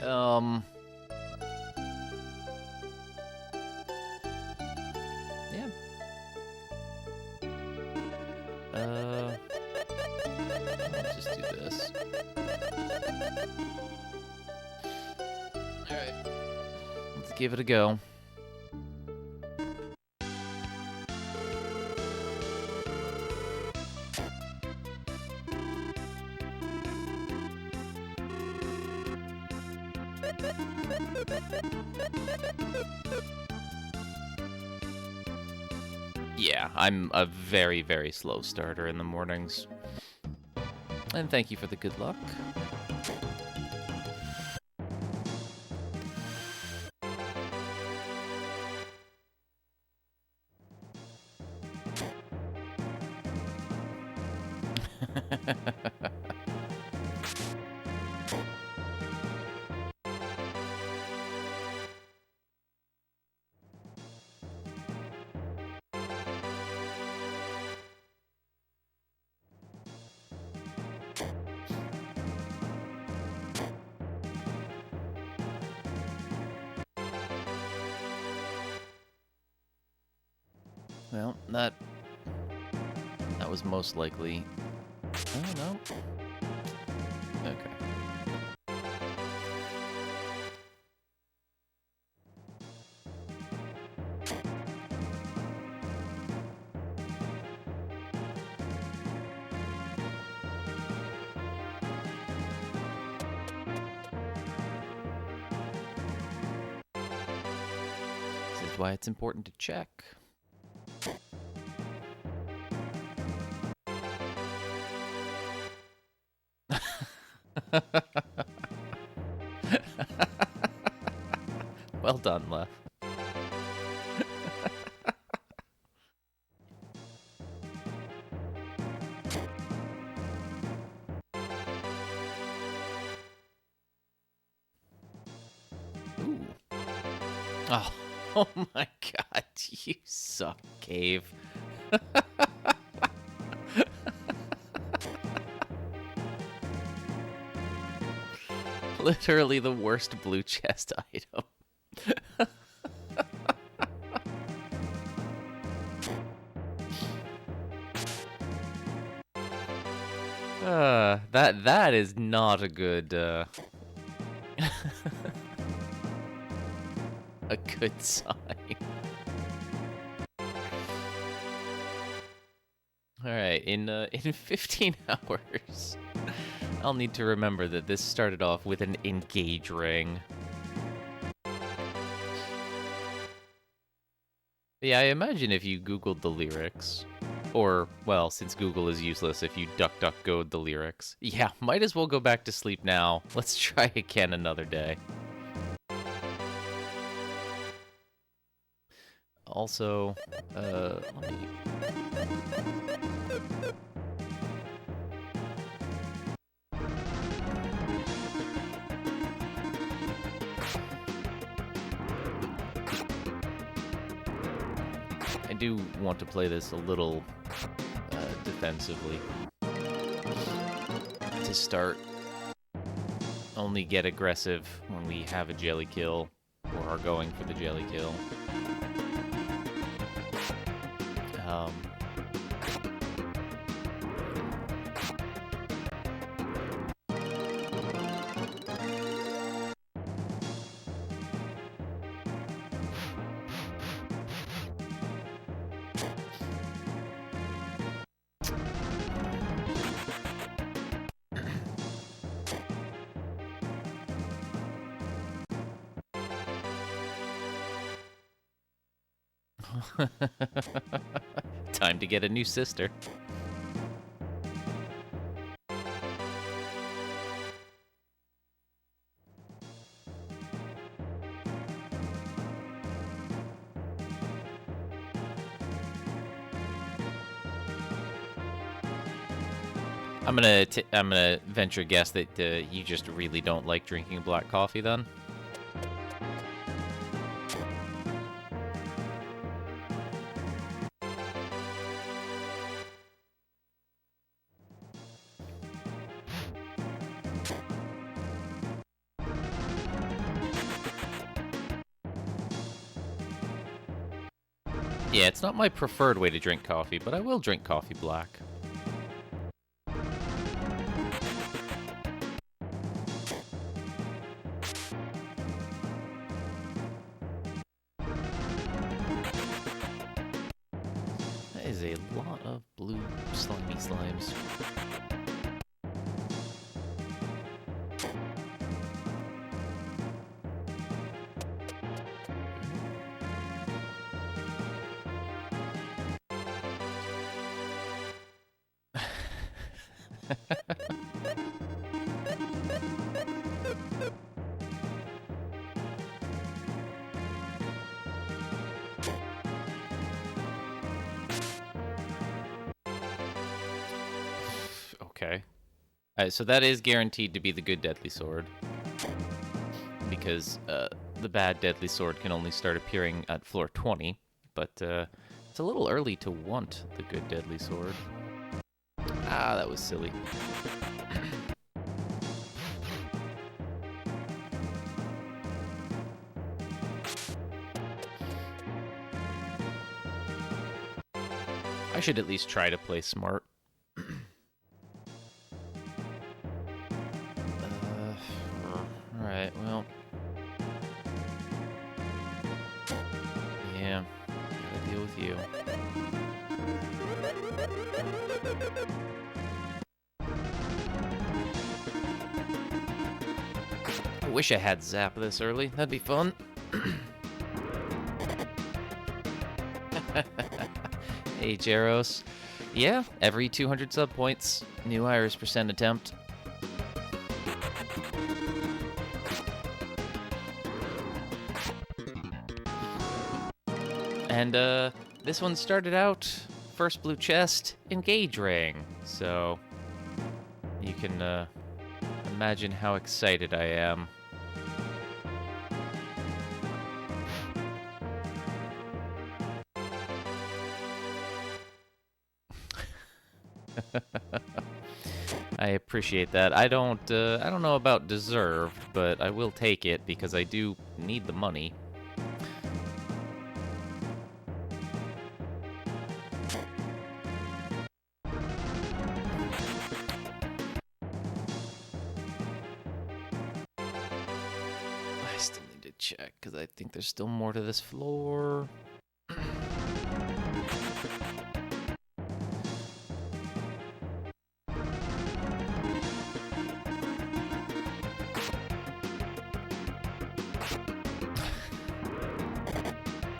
Yeah. Let's just do this. Alright. Let's give it a go. Yeah, I'm a very, very slow starter in the mornings. And thank you for the good luck. Well, that was most likely... Oh, no. Okay. This is why it's important to check. Well done, Lef. Ooh. Oh. Oh my god, you suck, Cave. Literally the worst blue chest item. That is not a good a good sign. All right, in 15 hours, I'll need to remember that this started off with an engage ring. Yeah, I imagine if you Googled the lyrics, or, well, since Google is useless, if you DuckDuckGo'd the lyrics. Yeah, might as well go back to sleep now. Let's try again another day. Also, let me... I do want to play this a little defensively. To start, only get aggressive when we have a jelly kill, or are going for the jelly kill. Time to get a new sister. I'm gonna venture a guess that you just really don't like drinking black coffee, then. Yeah, it's not my preferred way to drink coffee, but I will drink coffee black. That is a lot of blue slimy slimes. Okay. So that is guaranteed to be the good deadly sword. Because the bad deadly sword can only start appearing at floor 20. But it's a little early to want the good deadly sword. Ah, that was silly. I should at least try to play smart. Alright, well. Yeah, gotta deal with you. I wish I had Zap this early. That'd be fun. Hey, Jaros. Yeah, every 200 sub points, new Iris % attempt. And this one started out first blue chest, engage ring. So you can imagine how excited I am. I appreciate that. I don't know about deserved, but I will take it because I do need the money. I still need to check because I think there's still more to this floor.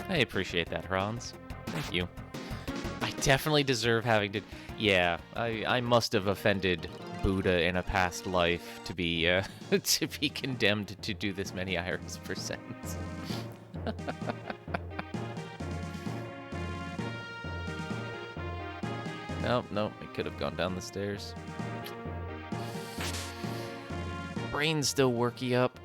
I appreciate that, Franz. Thank you. I definitely deserve having to... Yeah, I must have offended Buddha in a past life to be to be condemned to do this many Iris %. Nope, it could have gone down the stairs. Brain's still wakey up.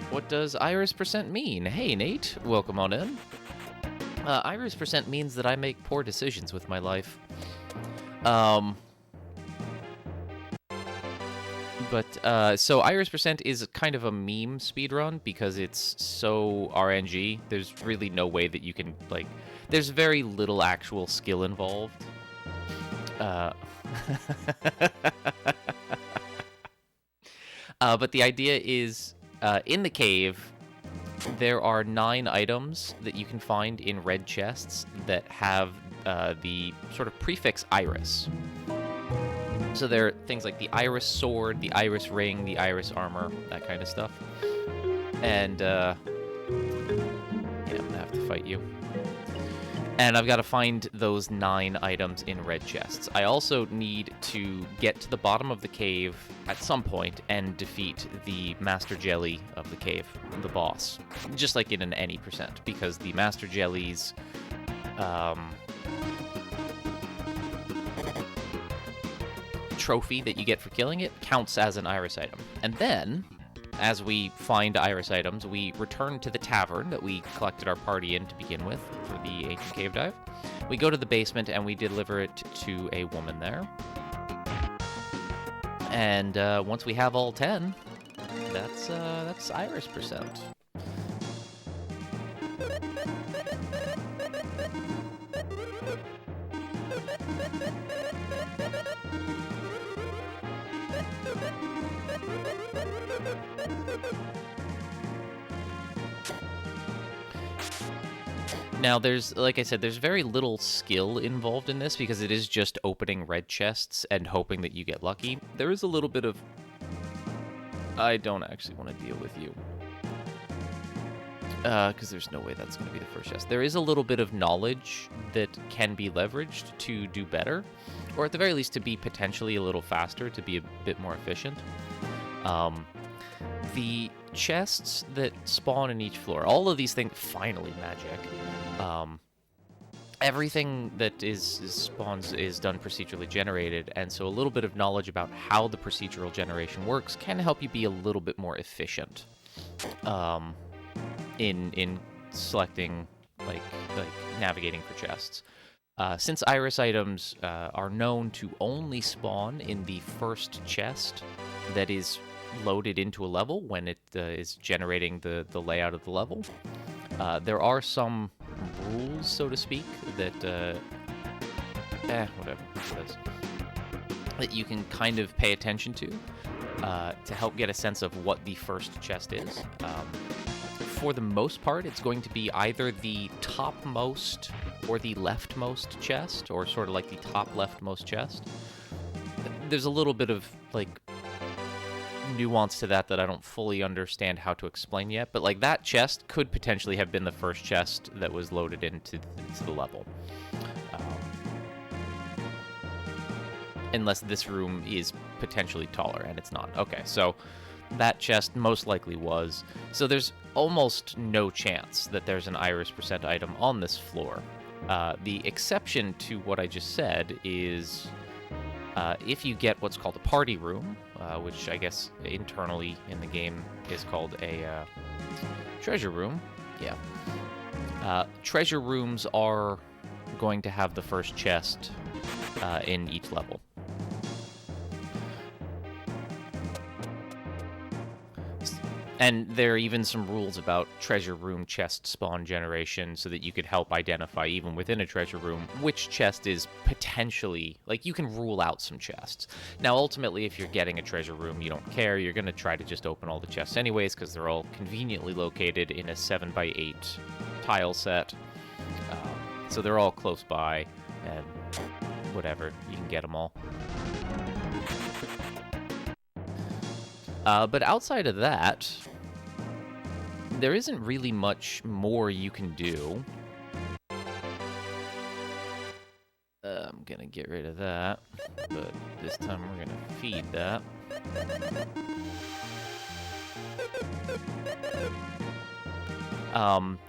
What does Iris % mean? Hey, Nate, welcome on in. Iris % means that I make poor decisions with my life. So Iris % is kind of a meme speedrun because it's so RNG. There's really no way that you can, like, there's very little actual skill involved. But the idea is, in the cave, there are 9 items that you can find in red chests that have the sort of prefix Iris. So there are things like the Iris sword, the Iris ring, the Iris armor, that kind of stuff. And, yeah, I'm gonna have to fight you. And I've got to find those 9 items in red chests. I also need to get to the bottom of the cave at some point and defeat the Master Jelly of the cave, the boss. Just like in an any %, because the Master Jelly's trophy that you get for killing it counts as an Iris item. And then, as we find Iris items, we return to the tavern that we collected our party in to begin with for the Ancient Cave Dive. We go to the basement and we deliver it to a woman there. And once we have all 10, that's Iris %. Now, there's, like I said, there's very little skill involved in this because it is just opening red chests and hoping that you get lucky. There is a little bit of... I don't actually want to deal with you. Because there's no way that's going to be the first chest. There is a little bit of knowledge that can be leveraged to do better, or at the very least to be potentially a little faster, to be a bit more efficient. The chests that spawn in each floor, all of these things, finally magic. Everything that spawns is done procedurally generated, and so a little bit of knowledge about how the procedural generation works can help you be a little bit more efficient. In selecting, like navigating for chests. Since iris items are known to only spawn in the first chest that is loaded into a level when it is generating the layout of the level, there are some rules, so to speak, that whatever it is, that you can kind of pay attention to help get a sense of what the first chest is. For the most part, it's going to be either the topmost or the leftmost chest, or sort of like the top leftmost chest. There's a little bit of, like, nuance to that I don't fully understand how to explain yet, but, like, that chest could potentially have been the first chest that was loaded into the level. Unless this room is potentially taller, and it's not. Okay, so that chest most likely was. So there's almost no chance that there's an iris percent item on this floor. The exception to what I just said is if you get what's called a party room, which I guess internally in the game is called a treasure room. Yeah. Treasure rooms are going to have the first chest in each level. And there are even some rules about treasure room chest spawn generation so that you could help identify, even within a treasure room, which chest is potentially... Like, you can rule out some chests. Now, ultimately, if you're getting a treasure room, you don't care. You're going to try to just open all the chests anyways, because they're all conveniently located in a 7x8 tile set. So they're all close by, and whatever, you can get them all. But outside of that, there isn't really much more you can do. I'm gonna get rid of that, but this time we're gonna feed that.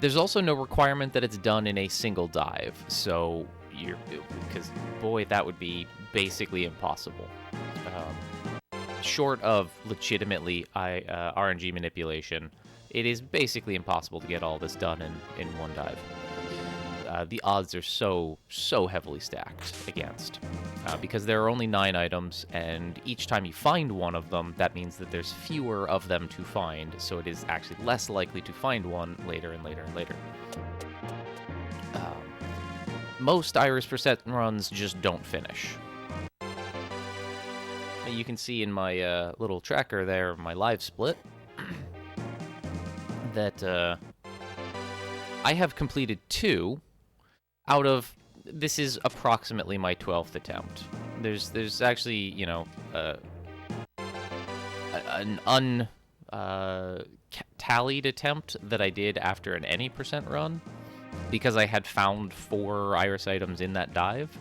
There's also no requirement that it's done in a single dive, so because boy, that would be basically impossible. Short of legitimately RNG manipulation, it is basically impossible to get all this done in one dive. The odds are so heavily stacked against, because there are only 9 items, and each time you find one of them, that means that there's fewer of them to find, so it is actually less likely to find one later and later and later. Most iris percent runs just don't finish. You can see in my little tracker there, my live split, that I have completed 2 out of... This is approximately my 12th attempt. There's actually, you know, an tallied attempt that I did after an any percent run, because I had found 4 iris items in that dive.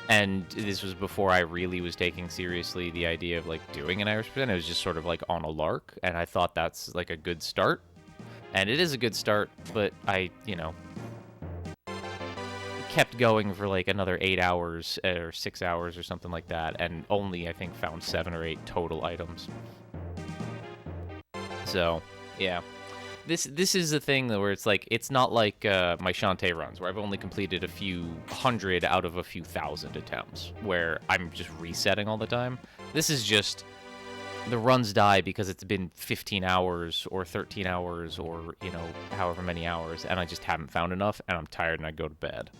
And this was before I really was taking seriously the idea of, like, doing an iris percent. It was just sort of, like, on a lark, and I thought that's, like, a good start. And it is a good start, but I, you know, kept going for, like, another 8 hours or 6 hours or something like that, and only, I think, found 7 or 8 total items. So, yeah. This is the thing, though, where it's like, it's not like my Shantae runs, where I've only completed a few hundred out of a few thousand attempts, where I'm just resetting all the time. This is just, the runs die because it's been 15 hours, or 13 hours, or, you know, however many hours, and I just haven't found enough, and I'm tired, and I go to bed.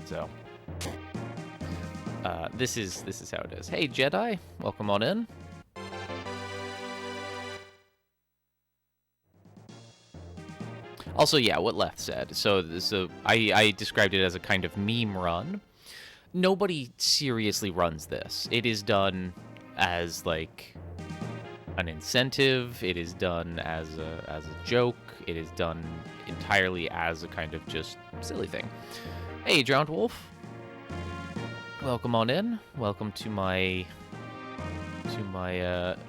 So, this is how it is. Hey, Jedi, welcome on in. Also, yeah, what Leth said. So I described it as a kind of meme run. Nobody seriously runs this. It is done as, like, an incentive. It is done as a joke. It is done entirely as a kind of just silly thing. Hey, Drowned Wolf. Welcome on in. Welcome to my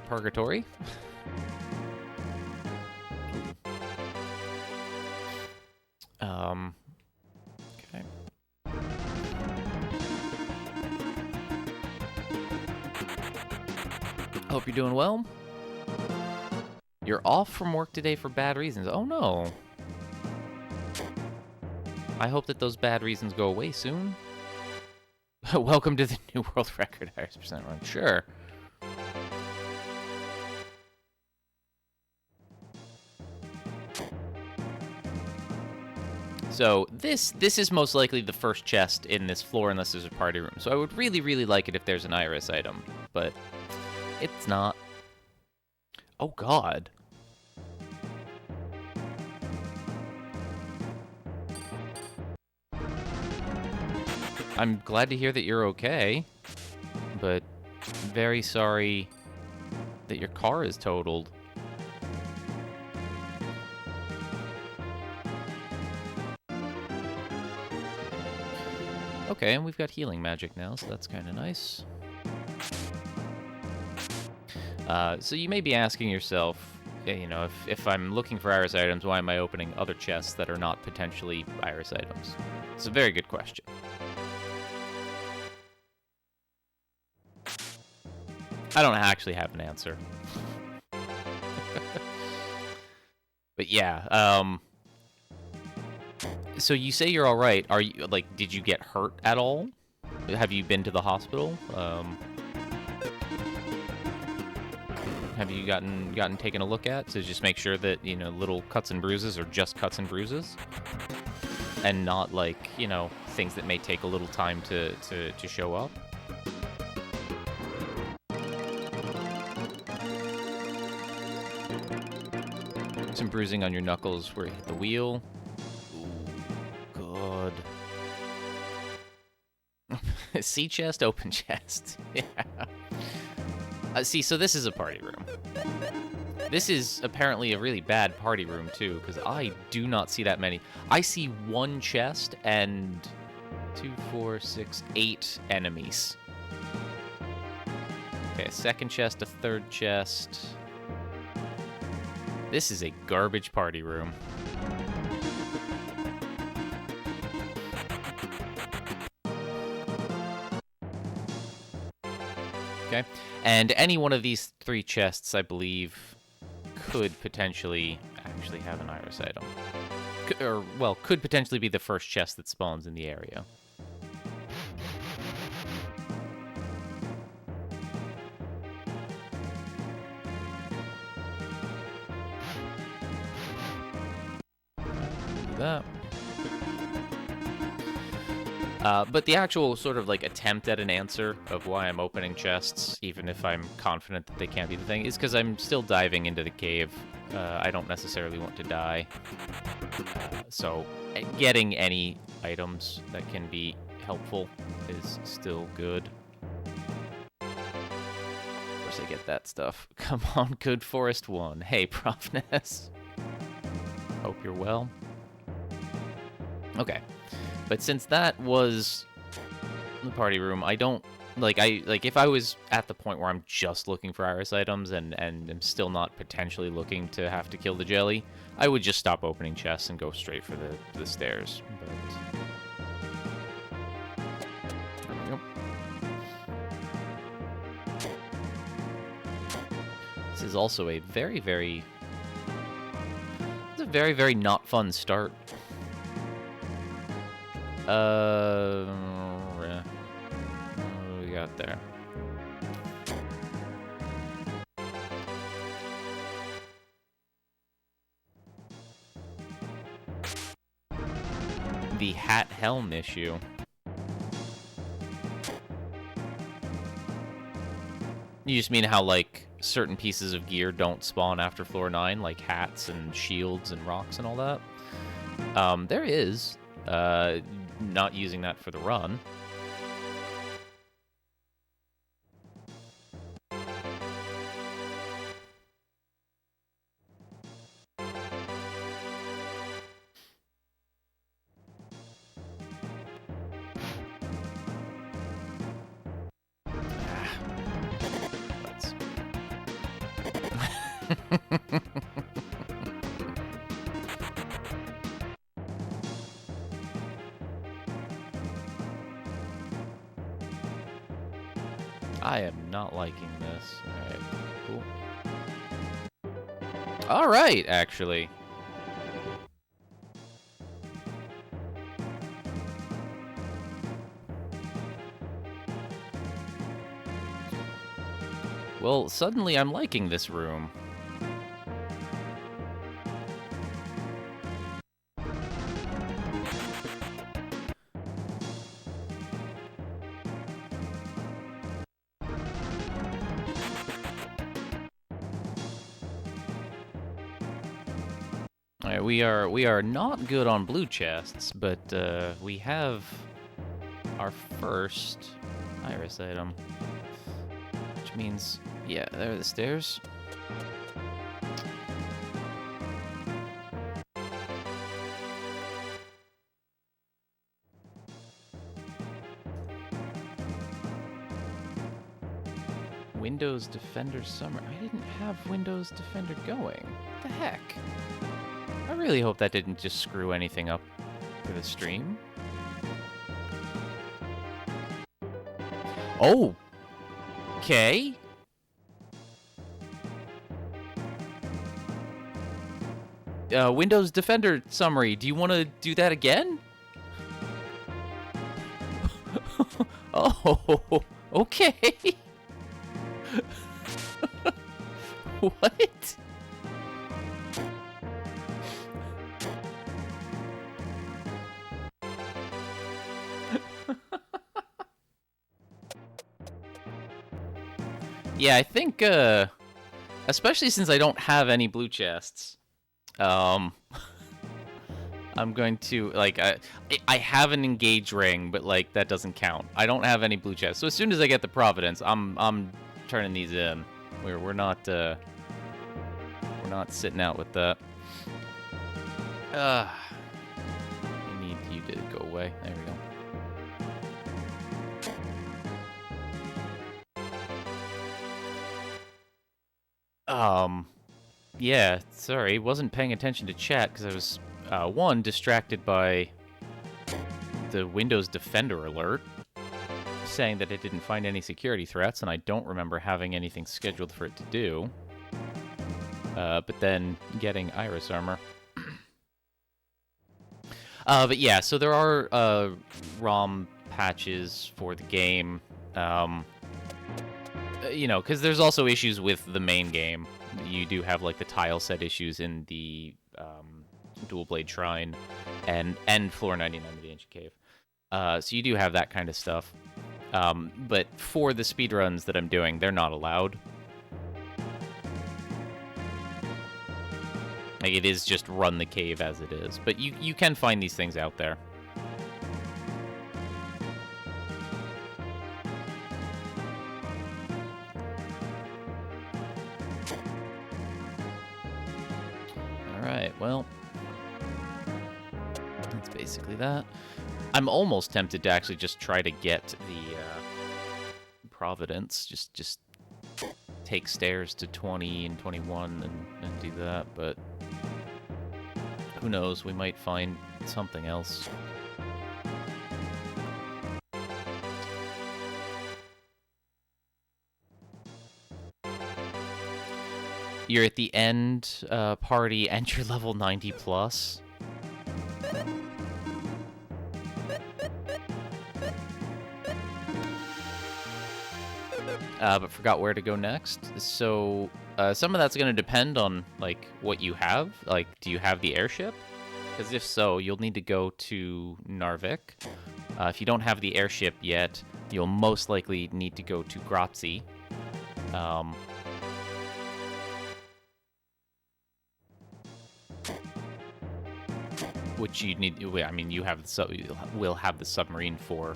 purgatory. Okay. Hope you're doing well. You're off from work today for bad reasons. Oh no. I hope that those bad reasons go away soon. Welcome to the new world record, highest percent run. Sure. So this is most likely the first chest in this floor unless there's a party room. So I would really, really like it if there's an iris item, but it's not. Oh god. I'm glad to hear that you're okay, but very sorry that your car is totaled. Okay, and we've got healing magic now, so that's kind of nice. So you may be asking yourself, you know, if I'm looking for iris items, why am I opening other chests that are not potentially iris items? It's a very good question. I don't actually have an answer. But yeah, so you say you're all right. Are you, like, did you get hurt at all? Have you been to the hospital? Have you gotten taken a look at to just make sure that, you know, little cuts and bruises are just cuts and bruises? And not, like, you know, things that may take a little time to show up? Some bruising on your knuckles where you hit the wheel. Ooh, God. See chest, open chest. Yeah. See, so this is a party room. This is apparently a really bad party room, too, because I do not see that many. I see one chest and 2, 4, 6, 8 enemies. Okay, a second chest, a third chest. This is a garbage party room. Okay, and any one of these 3 chests, I believe, could potentially actually have an iris item. Or, well, could potentially be the first chest that spawns in the area. That. But the actual sort of like attempt at an answer of why I'm opening chests, even if I'm confident that they can't be the thing, is because I'm still diving into the cave. I don't necessarily want to die. So getting any items that can be helpful is still good. Of course I get that stuff. Come on, Good Forest 1. Hey, Profness. Hope you're well. Okay. But since that was the party room, I don't like if I was at the point where I'm just looking for iris items and I'm still not potentially looking to have to kill the jelly, I would just stop opening chests and go straight for the stairs. But there we go. This is also a very, very not fun start. What do we got there? The hat helm issue. You just mean how, like, certain pieces of gear don't spawn after floor 9, like hats and shields and rocks and all that? There is. Not using that for the run. I am not liking this. Alright, cool. Alright, actually. Well, suddenly I'm liking this room. Alright, we are not good on blue chests, but we have our first iris item. Which means, yeah, there are the stairs. Windows Defender Summer. I didn't have Windows Defender going. What the heck? I really hope that didn't just screw anything up for the stream. Oh! Okay. Windows Defender Summary. Do you want to do that again? Oh, okay. What? Yeah, I think, especially since I don't have any blue chests, I'm going to, like, I have an engage ring, but, like, that doesn't count. I don't have any blue chests, so as soon as I get the Providence, I'm turning these in. We're not sitting out with that. I need you to go away. There we go. Yeah, sorry, wasn't paying attention to chat because I was, one, distracted by the Windows Defender alert saying that it didn't find any security threats, and I don't remember having anything scheduled for it to do. But then getting Iris Armor. But yeah, so there are, ROM patches for the game, you know, because there's also issues with the main game. You do have, like, the tile set issues in the Dual Blade Shrine and Floor 99 of the Ancient Cave. So you do have that kind of stuff. But for the speedruns that I'm doing, they're not allowed. Like, it is just run the cave as it is. But you can find these things out there. Alright, well, that's basically that. I'm almost tempted to actually just try to get the Providence. Just take stairs to 20 and 21 and do that, but who knows? We might find something else. You're at the end party, enter level 90 plus. But forgot where to go next. So some of that's going to depend on, like, what you have. Like, do you have the airship? Because if so, you'll need to go to Narvik. If you don't have the airship yet, you'll most likely need to go to Grazi. which you need. I mean, you have you will have the submarine for.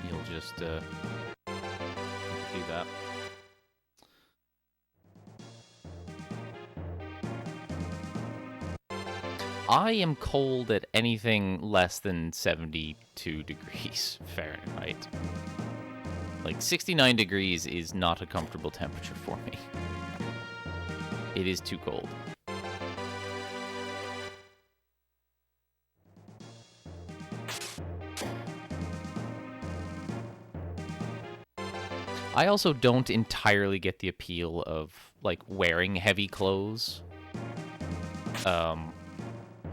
You'll just do that. I am cold at anything less than 72 degrees Fahrenheit. Like, 69 degrees is not a comfortable temperature for me. It is too cold. I also don't entirely get the appeal of, like, wearing heavy clothes.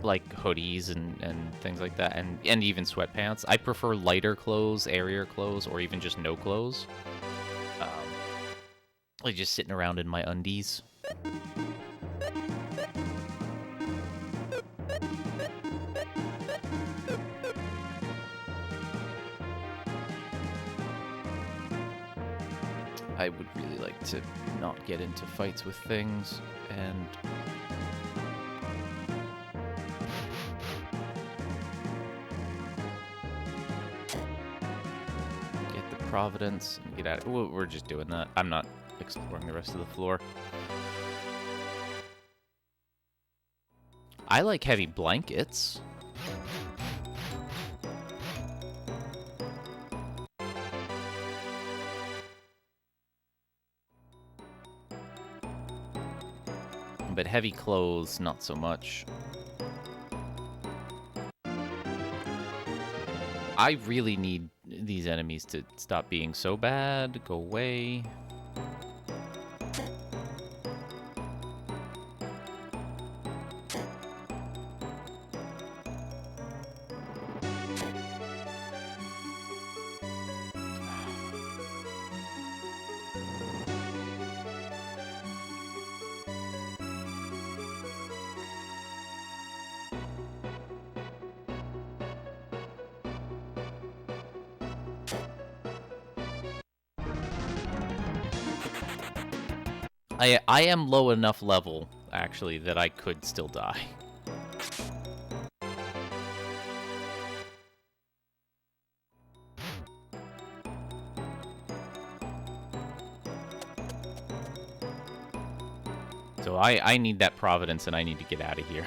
Like hoodies and things like that, and even sweatpants. I prefer lighter clothes, airier clothes, or even just no clothes. Like just sitting around in my undies. I would really like to not get into fights with things, and get the Providence and get out. We're just doing that. I'm not exploring the rest of the floor. I like heavy blankets. But heavy clothes, not so much. I really need these enemies to stop being so bad. Go away. I am low enough level, actually, that I could still die. So I need that Providence, and I need to get out of here.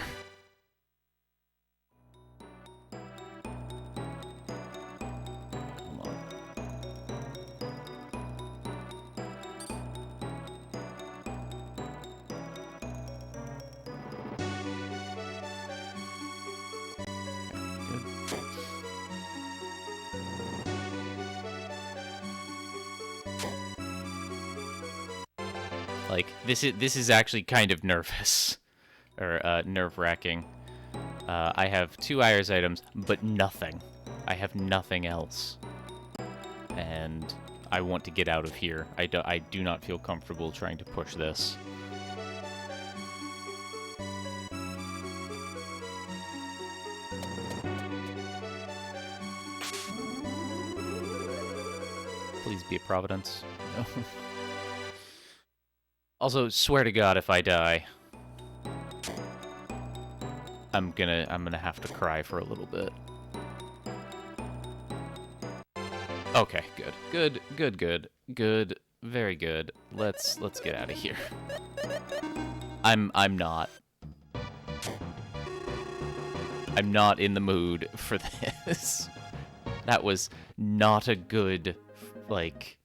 Like, this is actually kind of nervous, or nerve-wracking. I have 2 Iris items, but nothing. I have nothing else, and I want to get out of here. I do not feel comfortable trying to push this. Please be a Providence. No. Also, swear to God, if I die, I'm gonna have to cry for a little bit. Okay, good, very good. Let's get out of here. I'm not in the mood for this. That was not a good, like,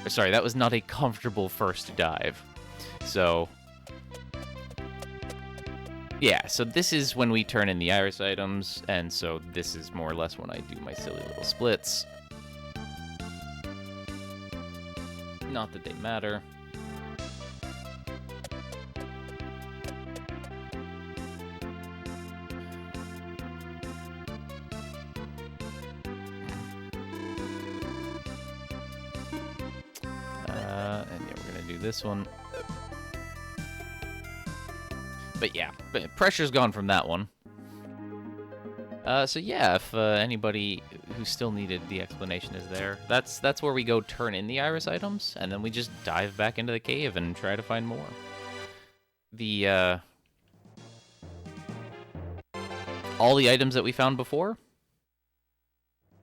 sorry, that was not a comfortable first dive. So, yeah, so this is when we turn in the Iris items, and so this is more or less when I do my silly little splits. Not that they matter. And yeah, we're gonna do this one. But yeah, pressure's gone from that one. So yeah, if anybody who still needed the explanation is there, that's where we go turn in the Iris items, and then we just dive back into the cave and try to find more. The all the items that we found before,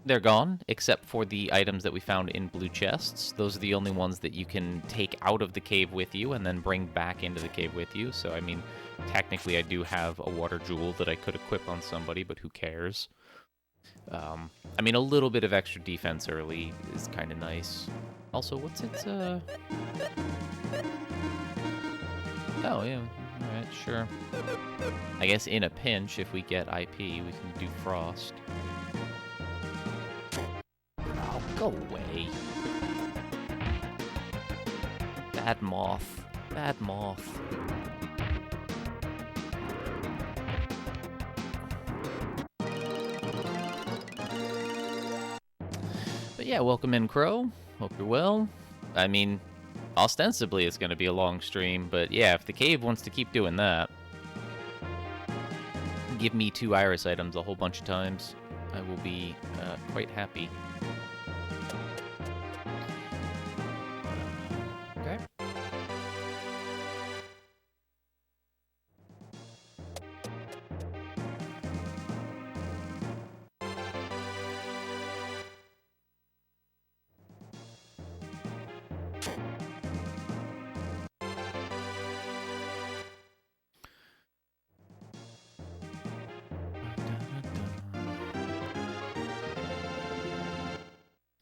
they're gone, except for the items that we found in blue chests. Those are the only ones that you can take out of the cave with you and then bring back into the cave with you. So, I mean, technically I do have a water jewel that I could equip on somebody, but who cares? I mean, a little bit of extra defense early is kind of nice. Also, what's its, Oh, yeah. Alright, sure. I guess in a pinch, if we get IP, we can do Frost. Oh, go away. Bad moth. Bad moth. But yeah, welcome in, Crow. Hope you're well. I mean, ostensibly it's going to be a long stream, but yeah, if the cave wants to keep doing that, give me 2 iris items a whole bunch of times, I will be quite happy. Okay.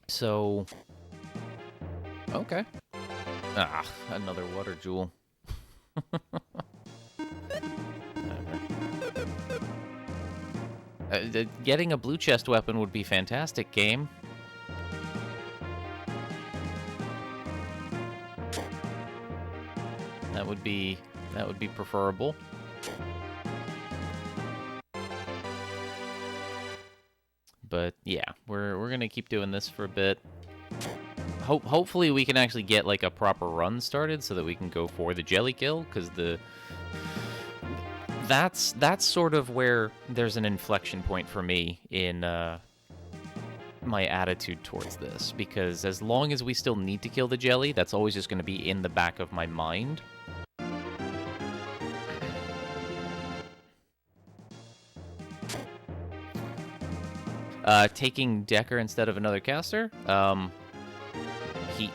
So, okay. Ah, another water jewel. Getting a blue chest weapon would be fantastic, game. That would be preferable. But yeah, we're gonna keep doing this for a bit. Hopefully we can actually get like a proper run started so that we can go for the jelly kill, because that's sort of where there's an inflection point for me in my attitude towards this, because as long as we still need to kill the jelly, that's always just going to be in the back of my mind. Taking Decker instead of another caster.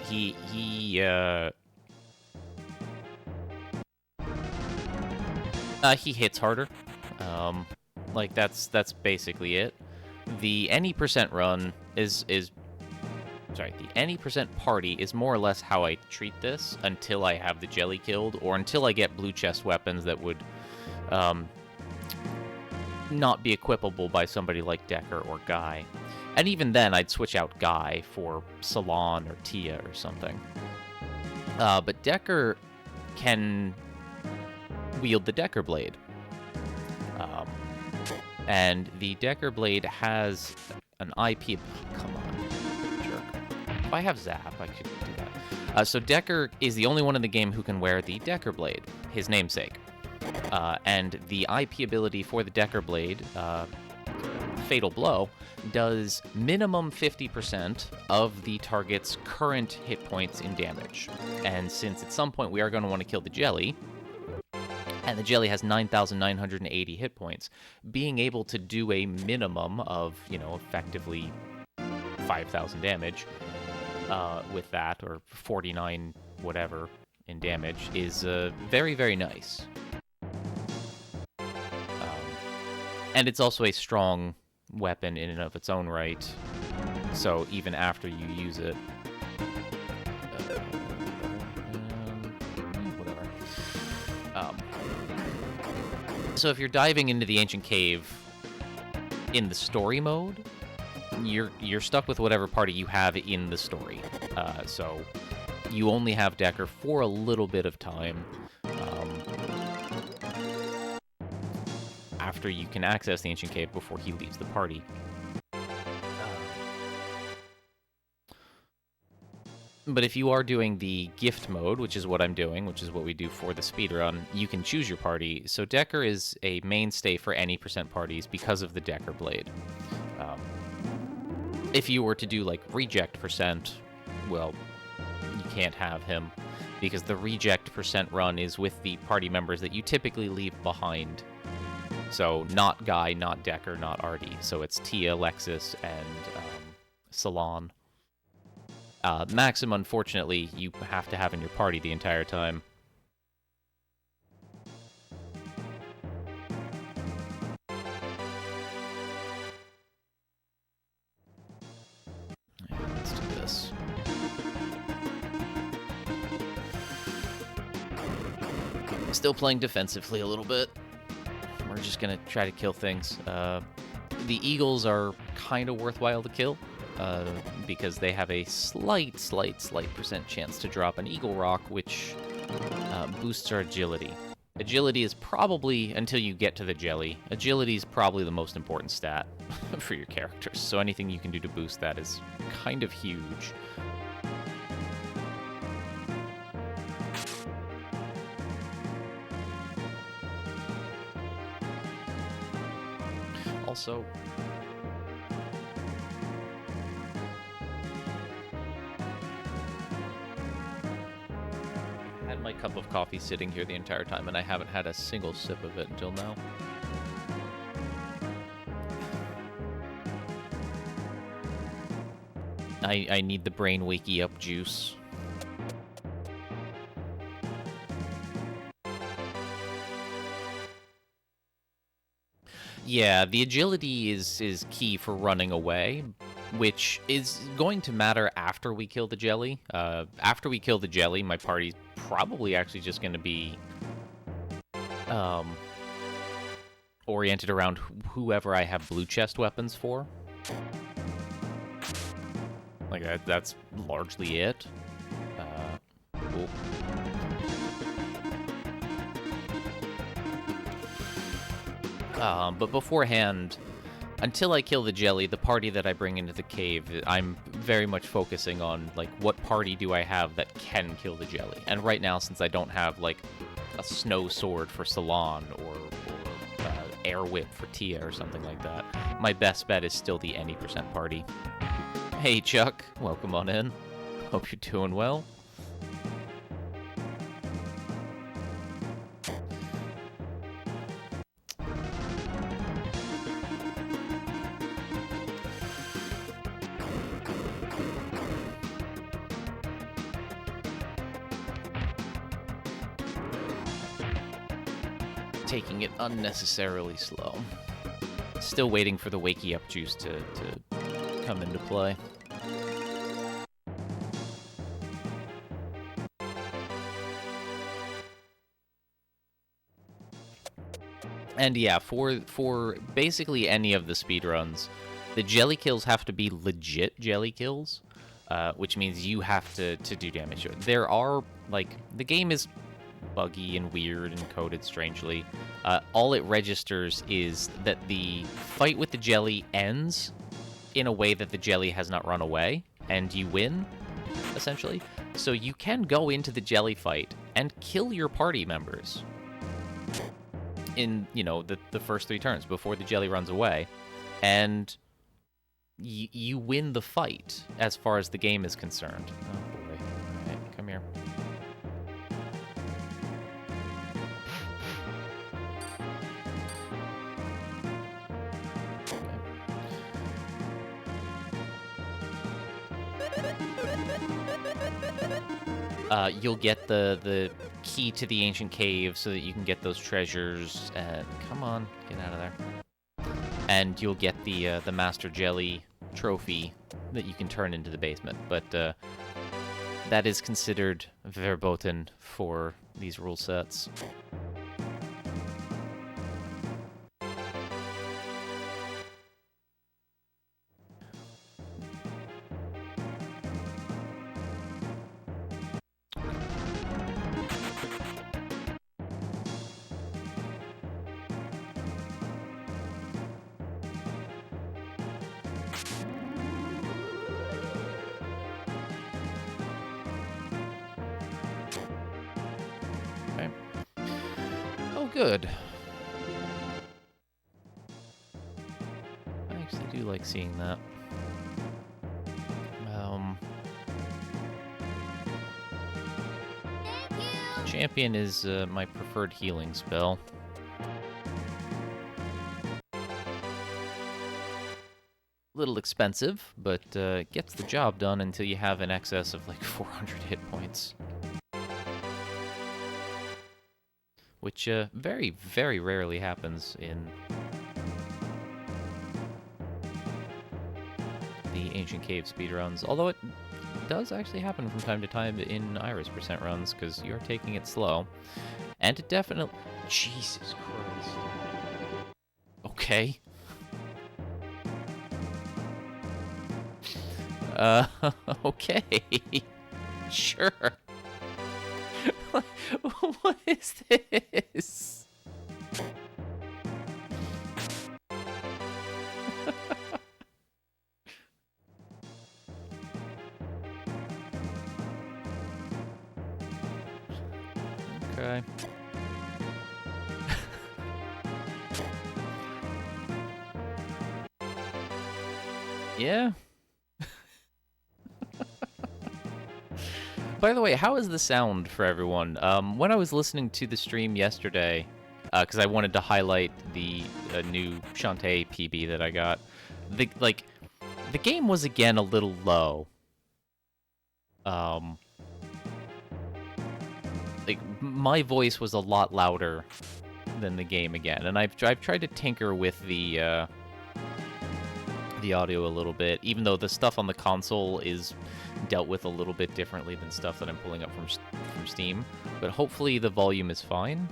He hits harder. Like that's basically it. The any percent run is sorry, the any percent party is more or less how I treat this until I have the jelly killed, or until I get blue chest weapons that would not be equipable by somebody like Decker or Guy. And even then, I'd switch out Guy for Salon or Tia or something. But Decker can wield the Decker Blade. And the Decker Blade has an IP... Come on, jerk. If I have Zap, I could do that. So Decker is the only one in the game who can wear the Decker Blade, his namesake. And the IP ability for the Decker Blade, Fatal Blow, does minimum 50% of the target's current hit points in damage. And since at some point we are going to want to kill the jelly, and the jelly has 9,980 hit points, being able to do a minimum of, you know, effectively 5,000 damage with that, or 49 whatever in damage, is very, very nice. And it's also a strong weapon in and of its own right, so even after you use it, whatever. So if you're diving into the ancient cave in the story mode, you're stuck with whatever party you have in the story. So you only have Decker for a little bit of time. After you can access the ancient cave before he leaves the party. But if you are doing the gift mode, which is what I'm doing, which is what we do for the speedrun, you can choose your party. So Decker is a mainstay for any percent parties because of the Decker Blade. If you were to do like reject percent, well, you can't have him, because the reject percent run is with the party members that you typically leave behind So not Guy, not Decker, not Artie. So it's Tia, Lexus, and Salon. Maxim, unfortunately, you have to have in your party the entire time. Yeah, let's do this. Still playing defensively a little bit. We're just gonna try to kill things. The Eagles are kind of worthwhile to kill. Because they have a slight % chance to drop an Eagle Rock, which boosts our agility. Agility is probably, until you get to the jelly, agility is probably the most important stat for your characters. So anything you can do to boost that is kind of huge. Also, I had my cup of coffee sitting here the entire time, and I haven't had a single sip of it until now. I need the brain wakey up juice. Yeah, the agility is key for running away, which is going to matter after we kill the jelly. After we kill the jelly, my party's probably actually just going to be oriented around whoever I have blue chest weapons for. Like, that's largely it. Cool. But beforehand, until I kill the jelly, the party that I bring into the cave, I'm very much focusing on, like, what party do I have that can kill the jelly? And right now, since I don't have, like, a snow sword for Salon or air whip for Tia or something like that, my best bet is still the any % party. Hey, Chuck. Welcome on in. Hope you're doing well. Taking it unnecessarily slow. Still waiting for the wakey up juice to come into play. And yeah, for basically any of the speedruns, the jelly kills have to be legit jelly kills, which means you have to do damage to it. There are, like, the game is buggy and weird and coded strangely. All it registers is that the fight with the jelly ends in a way that the jelly has not run away, and you win, essentially. So you can go into the jelly fight and kill your party members in, you know, the first 3 turns before the jelly runs away, and you win the fight as far as the game is concerned. Oh boy. All right, come here. You'll get the key to the ancient cave so that you can get those treasures. Come on, get out of there. And you'll get the Master Jelly trophy that you can turn into the basement. But that is considered verboten for these rule sets. Good. I actually do like seeing that. Champion is my preferred healing spell. little expensive, but gets the job done until you have an excess of like 400 hit points. Which very, very rarely happens in the Ancient Cave speedruns, although it does actually happen from time to time in Iris percent runs, because you're taking it slow. And it definitely... Jesus Christ. Okay. Okay. Sure. What is this? Okay. Yeah. By the way, how is the sound for everyone? When I was listening to the stream yesterday, because I wanted to highlight the new Shantae PB that I got, the game was again a little low. Like my voice was a lot louder than the game again, and I've tried to tinker with the audio a little bit, even though the stuff on the console is dealt with a little bit differently than stuff that I'm pulling up from Steam. But hopefully the volume is fine.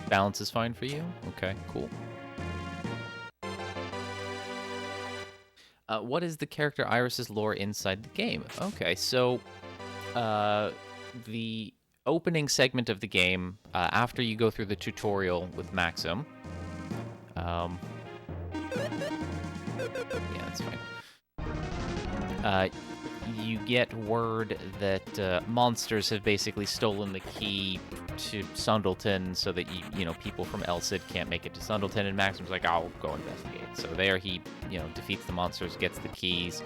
Balance is fine for you? Okay, cool. What is the character Iris's lore inside the game? Okay, so the opening segment of the game, after you go through the tutorial with Maxim. Yeah, that's fine. You get word that monsters have basically stolen the key to Sundleton, so that people from Elcid can't make it to Sundleton, and Maxim's like, I'll go investigate. So there he, defeats the monsters, gets the keys,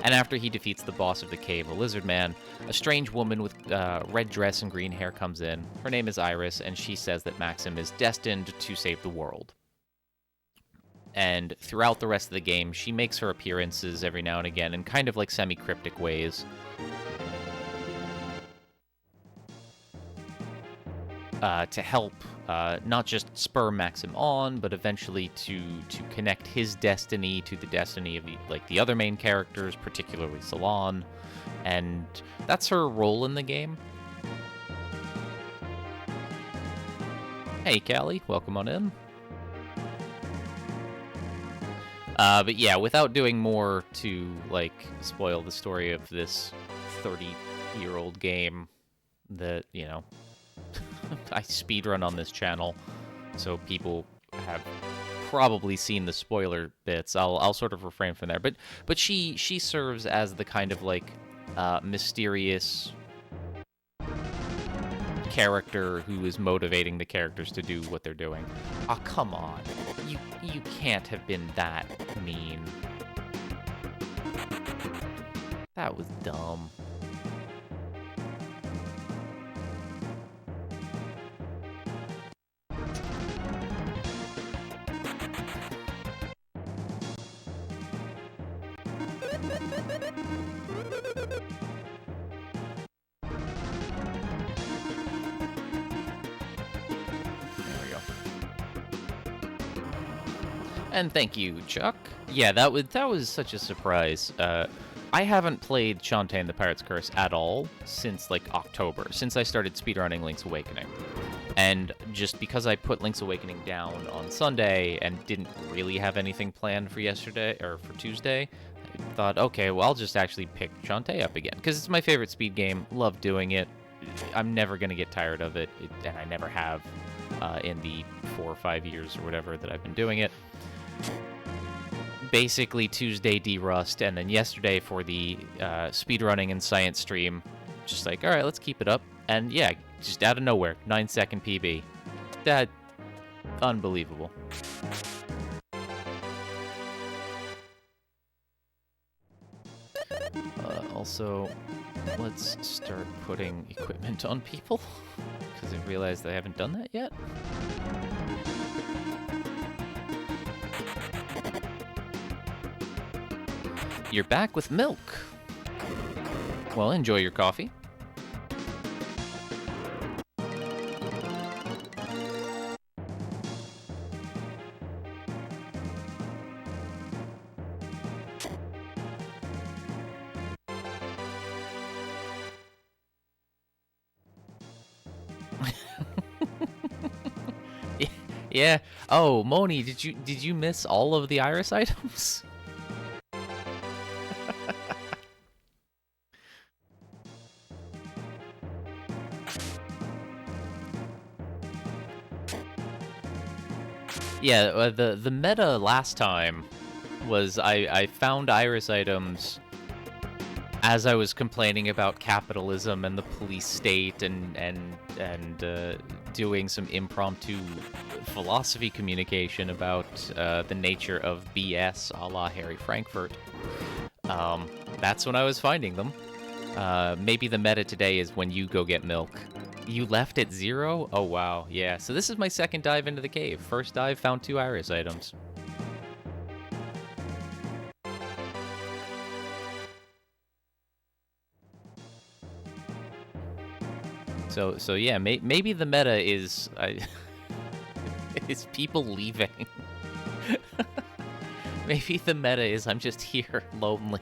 and after he defeats the boss of the cave, a lizard man, a strange woman with red dress and green hair comes in. Her name is Iris, and she says that Maxim is destined to save the world. And throughout the rest of the game, she makes her appearances every now and again in kind of like semi-cryptic ways. To help not just spur Maxim on, but eventually to connect his destiny to the destiny of the other main characters, particularly Salon. And that's her role in the game. Hey, Callie, welcome on in. But yeah, without doing more to, spoil the story of this 30-year-old game that, I speedrun on this channel, so people have probably seen the spoiler bits. I'll sort of refrain from there. But she serves as the kind of, mysterious character who is motivating the characters to do what they're doing. Oh, come on. You can't have been that mean. That was dumb. And thank you, Chuck. Yeah, that was such a surprise. I haven't played Shantae and the Pirate's Curse at all since, October, since I started speedrunning Link's Awakening. And just because I put Link's Awakening down on Sunday and didn't really have anything planned for yesterday, or for Tuesday, I thought, okay, well, I'll just actually pick Shantae up again, because it's my favorite speed game. Love doing it. I'm never going to get tired of it, and I never have in the 4 or 5 years or whatever that I've been doing it. Basically Tuesday D-Rust, and then yesterday for the speedrunning and science stream, just all right, let's keep it up. And yeah, just out of nowhere, 9-second PB. That, unbelievable. Also, let's start putting equipment on people, because I realized I haven't done that yet. You're back with milk. Well, enjoy your coffee. Yeah. Oh, Moni, did you miss all of the Iris items? Yeah, the meta last time was I found Iris items as I was complaining about capitalism and the police state and doing some impromptu philosophy communication about the nature of BS a la Harry Frankfurt. That's when I was finding them. Maybe the meta today is when you go get milk. You left at 0? Oh, wow. Yeah, so this is my second dive into the cave. First dive, found 2 Iris items. So yeah, maybe the meta is is people leaving. Maybe the meta is I'm just here lonely.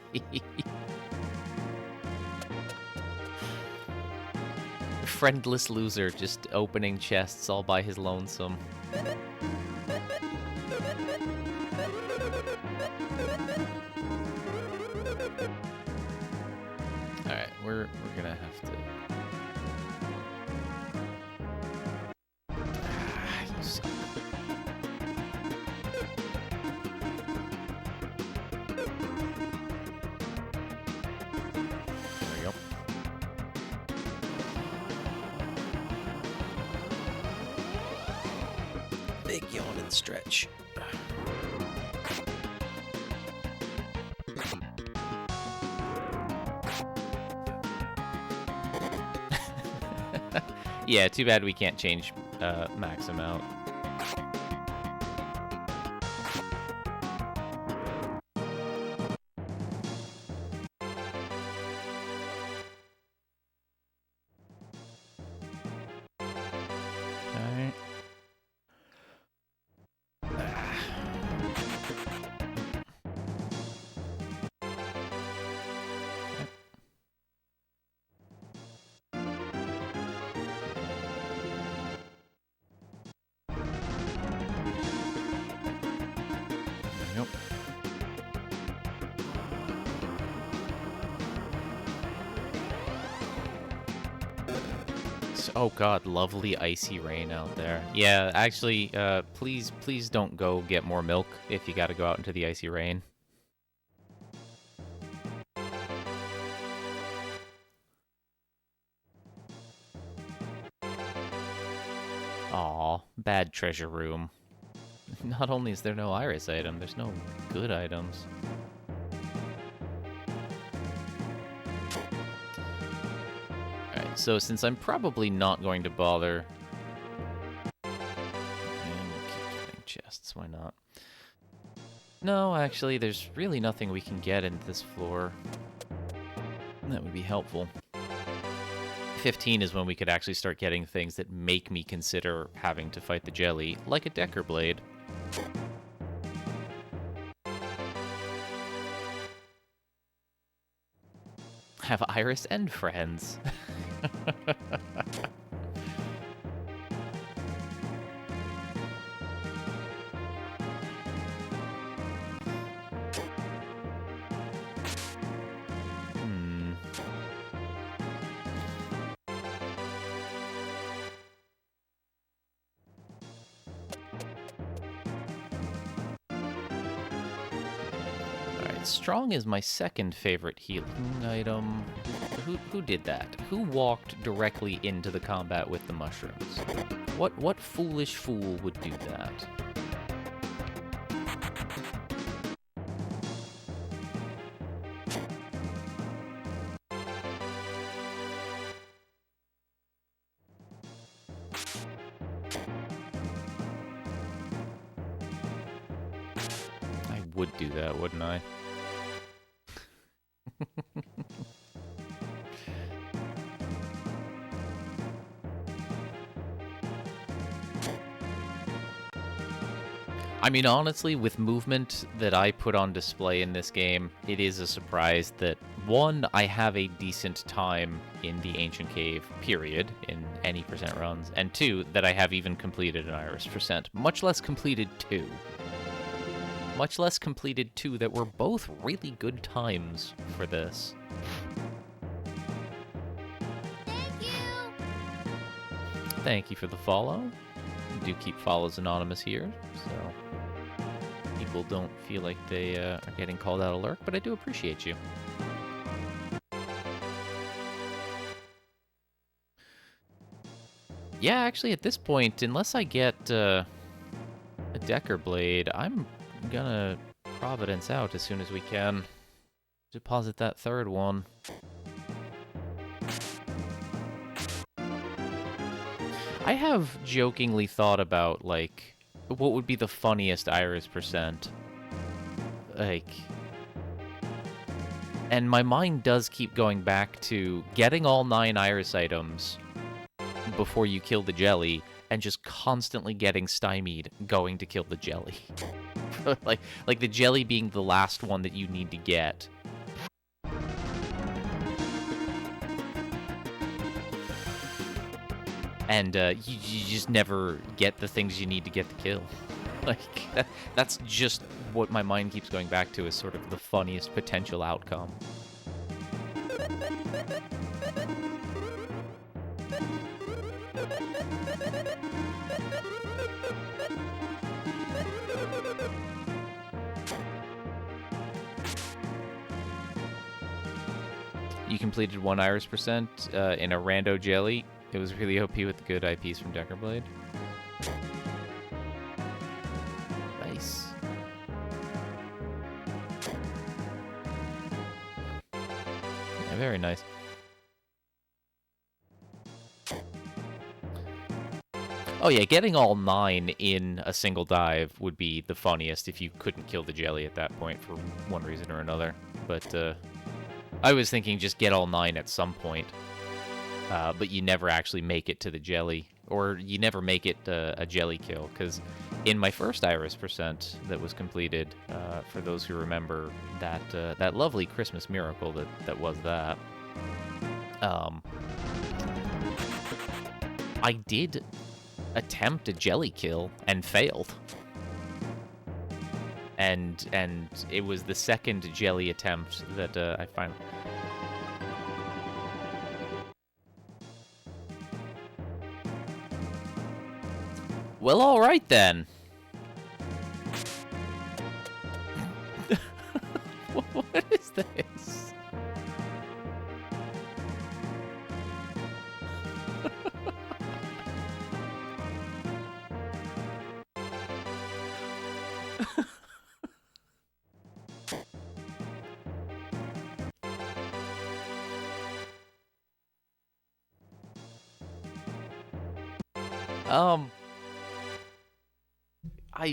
Friendless loser just opening chests all by his lonesome. Alright, we're gonna have to... You suck. There we go. Big yawn and stretch. Yeah, too bad we can't change max amount. Alright. Nope. Oh god, lovely icy rain out there. Yeah, actually, please don't go get more milk if you gotta go out into the icy rain. Aw, bad treasure room. Not only is there no Iris item, there's no good items. Alright, so since I'm probably not going to bother... And we'll keep getting chests, why not? No, actually, there's really nothing we can get in this floor. That would be helpful. 15 is when we could actually start getting things that make me consider having to fight the jelly, like a Decker Blade. Have Iris and friends. Strong is my second favorite healing item. Who did that? Who walked directly into the combat with the mushrooms? What foolish fool would do that? would do that, wouldn't I? I mean, honestly, with movement that I put on display in this game, it is a surprise that, one, I have a decent time in the Ancient Cave, period, in any percent runs, and two, that I have even completed an Iris percent, much less completed two. Much less completed two that were both really good times for this. Thank you! Thank you for the follow. Do keep follows anonymous here, so people don't feel like they are getting called out of lurk, but I do appreciate you. Yeah, actually, at this point, unless I get a Decker Blade, I'm gonna Providence out as soon as we can. Deposit that third one. I have jokingly thought about, like, what would be the funniest Iris percent. Like, and my mind does keep going back to getting all 9 Iris items before you kill the jelly, and just constantly getting stymied going to kill the jelly. like the jelly being the last one that you need to get. And you just never get the things you need to get the kill. Like, that's just what my mind keeps going back to as sort of the funniest potential outcome. You completed 1 Iris percent in a rando jelly. It was really OP with the good IPs from Decker Blade. Nice. Yeah, very nice. Oh yeah, getting all 9 in a single dive would be the funniest if you couldn't kill the jelly at that point for one reason or another. But I was thinking just get all 9 at some point. But you never actually make it to the jelly, or you never make it a jelly kill, because in my first Iris percent that was completed, for those who remember that lovely Christmas miracle that was that, I did attempt a jelly kill and failed. And it was the second jelly attempt that I finally... Well, all right then. What is this?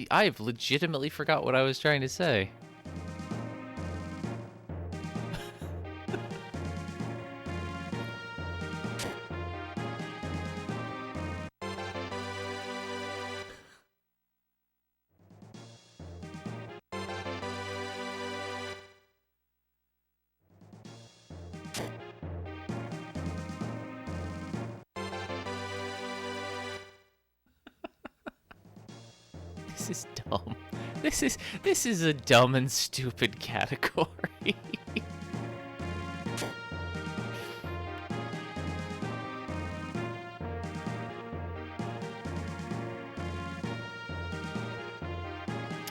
I've legitimately forgot what I was trying to say. This is dumb. This is a dumb and stupid category.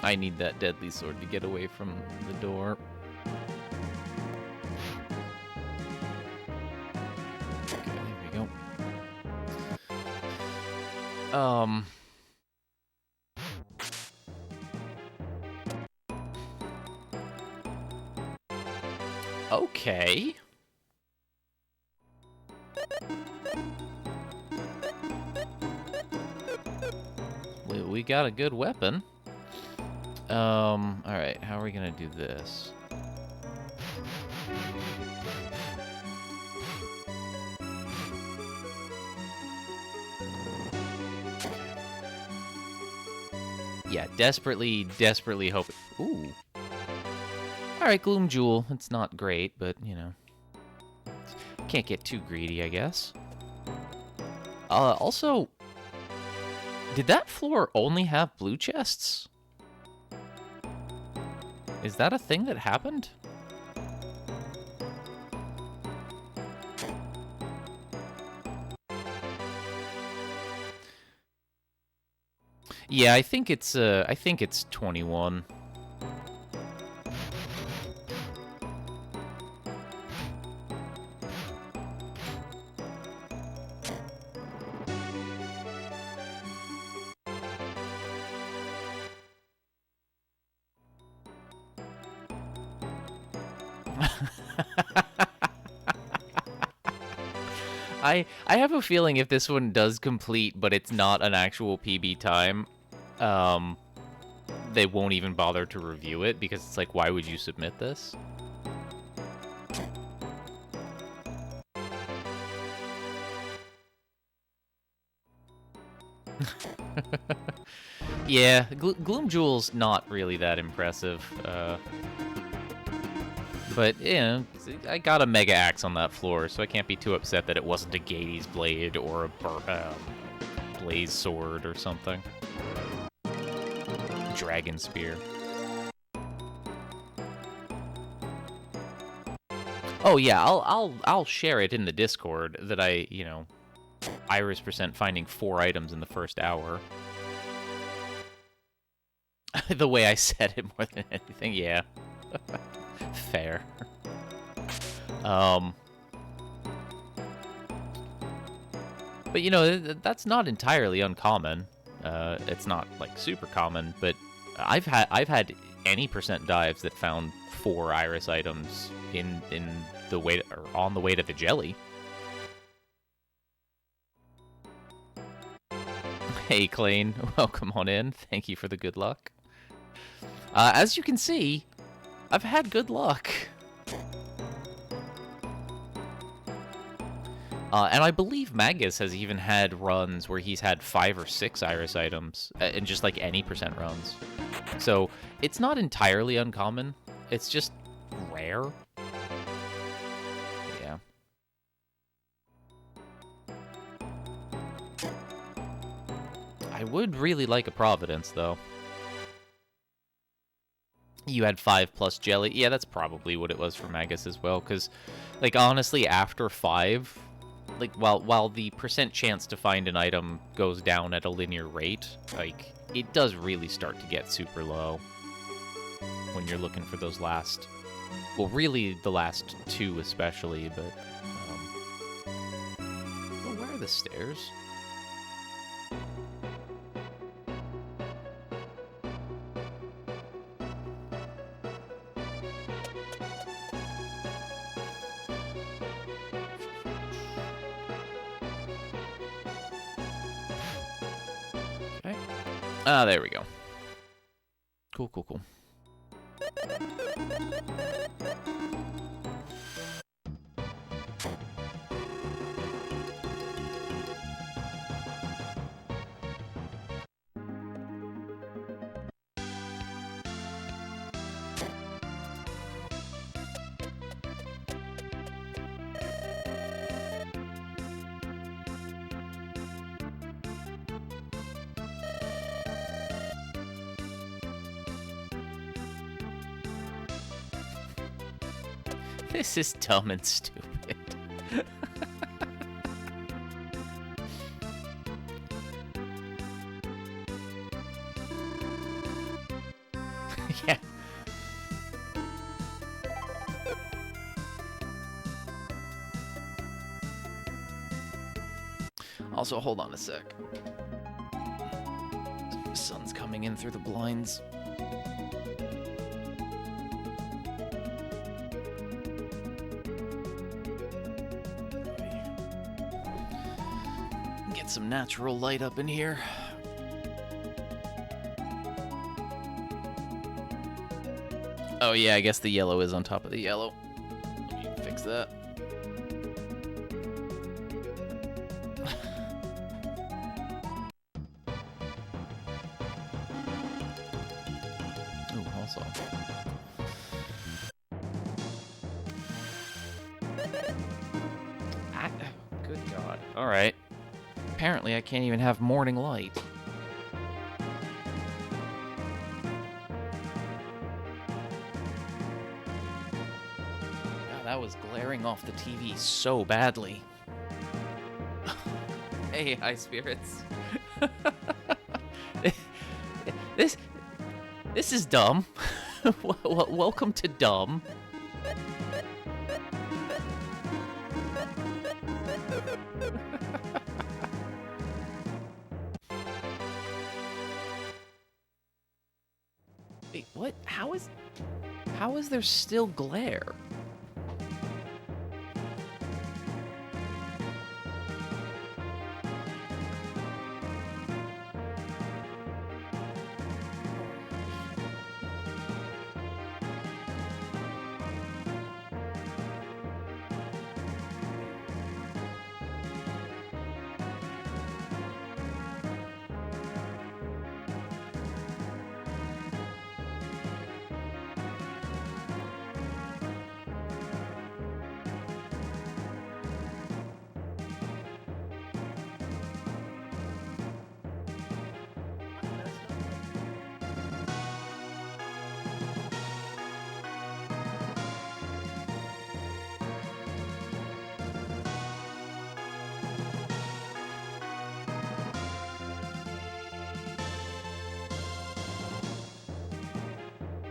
I need that deadly sword to get away from the door. Okay, there we go. Okay. We got a good weapon. Alright, how are we gonna do this? Yeah, desperately hope. Ooh. Alright, Gloom Jewel. It's not great, but, you know. Can't get too greedy, I guess. Also, did that floor only have blue chests? Is that a thing that happened? Yeah, I think it's 21. I have a feeling if this one does complete, but it's not an actual PB time, they won't even bother to review it, because it's like, why would you submit this? Yeah, Gloom Jewel's not really that impressive, but, you know, I got a Mega Axe on that floor, so I can't be too upset that it wasn't a Gades Blade or a Blaze Sword or something. Dragon Spear. Oh yeah, I'll share it in the Discord that I, you know, Iris % finding 4 items in the first hour. The way I said it more than anything, yeah. Fair. But you know, that's not entirely uncommon. It's not like super common, but I've had any % dives that found 4 Iris items in the way to, or on the way to the jelly. Hey, Clane, welcome on in. Thank you for the good luck. As you can see, I've had good luck. And I believe Magus has even had runs where he's had 5 or 6 Iris items, in just like any % runs. So it's not entirely uncommon. It's just rare. Yeah. I would really like a Providence, though. You had 5+ jelly. Yeah, that's probably what it was for Magus as well, because, like, honestly, after 5... like, while the % chance to find an item goes down at a linear rate, like, it does really start to get super low when you're looking for those last, well, really the last 2 especially, but, oh, where are the stairs? Okay. Ah, there we go. Cool, cool, cool. This is dumb and stupid. Yeah. Also, hold on a sec. The sun's coming in through the blinds. Get some natural light up in here. Oh, yeah, I guess the yellow is on top of the yellow. Let me fix that. Ooh, also. Good God. All right. Apparently, I can't even have morning light. God, that was glaring off the TV so badly. Hey, high spirits. This is dumb. Welcome to dumb. Wait, what? How is there still glare?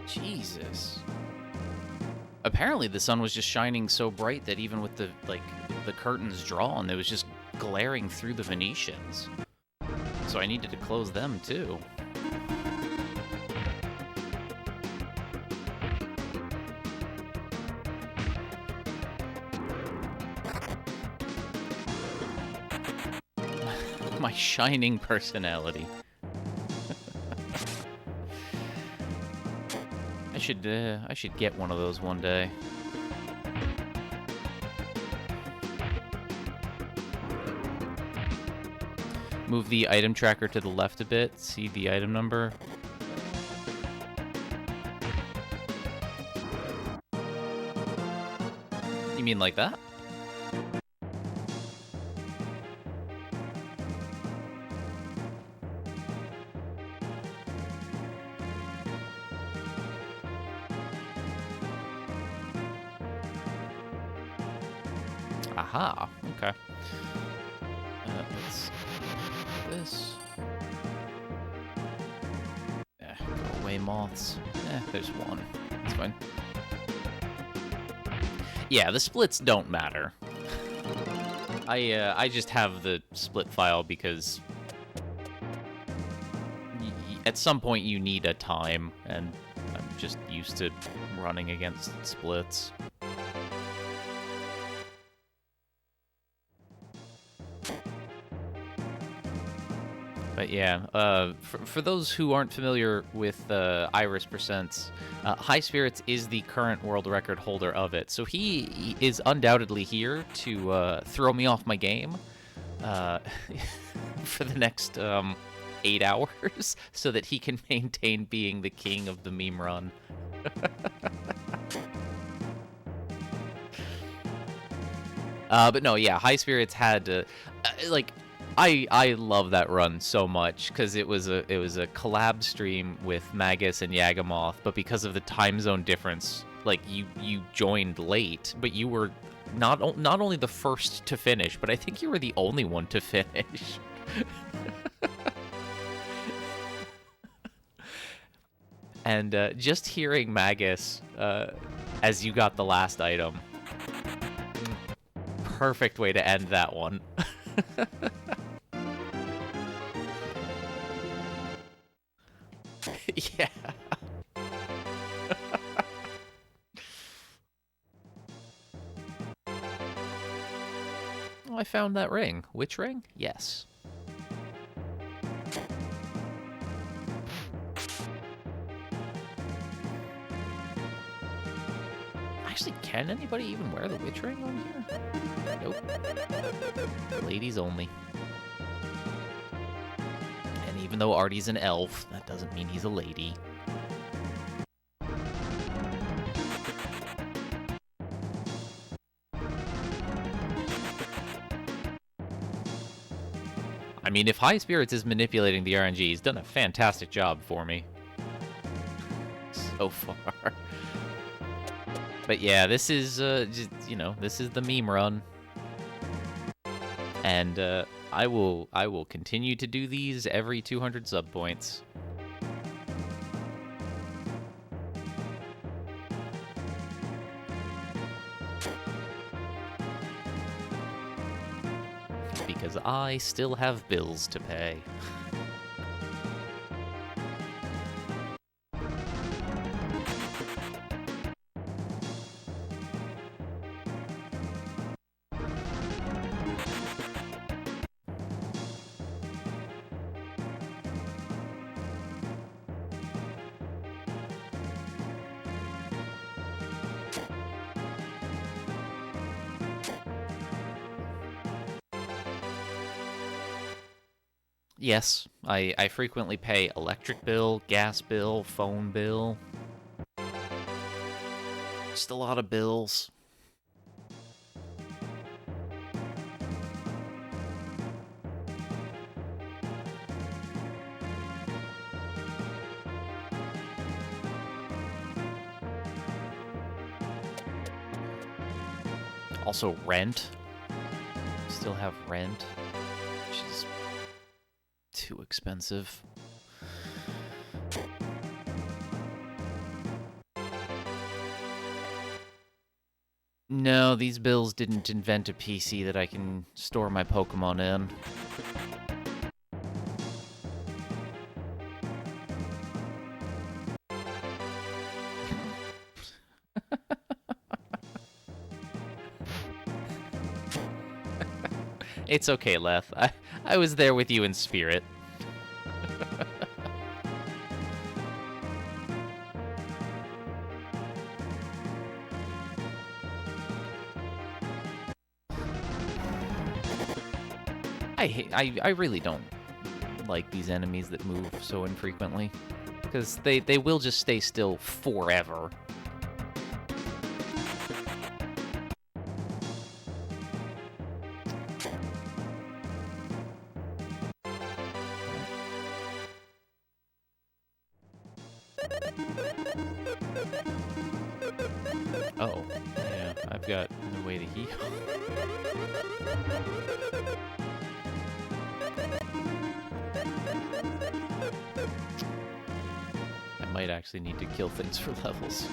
Jesus. Apparently the sun was just shining so bright that even with the curtains drawn, it was just glaring through the Venetians. So I needed to close them too. My shining personality. I should get one of those one day. Move the item tracker to the left a bit. See the item number. You mean like that? Aha, okay. Let's do this. Go away, moths. There's one. That's fine. Yeah, the splits don't matter. I just have the split file because at some point you need a time, and I'm just used to running against splits. But yeah, for those who aren't familiar with Iris percents, High Spirits is the current world record holder of it. So he is undoubtedly here to throw me off my game for the next 8 hours so that he can maintain being the king of the meme run. But no, yeah, High Spirits had like... I love that run so much because it was a collab stream with Magus and Yagamoth, but because of the time zone difference, like you joined late, but you were not only the first to finish, but I think you were the only one to finish. And just hearing Magus as you got the last item, perfect way to end that one. Yeah. Oh, I found that ring. Which ring? Yes. Actually, can anybody even wear the witch ring on here? Nope. Ladies only. And even though Artie's an elf, that doesn't mean he's a lady. I mean, if High Spirits is manipulating the RNG, he's done a fantastic job for me. So far. But yeah, this is, just, you know, this is the meme run. And, I will continue to do these every 200 sub points. Because I still have bills to pay. Yes, I frequently pay electric bill, gas bill, phone bill. Just a lot of bills. Also rent. Still have rent, which is too expensive. No, these bills didn't invent a PC that I can store my Pokemon in. It's okay, Leth. I was there with you in spirit. I really don't like these enemies that move so infrequently, because they will just stay still forever. Oh, yeah, I've got no way to heal. I might actually need to kill things for levels.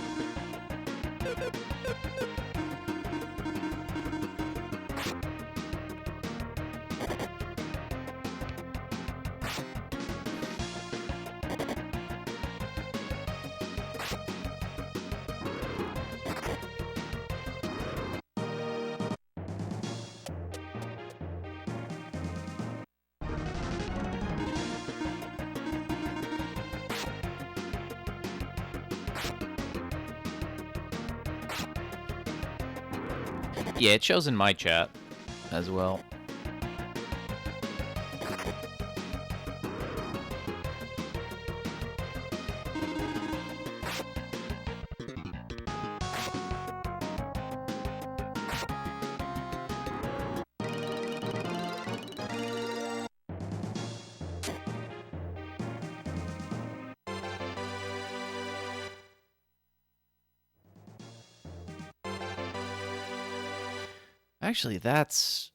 Yeah, it shows in my chat as well. Actually, that's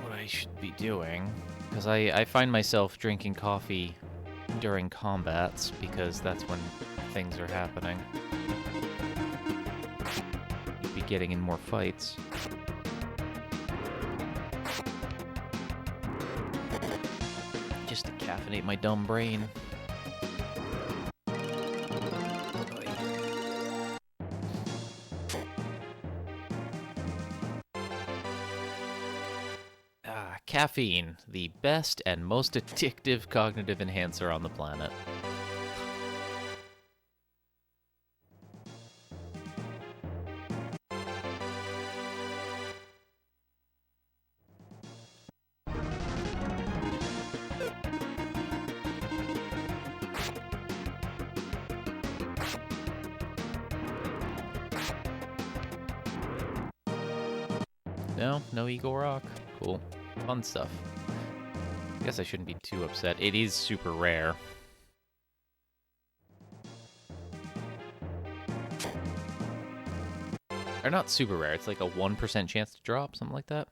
what I should be doing, because I find myself drinking coffee during combats, because that's when things are happening. You'd be getting in more fights. Just to caffeinate my dumb brain. Caffeine, the best and most addictive cognitive enhancer on the planet. No Eagle Rock. Cool. Fun stuff. Guess I shouldn't be too upset. It is super rare. Or not super rare, it's like a 1% chance to drop, something like that.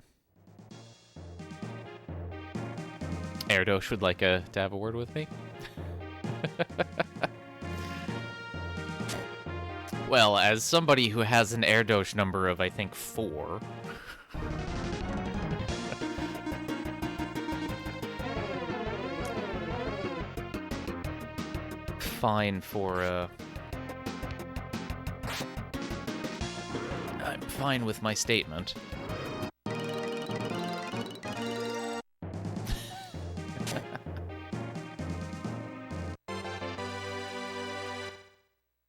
Erdosh would like to have a word with me. Well, as somebody who has an Erdosh number of, I think, 4... fine for, I'm fine with my statement.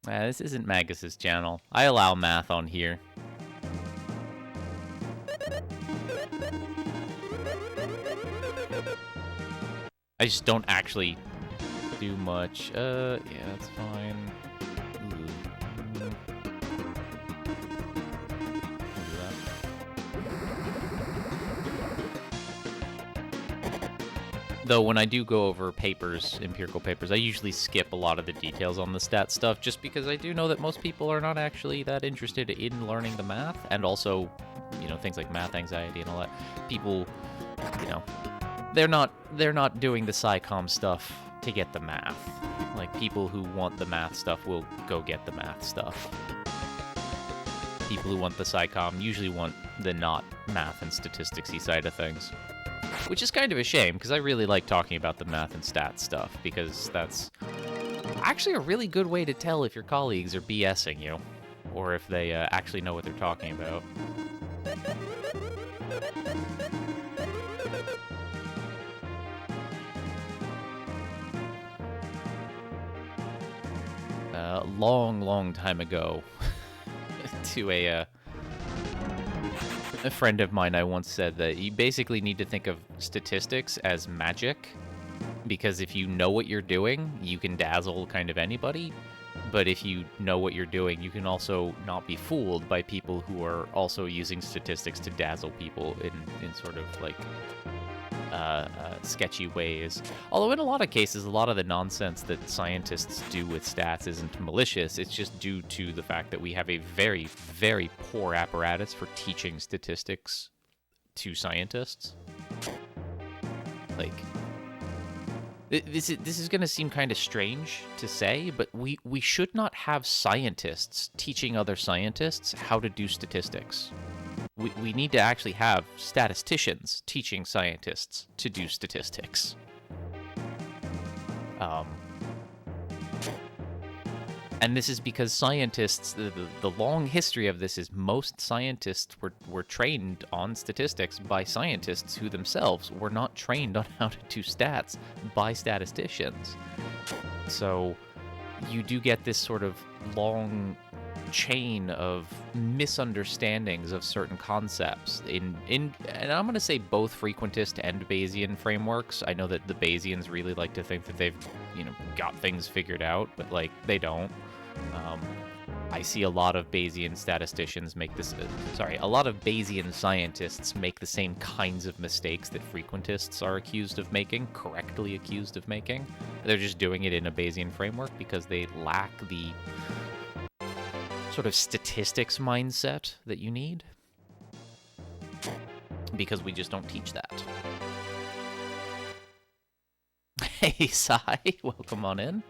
This isn't Magus's channel. I allow math on here. I just don't actually do much. Yeah, that's fine. Though when I do go over papers, empirical papers, I usually skip a lot of the details on the stat stuff just because I do know that most people are not actually that interested in learning the math, and also, you know, things like math anxiety and all that. People, you know, they're not doing the SciComm stuff to get the math. Like, people who want the math stuff will go get the math stuff. People who want the SciComm usually want the not math and statistics-y side of things. Which is kind of a shame, because I really like talking about the math and stats stuff, because that's actually a really good way to tell if your colleagues are BSing you, or if they actually know what they're talking about. Long time ago, to a friend of mine, I once said that you basically need to think of statistics as magic, because if you know what you're doing, you can dazzle kind of anybody, but if you know what you're doing, you can also not be fooled by people who are also using statistics to dazzle people in sort of like sketchy ways. Although in a lot of cases, a lot of the nonsense that scientists do with stats isn't malicious. It's just due to the fact that we have a very, very poor apparatus for teaching statistics to scientists. Like, this is going to seem kind of strange to say, but we should not have scientists teaching other scientists how to do statistics. We need to actually have statisticians teaching scientists to do statistics. And this is because scientists, the long history of this is most scientists were trained on statistics by scientists who themselves were not trained on how to do stats by statisticians. So you do get this sort of long chain of misunderstandings of certain concepts and I'm going to say both frequentist and Bayesian frameworks. I know that the Bayesians really like to think that they've, you know, got things figured out, but like they don't. I see a lot of Bayesian statisticians make this, a lot of Bayesian scientists make the same kinds of mistakes that frequentists are accused of making, correctly accused of making. They're just doing it in a Bayesian framework because they lack the sort of statistics mindset that you need, because we just don't teach that. Hey, Sai, welcome on in.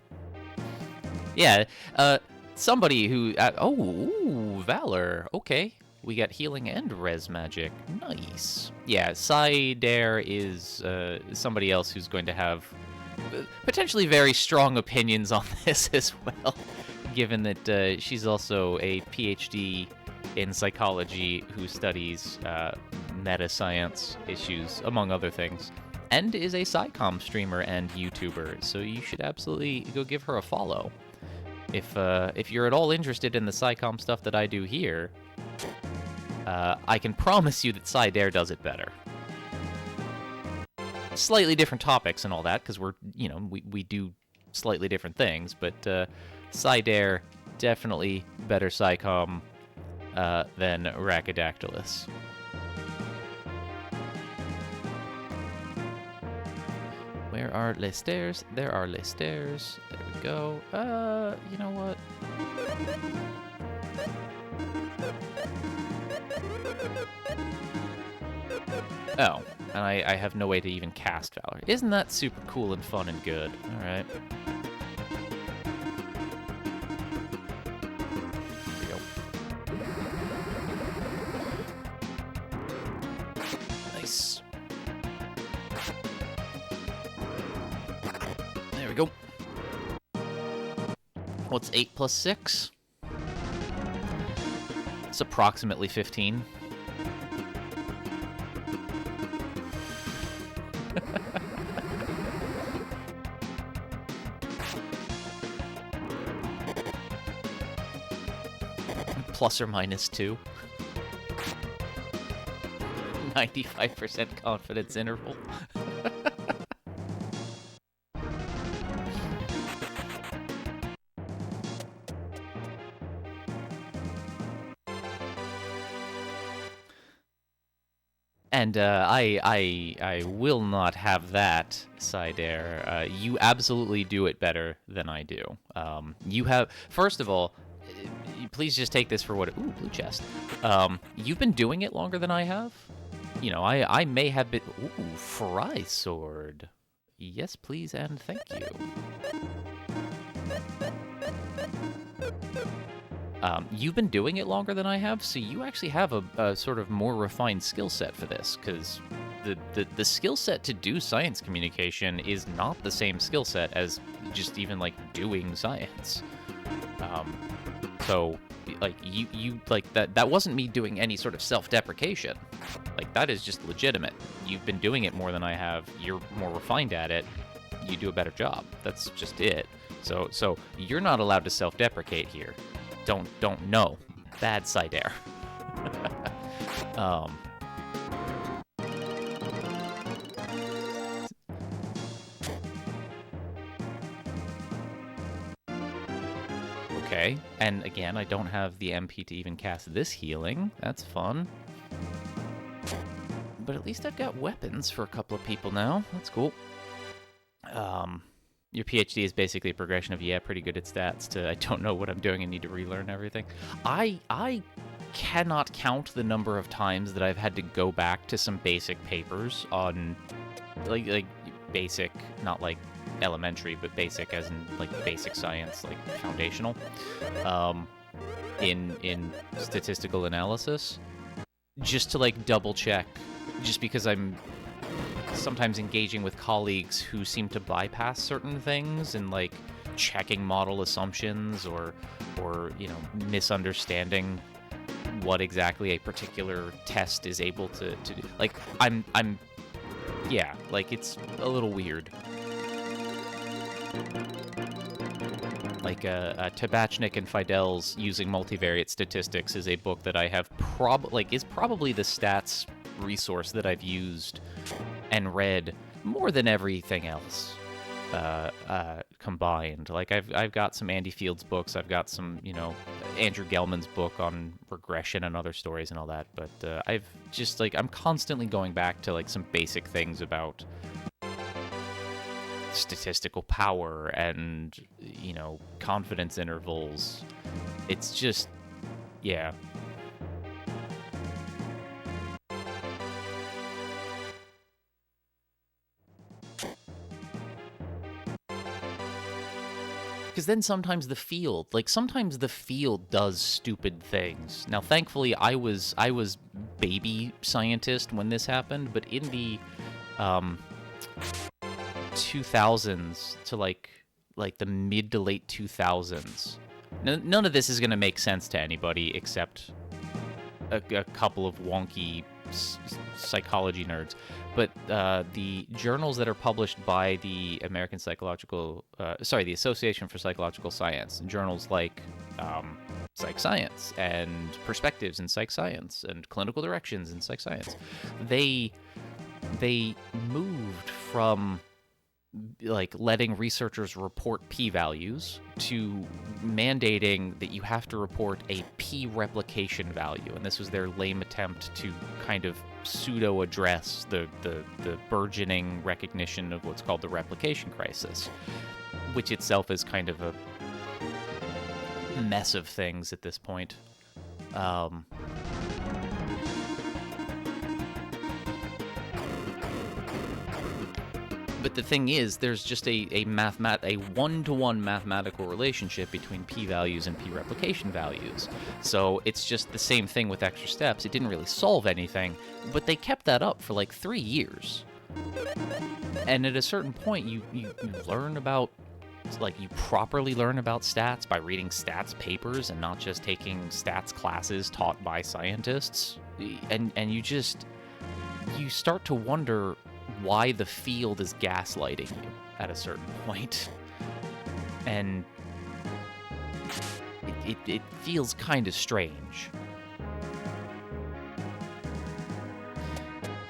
Yeah, somebody who, oh, Valor, okay. We got healing and res magic, nice. Yeah, Sai Dare is somebody else who's going to have potentially very strong opinions on this as well. Given that she's also a PhD in psychology who studies meta-science issues, among other things, and is a SciComm streamer and YouTuber, so you should absolutely go give her a follow. If you're at all interested in the SciComm stuff that I do here, I can promise you that SciDare does it better. Slightly different topics and all that, because we do slightly different things, but SciDare, definitely better SciComm than Rhacodactylus. Where are les stairs? There are les stairs. There we go. You know what? Oh, and I have no way to even cast Valor. Isn't that super cool and fun and good? All right. Here we go. Nice. There we go. What's 8 plus 6? It's approximately 15. Plus or minus 2. 95% confidence interval. And I will not have that, Sidair. You absolutely do it better than I do. You have, first of all, please just take this for what. Ooh, blue chest. You've been doing it longer than I have. You know, I may have been. Ooh, fry sword. Yes, please, and thank you. You've been doing it longer than I have, so you actually have a sort of more refined skill set for this, because the skill set to do science communication is not the same skill set as just even, like, doing science. So, like, you like, that wasn't me doing any sort of self-deprecation. Like, that is just legitimate. You've been doing it more than I have, you're more refined at it, you do a better job. That's just it. So you're not allowed to self-deprecate here. Don't know. Bad Sidair. Okay, and again, I don't have the MP to even cast this healing. That's fun. But at least I've got weapons for a couple of people now. That's cool. Your PhD is basically a progression of, yeah, pretty good at stats, to I don't know what I'm doing and need to relearn everything. I cannot count the number of times that I've had to go back to some basic papers on, like basic, not like elementary, but basic as in, like, basic science, like foundational, in statistical analysis, just to, like, double check, just because I'm sometimes engaging with colleagues who seem to bypass certain things and, like, checking model assumptions or you know, misunderstanding what exactly a particular test is able to do. Like, I'm yeah, like, it's a little weird. Like, Tabachnik and Fidel's Using Multivariate Statistics is a book that I have is probably the stats resource that I've used and read more than everything else combined. Like, I've got some Andy Field's books, I've got some, you know, Andrew Gelman's book on regression and other stories and all that, but I've just, like, I'm constantly going back to, like, some basic things about statistical power and, you know, confidence intervals. It's just, yeah. Because then sometimes the field does stupid things. Now, thankfully, I was baby scientist when this happened, but in the 2000s to like the mid to late 2000s, none of this is gonna make sense to anybody except a couple of wonky psychology nerds. But the journals that are published by the the Association for Psychological Science, journals like Psych Science and Perspectives in Psych Science and Clinical Directions in Psych Science, they moved from like letting researchers report p-values to mandating that you have to report a p-replication value, and this was their lame attempt to kind of pseudo-address the burgeoning recognition of what's called the replication crisis, which itself is kind of a mess of things at this point. But the thing is, there's just a one-to-one mathematical relationship between p-values and p-replication values. So it's just the same thing with extra steps. It didn't really solve anything, but they kept that up for like 3 years. And at a certain point, you learn about, like, you properly learn about stats by reading stats papers and not just taking stats classes taught by scientists. And you start to wonder why the field is gaslighting you at a certain point. And it feels kind of strange.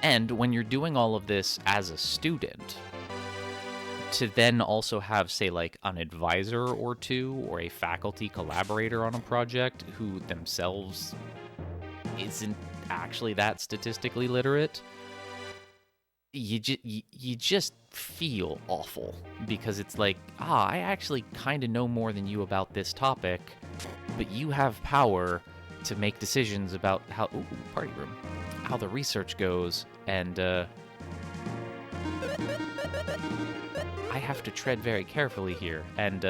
And when you're doing all of this as a student, to then also have, say, like, an advisor or two or a faculty collaborator on a project who themselves isn't actually that statistically literate, you just feel awful, because it's like, I actually kind of know more than you about this topic, but you have power to make decisions about how party room, how the research goes, and I have to tread very carefully here. And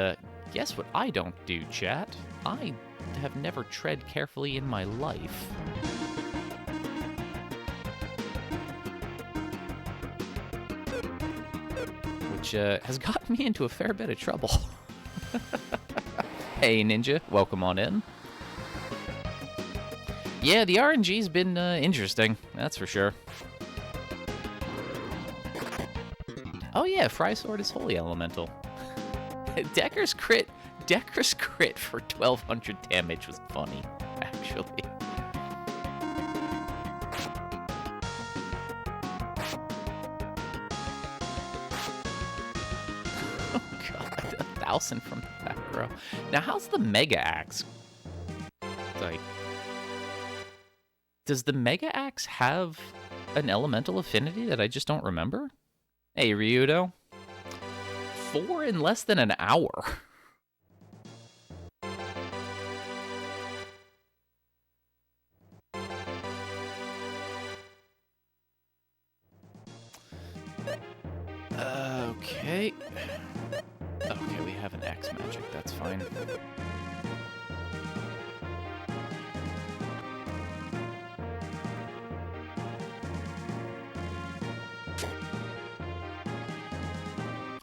guess what I don't do, chat? I have never tread carefully in my life. Which has gotten me into a fair bit of trouble. Hey, Ninja, welcome on in. Yeah, the RNG's been interesting, that's for sure. Oh yeah, Fry Sword is Holy Elemental. Decker's crit for 1200 damage was funny, actually. From the back row. Now, how's the Mega Axe? Like, does the Mega Axe have an elemental affinity that I just don't remember? Hey, Ryudo. 4 in less than an hour. Okay. Okay, we have an X magic, that's fine.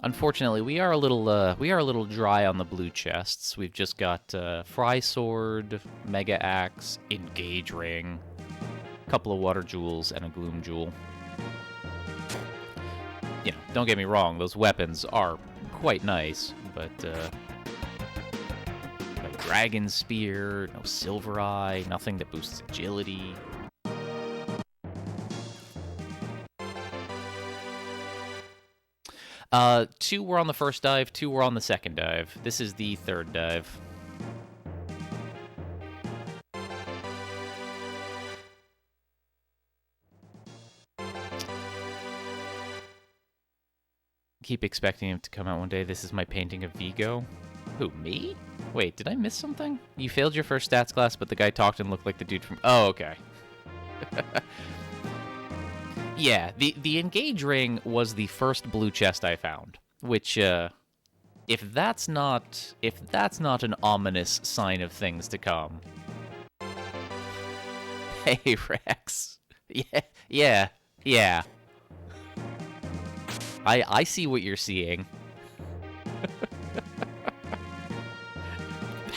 Unfortunately, we are a little dry on the blue chests. We've just got Fry Sword, Mega Axe, Engage Ring, a couple of Water Jewels, and a Gloom Jewel. You know, don't get me wrong, those weapons are quite nice, but no Dragon Spear, no Silver Eye, nothing that boosts agility. Two were on the first dive, 2 were on the second dive. This is the third dive. Keep expecting him to come out one day. This is my painting of Vigo. Who, me? Wait, did I miss something? You failed your first stats class, but the guy talked and looked like the dude from... Oh, okay. Yeah, the Engage Ring was the first blue chest I found, which, if that's not an ominous sign of things to come. Hey, Rex. Yeah. I see what you're seeing.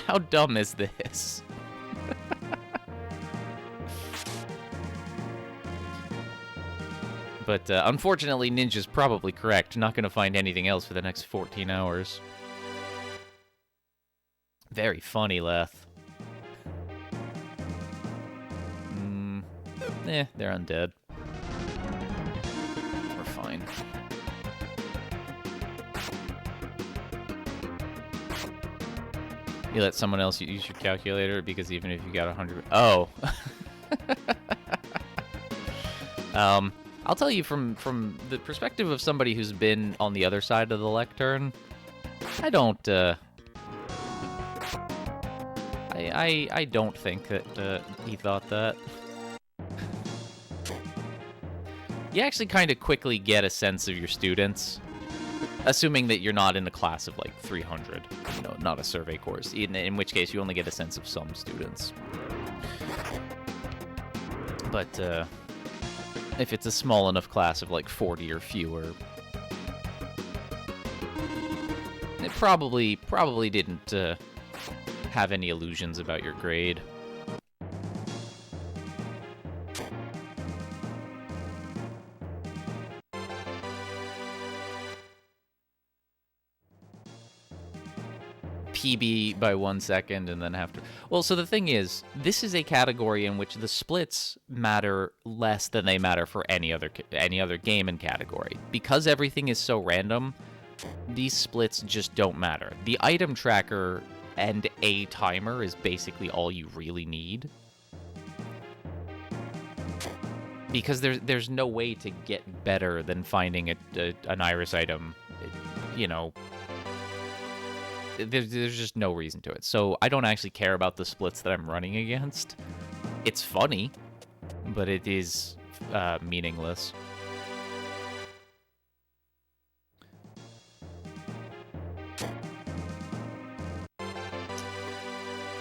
How dumb is this? But unfortunately, Ninja's probably correct. Not going to find anything else for the next 14 hours. Very funny, Leth. They're undead. We're fine. You let someone else use your calculator because even if you got 100... Oh. I'll tell you from the perspective of somebody who's been on the other side of the lectern, I don't, I don't think that, he thought that. You actually kind of quickly get a sense of your students, assuming that you're not in a class of, like, 300, you know, not a survey course, in which case you only get a sense of some students. But, if it's a small enough class of, like, 40 or fewer, it probably didn't, have any illusions about your grade. PB by 1 second and then have to... Well, so the thing is, this is a category in which the splits matter less than they matter for any other game and category. Because everything is so random, these splits just don't matter. The item tracker and a timer is basically all you really need. Because there's no way to get better than finding an iris item, you know... There's just no reason to it. So I don't actually care about the splits that I'm running against. It's funny, but it is meaningless.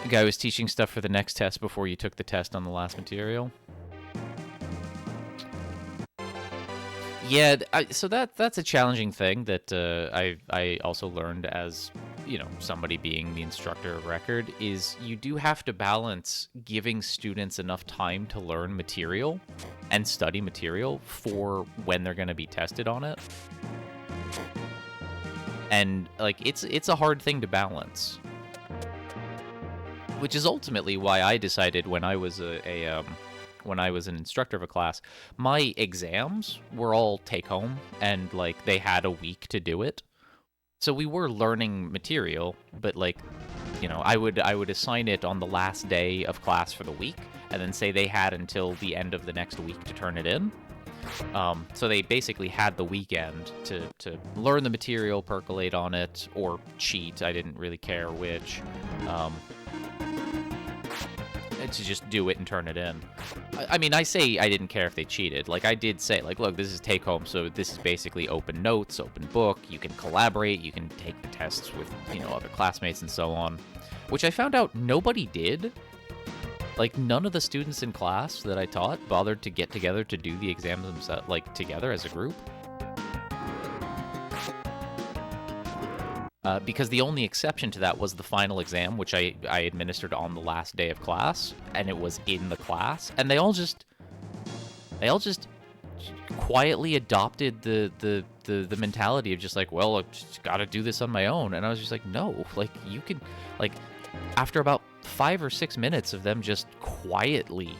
The guy was teaching stuff for the next test before you took the test on the last material. Yeah, so that's a challenging thing that I also learned as, you know, somebody being the instructor of record, is you do have to balance giving students enough time to learn material and study material for when they're going to be tested on it. And, like, it's a hard thing to balance. Which is ultimately why I decided when I was when I was an instructor of a class, my exams were all take-home, and, like, they had a week to do it. So we were learning material, but, like, you know, I would assign it on the last day of class for the week, and then say they had until the end of the next week to turn it in. So they basically had the weekend to learn the material, percolate on it, or cheat. I didn't really care which. To just do it and turn it in. I mean, I say I didn't care if they cheated. Like, I did say, like, look, this is take-home, so this is basically open notes, open book. You can collaborate, you can take the tests with, you know, other classmates and so on. Which I found out nobody did. Like, none of the students in class that I taught bothered to get together to do the exams themselves, like, together as a group. Because the only exception to that was the final exam, which I administered on the last day of class, and it was in the class, and they all just quietly adopted the mentality of just like, well, I just gotta do this on my own, and I was just like, no, like, you can, like, after about 5 or 6 minutes of them just quietly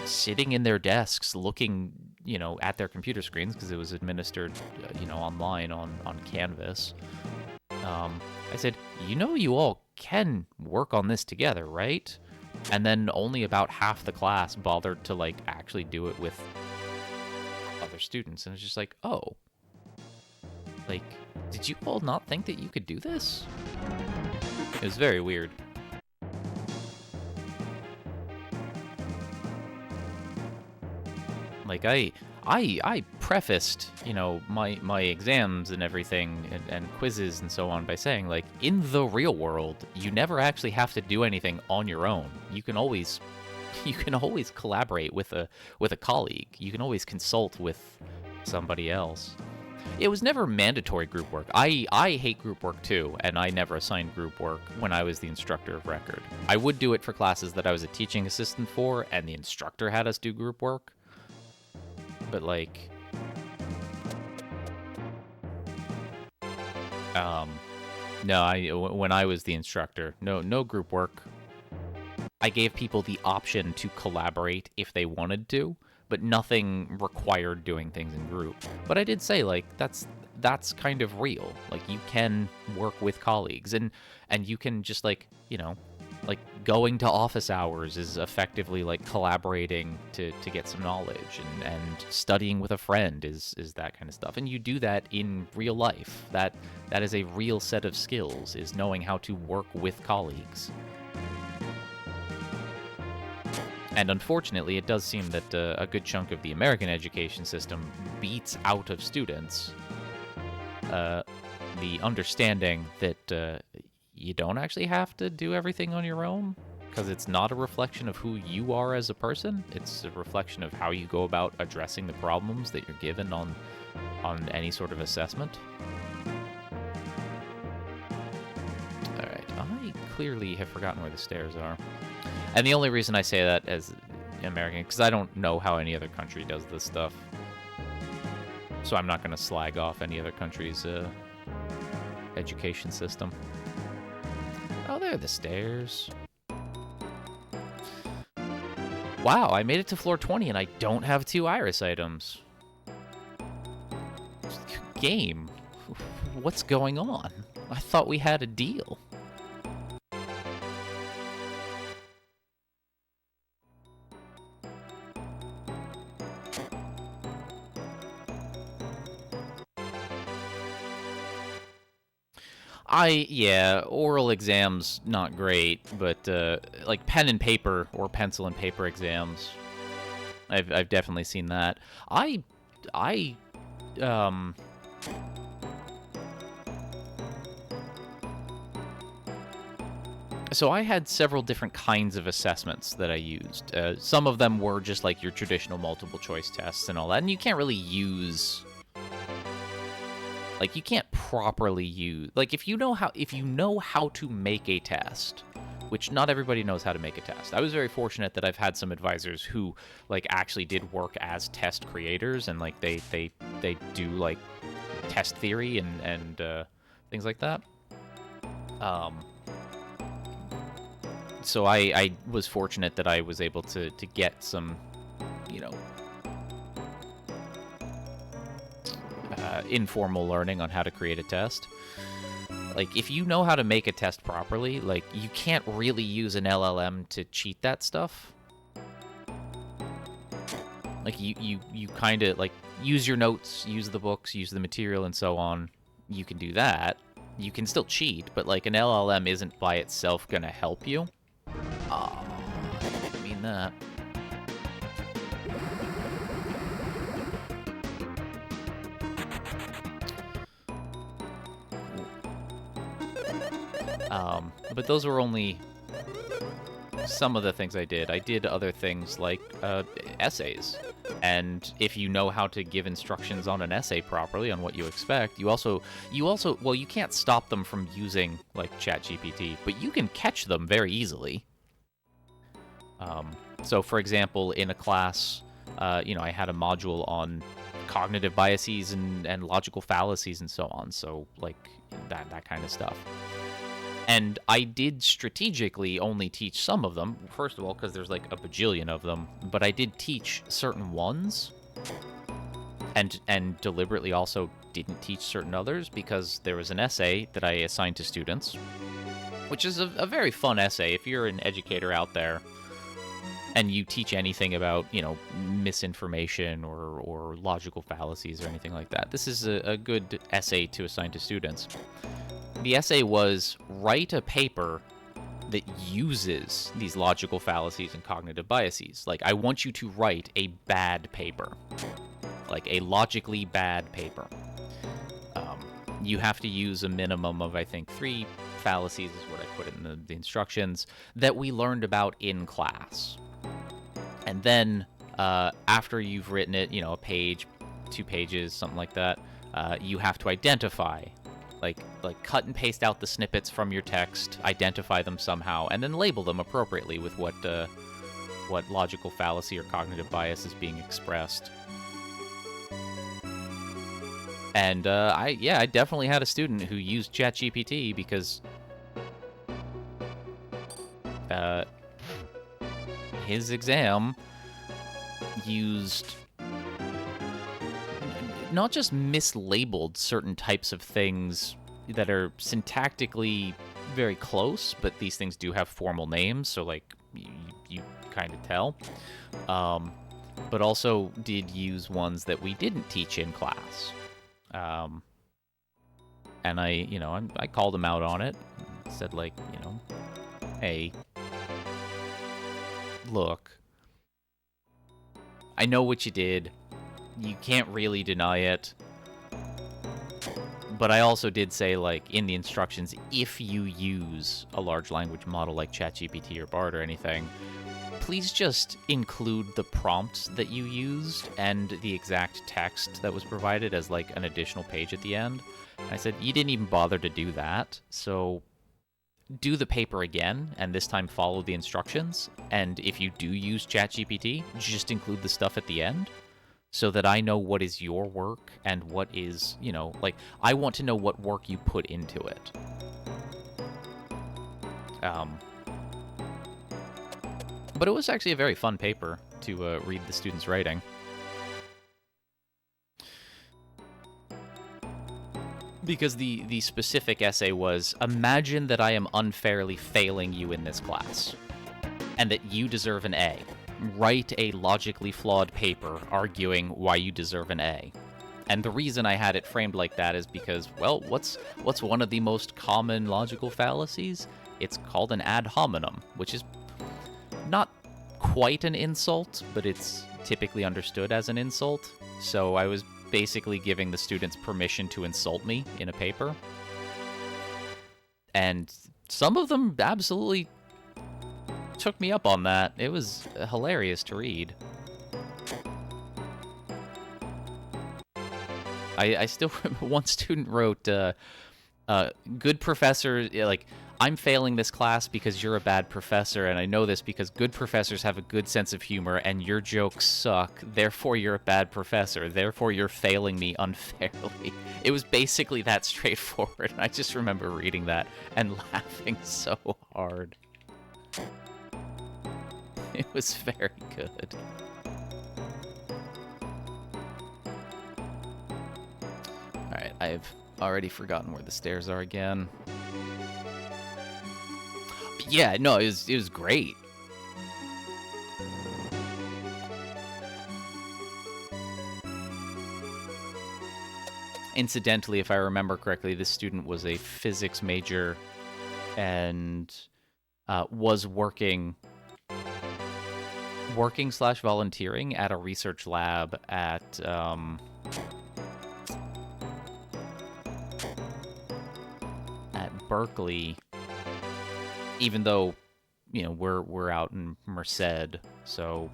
sitting in their desks looking, you know, at their computer screens, because it was administered, you know, online on Canvas. I said, you know, you all can work on this together, right? And then only about half the class bothered to, like, actually do it with other students. And it's just like, oh, like, did you all not think that you could do this? It was very weird. Like, I prefaced, you know, my exams and everything and quizzes and so on by saying, like, in the real world, you never actually have to do anything on your own. You can always collaborate with a colleague. You can always consult with somebody else. It was never mandatory group work. I hate group work too, and I never assigned group work when I was the instructor of record. I would do it for classes that I was a teaching assistant for, and the instructor had us do group work. But, like, no, when I was the instructor, no group work. I gave people the option to collaborate if they wanted to, but nothing required doing things in group. But I did say, like, that's kind of real. Like, you can work with colleagues, and you can just, like, you know, like, going to office hours is effectively like collaborating to get some knowledge, and studying with a friend is that kind of stuff. And you do that in real life. That is a real set of skills, is knowing how to work with colleagues. And unfortunately, it does seem that a good chunk of the American education system beats out of students the understanding that you don't actually have to do everything on your own, because it's not a reflection of who you are as a person. It's a reflection of how you go about addressing the problems that you're given on any sort of assessment. All right, I clearly have forgotten where the stairs are. And the only reason I say that as American, because I don't know how any other country does this stuff. So I'm not going to slag off any other country's education system. Oh, there are the stairs. Wow, I made it to floor 20 and I don't have 2 iris items. Game, what's going on? I thought we had a deal. Yeah, oral exams, not great, but, like, pen and paper or pencil and paper exams, I've definitely seen that. So I had several different kinds of assessments that I used. Some of them were just, like, your traditional multiple choice tests and all that, and you can't really use... Like, you can't properly use... Like, if you know how to make a test, which not everybody knows how to make a test. I was very fortunate that I've had some advisors who, like, actually did work as test creators, and, like, they do, like, test theory and things like that. So I was fortunate that I was able to get some, you know... informal learning on how to create a test. Like, if you know how to make a test properly, like, you can't really use an LLM to cheat that stuff. Like, you kind of, like, use your notes, use the books, use the material, and so on. You can do that. You can still cheat, but, like, an LLM isn't by itself gonna help you. Oh, I didn't mean that. But those were only some of the things I did. I did other things like essays. And if you know how to give instructions on an essay properly, on what you expect, you also, well, you can't stop them from using, like, ChatGPT, but you can catch them very easily. So, for example, in a class, you know, I had a module on cognitive biases and logical fallacies and so on. So, like, that kind of stuff. And I did strategically only teach some of them, first of all, because there's like a bajillion of them, but I did teach certain ones, and deliberately also didn't teach certain others, because there was an essay that I assigned to students, which is a very fun essay. If you're an educator out there, and you teach anything about, you know, misinformation or logical fallacies or anything like that, this is a good essay to assign to students. The essay was, write a paper that uses these logical fallacies and cognitive biases. Like, I want you to write a bad paper. Like, a logically bad paper. You have to use a minimum of, I think, 3 fallacies is what I put in the instructions, that we learned about in class. And then, after you've written it, you know, a page, 2 pages, something like that, you have to identify... Like cut and paste out the snippets from your text, identify them somehow, and then label them appropriately with what logical fallacy or cognitive bias is being expressed. And I definitely had a student who used ChatGPT because his exam used not just mislabeled certain types of things that are syntactically very close, but these things do have formal names, so like you kind of tell. But also did use ones that we didn't teach in class. And I called him out on it. Said like, hey, look, I know what you did. You can't really deny it. But I also did say, like, in the instructions, if you use a large language model like ChatGPT or Bard or anything, please just include the prompts that you used and the exact text that was provided as, like, an additional page at the end. And I said, you didn't even bother to do that, so do the paper again, and this time follow the instructions. And if you do use ChatGPT, just include the stuff at the end, so that I know what is your work and what is, like, I want to know what work you put into it. But it was actually a very fun paper to read the students' writing. Because the specific essay was, imagine that I am unfairly failing you in this class, and that you deserve an A. Write a logically flawed paper arguing why you deserve an A. And the reason I had it framed like that is because, well, what's one of the most common logical fallacies? It's called an ad hominem, which is not quite an insult, but it's typically understood as an insult. So I was basically giving the students permission to insult me in a paper. And some of them absolutely took me up on that. It was hilarious to read. I still remember one student wrote, good professor, like, I'm failing this class because you're a bad professor, and I know this because good professors have a good sense of humor, and your jokes suck, therefore you're a bad professor, therefore you're failing me unfairly. It was basically that straightforward, and I just remember reading that and laughing so hard. It was very good. Alright, I've already forgotten where the stairs are again. Yeah, no, it was great. Incidentally, if I remember correctly, this student was a physics major and was working / volunteering at a research lab at Berkeley, even though, we're out in Merced, so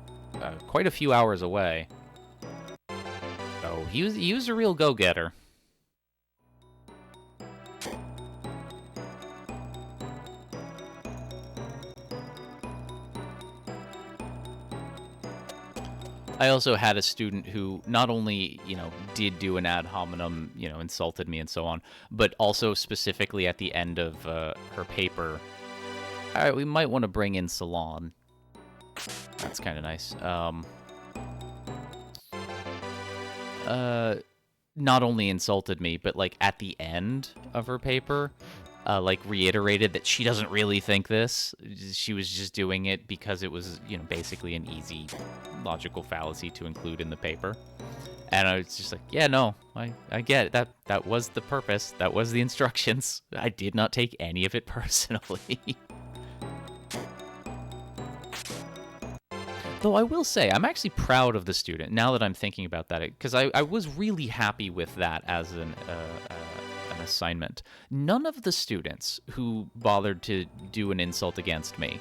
quite a few hours away. So he was a real go-getter. I also had a student who not only, did do an ad hominem, insulted me and so on, but also specifically at the end of her paper, all right, we might want to bring in Salon. That's kind of nice. Not only insulted me, but, like, at the end of her paper, like, reiterated that she doesn't really think this. She was just doing it because it was, basically an easy logical fallacy to include in the paper. And I was just like, yeah, no, I get it. That was the purpose. That was the instructions. I did not take any of it personally. Though I will say, I'm actually proud of the student, now that I'm thinking about that, because I was really happy with that as an assignment. None of the students who bothered to do an insult against me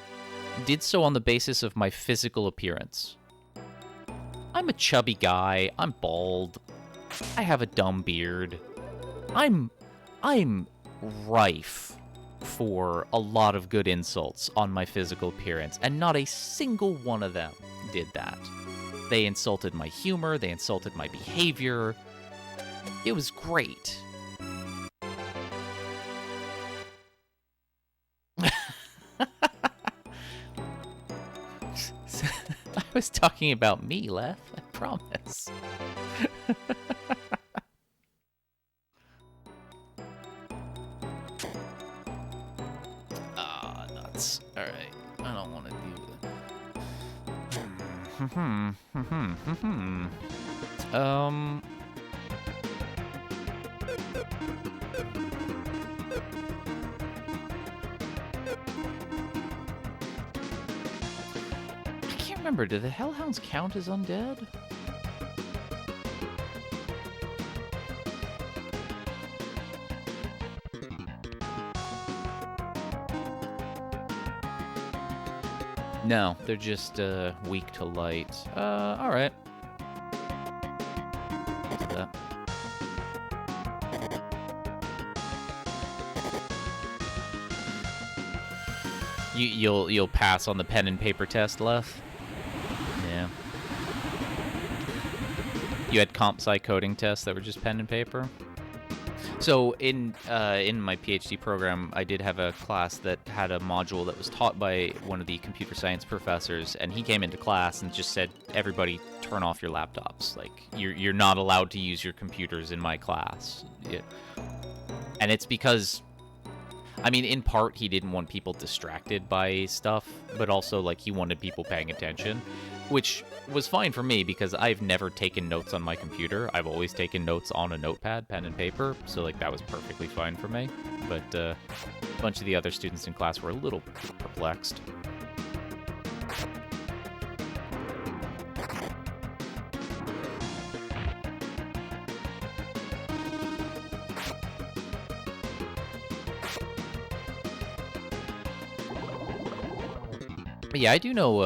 did so on the basis of my physical appearance. I'm a chubby guy, I'm bald, I have a dumb beard. I'm rife for a lot of good insults on my physical appearance, and not a single one of them did that. They insulted my humor, they insulted my behavior. It was great. I was talking about me, Leth, I promise. Um. I can't remember. Do the Hellhounds count as undead? No, they're just weak to light. All right. Do that. You'll pass on the pen and paper test, Lef? Yeah. You had comp sci coding tests that were just pen and paper? So in my PhD program, I did have a class that had a module that was taught by one of the computer science professors, and he came into class and just said, "Everybody, turn off your laptops. Like you're not allowed to use your computers in my class." Yeah. And it's because, I mean, in part he didn't want people distracted by stuff, but also like he wanted people paying attention, which was fine for me because I've never taken notes on my computer. I've always taken notes on a notepad, pen and paper, so like that was perfectly fine for me. But a bunch of the other students in class were a little perplexed. But yeah, I do know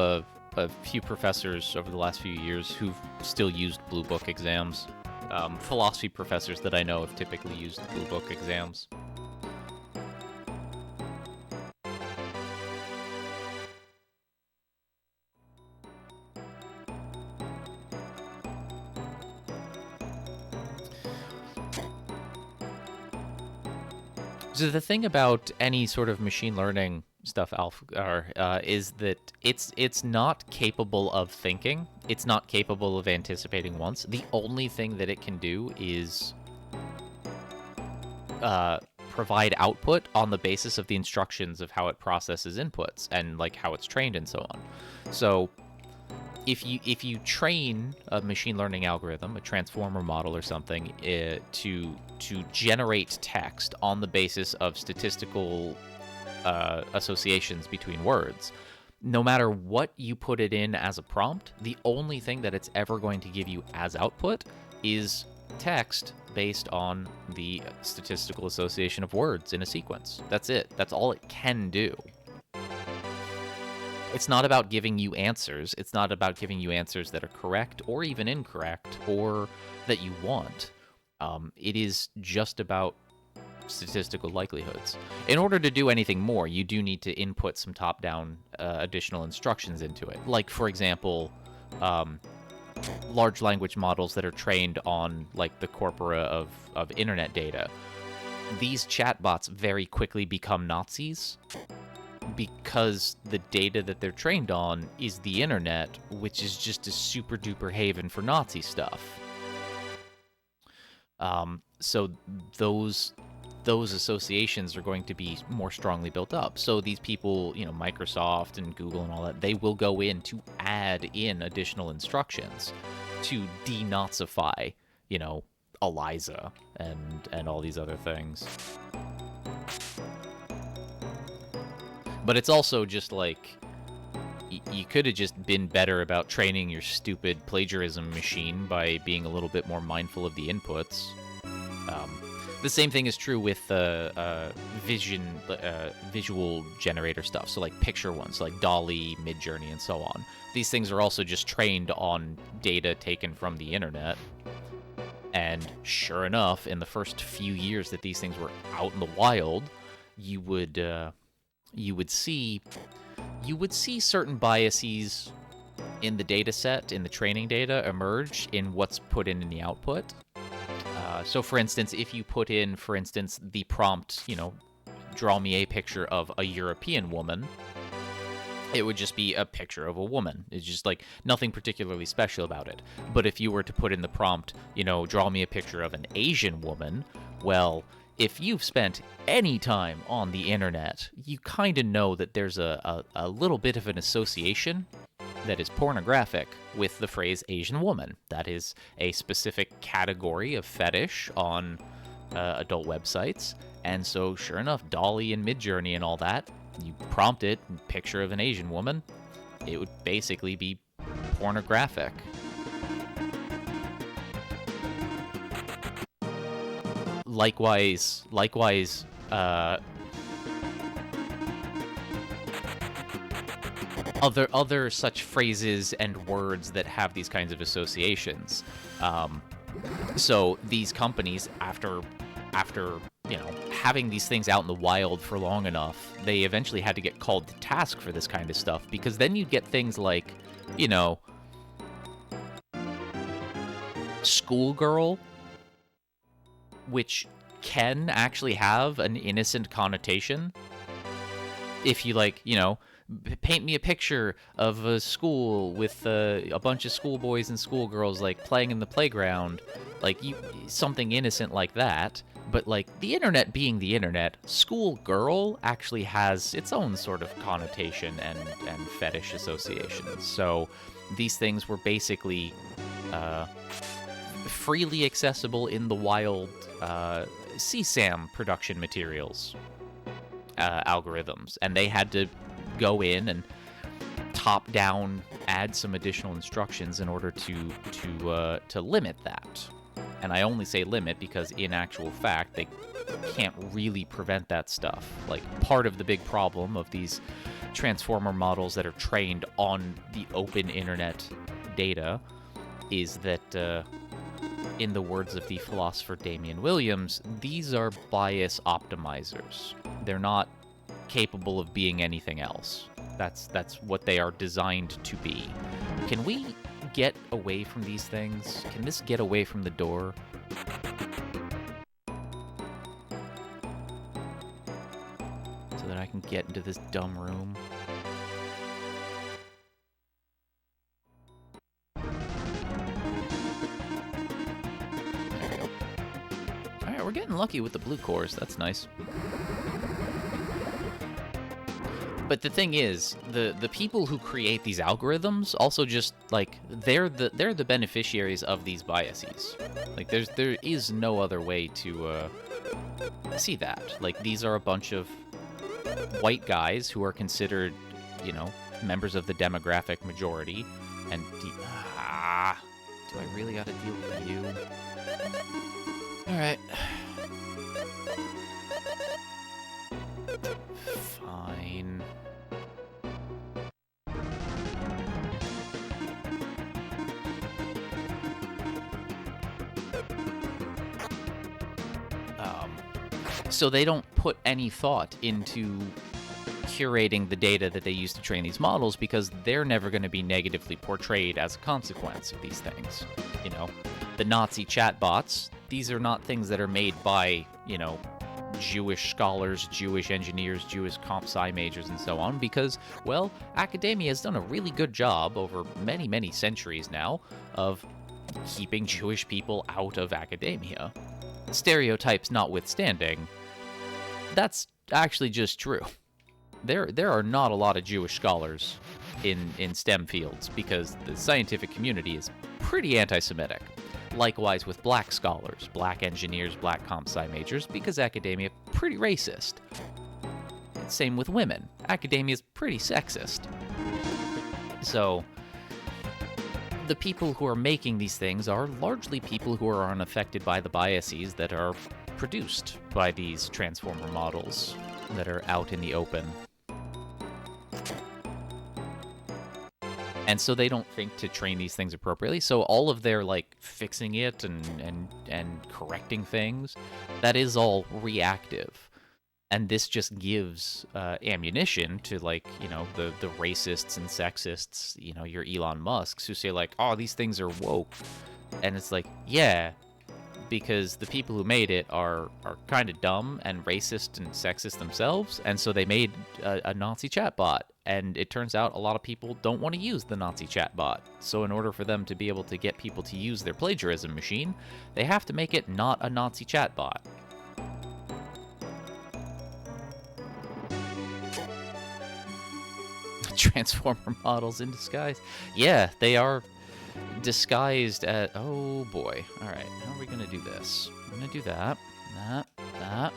a few professors over the last few years who've still used Blue Book exams. Philosophy professors that I know have typically used Blue Book exams. So the thing about any sort of machine learning stuff, is that it's not capable of thinking. It's not capable of anticipating once. The only thing that it can do is provide output on the basis of the instructions of how it processes inputs and like how it's trained and so on. So if you train a machine learning algorithm, a transformer model or something, to generate text on the basis of statistical associations between words, no matter what you put it in as a prompt, the only thing that it's ever going to give you as output is text based on the statistical association of words in a sequence. That's it. That's all it can do. It's not about giving you answers. It's not about giving you answers that are correct or even incorrect or that you want. It is just about statistical likelihoods. In order to do anything more, you do need to input some top-down additional instructions into it. Like, for example, large language models that are trained on, like, the corpora of internet data. These chatbots very quickly become Nazis because the data that they're trained on is the internet, which is just a super-duper haven for Nazi stuff. So those associations are going to be more strongly built up. So these people, you know, Microsoft and Google and all that, they will go in to add in additional instructions to denazify, you know, Eliza and all these other things. But it's also just like, you could have just been better about training your stupid plagiarism machine by being a little bit more mindful of the inputs. The same thing is true with visual generator stuff, so like picture ones, like DALL-E, Midjourney, and so on. These things are also just trained on data taken from the internet. And sure enough, in the first few years that these things were out in the wild, you would see certain biases in the data set, in the training data, emerge in what's put in the output. So, for instance, if you put in, for instance, the prompt, you know, draw me a picture of a European woman, it would just be a picture of a woman. It's just like nothing particularly special about it. But if you were to put in the prompt, you know, draw me a picture of an Asian woman, well, if you've spent any time on the internet, you kind of know that there's a little bit of an association that is pornographic with the phrase Asian woman. That is a specific category of fetish on adult websites. And so, sure enough, Dolly and Midjourney and all that, you prompt it, picture of an Asian woman, it would basically be pornographic. Likewise, other such phrases and words that have these kinds of associations. So these companies, after having these things out in the wild for long enough, they eventually had to get called to task for this kind of stuff, because then you get things like, schoolgirl, which can actually have an innocent connotation. If you paint me a picture of a school with a bunch of schoolboys and schoolgirls playing in the playground, something innocent like that. But the internet being the internet, schoolgirl actually has its own sort of connotation and fetish associations. So these things were basically freely accessible in the wild CSAM production materials algorithms, and they had to go in and top down add some additional instructions in order to limit that. And I only say limit because in actual fact they can't really prevent that stuff. Part of the big problem of these transformer models that are trained on the open internet data is that in the words of the philosopher Damian Williams, these are bias optimizers. They're not capable of being anything else. That's what they are designed to be. Can we get away from these things? Can this get away from the door? So that I can get into this dumb room. There we go. Alright, we're getting lucky with the blue cores. That's nice. But the thing is, the people who create these algorithms also just they're the beneficiaries of these biases. There is no other way to see that. These are a bunch of white guys who are considered, members of the demographic majority, and do I really gotta deal with you? All right. Fine. So they don't put any thought into curating the data that they use to train these models, because they're never going to be negatively portrayed as a consequence of these things. The Nazi chatbots, these are not things that are made by, Jewish scholars, Jewish engineers, Jewish comp sci majors, and so on, because, well, academia has done a really good job over many, many centuries now of keeping Jewish people out of academia. Stereotypes notwithstanding, that's actually just true. There are not a lot of Jewish scholars in STEM fields, because the scientific community is pretty anti-Semitic. Likewise with black scholars, black engineers, black comp sci majors, because academia pretty racist. Same with women. Academia is pretty sexist. So the people who are making these things are largely people who are unaffected by the biases that are produced by these transformer models that are out in the open. And so they don't think to train these things appropriately. So all of their fixing it and correcting things, that is all reactive. And this just gives ammunition to the racists and sexists, your Elon Musks, who say oh, these things are woke. And it's yeah, because the people who made it are kind of dumb and racist and sexist themselves, and so they made a Nazi chatbot. And it turns out a lot of people don't want to use the Nazi chatbot. So in order for them to be able to get people to use their plagiarism machine, they have to make it not a Nazi chatbot. Transformer models in disguise. Yeah, they are disguised at... Oh, boy. All right, how are we going to do this? I'm going to do that, that.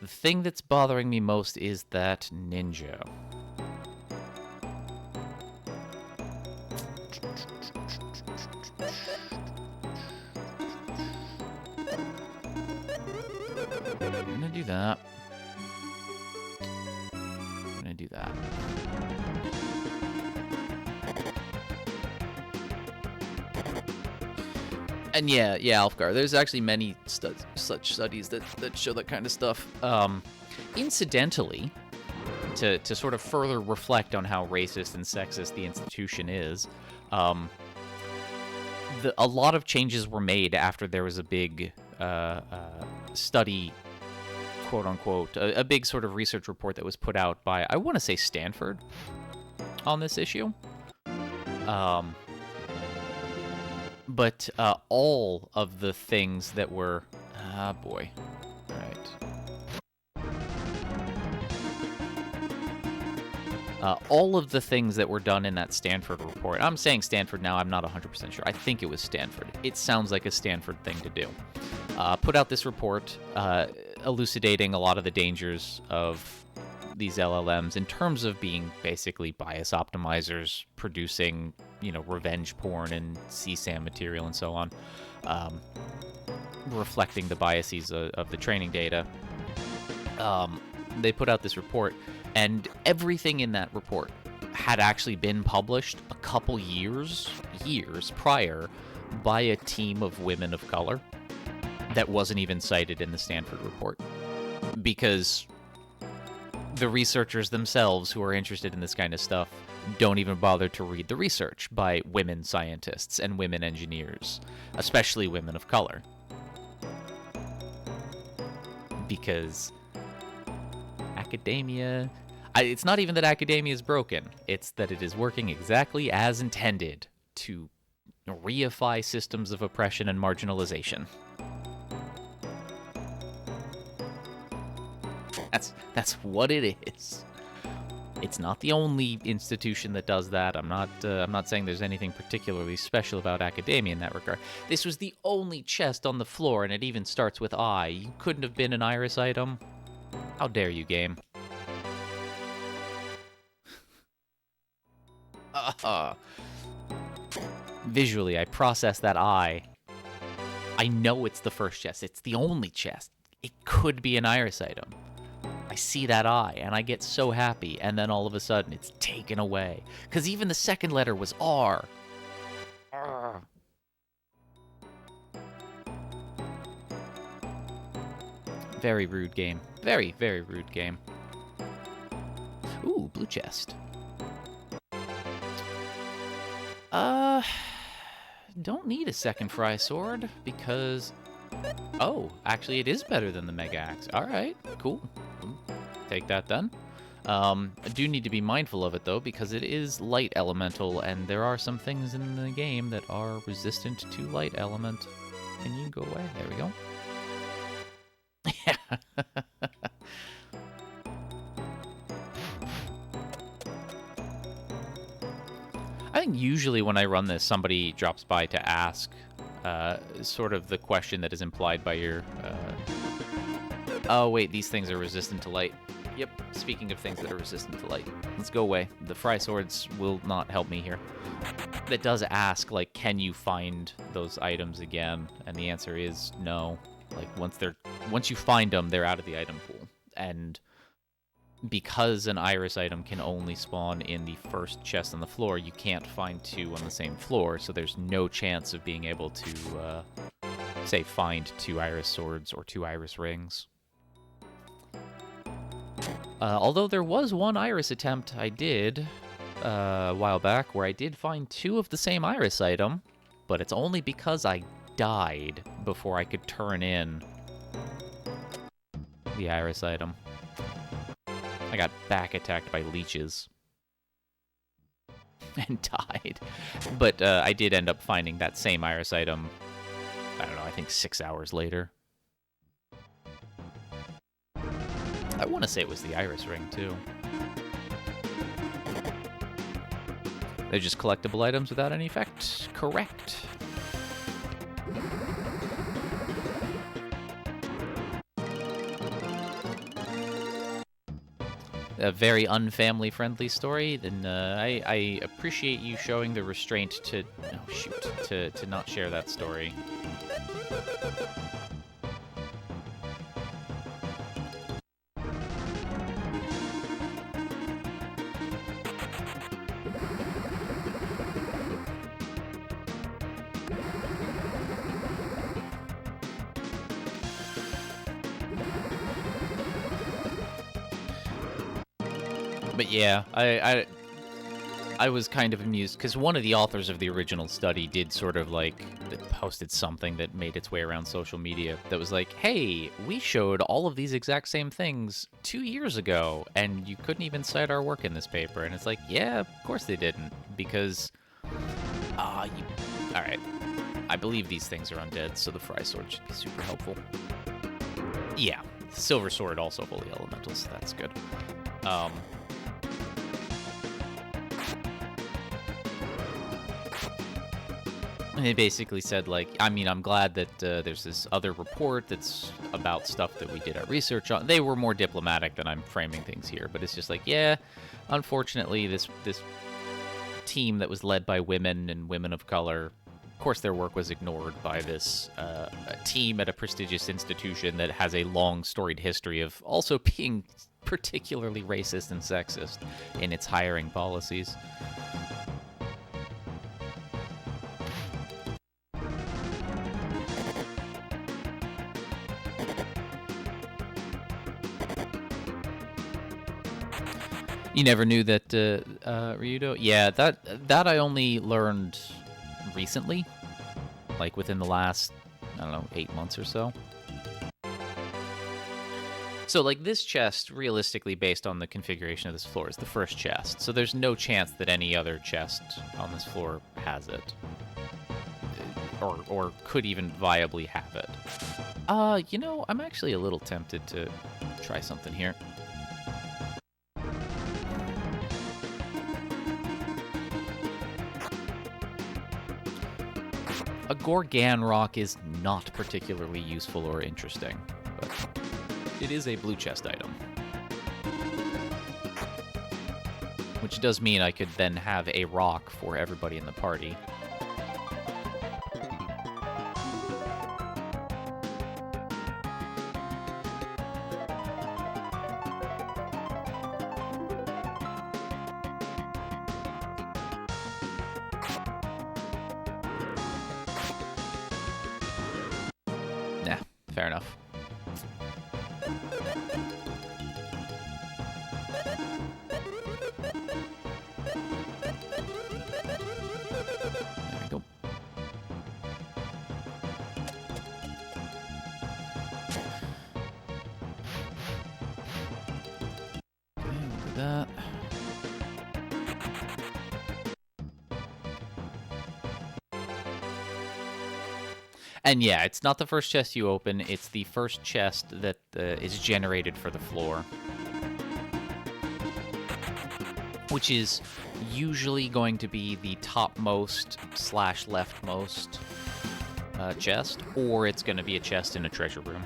The thing that's bothering me most is that ninja. I'm going to do that. I'm going to do that. And yeah, Alfgar, there's actually many such studies that show that kind of stuff. Incidentally, to sort of further reflect on how racist and sexist the institution is, a lot of changes were made after there was a big study, quote-unquote, a big sort of research report that was put out by, I want to say Stanford, on this issue. But all of the things that were... Ah, boy. All right. All of the things that were done in that Stanford report... I'm saying Stanford now, I'm not 100% sure. I think it was Stanford. It sounds like a Stanford thing to do. Put out this report elucidating a lot of the dangers of these LLMs in terms of being basically bias optimizers, producing, revenge porn and CSAM material and so on, reflecting the biases of the training data. They put out this report, and everything in that report had actually been published a couple years prior by a team of women of color that wasn't even cited in the Stanford report, because the researchers themselves who are interested in this kind of stuff don't even bother to read the research by women scientists and women engineers, especially women of color. Because academia... it's not even that academia is broken, it's that it is working exactly as intended to reify systems of oppression and marginalization. That's what it is. It's not the only institution that does that. I'm not saying there's anything particularly special about academia in that regard. This was the only chest on the floor, and it even starts with I. You couldn't have been an Iris item. How dare you, game? Visually, I process that I. I know it's the first chest. It's the only chest. It could be an Iris item. I see that I, and I get so happy, and then all of a sudden it's taken away. Because even the second letter was R. Arrgh. Very rude game. Very, very rude game. Ooh, blue chest. Don't need a second fry sword, because... Oh, actually it is better than the Mega Axe. Alright, cool. Take that then. I do need to be mindful of it, though, because it is light elemental, and there are some things in the game that are resistant to light element. Can you go away? There we go. Yeah. I think usually when I run this, somebody drops by to ask sort of the question that is implied by your... Oh, wait, these things are resistant to light. Yep, speaking of things that are resistant to light. Let's go away. The fry swords will not help me here. That does ask, like, can you find those items again? And the answer is no. Like, once you find them, they're out of the item pool. And because an Iris item can only spawn in the first chest on the floor, you can't find two on the same floor, so there's no chance of being able to, say, find 2 Iris swords or 2 Iris rings. Although there was one Iris attempt I did a while back where I did find 2 of the same Iris item, but it's only because I died before I could turn in the Iris item. I got back attacked by leeches and died. But I did end up finding that same Iris item, I don't know, I think 6 hours later. I want to say it was the Iris ring, too. They're just collectible items without any effect. Correct. A very unfamily-friendly story, then I appreciate you showing the restraint to... Oh, shoot. To not share that story. But yeah, I was kind of amused, because one of the authors of the original study did sort of, like, posted something that made its way around social media that was like, hey, we showed all of these exact same things 2 years ago, and you couldn't even cite our work in this paper. And it's like, yeah, of course they didn't, because, alright. I believe these things are undead, so the Fry Sword should be super helpful. Yeah, Silver Sword also holy elemental, so that's good. They basically said, like, I mean, I'm glad that there's this other report that's about stuff that we did our research on. They were more diplomatic than I'm framing things here, but it's just like, yeah, unfortunately, this team that was led by women and women of color, of course their work was ignored by this team at a prestigious institution that has a long, storied history of also being particularly racist and sexist in its hiring policies. You never knew that, Ryudo? Yeah, that I only learned recently, like within the last, I don't know, 8 months or so. So, like, this chest, realistically, based on the configuration of this floor, is the first chest. So there's no chance that any other chest on this floor has it. Or could even viably have it. You know, I'm actually a little tempted to try something here. A Gorgan rock is not particularly useful or interesting, but it is a blue chest item. Which does mean I could then have a rock for everybody in the party. Nah, fair enough. There we go. Okay, we'll do that. And yeah, it's not the first chest you open, it's the first chest that is generated for the floor. Which is usually going to be the topmost / leftmost chest, or it's going to be a chest in a treasure room.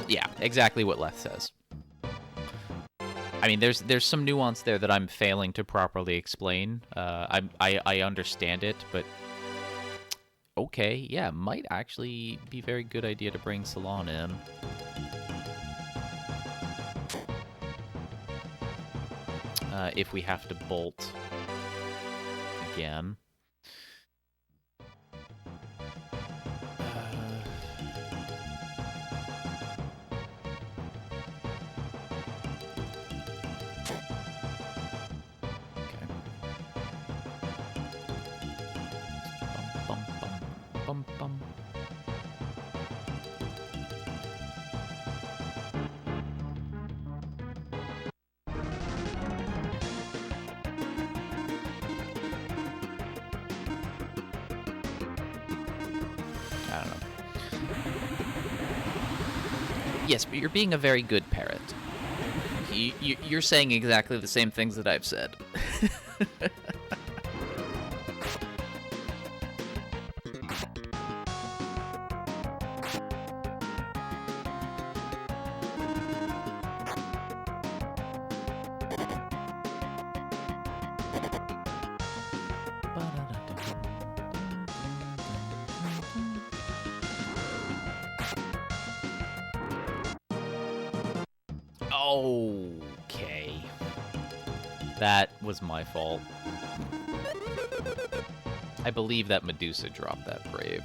Yeah, exactly what Leth says. I mean, there's some nuance there that I'm failing to properly explain. I understand it, but okay, yeah, might actually be a very good idea to bring Salon in. If we have to bolt again. Okay. Bum, bum, bum, bum, bum. I don't know. Yes, but you're being a very good parrot. You're saying exactly the same things that I've said. Okay. That was my fault. I believe that Medusa dropped that Brave.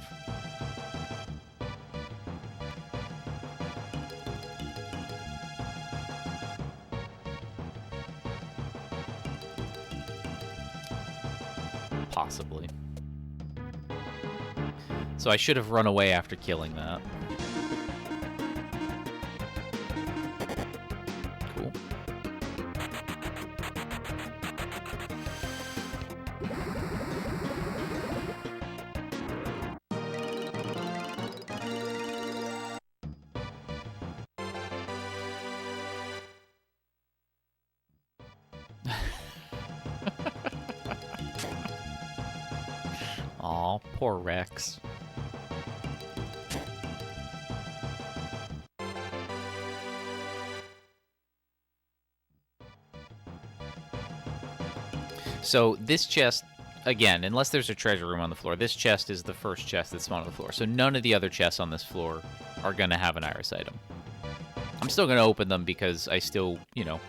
Possibly. So I should have run away after killing that. Cool. Aw, poor Rex. So this chest, again, unless there's a treasure room on the floor, this chest is the first chest that's spawned on the floor. So none of the other chests on this floor are going to have an iris item. I'm still going to open them because I still, you know,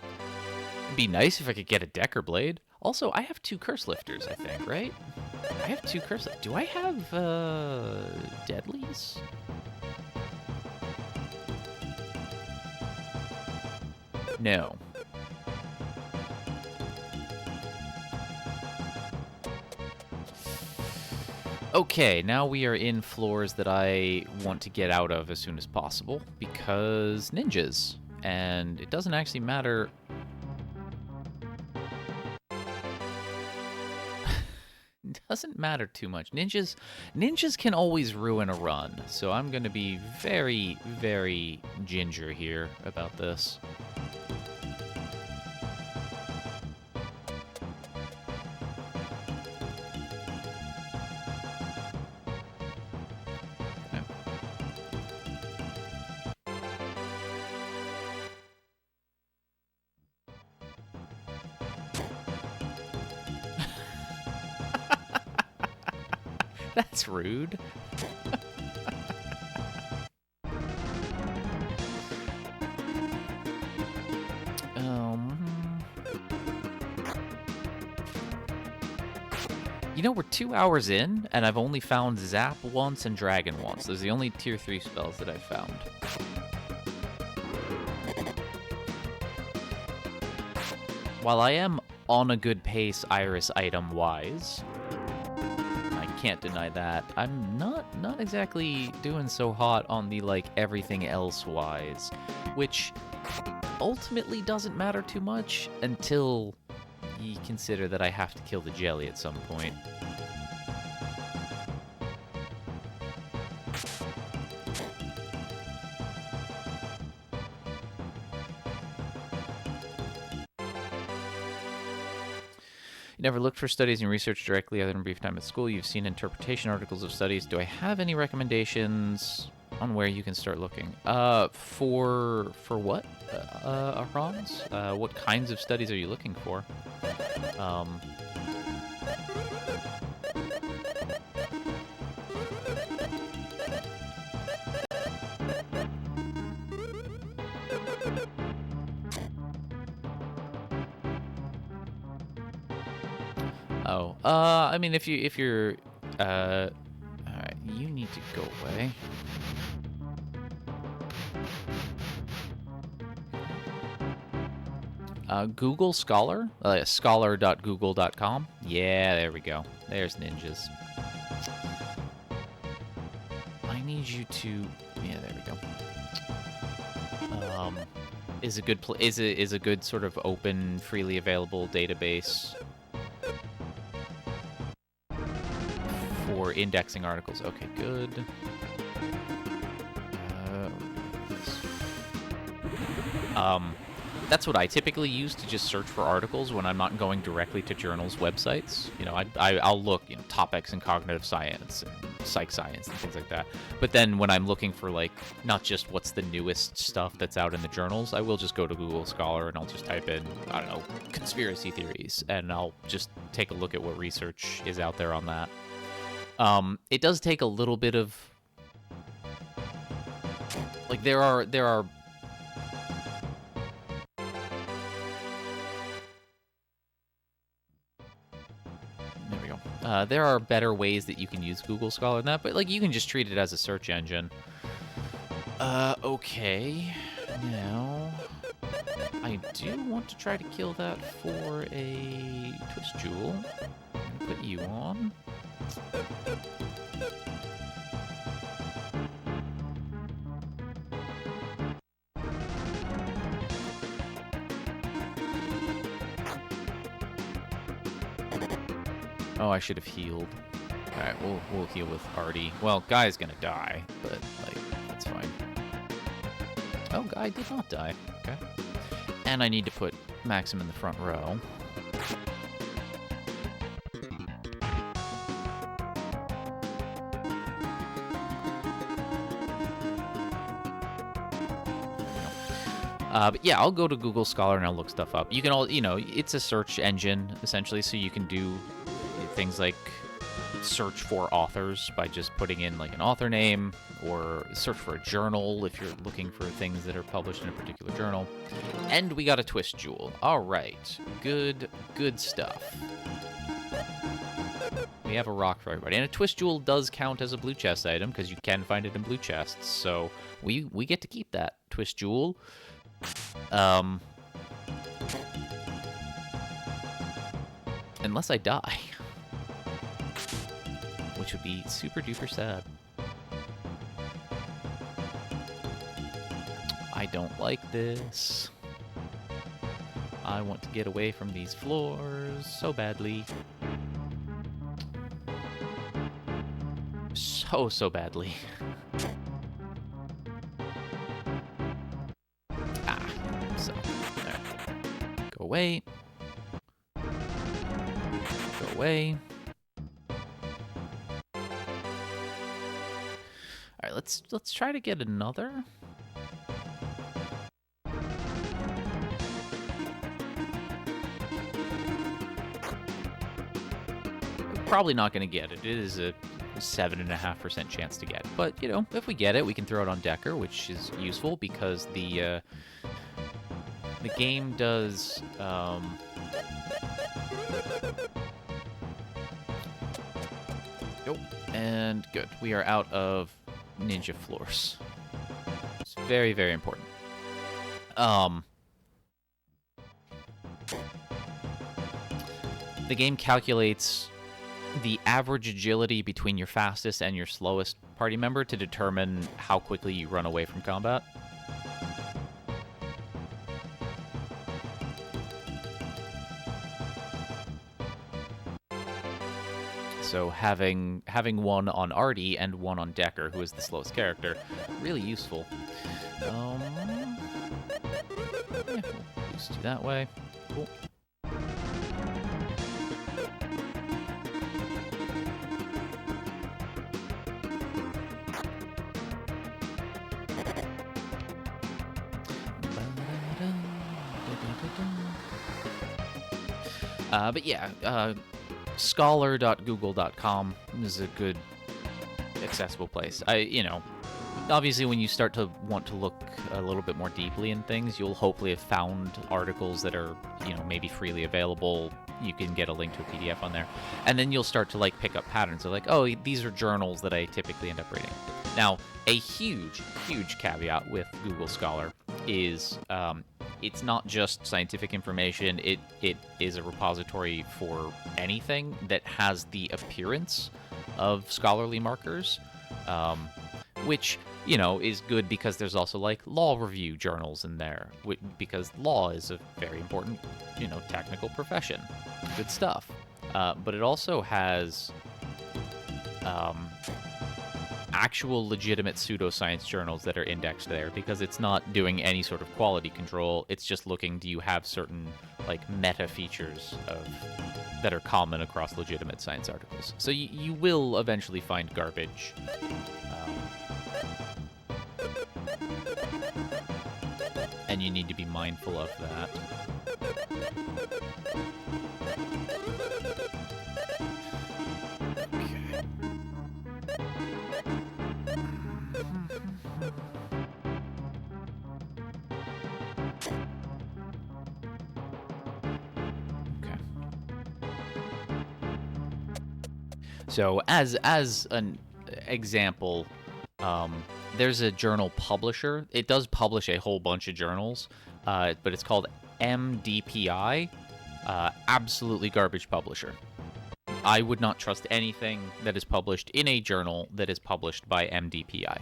it'd be nice if I could get a Decker Blade. Also, I have 2 curse lifters, I think, right? I have 2 curse lifters. Do I have, deadlies? No. Okay, now we are in floors that I want to get out of as soon as possible because ninjas. And it doesn't actually matter. It doesn't matter too much. Ninjas can always ruin a run. So I'm going to be very, very ginger here about this. That's rude. You know, we're 2 hours in, and I've only found Zap once and Dragon once. Those are the only tier 3 spells that I've found. While I am on a good pace Iris item-wise, I can't deny that, I'm not exactly doing so hot on the, like, everything else-wise, which ultimately doesn't matter too much until you consider that I have to kill the jelly at some point. You never looked for studies and research directly other than brief time at school. You've seen interpretation articles of studies. Do I have any recommendations on where you can start looking? For what? Ahrons? What kinds of studies are you looking for? Oh, I mean, if you're, alright, you need to go away. Google Scholar, scholar.google.com. Yeah, there we go. There's ninjas. I need you to, yeah, there we go. Is a good is a good sort of open, freely available database for indexing articles. Okay, good. that's what I typically use to just search for articles when I'm not going directly to journals' websites. You know, I'll look, you know, topics in cognitive science and psych science and things like that. But then when I'm looking for, like, not just what's the newest stuff that's out in the journals, I will just go to Google Scholar and I'll just type in, I don't know, conspiracy theories, and I'll just take a look at what research is out there on that. It does take a little bit of, like, there are there we go. There are better ways that you can use Google Scholar than that, but, like, you can just treat it as a search engine. Okay. Now, I do want to try to kill that for a Twist Jewel. I'm gonna put you on. Oh, I should have healed. Alright, we'll heal with Artie. Well, Guy's gonna die, but, like, that's fine. Oh, Guy did not die. Okay. And I need to put Maxim in the front row. But yeah, I'll go to Google Scholar and I'll look stuff up. You can all, you know, it's a search engine, essentially, so you can do things like search for authors by just putting in, like, an author name, or search for a journal if you're looking for things that are published in a particular journal. And we got a Twist Jewel. All right. Good stuff. We have a rock for everybody. And a Twist Jewel does count as a blue chest item because you can find it in blue chests. So we get to keep that Twist Jewel. Unless I die. Which would be super duper sad. I don't like this. I want to get away from these floors so badly. So badly. So, there. Go away. Go away. Alright, let's try to get another. Probably not going to get it. It is a 7.5% chance to get it. But, you know, if we get it, we can throw it on Decker, which is useful because the game does... Oh, and good. We are out of ninja floors. It's very, very important. The game calculates the average agility between your fastest and your slowest party member to determine how quickly you run away from combat. So having one on Artie and one on Decker, who is the slowest character, really useful. Yeah, we'll boost you that way. Cool. But yeah, scholar.google.com is a good accessible place. You know, obviously when you start to want to look a little bit more deeply in things, you'll hopefully have found articles that are, you know, maybe freely available. You can get a link to a PDF on there. And then you'll start to, like, pick up patterns of, like, oh, these are journals that I typically end up reading. Now, a huge caveat with Google Scholar is it's not just scientific information. It is a repository for anything that has the appearance of scholarly markers, which, you know, is good because there's also, like, law review journals in there, because law is a very important, you know, technical profession. Good stuff. But it also has actual legitimate pseudoscience journals that are indexed there, because it's not doing any sort of quality control. It's just looking, do you have certain like meta features that are common across legitimate science articles. So you will eventually find garbage. And you need to be mindful of that. So as an example, there's a journal publisher. It does publish a whole bunch of journals, but it's called MDPI. Absolutely garbage publisher. I would not trust anything that is published in a journal that is published by MDPI.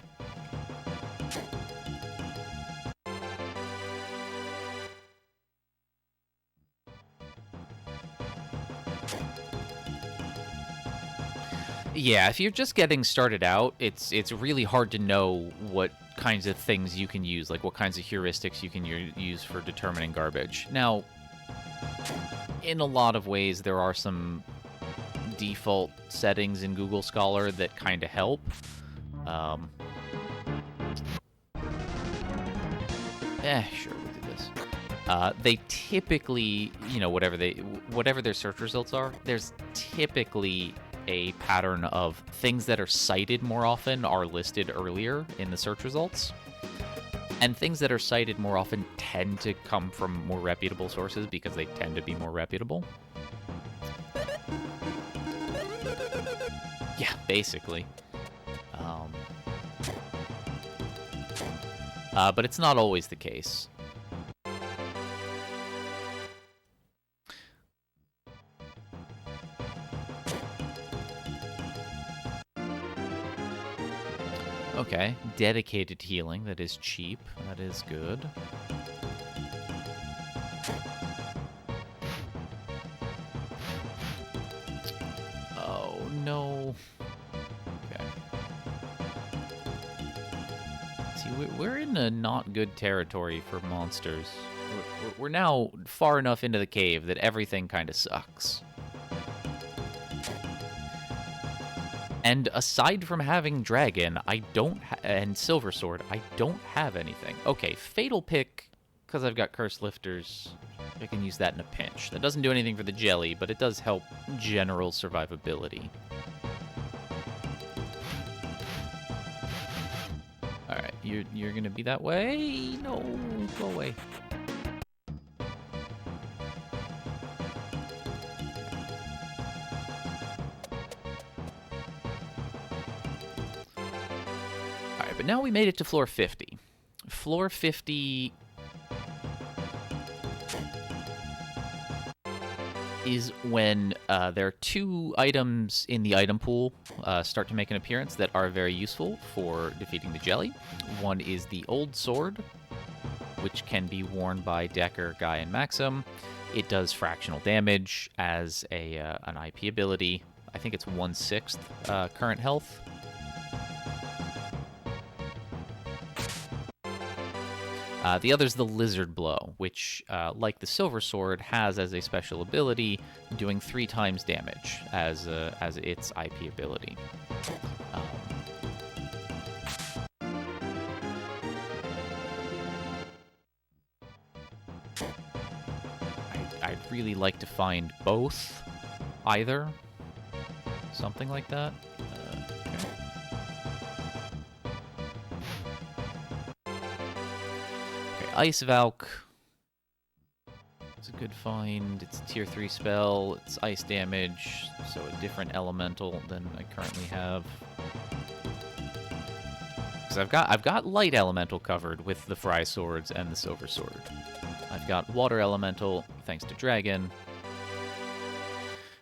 Yeah, if you're just getting started out, it's really hard to know what kinds of things you can use, like what kinds of heuristics you can use for determining garbage. Now, in a lot of ways, there are some default settings in Google Scholar that kind of help. Sure, we'll do this. They typically, whatever their search results are, there's typically a pattern of things that are cited more often are listed earlier in the search results. And things that are cited more often tend to come from more reputable sources because they tend to be more reputable. Yeah, basically. But it's not always the case. Okay, dedicated healing, that is cheap, that is good. Oh, no. Okay. See, we're in a not good territory for monsters. We're now far enough into the cave that everything kind of sucks. And aside from having Dragon, and Silver Sword, I don't have anything. Okay, Fatal Pick, because I've got Curse Lifters, I can use that in a pinch. That doesn't do anything for the jelly, but it does help general survivability. Alright, you're gonna be that way? No, go away. But now we made it to floor 50. Floor 50 is when there are two items in the item pool start to make an appearance that are very useful for defeating the jelly. One is the Old Sword, which can be worn by Decker, Guy, and Maxim. It does fractional damage as an IP ability. I think it's 1/6 current health. The other is the Lizard Blow, which, like the Silver Sword, has as a special ability doing 3 times damage as its IP ability. I'd really like to find both, either, something like that. Ice Valk. It's a good find. It's a tier 3 spell. It's ice damage, so a different elemental than I currently have. Because I've got light elemental covered with the Fry Swords and the Silver Sword. I've got water elemental thanks to Dragon.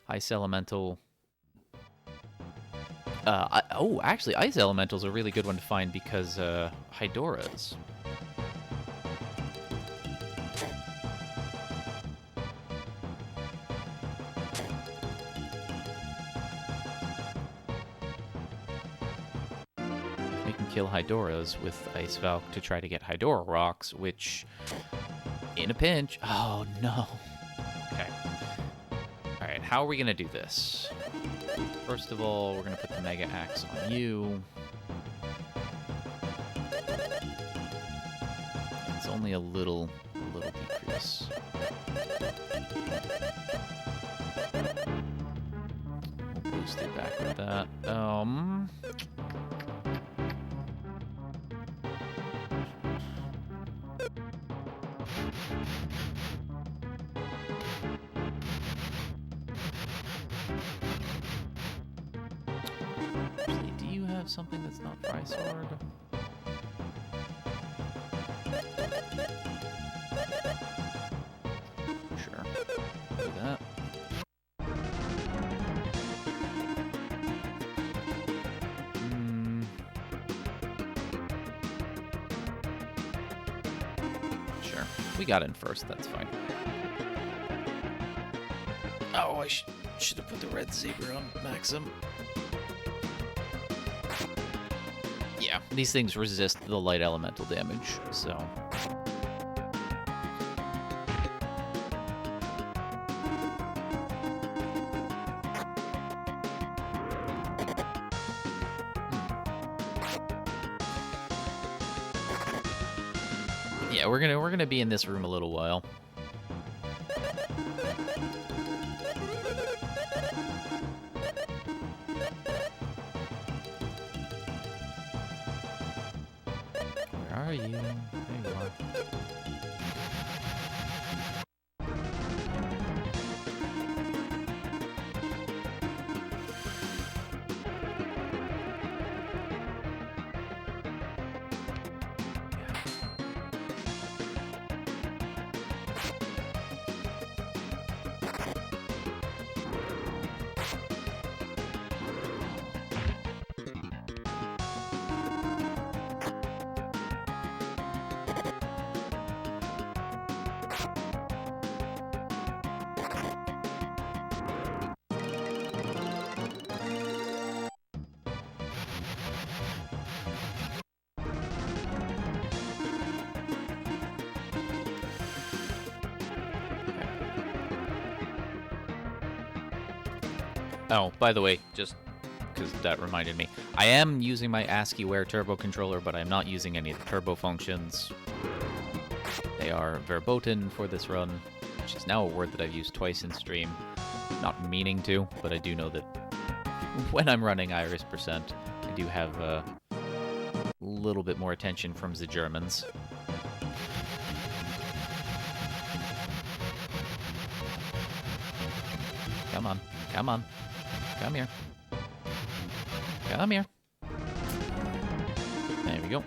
Ice elemental. Actually, ice elemental's a really good one to find because Hydora's. kill Hydoras with Ice Valk to try to get Hydora rocks, which, in a pinch... Oh, no. Okay. Alright, how are we going to do this? First of all, we're going to put the Mega Axe on you. It's only a little decrease. We'll boost it back with that. Actually, do you have something that's not Fry Sword? Sure. Do that. Sure. We got in first, that's fine. Oh, I should have put the red zebra on Maxim. Yeah, these things resist the light elemental damage, so... Yeah, we're gonna be in this room a little while. Where are you? There you are. Oh, by the way, just because that reminded me, I am using my ASCII-Ware turbo controller, but I'm not using any of the turbo functions. They are verboten for this run, which is now a word that I've used twice in stream. Not meaning to, but I do know that when I'm running Iris Percent, I do have a little bit more attention from the Germans. Come on, come on. Come here. Come here. There we go.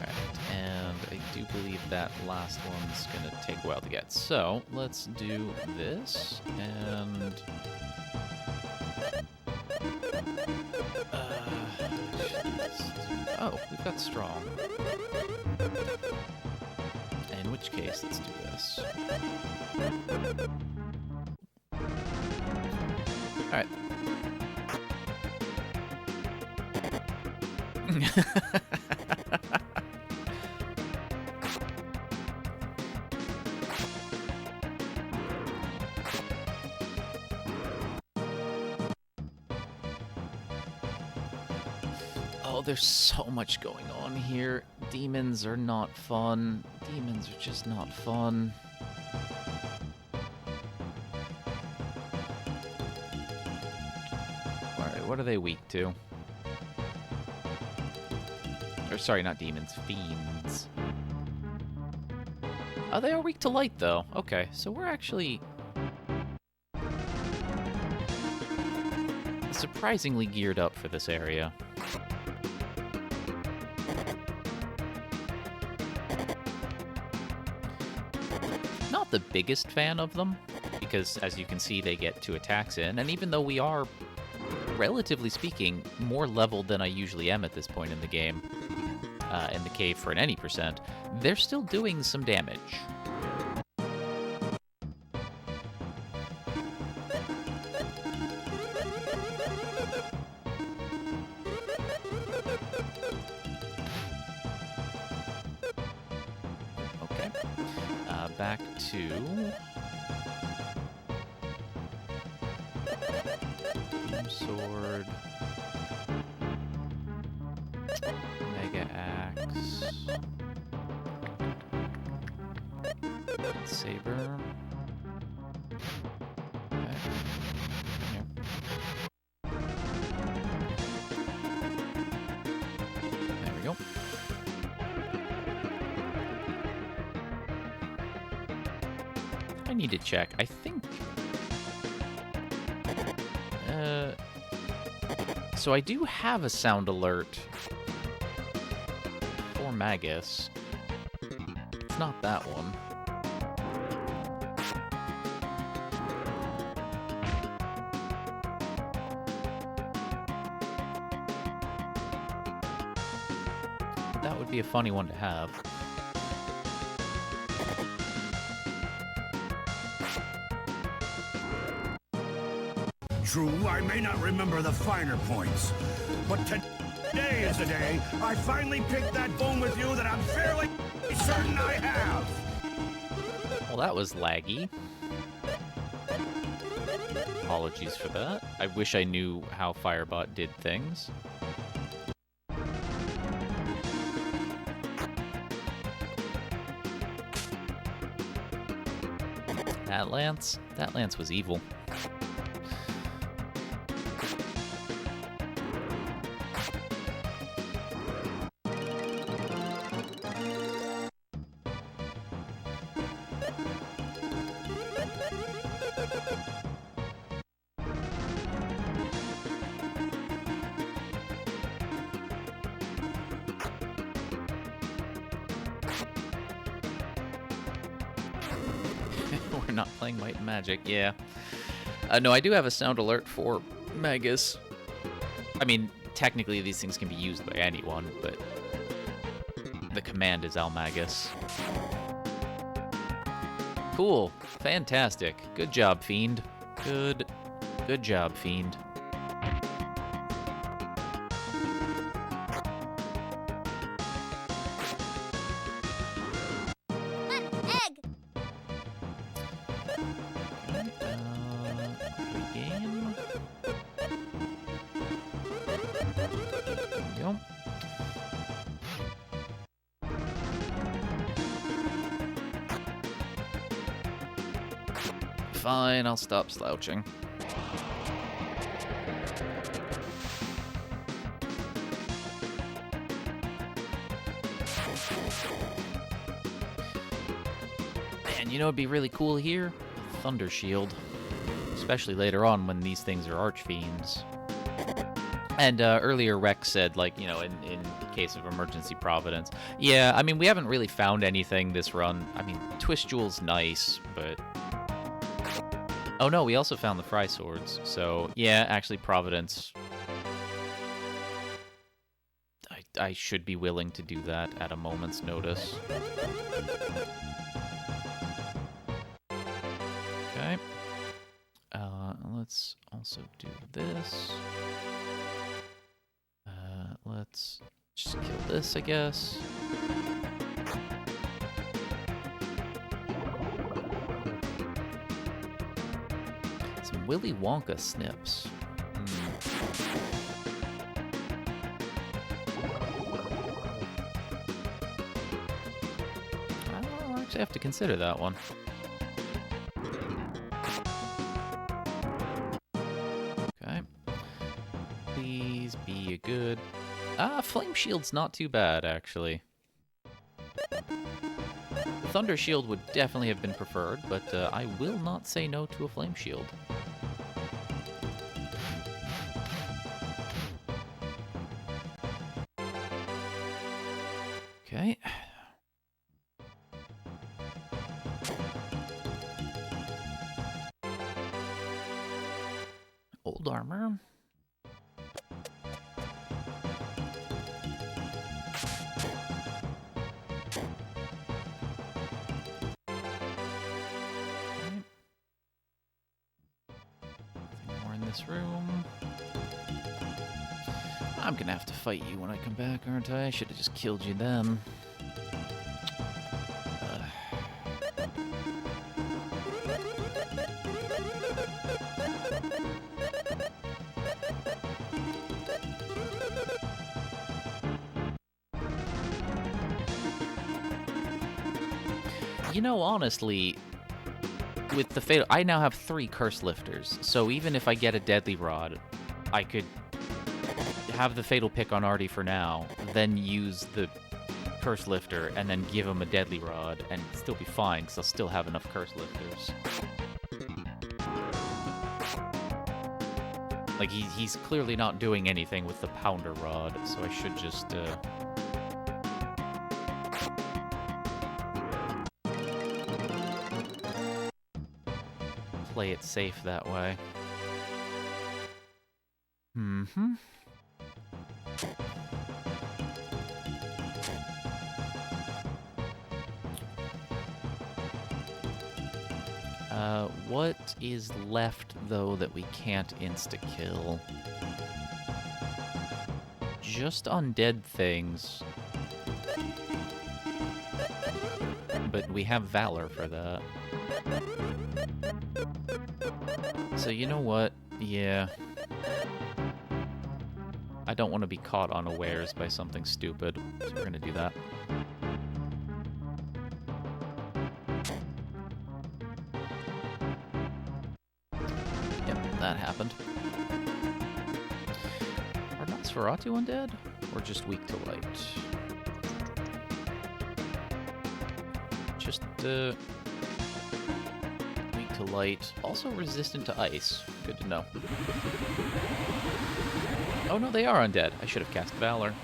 Alright, and I do believe that last one's gonna take a while to get. So, let's do this, and... Oh, we've got strong. In which case, let's do this. Alright. Oh, there's so much going on here. Demons are not fun. Demons are just not fun. Alright, what are they weak to? Or sorry, not demons, fiends. Oh, they are weak to light, though. Okay, so we're actually... surprisingly geared up for this area. Not the biggest fan of them, because as you can see, they get 2 attacks in, and even though we are, relatively speaking, more leveled than I usually am at this point in the game, in the cave for an any percent, they're still doing some damage. Back to... Sword. Mega Axe. Saber. Okay. Here. There we go. I need to check. I think... So I do have a sound alert for Magus. It's not that one. That would be a funny one to have. True, I may not remember the finer points, but today is the day I finally picked that bone with you that I'm fairly certain I have. Well, that was laggy. Apologies for that. I wish I knew how Firebot did things. That Lance was evil. We're not playing Might and Magic, yeah. No, I do have a sound alert for Magus. I mean, technically these things can be used by anyone, but the command is Almagus. Cool. Fantastic. Good job, Fiend. Good job, Fiend. Egg. Game. There we go. Fine, I'll stop slouching. Man, you know what'd be really cool here? Thunder Shield. Especially later on when these things are Archfiends. And earlier Rex said, like, you know, in case of emergency providence. Yeah, I mean, we haven't really found anything this run. I mean, Twist Jewel's nice, but... Oh no, we also found the Fry Swords. So, yeah, actually, Providence... I should be willing to do that at a moment's notice. Okay. Let's also do this. Let's just kill this, I guess. Some Willy Wonka snips. I'll actually have to consider that one. Okay. Please be a good... Flame Shield's not too bad, actually. Thunder Shield would definitely have been preferred, but I will not say no to a Flame Shield. Okay. Old armor. Room. I'm gonna have to fight you when I come back, aren't I? I should have just killed you then. You know, honestly, with the fatal, I now have 3 curse lifters. So even if I get a deadly rod, I could have the fatal pick on Artie for now, then use the curse lifter, and then give him a deadly rod, and still be fine because I'll still have enough curse lifters. Like, he's clearly not doing anything with the pounder rod, so I should just, play it safe that way. Mm-hmm. What is left, though, that we can't insta-kill? Just undead things. But we have Valor for that. So you know what? Yeah. I don't want to be caught unawares by something stupid, so we're gonna do that. Yep, that happened. Are Nosferatu undead? Or just weak to light? Just, weak to light. Also resistant to ice. Good to know. Oh no, they are undead. I should have cast Valor.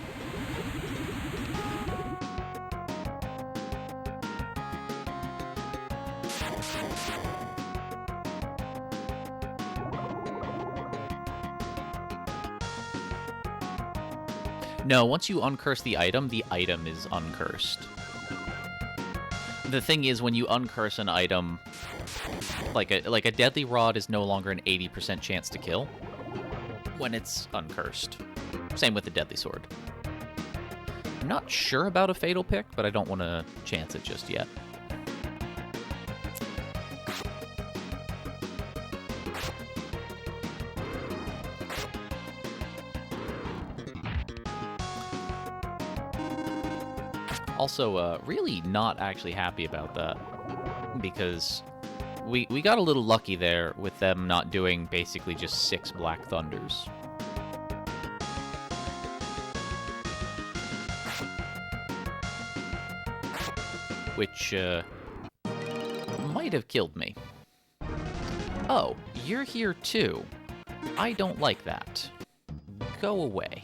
No, once you uncurse the item is uncursed. The thing is, when you uncurse an item, like a deadly rod is no longer an 80% chance to kill when it's uncursed. Same with the deadly sword. I'm not sure about a fatal pick, but I don't want to chance it just yet. Also, really not actually happy about that, because we got a little lucky there with them not doing basically just 6 Black Thunders. Which, might have killed me. Oh, you're here too. I don't like that. Go away.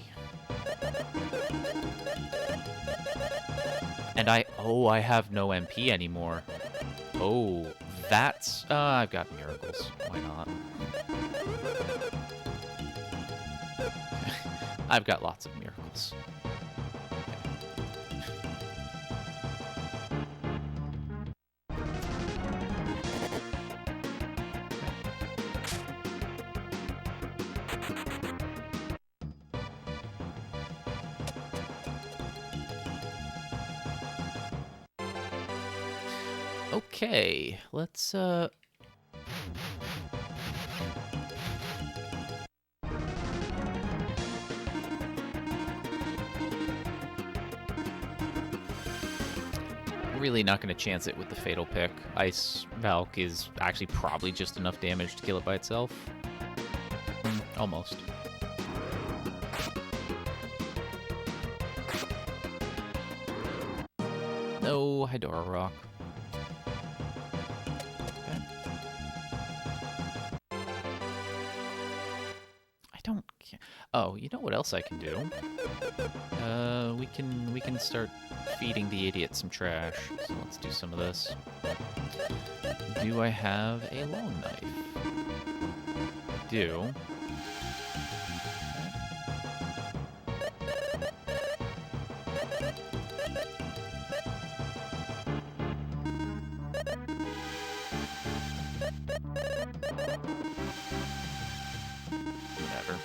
And I have no MP anymore. Oh, that's... I've got miracles. Why not? I've got lots of miracles. Okay, let's, really not going to chance it with the fatal pick. Ice Valk is actually probably just enough damage to kill it by itself. Almost. No Hydora Rock. Oh, you know what else I can do? We can start feeding the idiot some trash. So let's do some of this. Do I have a long knife? Do. Whatever.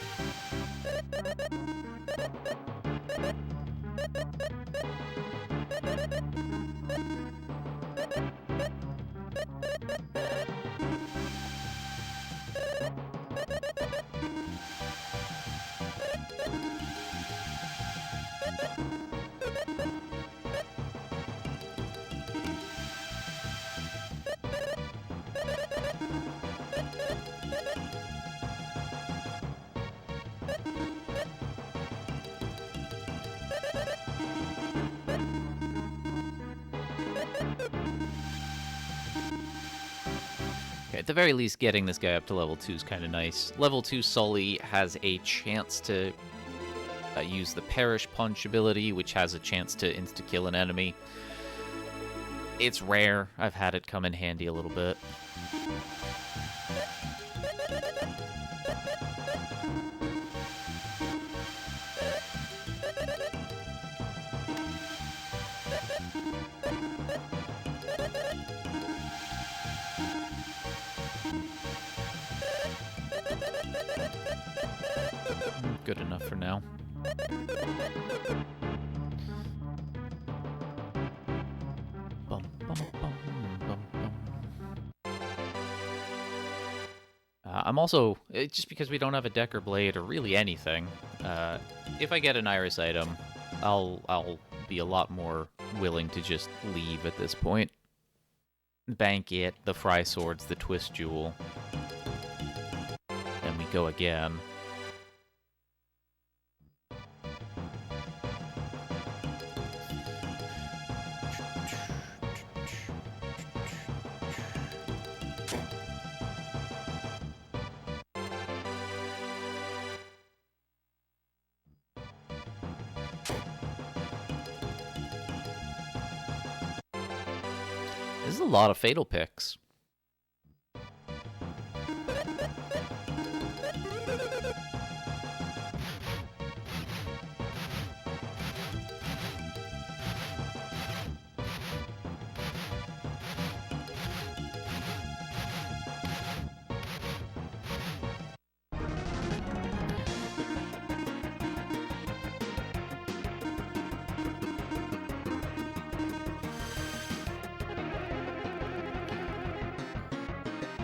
Okay, at the very least, getting this guy up to level 2 is kind of nice. Level 2 Sully has a chance to use the Perish Punch ability, which has a chance to insta-kill an enemy. It's rare. I've had it come in handy a little bit. Good enough for now. Bum, bum, bum, bum, bum. I'm also, just because we don't have a Decker Blade or really anything, if I get an Iris item, I'll be a lot more willing to just leave at this point. Bank it, the Fry Swords, the Twist Jewel, and we go again. This is a lot of fatal picks.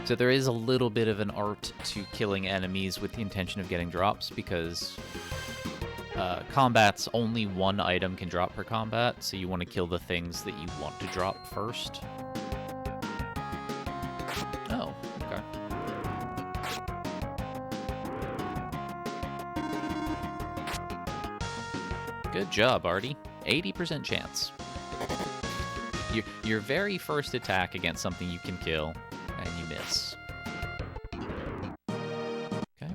So there is a little bit of an art to killing enemies with the intention of getting drops, because combat's only one item can drop per combat, so you want to kill the things that you want to drop first. Oh, okay. Good job, Artie. 80% chance. Your very first attack against something you can kill, and you miss. Okay.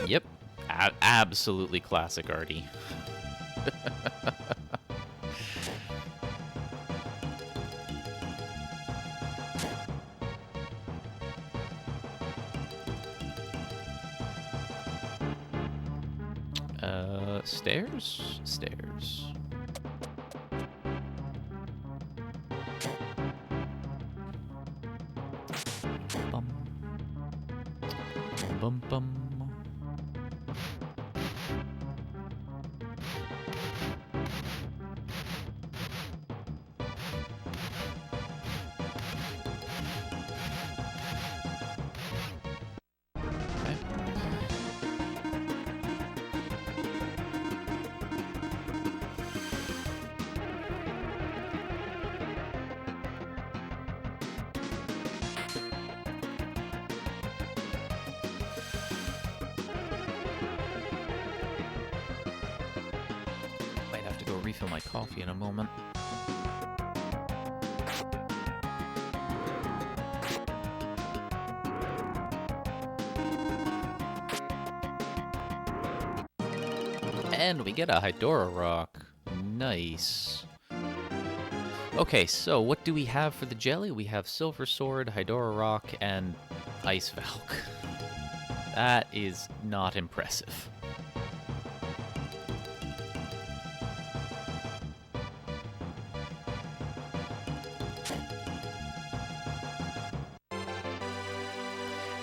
Yep. Absolutely classic Artie. Stairs? Stairs. Bum. Bum bum. Refill my coffee in a moment. And we get a Hydora Rock. Nice. Okay, so what do we have for the jelly? We have Silver Sword, Hydora Rock, and Ice Valk. That is not impressive.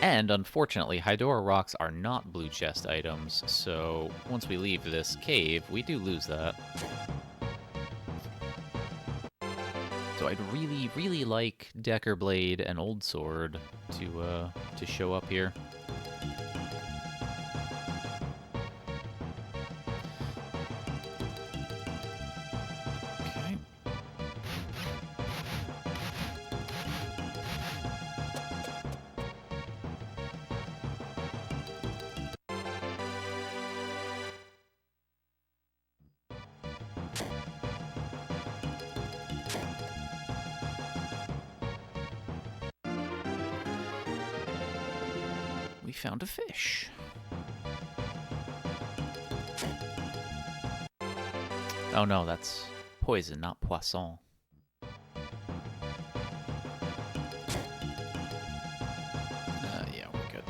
And unfortunately, Hydora Rocks are not blue chest items, so once we leave this cave, we do lose that. So I'd really, really like Decker Blade and Old Sword to show up here. found a fish. Oh no, that's poison, not poisson. Yeah, we're good.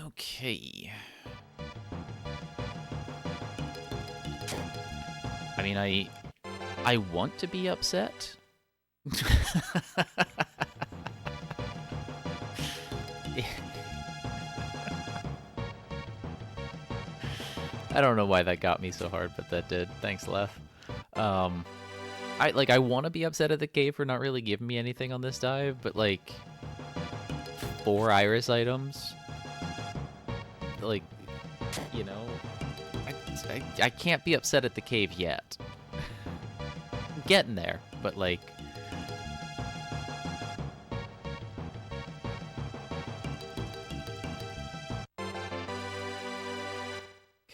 Okay. I mean, I want to be upset. I don't know why that got me so hard, but that did. Thanks, Lef. I want to be upset at the cave for not really giving me anything on this dive, but like 4 iris items, like, you know, I can't be upset at the cave yet. I'm getting there, but like.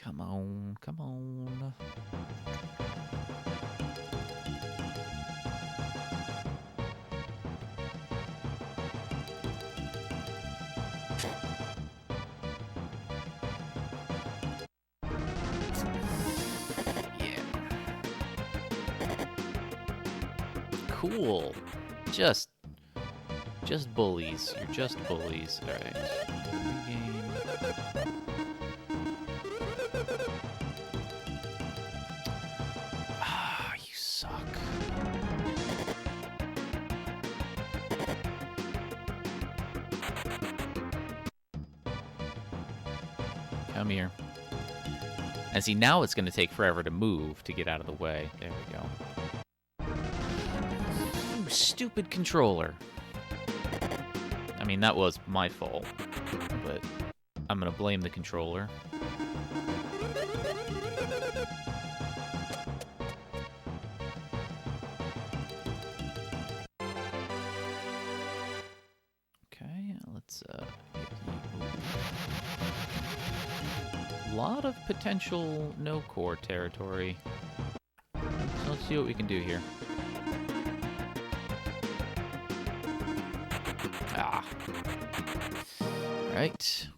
Come on, come on. Yeah. Cool. Just bullies. You're just bullies. All right. Game. Ah, you suck. Come here. And see, now it's going to take forever to move to get out of the way. There we go. You stupid controller. I mean, that was my fault, but I'm going to blame the controller. Okay, let's get you. A lot of potential no core territory. So let's see what we can do here. Ah. Right.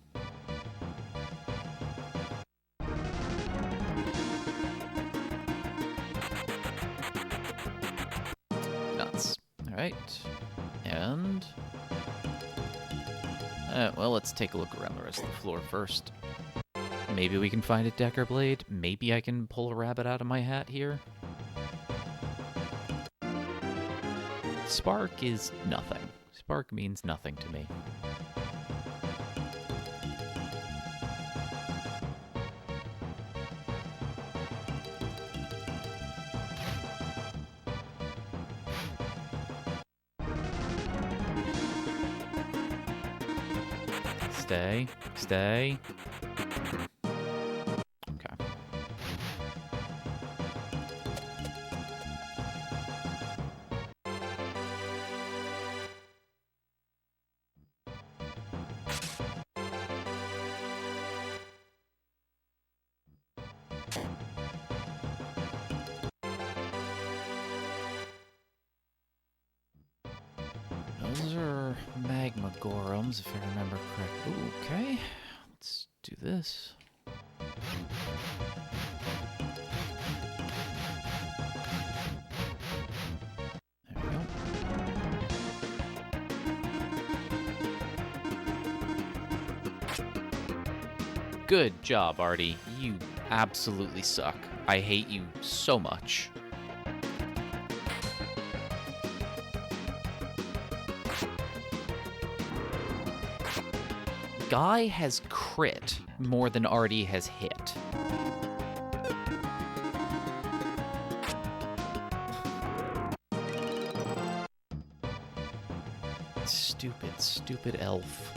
Nuts. All right. And well, let's take a look around the rest of the floor first. Maybe we can find a Decker Blade. Maybe I can pull a rabbit out of my hat here. Spark is nothing. Spark means nothing to me. Stay. Stay. Okay. Those are magma gorums, if I remember correctly. Ooh, okay, let's do this. There we go. Good job, Artie. You absolutely suck. I hate you so much. Guy has crit more than Artie has hit. Stupid, stupid elf.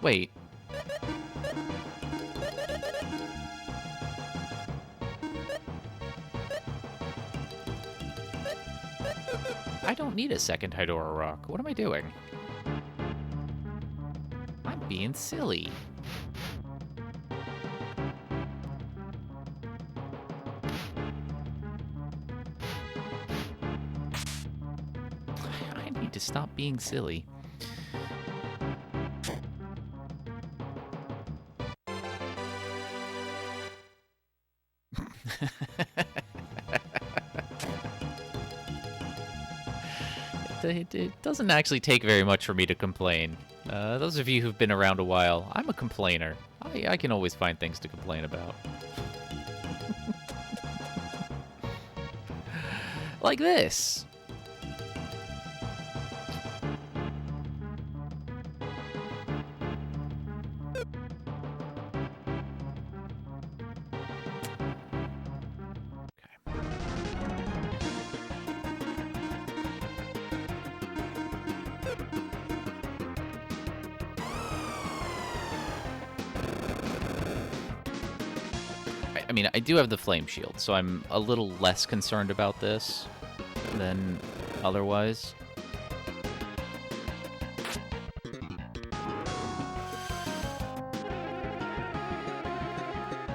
Wait. I don't need a second Hydora Rock. What am I doing? being silly. I need to stop being silly. It doesn't actually take very much for me to complain. Those of you who've been around a while, I'm a complainer. I can always find things to complain about. Like this. I mean, I do have the flame shield, so I'm a little less concerned about this than otherwise.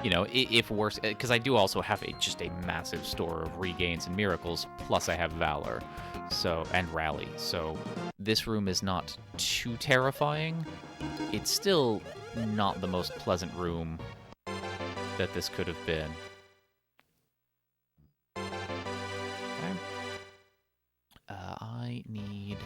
You know, if worse, because I do also have just a massive store of regains and miracles, plus I have Valor, so, and Rally, so this room is not too terrifying. It's still not the most pleasant room that this could have been. Okay. I need...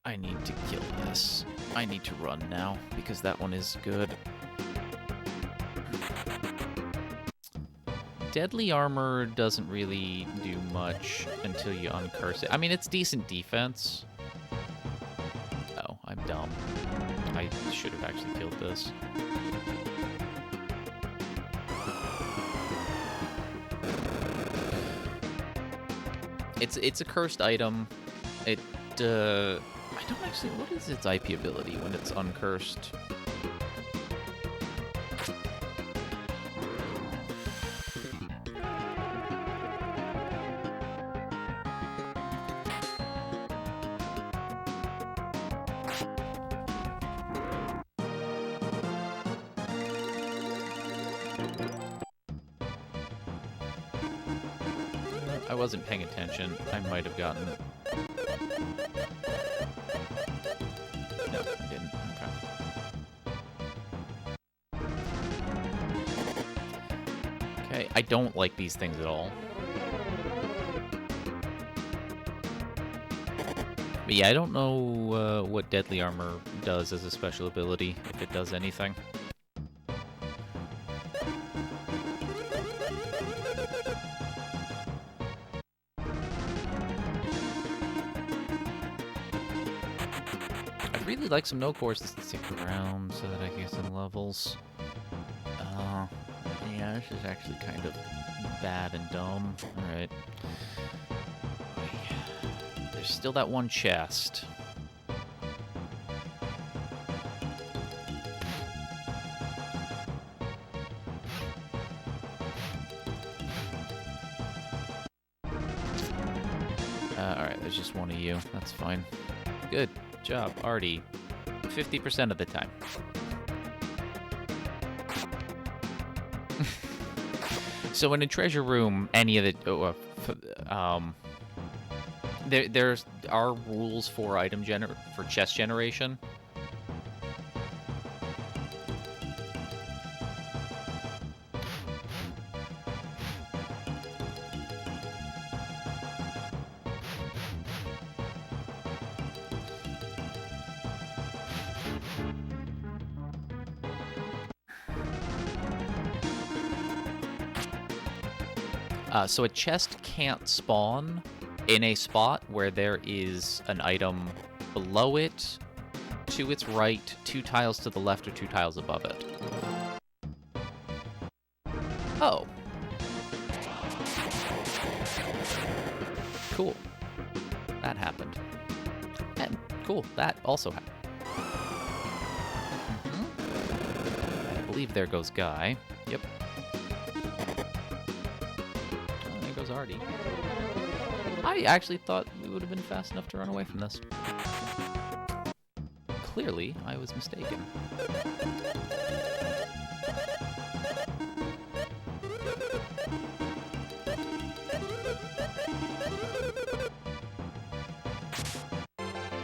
I need to kill this. I need to run now, because that one is good. Deadly armor doesn't really do much until you uncurse it. I mean, it's decent defense. Oh, I'm dumb. I should have actually killed this. It's a cursed item. It, I don't actually... What is its IP ability when it's uncursed? I wasn't paying attention. I might have gotten it. No, I didn't. Okay. Okay, I don't like these things at all. But yeah, I don't know what Deadly Armor does as a special ability, if it does anything. I'd really like some no cores to stick around so that I can get some levels. Yeah, this is actually kind of bad and dumb. Alright. There's still that one chest. Alright, there's just one of you. That's fine. Good job, Artie. 50% of the time. So in a treasure room, any of the... there are rules for for chest generation. So a chest can't spawn in a spot where there is an item below it, to its right, 2 tiles to the left, or 2 tiles above it. Oh. Cool. That happened. And cool, that also happened. I believe there goes Guy. Yep. Artie. I actually thought we would have been fast enough to run away from this. Clearly, I was mistaken.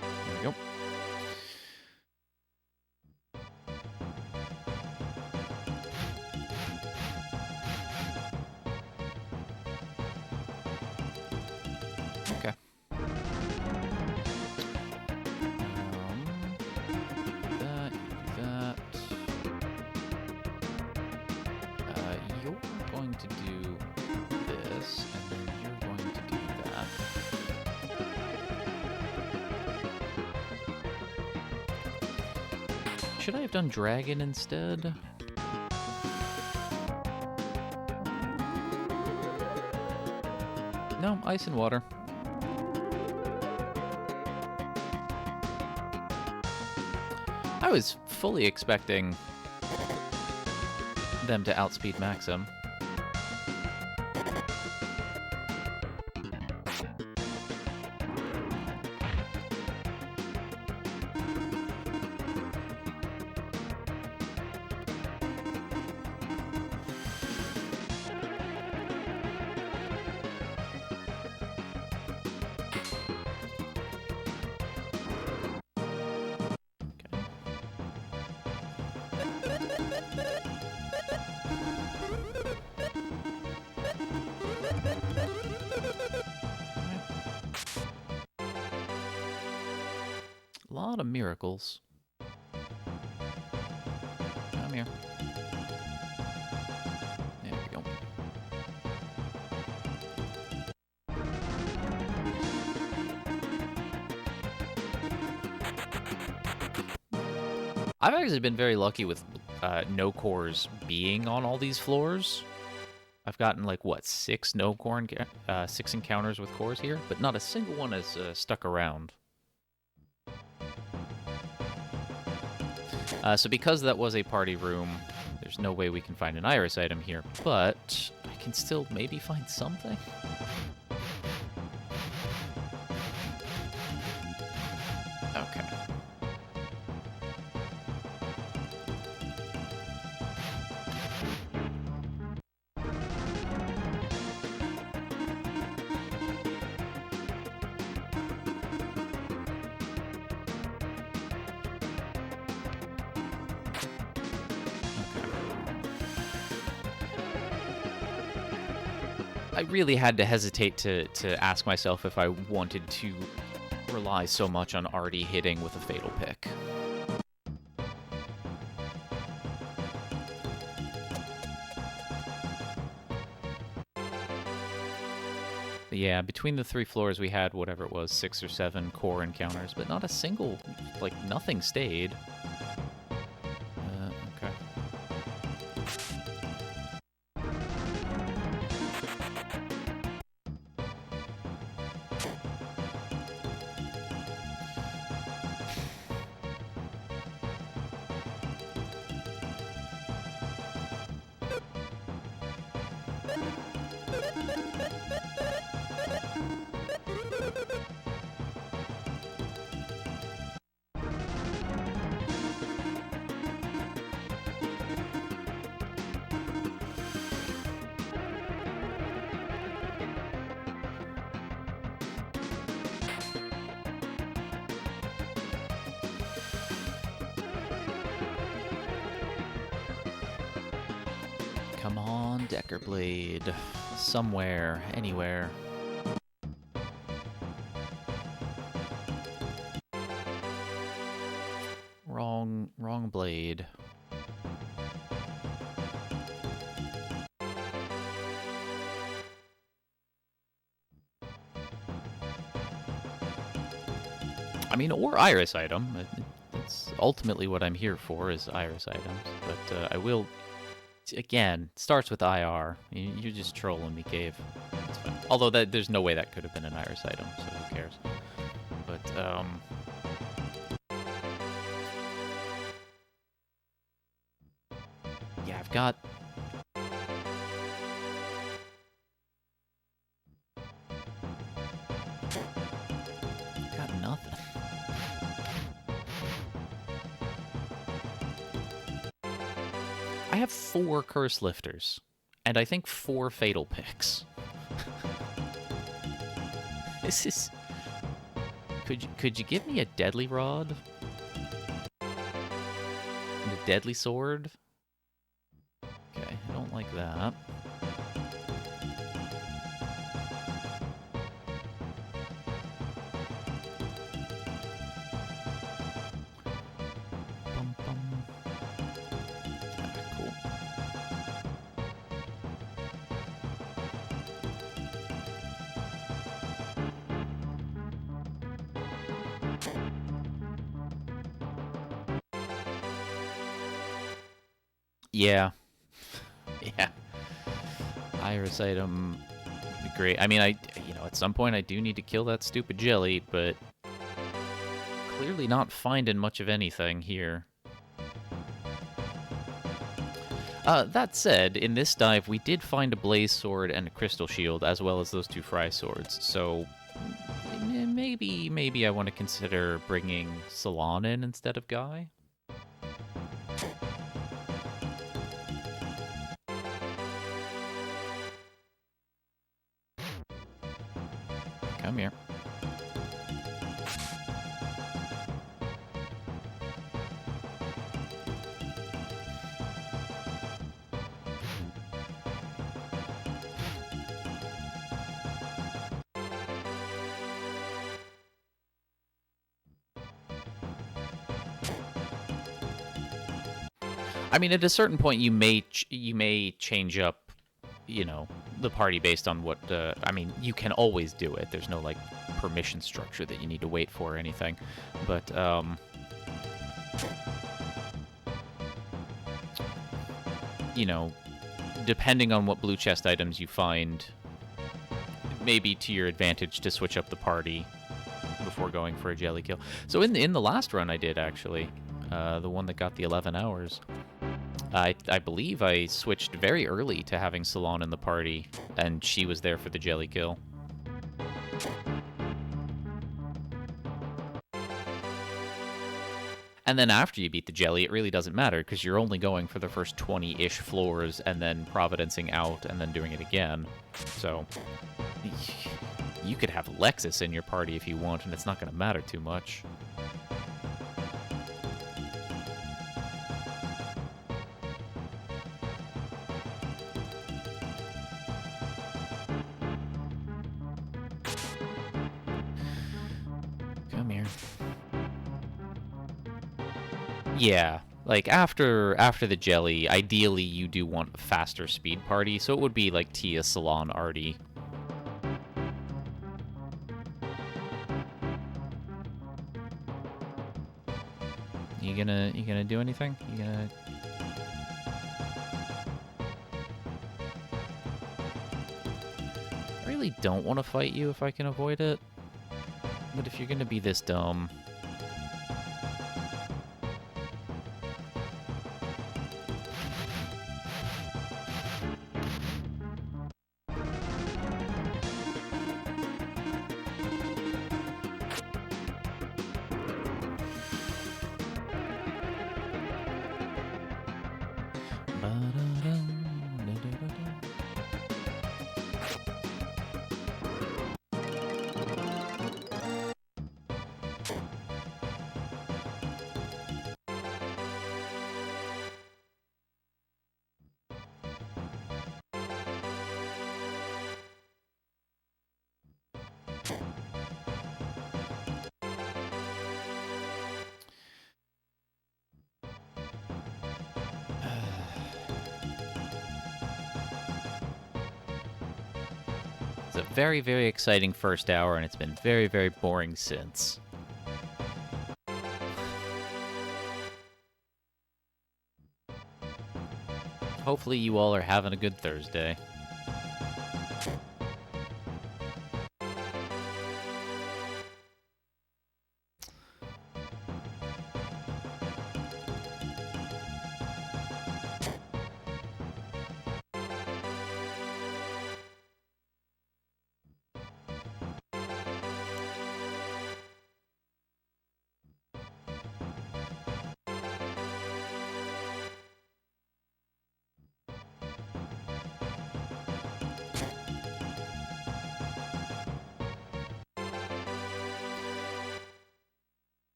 There we go. Okay. That. You're going to do this, and then you're going to do that. Should I have done dragon instead? No, ice and water. I was fully expecting them to outspeed Maxim. A lot of miracles. Come here. There we go. I've actually been very lucky with no cores being on all these floors. I've gotten like what, six encounters with cores here, but not a single one has stuck around. So because that was a party room, there's no way we can find an iris item here, but I can still maybe find something. Okay. I really had to hesitate to ask myself if I wanted to rely so much on already hitting with a fatal pick. But yeah, between the 3 floors we had whatever it was, 6 or 7 core encounters, but not a single, like nothing stayed. Okay. Come on, Decker Blade. Somewhere, anywhere. Wrong blade. I mean, or iris item. That's ultimately what I'm here for, is iris items. But I will... Again, starts with IR. You're just trolling me, Cave. That's fine. Although there's no way that could have been an iris item, so who cares? But, yeah, I've got... I have 4 curse lifters, and I think 4 fatal picks. This is... Could you give me a deadly rod? And a deadly sword? Okay, I don't like that. Bum, bum. Cool. Yeah. Yeah. Iris item would be great. I mean, at some point I do need to kill that stupid jelly, but clearly not finding much of anything here. That said, in this dive, we did find a blaze sword and a crystal shield, as well as those 2 fry swords, so maybe I want to consider bringing Salon in instead of Guy. Come here. I mean, at a certain point, you may change up, the party based on what. I mean, you can always do it. There's no like permission structure that you need to wait for or anything, but depending on what blue chest items you find, it may be to your advantage to switch up the party before going for a jelly kill. So in the last run I did actually, the one that got the 11 hours. I believe I switched very early to having Salon in the party, and she was there for the jelly kill. And then after you beat the jelly, it really doesn't matter, because you're only going for the first 20-ish floors, and then providencing out, and then doing it again. So, you could have Lexus in your party if you want, and it's not going to matter too much. Yeah, like after the jelly, ideally you do want a faster speed party, so it would be like Tia, Salon, Artie. You gonna do anything? You gonna... I really don't want to fight you if I can avoid it, but if you're gonna be this dumb... It's a very, very exciting first hour, and it's been very, very boring since. Hopefully you all are having a good Thursday.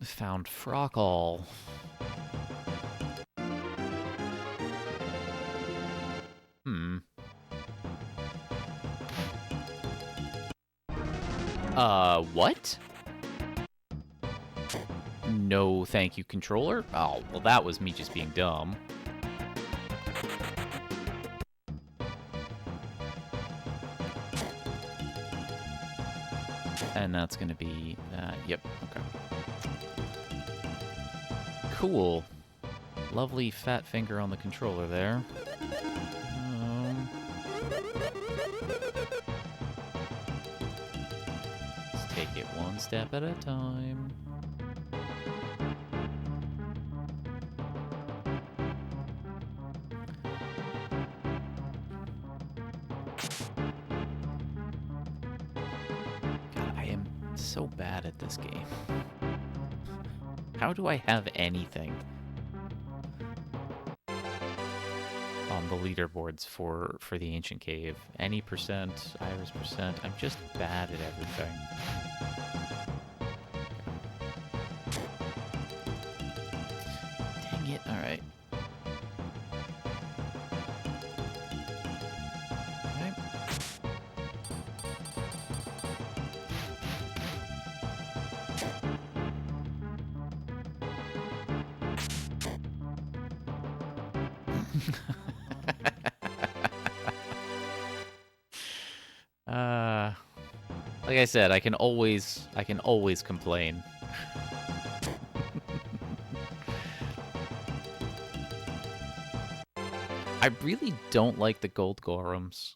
Found Frockall. What? No, thank you, controller? Oh, well, that was me just being dumb. And that's gonna be that. Yep, okay. Cool. Lovely fat finger on the controller there. Let's take it one step at a time. God, I am so bad at this game. How do I have anything on the leaderboards for the Ancient Cave? Any percent, Iris percent. I'm just bad at everything. Dang it, alright. Okay. Like I said, I can always complain. I really don't like the gold golems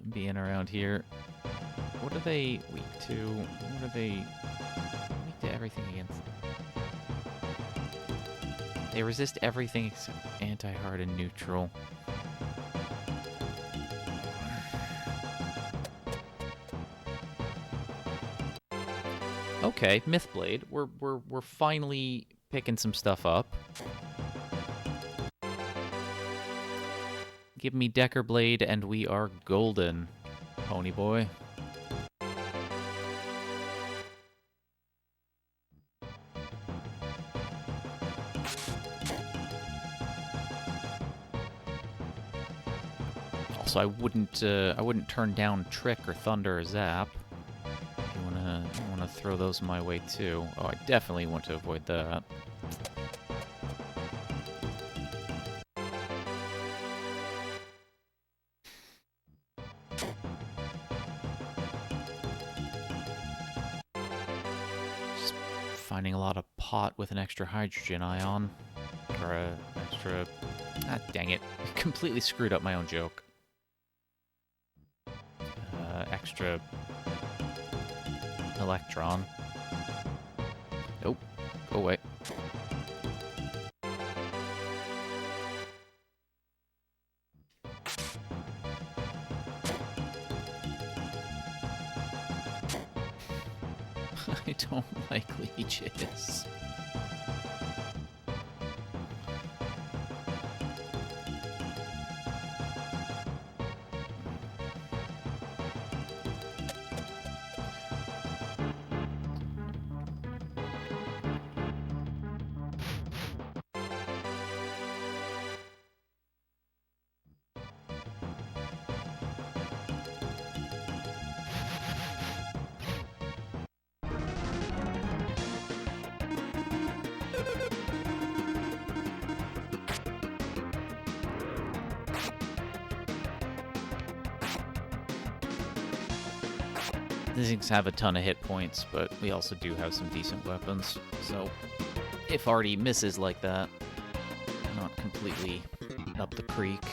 being around here. What are they weak to? What are they weak to? Everything against. They resist everything except anti-hard and neutral. Okay, Mythblade. We're finally picking some stuff up. Give me Decker Blade and we are golden, pony boy. Also, I wouldn't turn down Trick or Thunder or Zap. You wanna throw those my way too. Oh, I definitely want to avoid that. Just finding a lot of pot with an extra hydrogen ion. Or a extra... Ah, dang it. Completely screwed up my own joke. Extra... electron. Nope. Go away. I don't like leeches. These things have a ton of hit points, but we also do have some decent weapons. So, if Artie misses like that, not completely up the creek.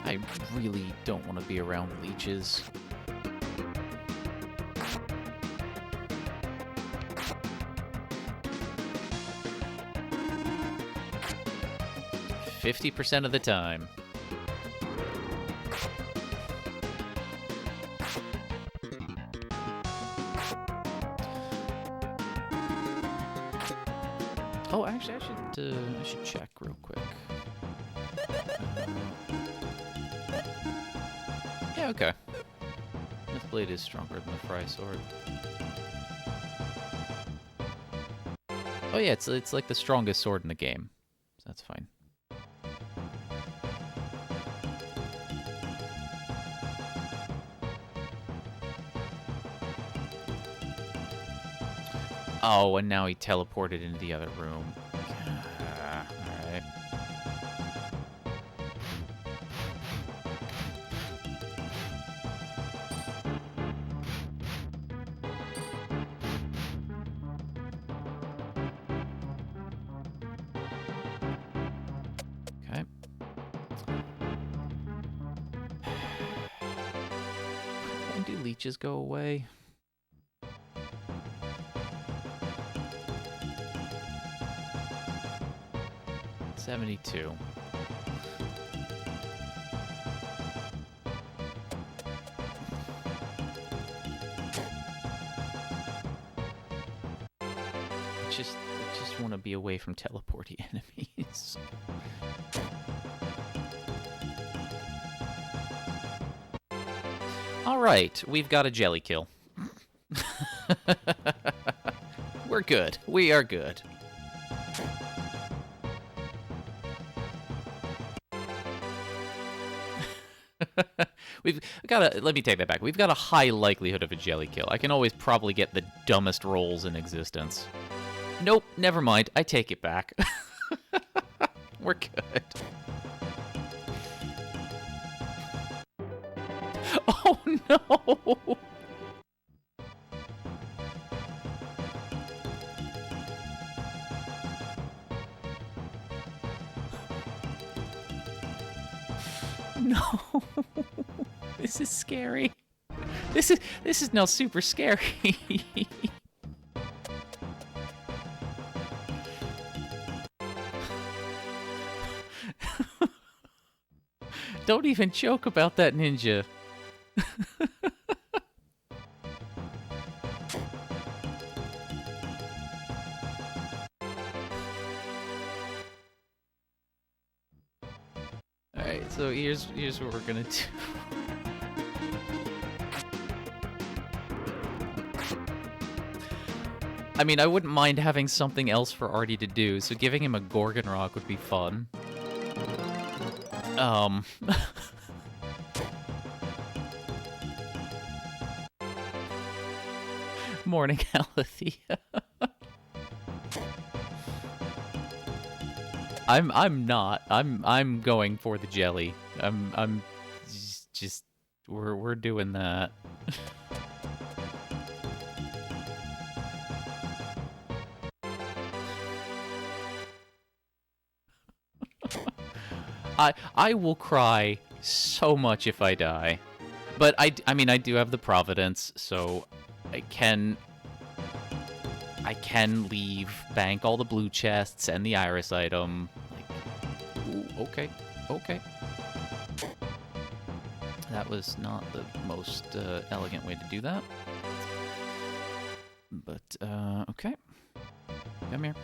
I really don't want to be around leeches. "50% of the time." Oh, actually, I should check real quick. Yeah, okay. Mythblade is stronger than the Fry Sword. Oh yeah, it's like the strongest sword in the game. So that's fine. Oh, and now he teleported into the other room. Alright. Okay. When do leeches go away? $72. I just want to be away from teleporty enemies. All right, we've got a jelly kill. We're good. We are good. We've got a, let me take that back. We've got a high likelihood of a jelly kill. I can always probably get the dumbest rolls in existence. Nope, never mind. I take it back. We're good. Oh no! No. This is scary. This is now super scary. Don't even joke about that ninja. Alright, so here's what we're gonna do. I mean, I wouldn't mind having something else for Artie to do, so giving him a Gorgon Rock would be fun. Morning, Alethea. I'm not. I'm going for the jelly. I'm just we're doing that. I will cry so much if I die. But I mean I do have the Providence, so I can leave, bank all the blue chests and the Iris item. Like, ooh, okay, okay. That was not the most elegant way to do that. But, okay. Come here.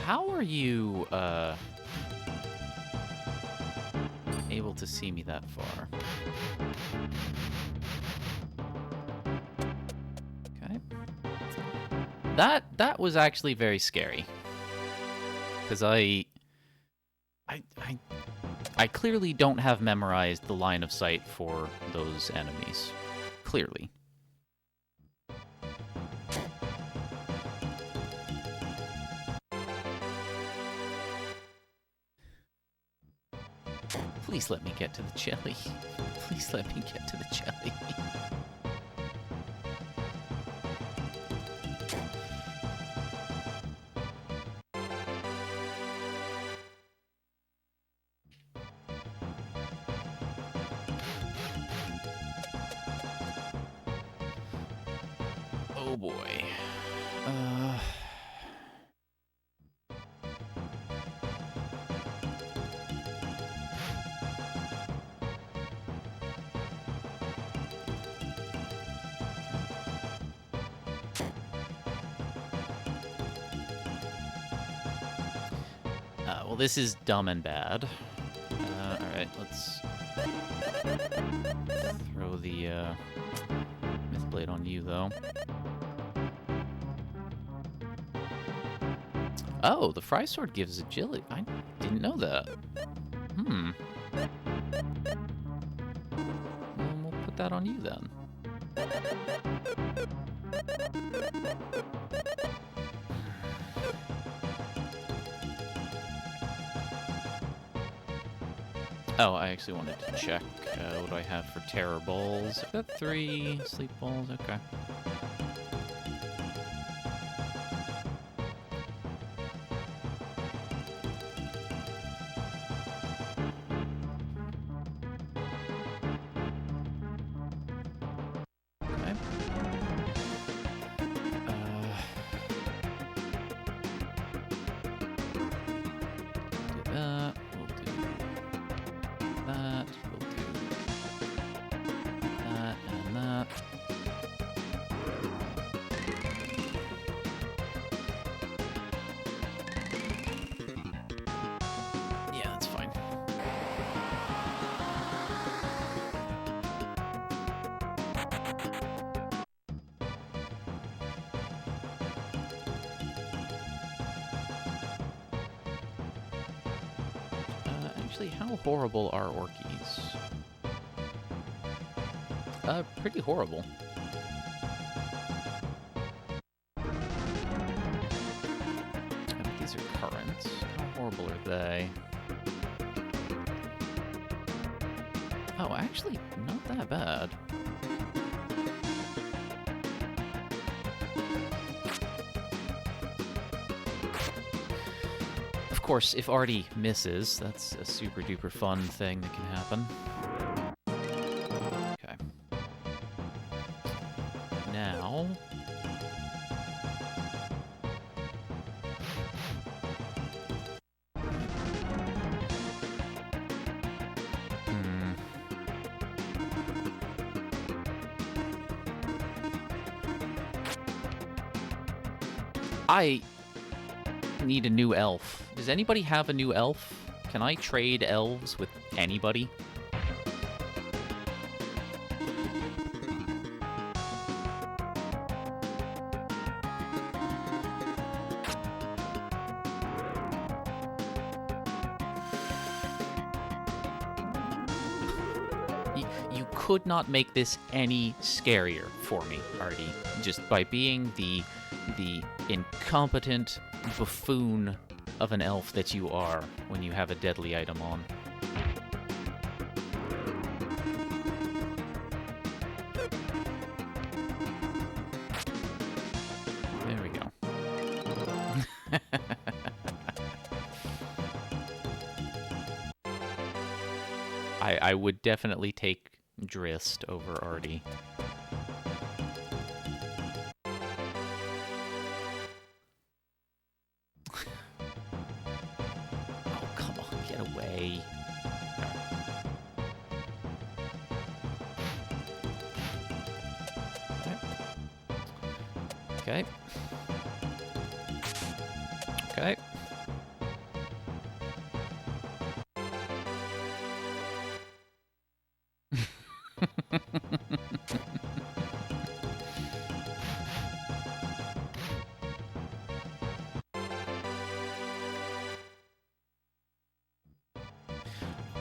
How are you, able to see me that far? Okay. That was actually very scary. Because I clearly don't have memorized the line of sight for those enemies. Clearly. Please let me get to the jelly. Please let me get to the jelly. Oh boy. Well, this is dumb and bad. Alright, let's throw the Myth Blade on you, though. Oh, the Fry Sword gives agility. I didn't know that. We'll put that on you, then. Oh, I actually wanted to check what do I have for Terror Balls. I've got 3 Sleep Balls, okay. Actually, how horrible are Orkies? Pretty horrible. These are currents. How horrible are they? Oh, actually, not that bad. Of course, if Artie misses, that's a super duper fun thing that can happen. Okay. Now... I need a new elf. Does anybody have a new elf? Can I trade elves with anybody? You could not make this any scarier for me, Artie, just by being the incompetent buffoon of an elf that you are when you have a deadly item on. There we go. I would definitely take Drist over Artie. Away. Okay. Okay.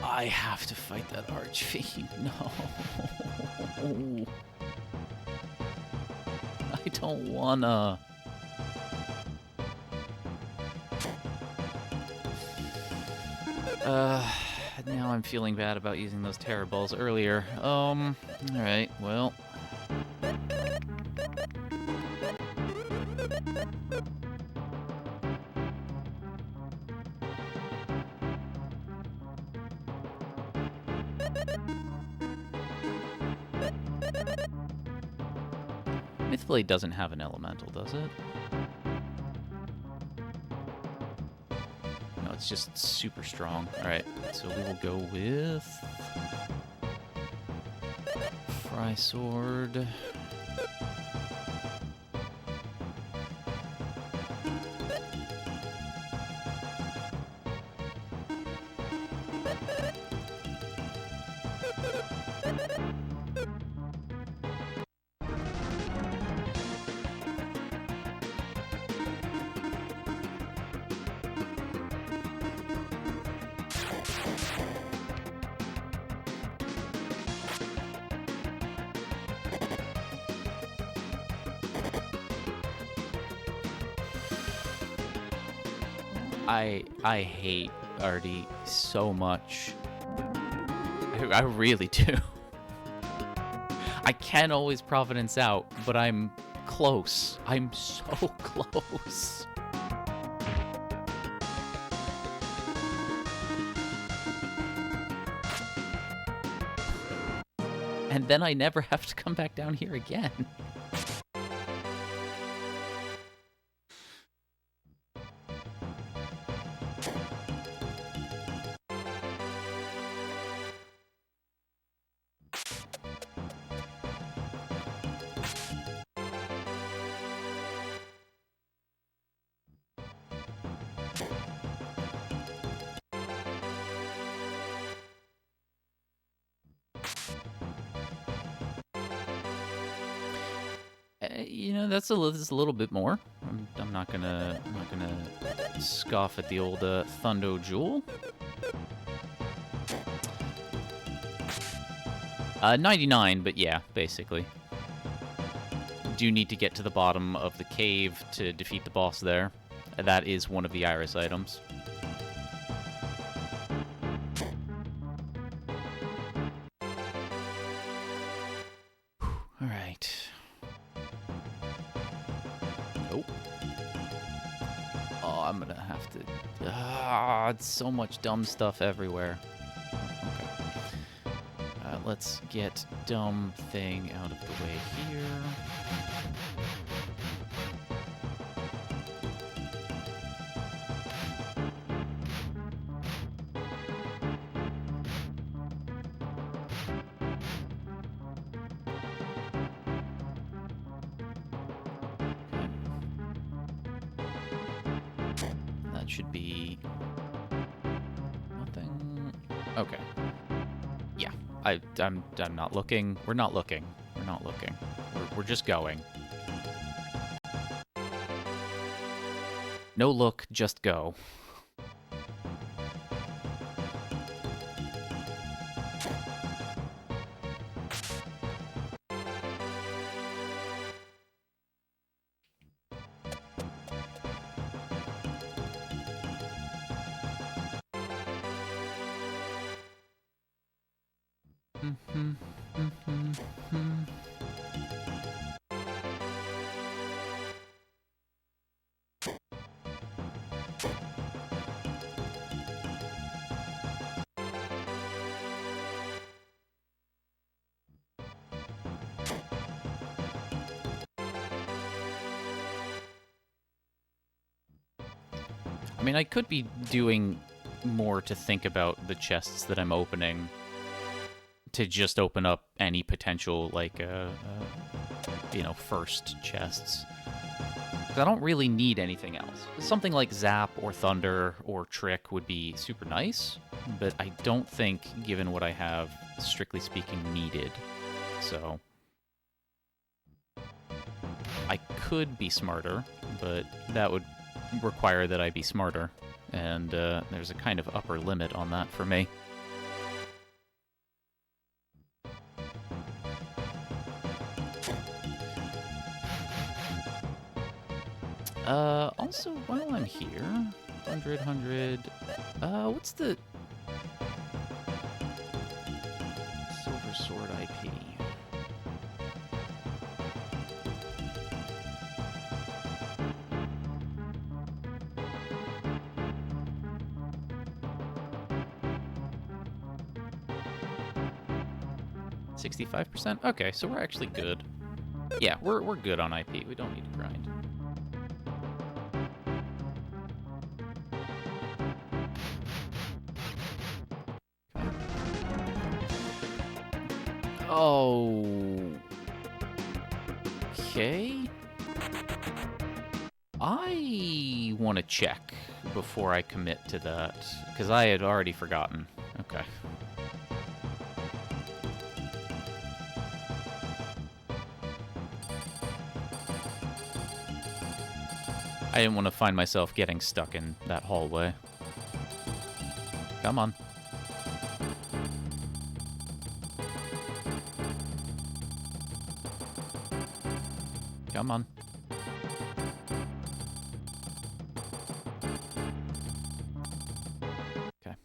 I have to fight that Archfiend. No. I don't wanna. Now I'm feeling bad about using those Terror Balls earlier. Alright, well. Mythblade doesn't have an elemental, does it? No, it's just super strong. Alright, so we will go with... Fry Sword. I hate Artie so much. I really do. I can always Providence out, but I'm close. I'm so close. And then I never have to come back down here again. You know, that's a little bit more. I'm not gonna scoff at the old Thundo Jewel. 99, but yeah, basically. Do need to get to the bottom of the cave to defeat the boss there. That is one of the Iris items. All right. Nope. Oh, I'm gonna have to... it's so much dumb stuff everywhere. Okay. Let's get dumb thing out of the way here. Should be nothing. Okay. Yeah, I'm not looking. We're not looking. We're not looking. We're just going. No look, just go. I mean, I could be doing more to think about the chests that I'm opening to just open up any potential, like, you know, first chests. 'Cause I don't really need anything else. Something like Zap or Thunder or Trick would be super nice, but I don't think, given what I have, strictly speaking, needed. So I could be smarter, but that would require that I be smarter, and there's a kind of upper limit on that for me. Also, while I'm here, 100, what's the Silver Sword IP? $65%? Okay, so we're actually good. Yeah, we're good on IP. We don't need to grind. Oh. Okay. I want to check before I commit to that, because I had already forgotten. Okay. I didn't want to find myself getting stuck in that hallway. Come on. Come on. Okay.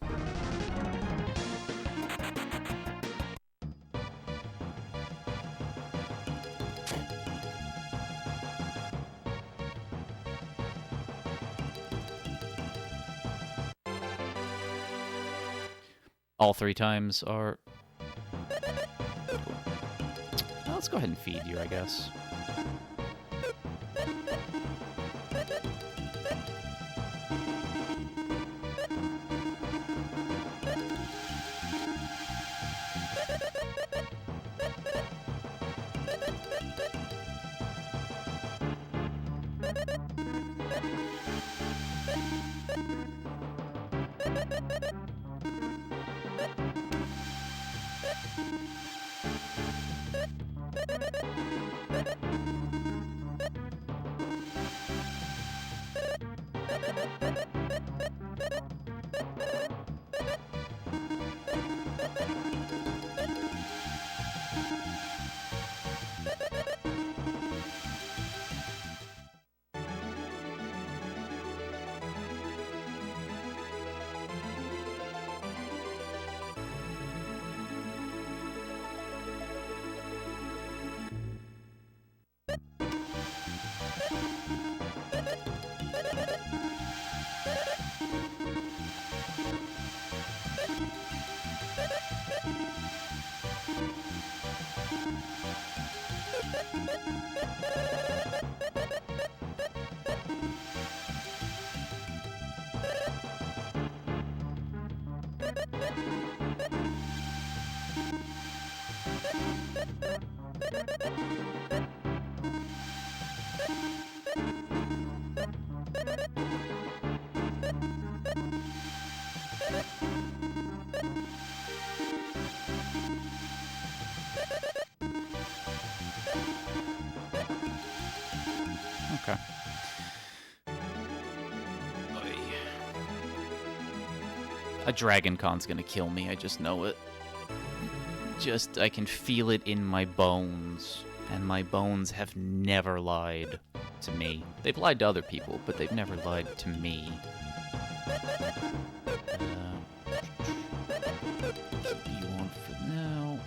All 3 times are... Cool. Well, let's go ahead and feed you, I guess. Okay. A Dragon Con's gonna kill me, I just know it. I can feel it in my bones. And my bones have never lied to me. They've lied to other people, but they've never lied to me. Keep you on for now.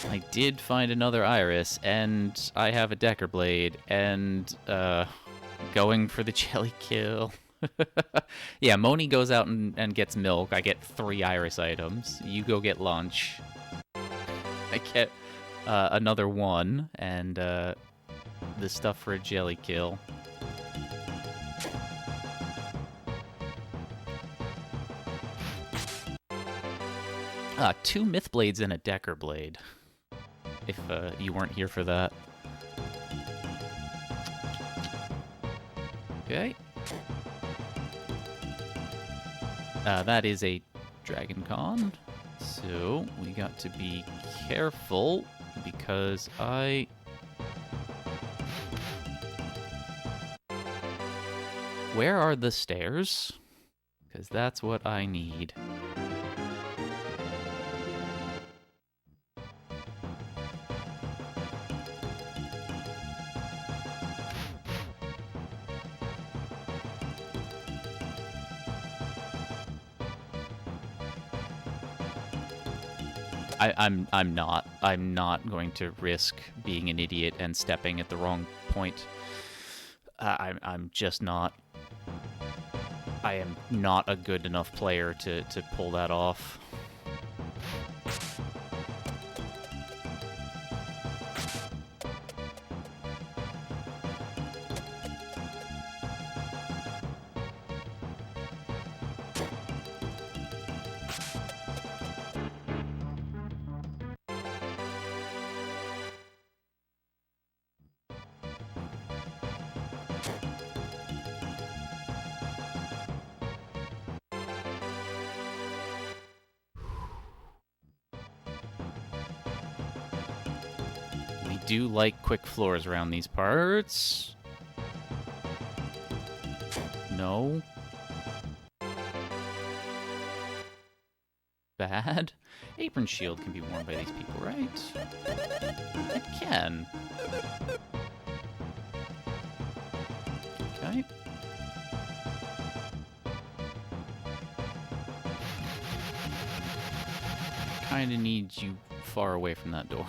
I did find another iris, and I have a Decker Blade, and going for the jelly kill. Yeah, Moni goes out and gets milk. I get 3 iris items. You go get lunch. I get another 1, and the stuff for a jelly kill. Ah, 2 Myth Blades and a Decker Blade. If you weren't here for that. Okay. That is a Dragon Con. So, we got to be careful, because Where are the stairs? Because that's what I need. I'm not going to risk being an idiot and stepping at the wrong point. I'm just not. I am not a good enough player to pull that off. Do like quick floors around these parts. No. Bad. Apron shield can be worn by these people, right? It can. Okay. Kinda needs you far away from that door.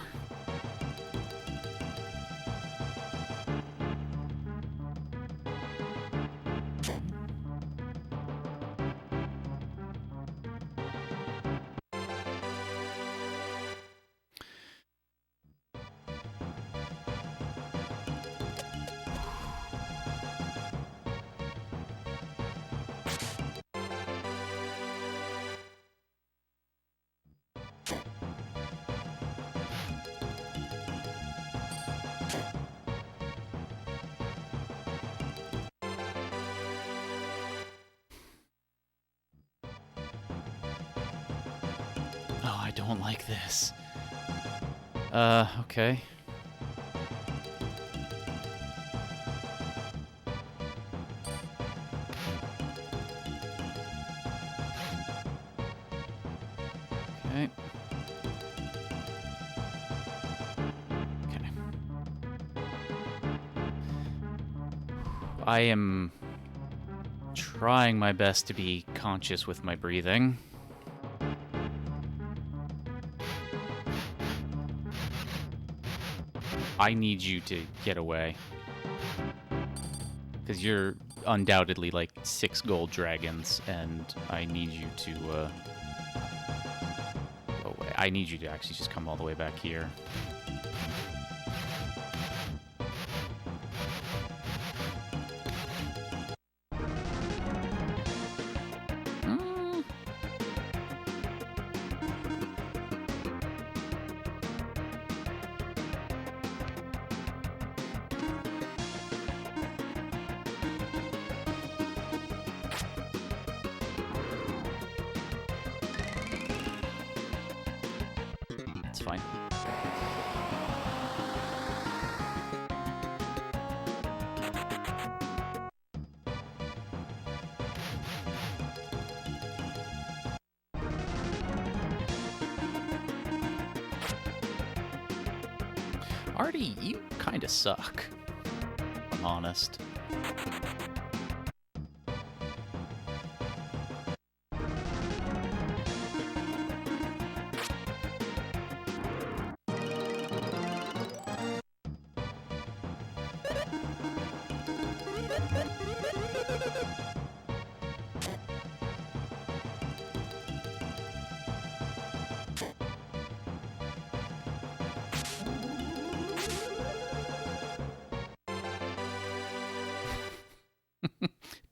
Oh, I don't like this. Okay. Okay. Okay. I am trying my best to be conscious with my breathing. I need you to get away. Because you're undoubtedly like 6 gold dragons, and I need you to, go away. I need you to actually just come all the way back here. It's fine. Artie, you kinda suck, if I'm honest.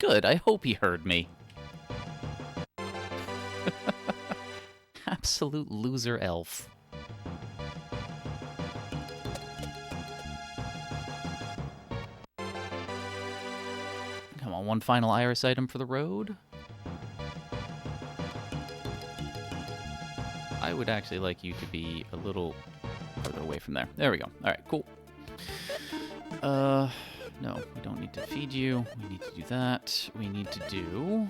Good, I hope he heard me. Absolute loser elf. Come on, one final iris item for the road. I would actually like you to be a little further away from there. There we go. Alright, cool. No, we don't need to feed you. We need to do that. We need to do...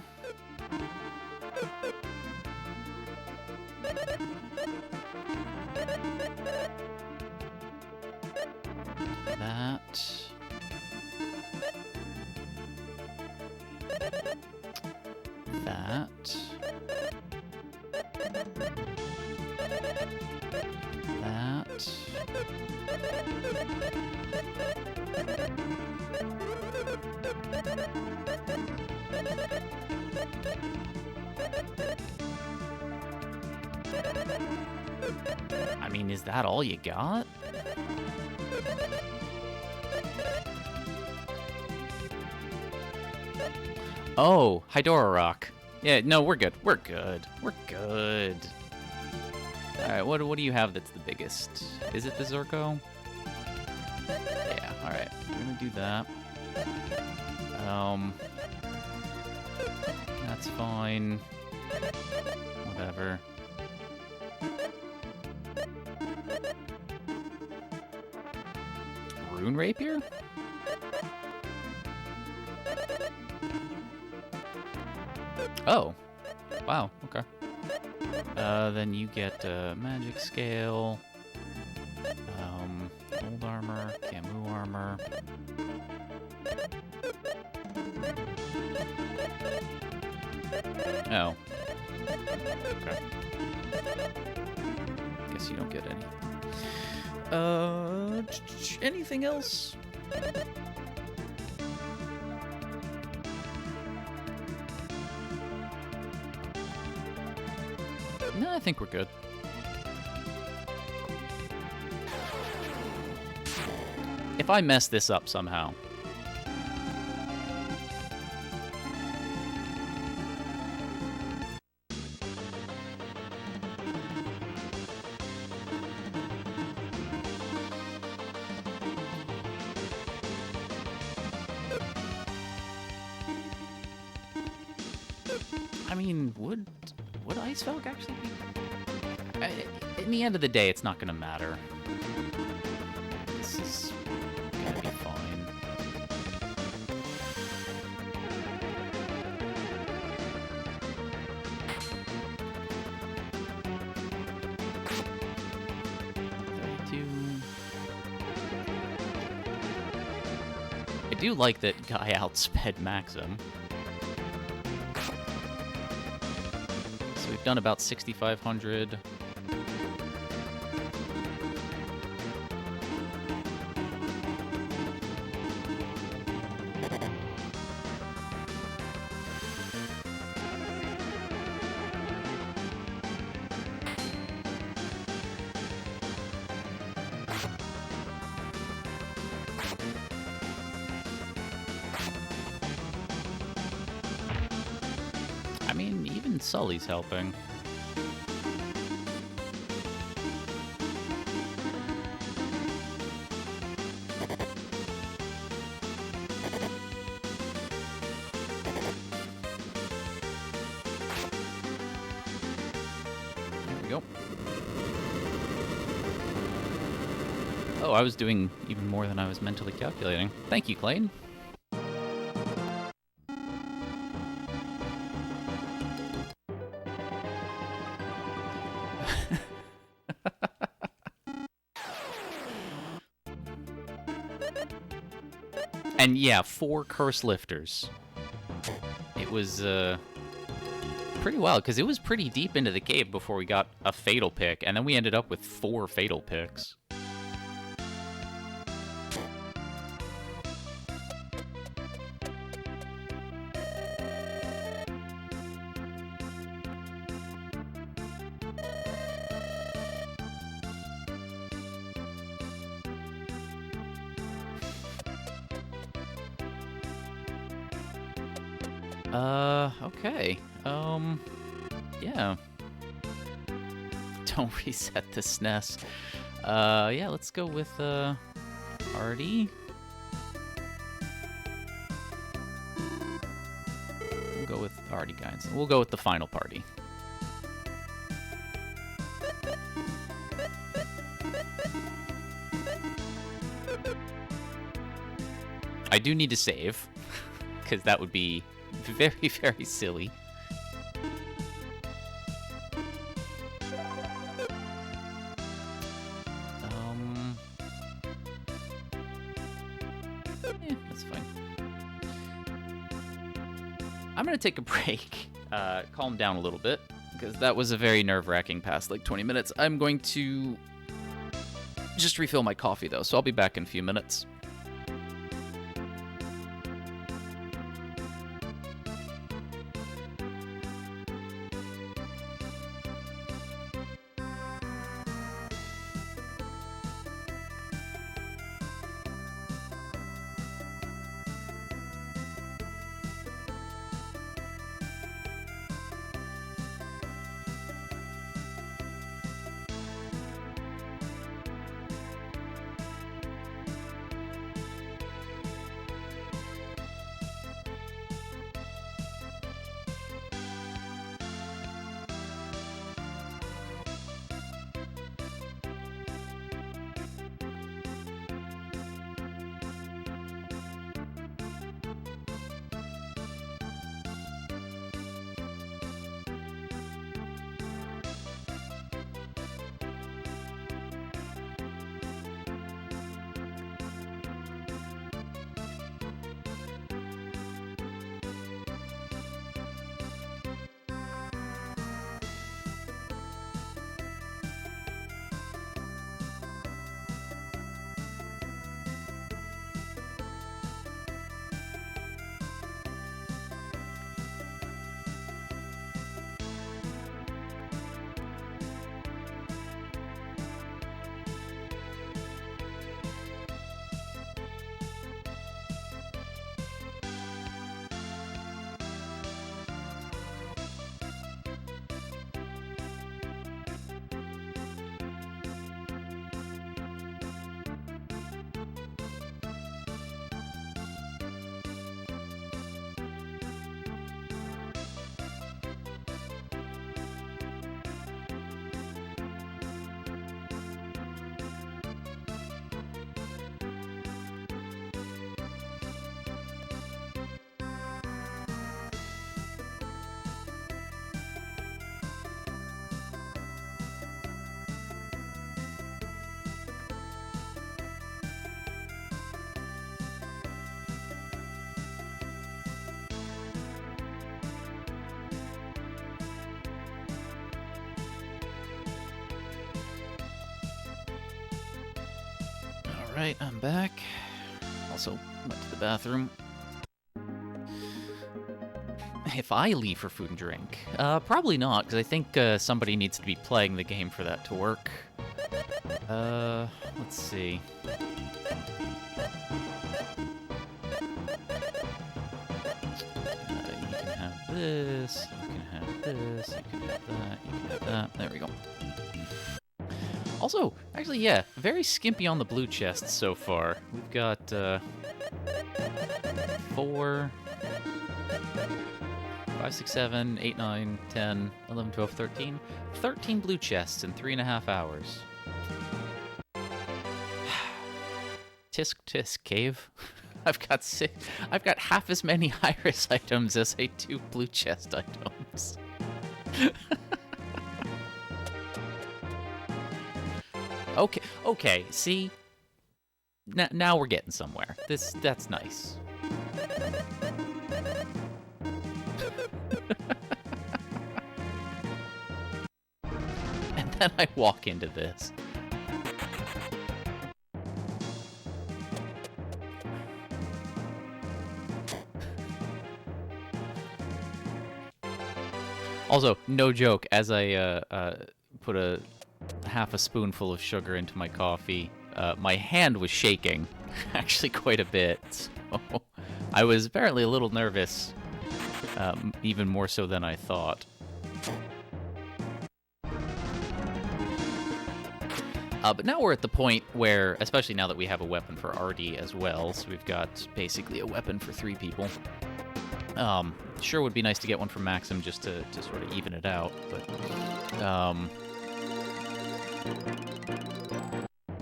that. That. That. I mean, is that all you got? Oh, Hydora Rock. Yeah, no, we're good. We're good. We're good. Alright, what do you have that's the biggest? Is it the Zurko? Yeah, alright. We're gonna do that. That's fine. Whatever. Rune Rapier? Oh. Wow, okay. Then you get magic scale, old armor, Camu armor. Oh. Okay. Guess you don't get any. Anything else? No, I think we're good. If I mess this up somehow... I mean, would Ice Falk actually be... in the end of the day, it's not gonna matter. This is gonna be fine. I do like that guy outsped Maxim. So we've done about 6,500. I mean, even Sully's helping. There we go. Oh, I was doing even more than I was mentally calculating. Thank you, Clayton. And yeah, 4 curse lifters. It was pretty wild, because it was pretty deep into the cave before we got a fatal pick, and then we ended up with 4 fatal picks. Okay. Yeah. Don't reset the SNES. Yeah, let's go with, Artie. We'll go with Artie, guys. We'll go with the final party. I do need to save, because that would be very, very silly. Yeah, that's fine. I'm gonna take a break, calm down a little bit, because that was a very nerve-wracking past, like, 20 minutes. I'm going to just refill my coffee, though, so I'll be back in a few minutes. Alright, I'm back. Also, went to the bathroom. If I leave for food and drink? Probably not, because I think somebody needs to be playing the game for that to work. Let's see. You can have this, you can have this, you can have that, you can have that. There we go. Also, actually, yeah, very skimpy on the blue chests so far. We've got, 4... 5, 6, 7, 8, 9, 10, 11, 12, 13. 13 blue chests in 3.5 hours. Tisk tisk, cave. I've got half as many iris items as I do blue chest items. Okay, see? Now we're getting somewhere. That's nice. And then I walk into this. Also, no joke, as I put a half a spoonful of sugar into my coffee, my hand was shaking, actually quite a bit. So I was apparently a little nervous, even more so than I thought. But now we're at the point where, especially now that we have a weapon for Artie as well, so we've got basically a weapon for 3 people. Sure would be nice to get one for Maxim just to sort of even it out, but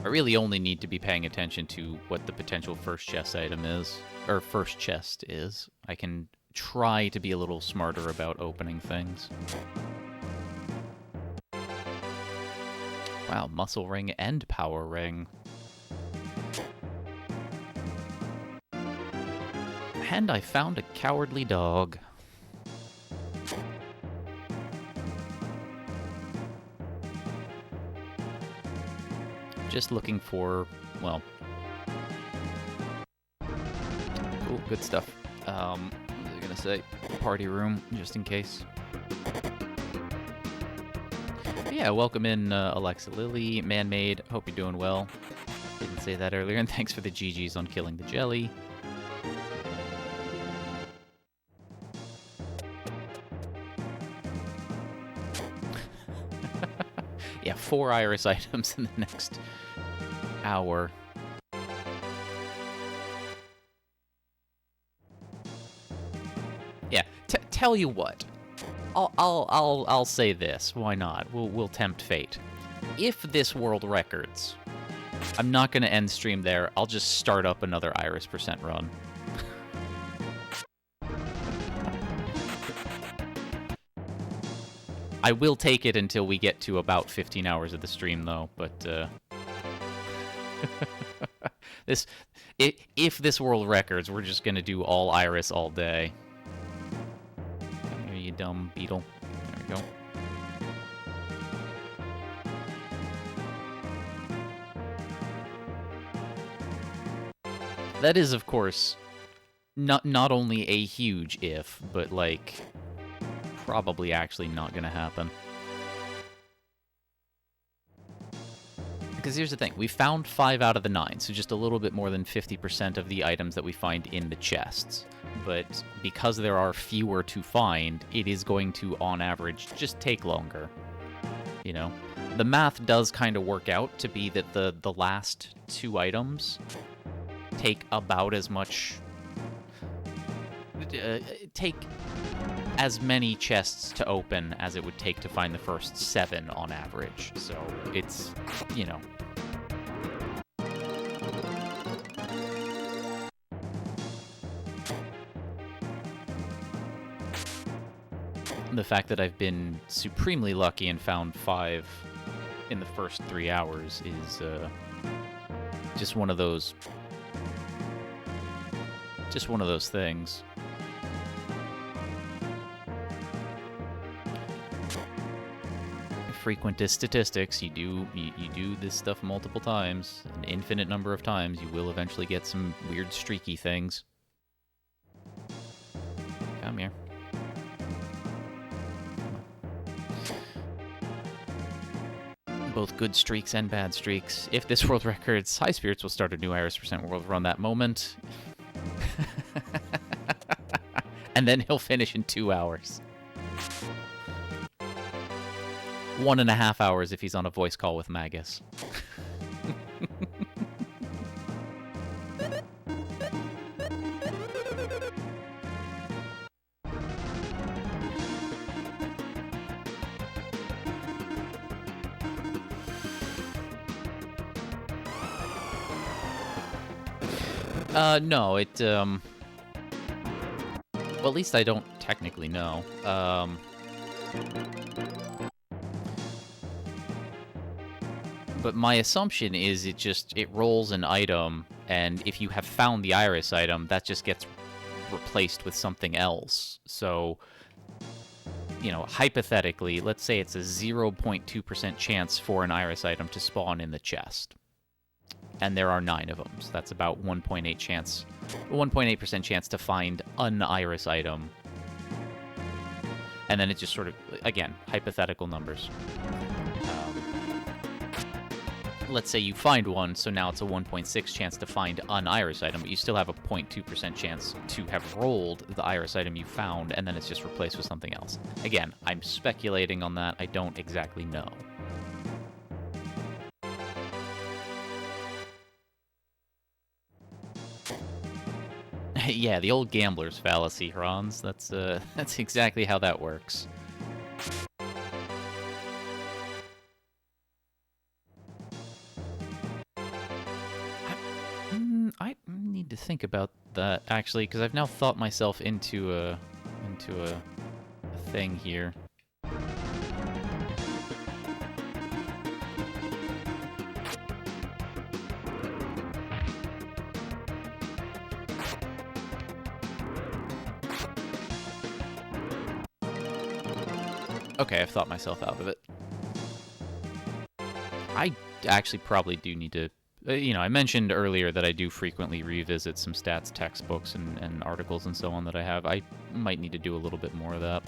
I really only need to be paying attention to what the potential first chest item is, or first chest is. I can try to be a little smarter about opening things. Wow, muscle ring and power ring. And I found a cowardly dog. Just looking for, well... Cool, good stuff. What was I gonna say? Party room, just in case. But yeah, welcome in Alexa Lily, Man-Made. Hope you're doing well. Didn't say that earlier, and thanks for the GGs on killing the jelly. Yeah, 4 iris items in the next hour. Yeah, tell you what. I'll say this. Why not? We'll tempt fate. If this world records, I'm not gonna end stream there. I'll just start up another iris percent run. I will take it until we get to about 15 hours of the stream, though, but, if this world records, we're just gonna do all iris all day. Come here, you dumb beetle. There we go. That is, of course, not only a huge if, but, like... probably actually not gonna happen. Because here's the thing, we found 5 out of the 9, so just a little bit more than 50% of the items that we find in the chests. But because there are fewer to find, it is going to, on average, just take longer. You know? The math does kind of work out to be that the last 2 items take about as much... take as many chests to open as it would take to find the first 7 on average. So it's, you know. The fact that I've been supremely lucky and found 5 in the first 3 hours is just one of those things. frequent as statistics, you do this stuff multiple times, an infinite number of times, you will eventually get some weird streaky things. Come here. Both good streaks and bad streaks. If this world records, High Spirits will start a new Iris % world run that moment. And then he'll finish in 2 hours. 1.5 hours if he's on a voice call with Magus. No, it, well, at least I don't technically know. But my assumption is it rolls an item, and if you have found the Iris item, that just gets replaced with something else. So, you know, hypothetically, let's say it's a 0.2% chance for an Iris item to spawn in the chest. And there are 9 of them, so that's about 1.8% chance to find an Iris item. And then it just sort of, again, hypothetical numbers. Let's say you find one, so now it's a 1.6 chance to find an Iris item, but you still have a 0.2% chance to have rolled the Iris item you found, and then it's just replaced with something else. Again, I'm speculating on that. I don't exactly know. Yeah, the old gambler's fallacy, Franz. That's exactly how that works. I need to think about that, actually, because I've now thought myself into a thing here. Okay, I've thought myself out of it. I actually probably do need to... you know, I mentioned earlier that I do frequently revisit some stats textbooks and articles and so on that I have. I might need to do a little bit more of that.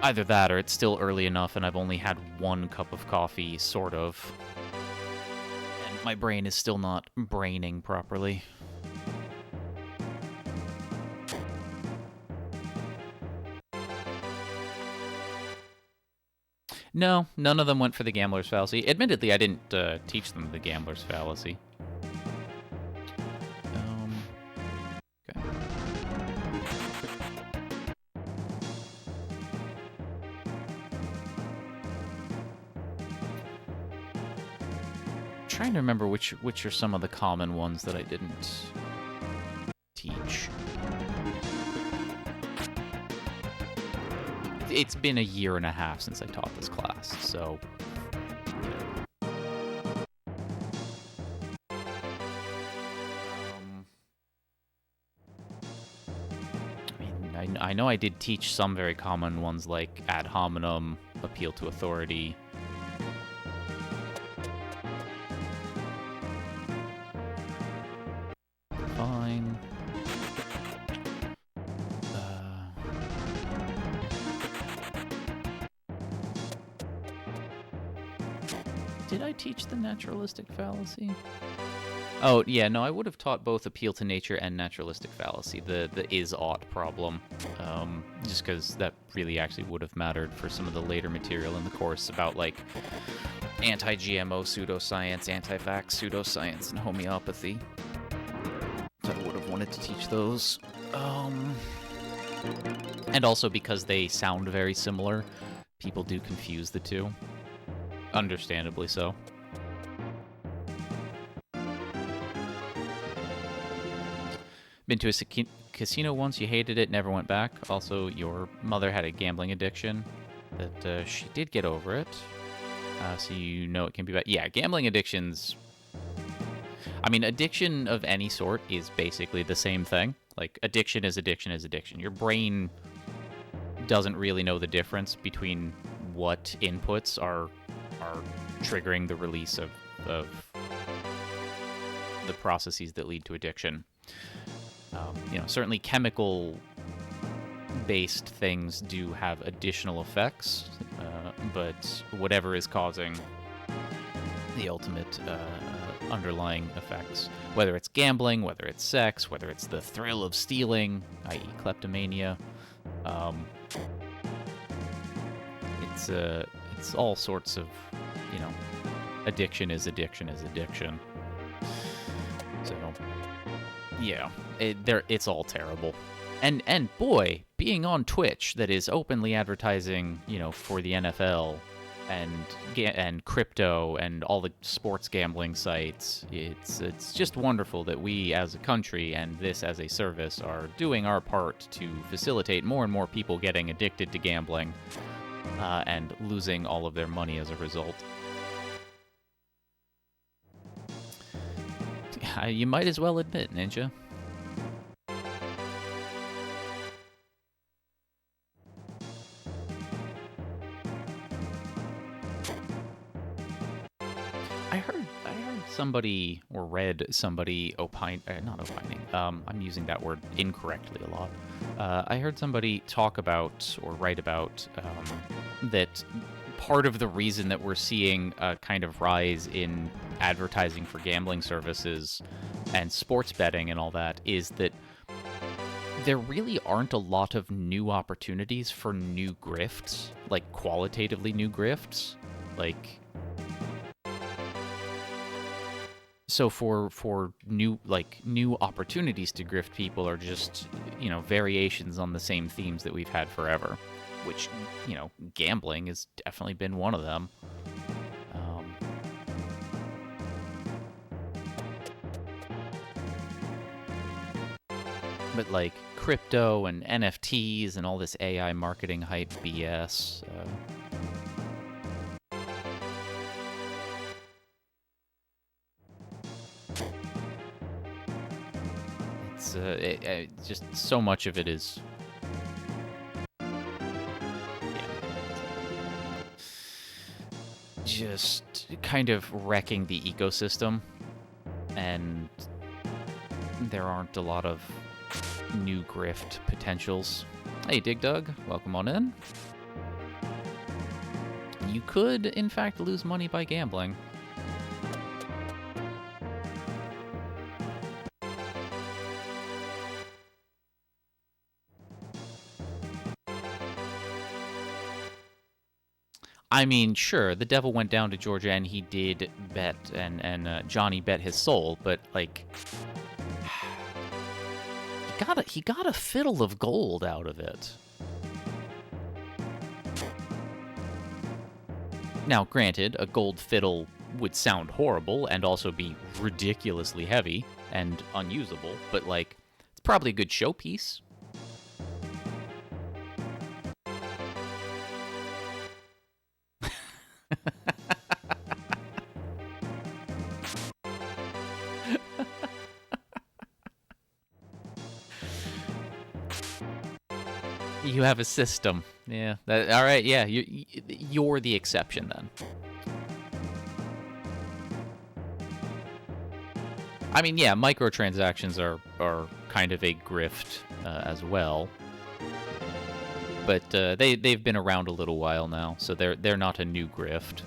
Either that, or it's still early enough and I've only had 1 cup of coffee, sort of. And my brain is still not braining properly. No, none of them went for the gambler's fallacy. Admittedly, I didn't teach them the gambler's fallacy. Okay. Trying to remember which are some of the common ones that I didn't teach. It's been a year and a half since I taught this class, so... I mean, I know I did teach some very common ones like ad hominem, appeal to authority. Fine. Did I teach the naturalistic fallacy? Oh, yeah, no, I would have taught both appeal to nature and naturalistic fallacy, the is-ought problem, just because that really actually would have mattered for some of the later material in the course about, like, anti-GMO pseudoscience, anti-vax pseudoscience, and homeopathy. So I would have wanted to teach those. And also because they sound very similar, people do confuse the two. Understandably so. Been to a casino once, you hated it, never went back. Also, your mother had a gambling addiction, that she did get over it. So you know it can be bad. Yeah, gambling addictions... I mean, addiction of any sort is basically the same thing. Like, addiction is addiction is addiction. Your brain doesn't really know the difference between what inputs are triggering the release of the processes that lead to addiction. Certainly chemical-based things do have additional effects, but whatever is causing the ultimate underlying effects, whether it's gambling, whether it's sex, whether it's the thrill of stealing, i.e. kleptomania, it's all sorts of, addiction is addiction is addiction. So, yeah, it's all terrible. And boy, being on Twitch that is openly advertising, for the NFL and crypto and all the sports gambling sites, it's just wonderful that we as a country and this as a service are doing our part to facilitate more and more people getting addicted to gambling and losing all of their money as a result. You might as well admit, Ninja. I heard somebody, or read somebody not opining, I'm using that word incorrectly a lot. I heard somebody talk about, or write about, that part of the reason that we're seeing a kind of rise in advertising for gambling services and sports betting and all that is that there really aren't a lot of new opportunities for new grifts, like qualitatively new grifts. So for new opportunities to grift people are just, variations on the same themes that we've had forever, which, gambling has definitely been one of them. But like crypto and NFTs and all this AI marketing hype BS, it's just so much of it is just kind of wrecking the ecosystem, and there aren't a lot of new grift potentials. Hey, Dig Dug, welcome on in. You could, in fact, lose money by gambling. I mean, sure, the devil went down to Georgia and he did bet, and Johnny bet his soul, but, like, he got a fiddle of gold out of it. Now, granted, a gold fiddle would sound horrible and also be ridiculously heavy and unusable, but, like, it's probably a good showpiece. You have a system. Yeah. All right, yeah. You're the exception, then. I mean, yeah, microtransactions are kind of a grift as well. But they've been around a little while now, so they're not a new grift.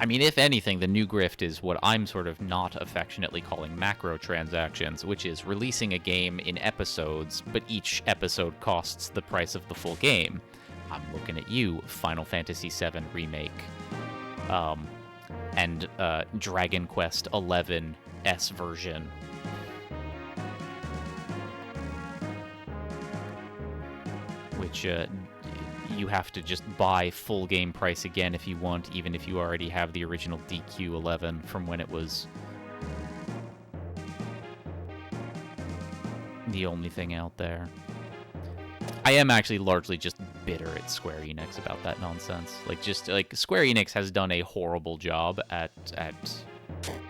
I mean, if anything, the new grift is what I'm sort of not affectionately calling macro transactions, which is releasing a game in episodes, but each episode costs the price of the full game. I'm looking at you, Final Fantasy VII Remake, and Dragon Quest XI S version. Which, you have to just buy full game price again if you want, even if you already have the original DQ11 from when it was the only thing out there. I am actually largely just bitter at Square Enix about that nonsense. Like, Square Enix has done a horrible job at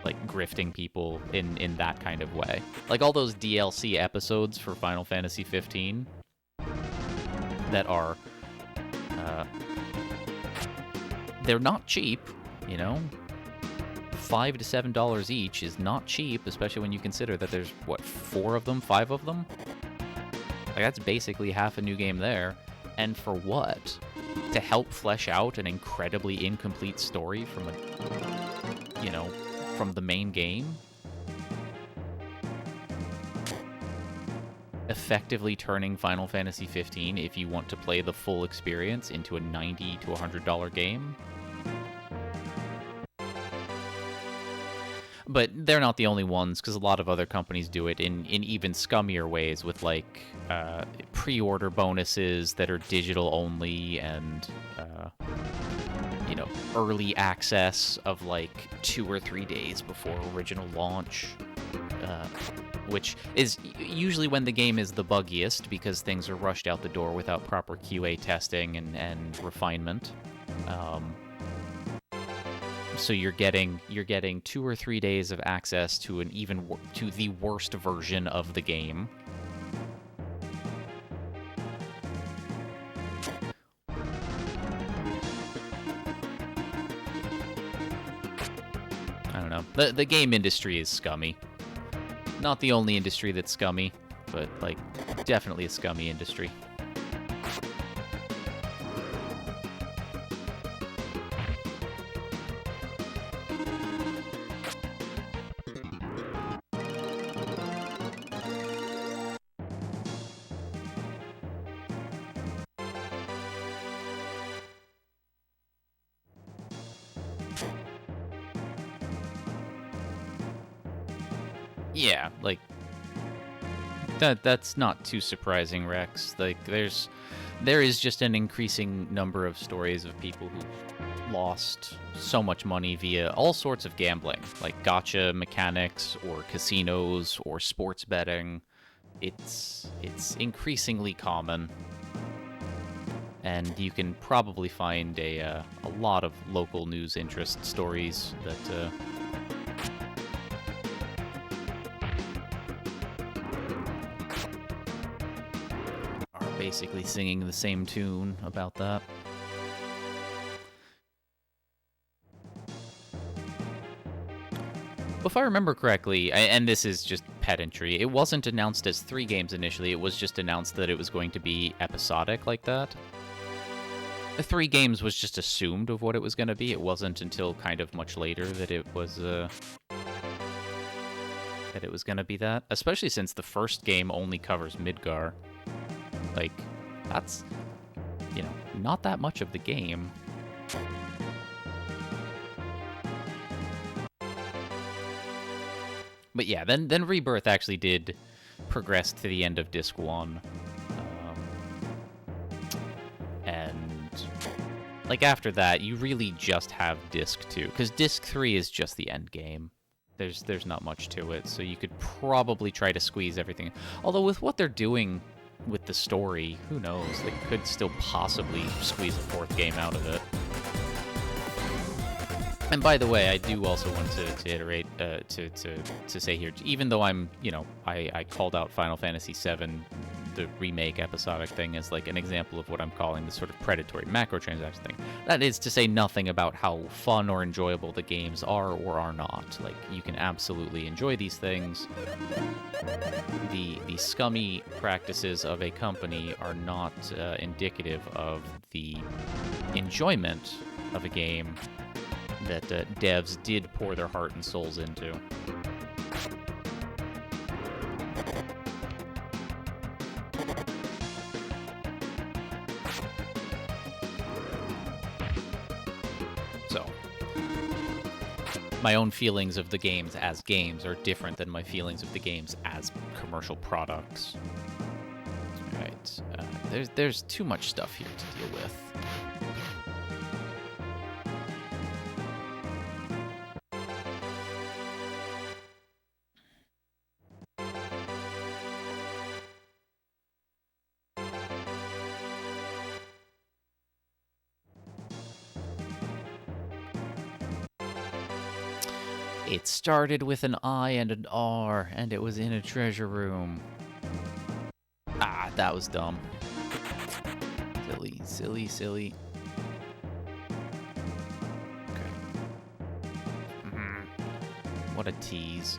like, grifting people in that kind of way. Like, all those DLC episodes for Final Fantasy 15... that are they're not cheap, you know. $5 to $7 each is not cheap, especially when you consider that there's what, 4 of them, 5 of them. Like that's basically half a new game there, and for what? To help flesh out an incredibly incomplete story from a, you know, from the main game. Effectively turning Final Fantasy 15, if you want to play the full experience, into a $90 to $100 game. But they're not the only ones, because a lot of other companies do it in even scummier ways with, like, pre-order bonuses that are digital only and, you know, early access of, like, 2 or 3 days before original launch, which is usually when the game is the buggiest, because things are rushed out the door without proper QA testing and refinement. So you're getting 2 or 3 days of access to to the worst version of the game. I don't know. The game industry is scummy. Not the only industry that's scummy, but like definitely a scummy industry. Yeah, like that's not too surprising, Rex. Like there is just an increasing number of stories of people who've lost so much money via all sorts of gambling, like gacha mechanics or casinos or sports betting. It's increasingly common. And you can probably find a lot of local news interest stories that basically singing the same tune about that. If I remember correctly, and this is just pedantry, it wasn't announced as 3 games initially, it was just announced that it was going to be episodic like that. The 3 games was just assumed of what it was going to be. It wasn't until kind of much later that it was going to be that, especially since the first game only covers Midgar. Like, that's, you know, not that much of the game. But yeah, then Rebirth actually did progress to the end of Disc 1. And, like, after that, you really just have Disc 2. Because Disc 3 is just the end game. There's not much to it, so you could probably try to squeeze everything. Although with what they're doing with the story, who knows? They could still possibly squeeze a 4th game out of it. And by the way, I do also want to iterate, to say here, even though I'm, you know, I called out Final Fantasy VII, the remake episodic thing, as like an example of what I'm calling the sort of predatory macrotransaction thing. That is to say nothing about how fun or enjoyable the games are or are not. Like, you can absolutely enjoy these things. The scummy practices of a company are not indicative of the enjoyment of a game that devs did pour their heart and souls into. So, my own feelings of the games as games are different than my feelings of the games as commercial products. Alright, there's too much stuff here to deal with. It started with an I and an R, and it was in a treasure room. Ah, that was dumb. Silly, silly, silly. Okay. What a tease.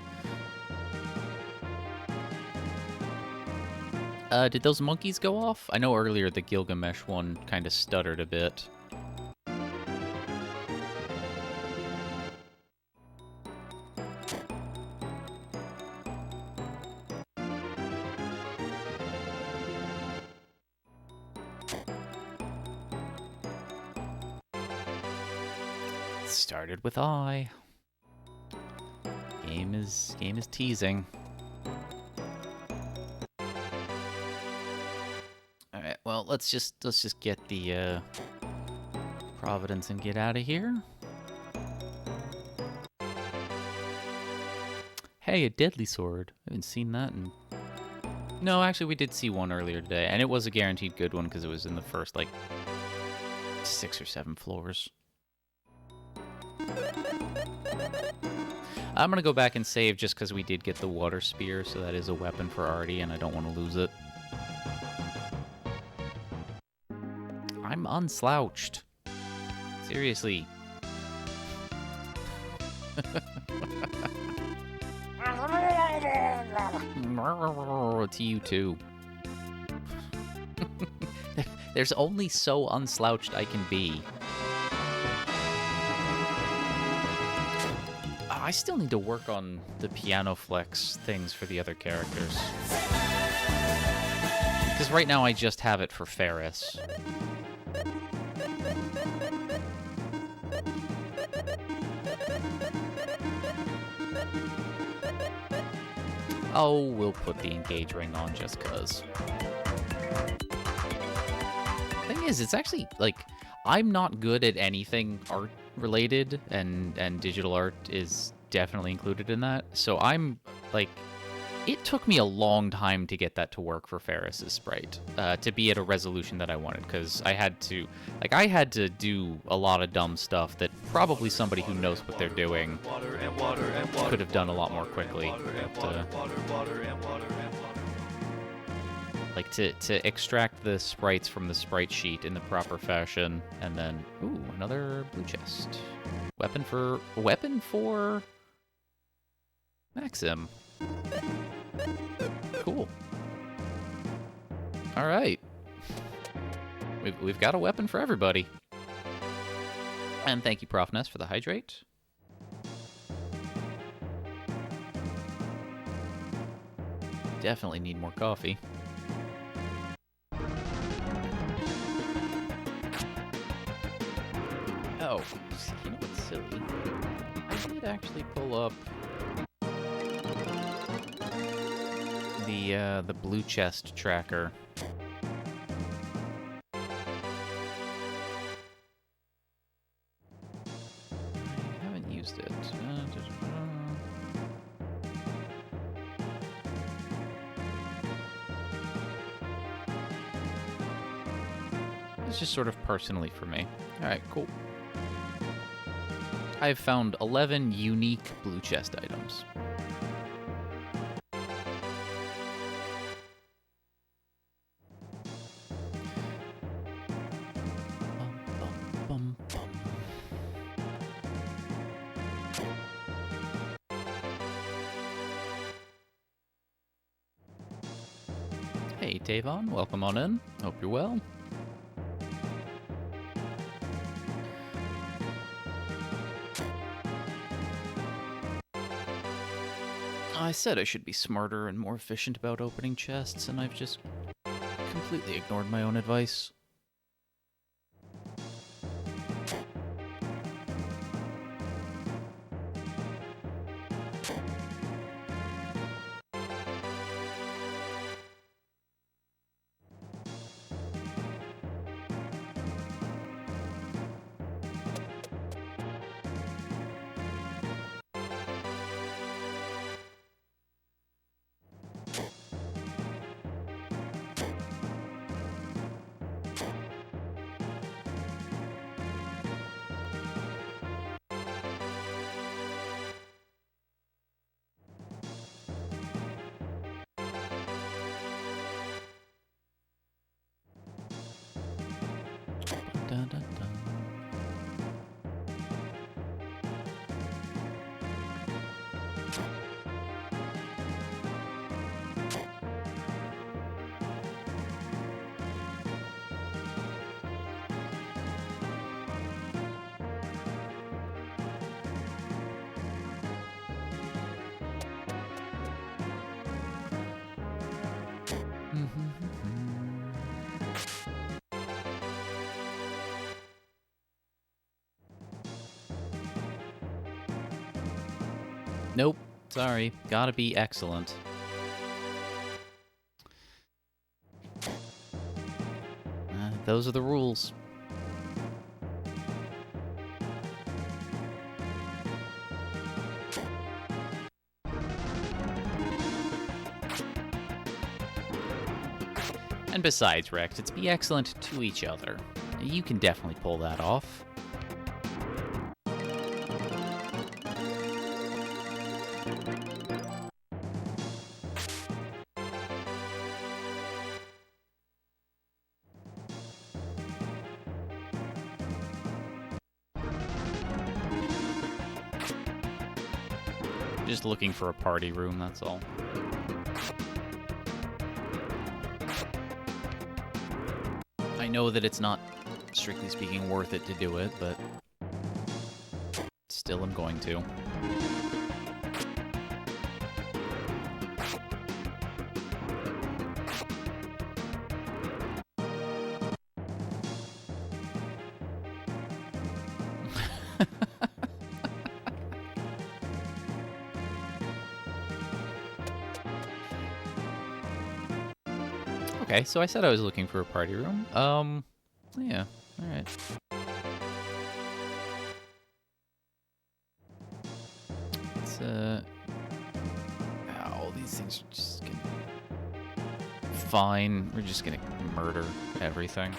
Did those monkeys go off? I know earlier the Gilgamesh one kind of stuttered a bit. Started with I. Game is teasing. All right, well, let's just get the Providence and get out of here. Hey, a deadly sword. I haven't seen that in... No, actually, we did see one earlier today, and it was a guaranteed good one because it was in the first, like, 6 or 7 floors. I'm gonna go back and save just because we did get the water spear, so that is a weapon for Artie, and I don't want to lose it. I'm unslouched. Seriously. To you too. There's only so unslouched I can be. I still need to work on the piano flex things for the other characters. Because right now I just have it for Ferris. Oh, we'll put the engage ring on just cuz. Thing is, it's actually, like, I'm not good at anything art related, and digital art is definitely included in that. So I'm, like, it took me a long time to get that to work for Ferris's sprite, to be at a resolution that I wanted, because I had to do a lot of dumb stuff that probably somebody who knows what they're doing could have done a lot more quickly. Like, to extract the sprites from the sprite sheet in the proper fashion, and then, ooh, another blue chest. Weapon for Maxim. Cool. All right. We've got a weapon for everybody. And thank you, Prof. Ness, for the hydrate. Definitely need more coffee. Oh, you know what's silly? I did actually pull up the blue chest tracker. I haven't used it. It's just sort of personally for me. All right, cool. I've found 11 unique blue chest items. Hey, Tavon, welcome on in. Hope you're well. I said I should be smarter and more efficient about opening chests, and I've just completely ignored my own advice. Nope. Sorry. Gotta be excellent. Those are the rules. And besides, Rex, it's be excellent to each other. You can definitely pull that off. Just looking for a party room, that's all. I know that it's not, strictly speaking, worth it to do it, but still I'm going to. Okay, so I said I was looking for a party room. Yeah, alright. It's, all these things are just gonna... Fine, we're just gonna murder everything.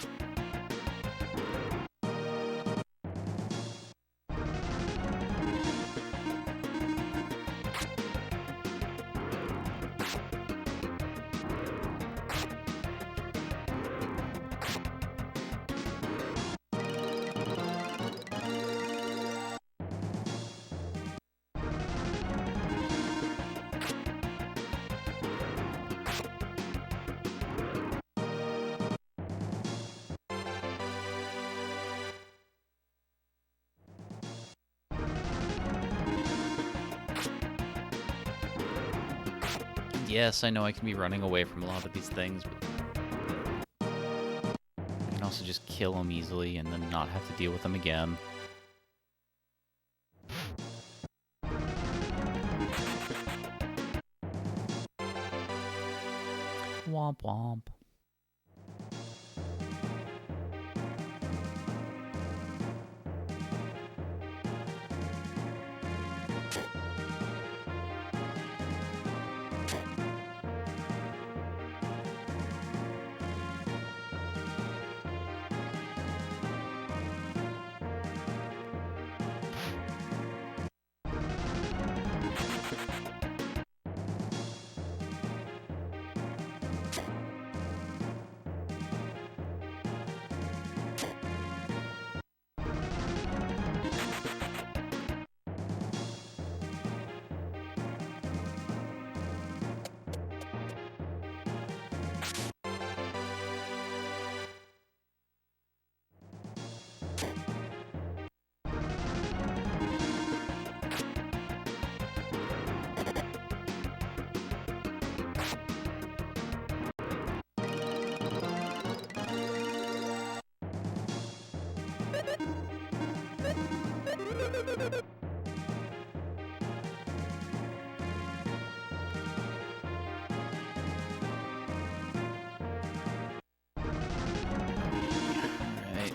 Yes, I know I can be running away from a lot of these things, but I can also just kill them easily and then not have to deal with them again. Womp womp. Alright.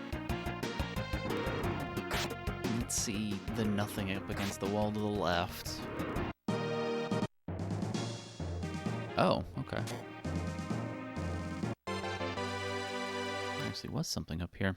Let's see the nothing up against the wall to the left. Oh, okay. There actually was something up here.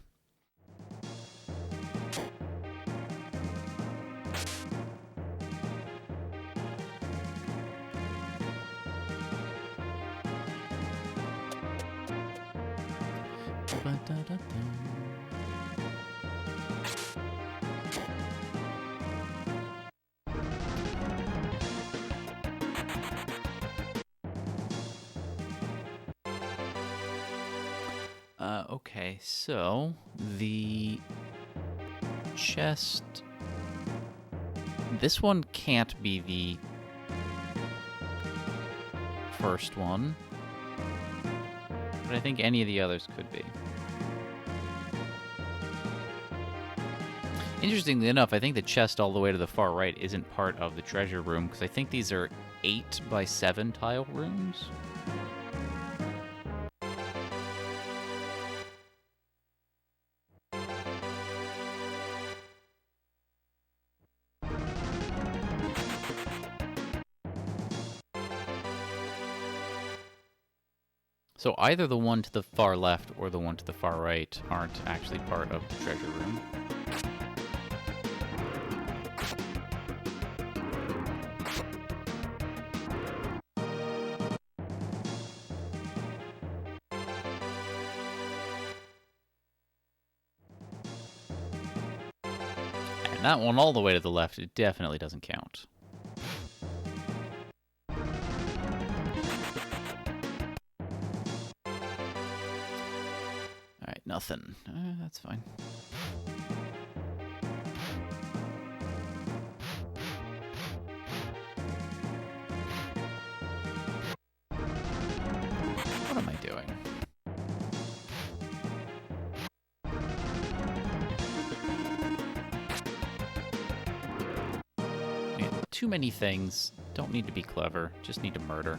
Okay, so the chest... This one can't be the first one, but I think any of the others could be. Interestingly enough, I think the chest all the way to the far right isn't part of the treasure room, because I think these are 8 by 7 tile rooms. So either the one to the far left or the one to the far right aren't actually part of the treasure room. And that one all the way to the left, it definitely doesn't count. Alright, nothing. That's fine. What am I doing? Yeah, too many things. Don't need to be clever. Just need to murder.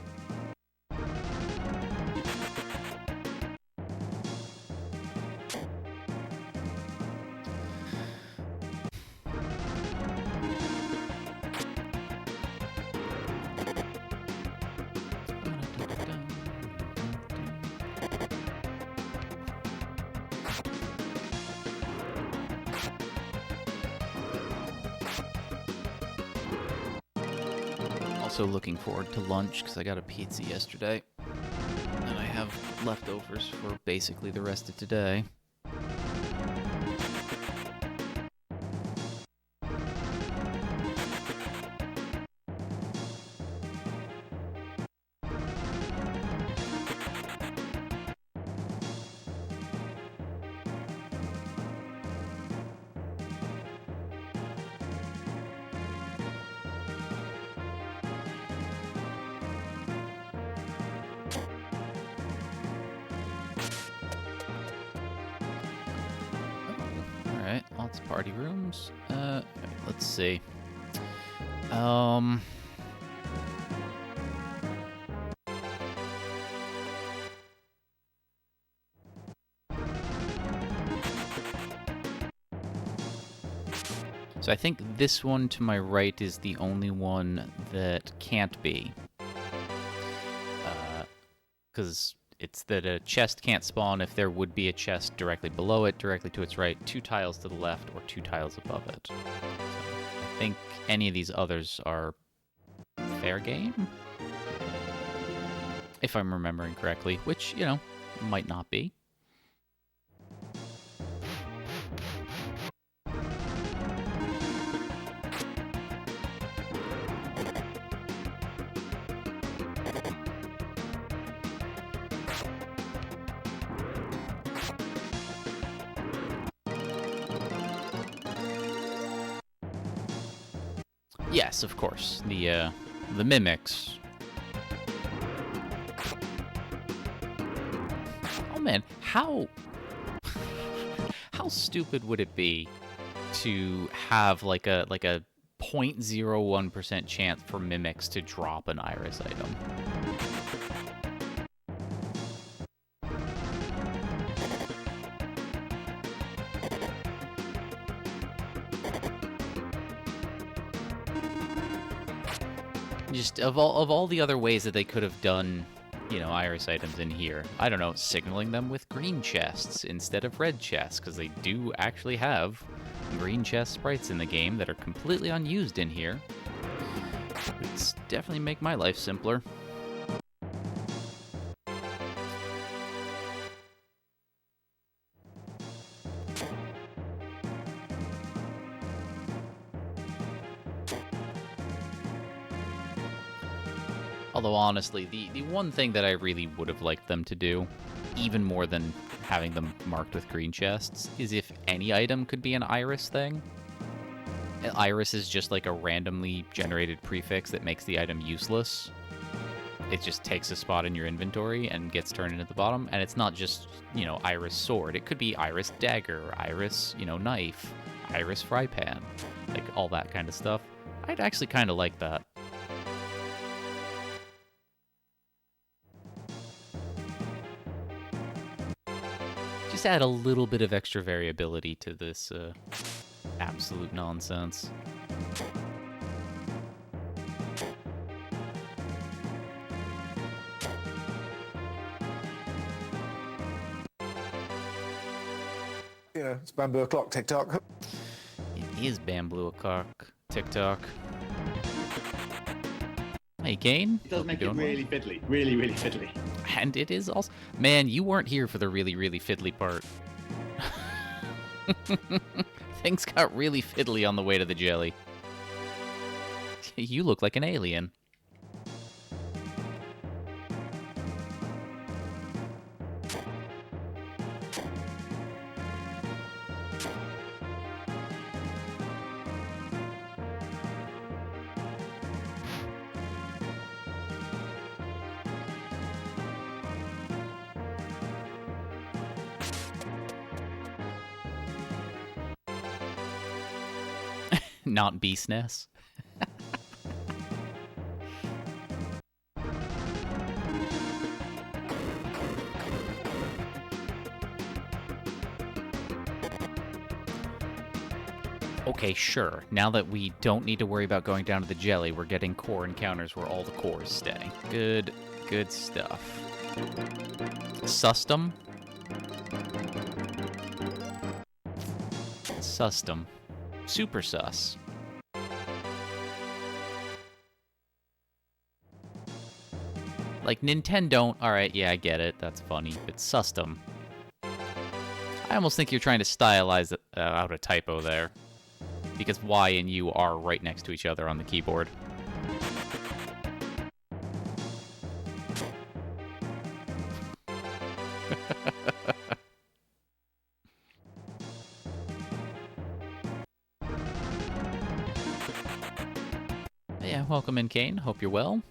Also looking forward to lunch because I got a pizza yesterday and I have leftovers for basically the rest of today. Alright, lots of party rooms. Let's see. So I think this one to my right is the only one that can't be. Because it's that a chest can't spawn if there would be a chest directly below it, directly to its right, 2 tiles to the left, or 2 tiles above it. So I think any of these others are fair game? If I'm remembering correctly, which, you know, might not be. Yes, of course. The mimics. Oh man, how stupid would it be to have like a 0.01% chance for mimics to drop an iris item? Just of all the other ways that they could have done, you know, iris items in here, I don't know, signaling them with green chests instead of red chests, because they do actually have green chest sprites in the game that are completely unused in here. It's definitely make my life simpler. Although, honestly, the one thing that I really would have liked them to do even more than having them marked with green chests, is if any item could be an iris thing. Iris is just like a randomly generated prefix that makes the item useless. It just takes a spot in your inventory and gets turned into the bottom. And it's not just, you know, iris sword. It could be iris dagger, iris, you know, knife, iris fry pan, like all that kind of stuff. I'd actually kind of like that. Just add a little bit of extra variability to this absolute nonsense. Yeah, it's bamboo o'clock, TikTok. It is bamboo o'clock, TikTok. Hey, Kane. It does Hope make you're it doing really fiddly. Really, really fiddly. well. And it is also... Man, you weren't here for the really, really fiddly part. Things got really fiddly on the way to the jelly. You look like an alien. Not beastness. Okay, sure. Now that we don't need to worry about going down to the jelly, we're getting core encounters where all the cores stay. Good stuff. Sustem? Sustem. Super sus. Like, Nintendo, alright, yeah, I get it. That's funny. But Sustem. I almost think you're trying to stylize out a typo there. Because Y and U are right next to each other on the keyboard. Yeah, welcome in, Kane. Hope you're well.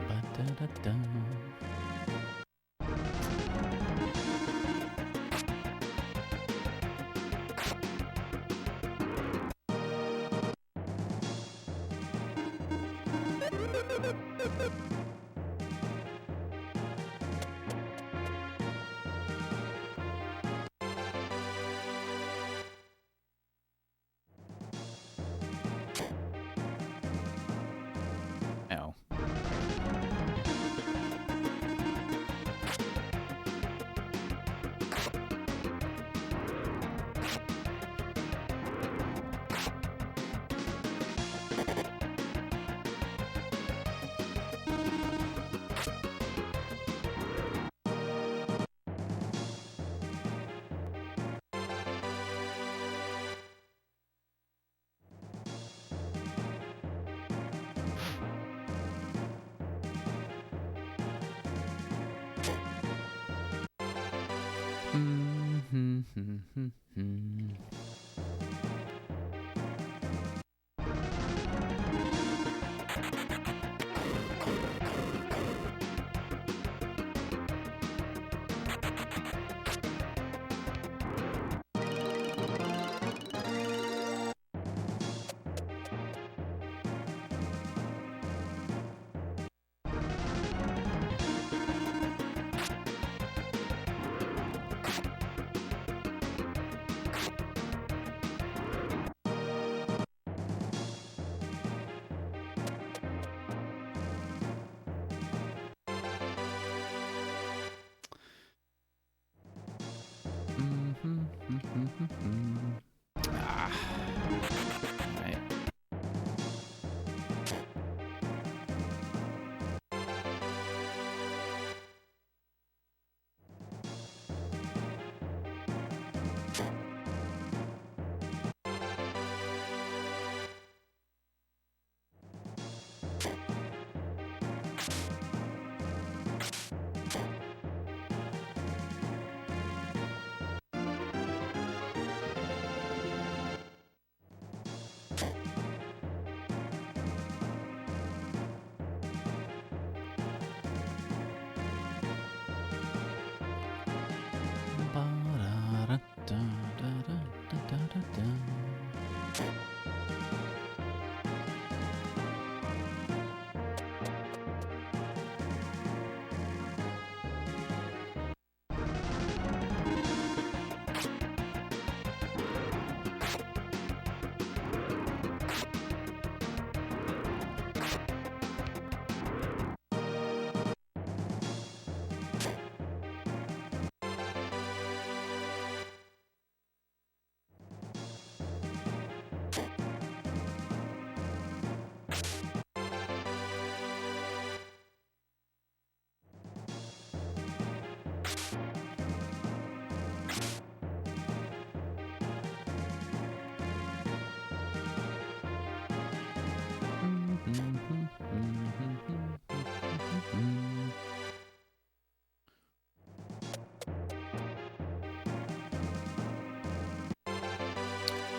Ba-da-da-da. Oh. Ah. Right.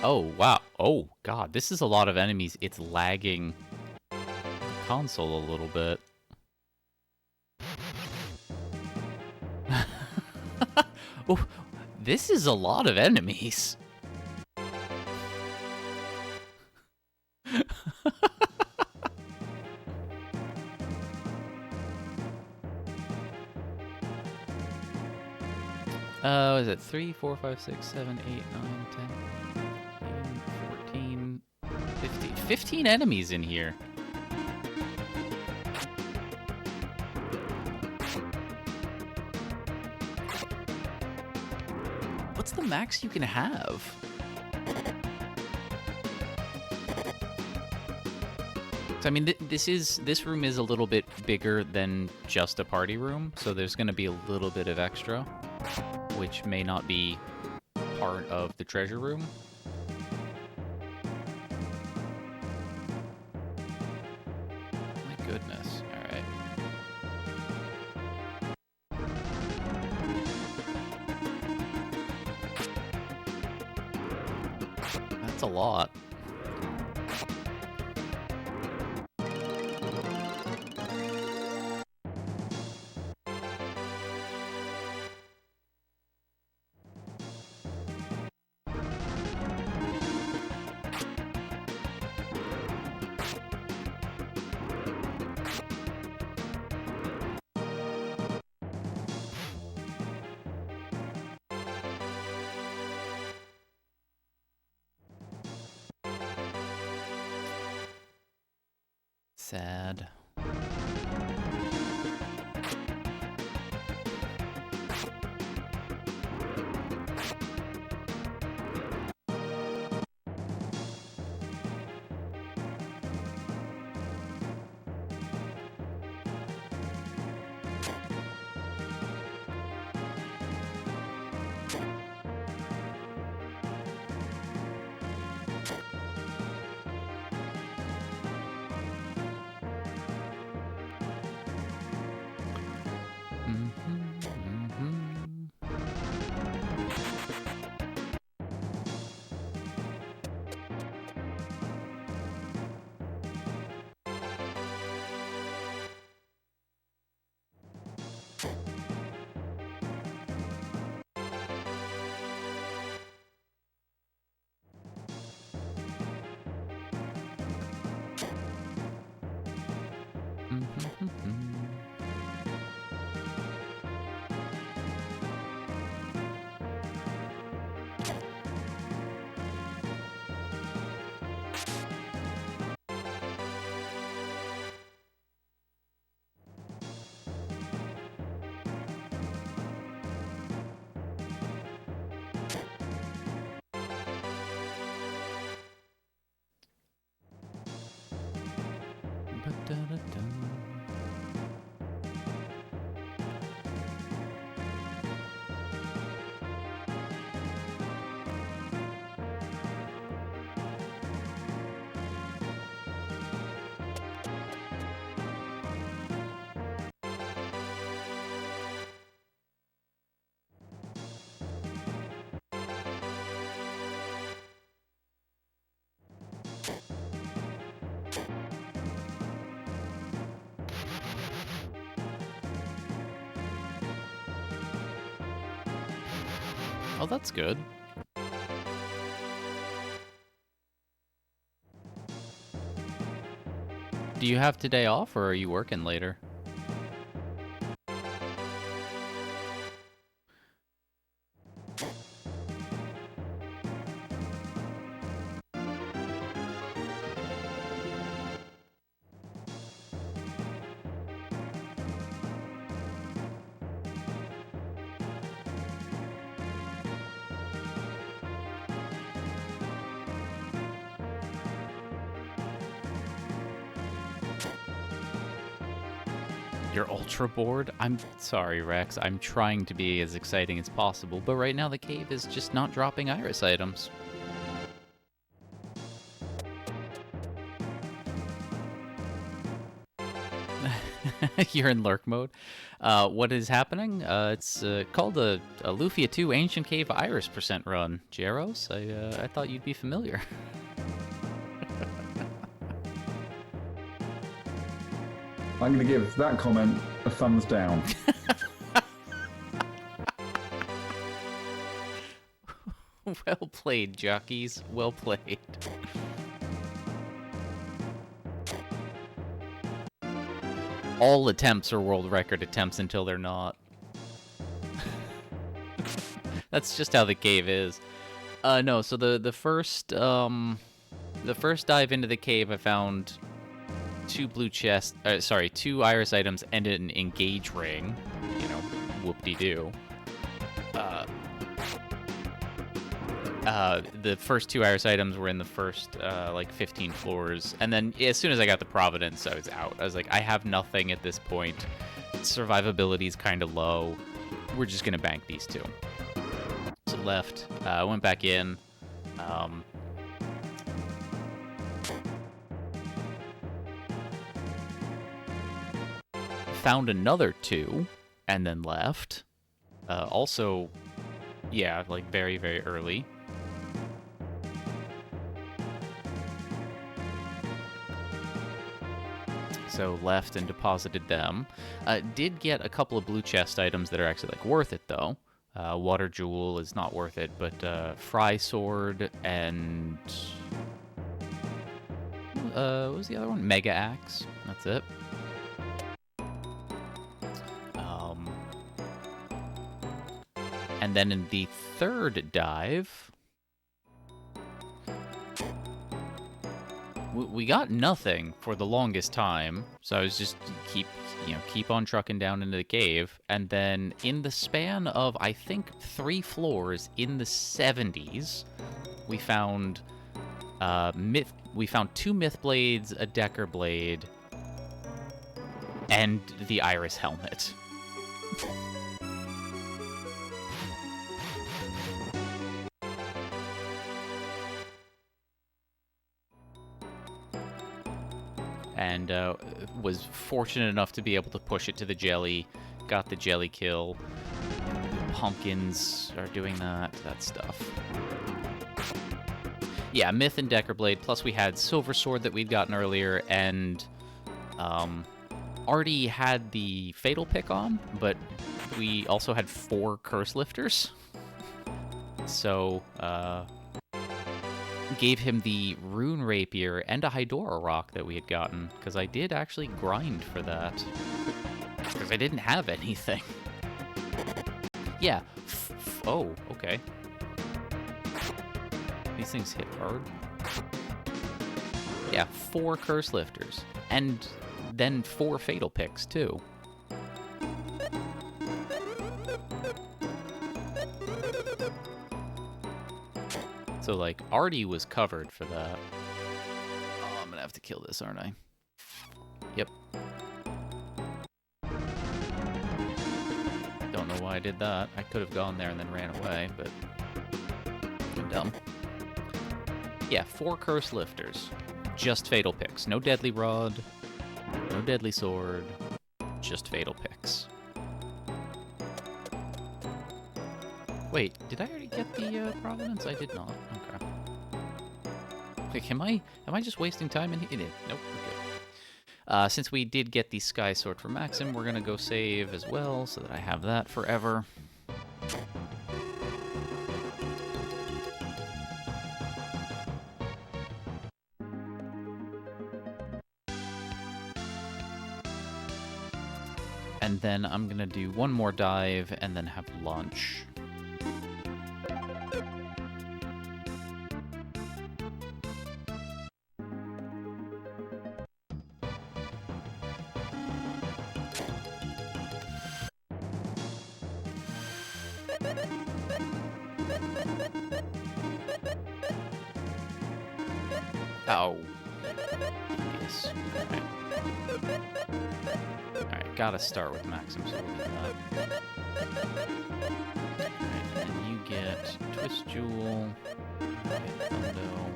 Oh, wow. Oh, God. This is a lot of enemies. It's lagging the console a little bit. Oh, this is a lot of enemies. What is it? 3, 4, 5, 6, 7, 8, 9, 10, 14, 15. 15 enemies in here. What's the max you can have? So, I mean, this room is a little bit bigger than just a party room, so there's going to be a little bit of extra, which may not be part of the treasure room. My goodness. All right. That's a lot. Sad. Ba-da-da-da. Oh, that's good. Do you have today off, or are you working later? You're ultra bored? I'm sorry, Rex. I'm trying to be as exciting as possible, but right now the cave is just not dropping iris items. You're in lurk mode. What is happening? It's called a Lufia 2 Ancient Cave Iris % run. Jeros, I thought you'd be familiar. I'm going to give that comment a thumbs down. Well played, jockeys. Well played. All attempts are world record attempts until they're not. That's just how the cave is. No, so the first dive into the cave, I found two two iris items and an engage ring. You know, whoop-de-doo. The first two iris items were in the first, like, 15 floors. And then as soon as I got the Providence, I was out. I was like, I have nothing at this point. Survivability is kind of low. We're just going to bank these two. So left. I went back in. Found another two, and then left. Also, yeah, like, very, very early. So left and deposited them. Did get a couple of blue chest items that are actually, like, worth it, though. Water Jewel is not worth it, but Fry Sword and... what was the other one? Mega Axe. That's it. And then in the third dive... we got nothing for the longest time, so I was just keep on trucking down into the cave, and then in the span of, I think, 3 floors in the 70s, we found two myth blades, a decker blade, and the iris helmet. And was fortunate enough to be able to push it to the jelly. Got the jelly kill. The pumpkins are doing that stuff. Yeah, Myth and Decker Blade, plus we had Silver Sword that we'd gotten earlier, and already had the Fatal Pick on, but we also had 4 Curse Lifters. So, gave him the Rune Rapier and a Hydora Rock that we had gotten, because I did actually grind for that, because I didn't have anything. Yeah. Oh, okay. These things hit hard. Yeah, 4 Curse Lifters, and then 4 Fatal Picks, too. So, like, Artie was covered for that. Oh, I'm gonna have to kill this, aren't I? Yep. Don't know why I did that. I could have gone there and then ran away, but... I'm dumb. Yeah, 4 Curse Lifters. Just Fatal Picks. No Deadly Rod. No Deadly Sword. Just Fatal Picks. Wait, did I already get the Providence? I did not. Okay. Like, am I just wasting time in here? Nope, we're good. Since we did get the Sky Sword for Maxim, we're gonna go save as well, so that I have that forever. And then I'm gonna do one more dive and then have lunch. Oh. Yes. Okay. Alright, gotta start with Maxim, so we'll do that. Alright, and you get Twist Jewel. Get Thundo.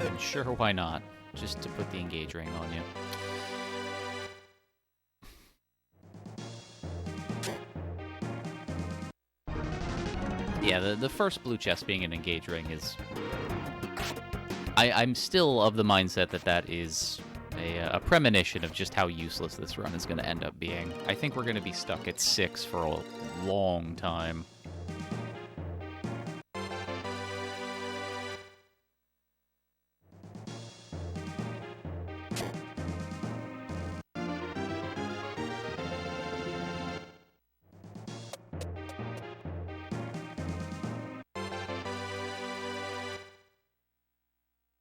And sure, why not? just to put the engage ring on you. Yeah, the first blue chest being an engage ring is... I'm still of the mindset that that is a premonition of just how useless this run is going to end up being. I think we're going to be stuck at 6 for a long time.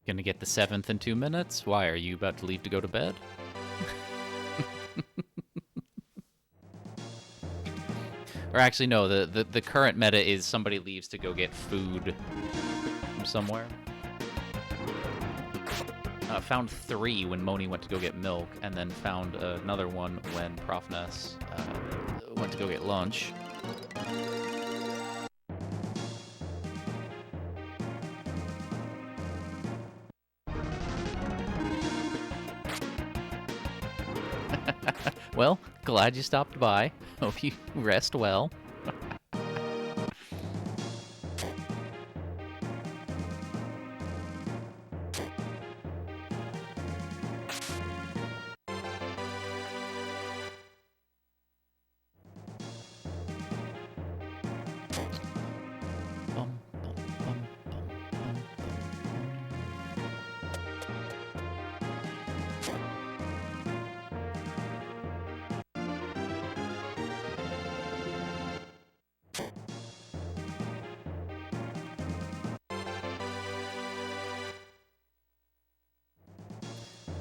Gonna get the 7th in 2 minutes? Why, are you about to leave to go to bed? Or actually, no, the current meta is somebody leaves to go get food from somewhere. Found 3 when Moni went to go get milk, and then found another one when Prof Ness went to go get lunch. Well, glad you stopped by. Hope you rest well.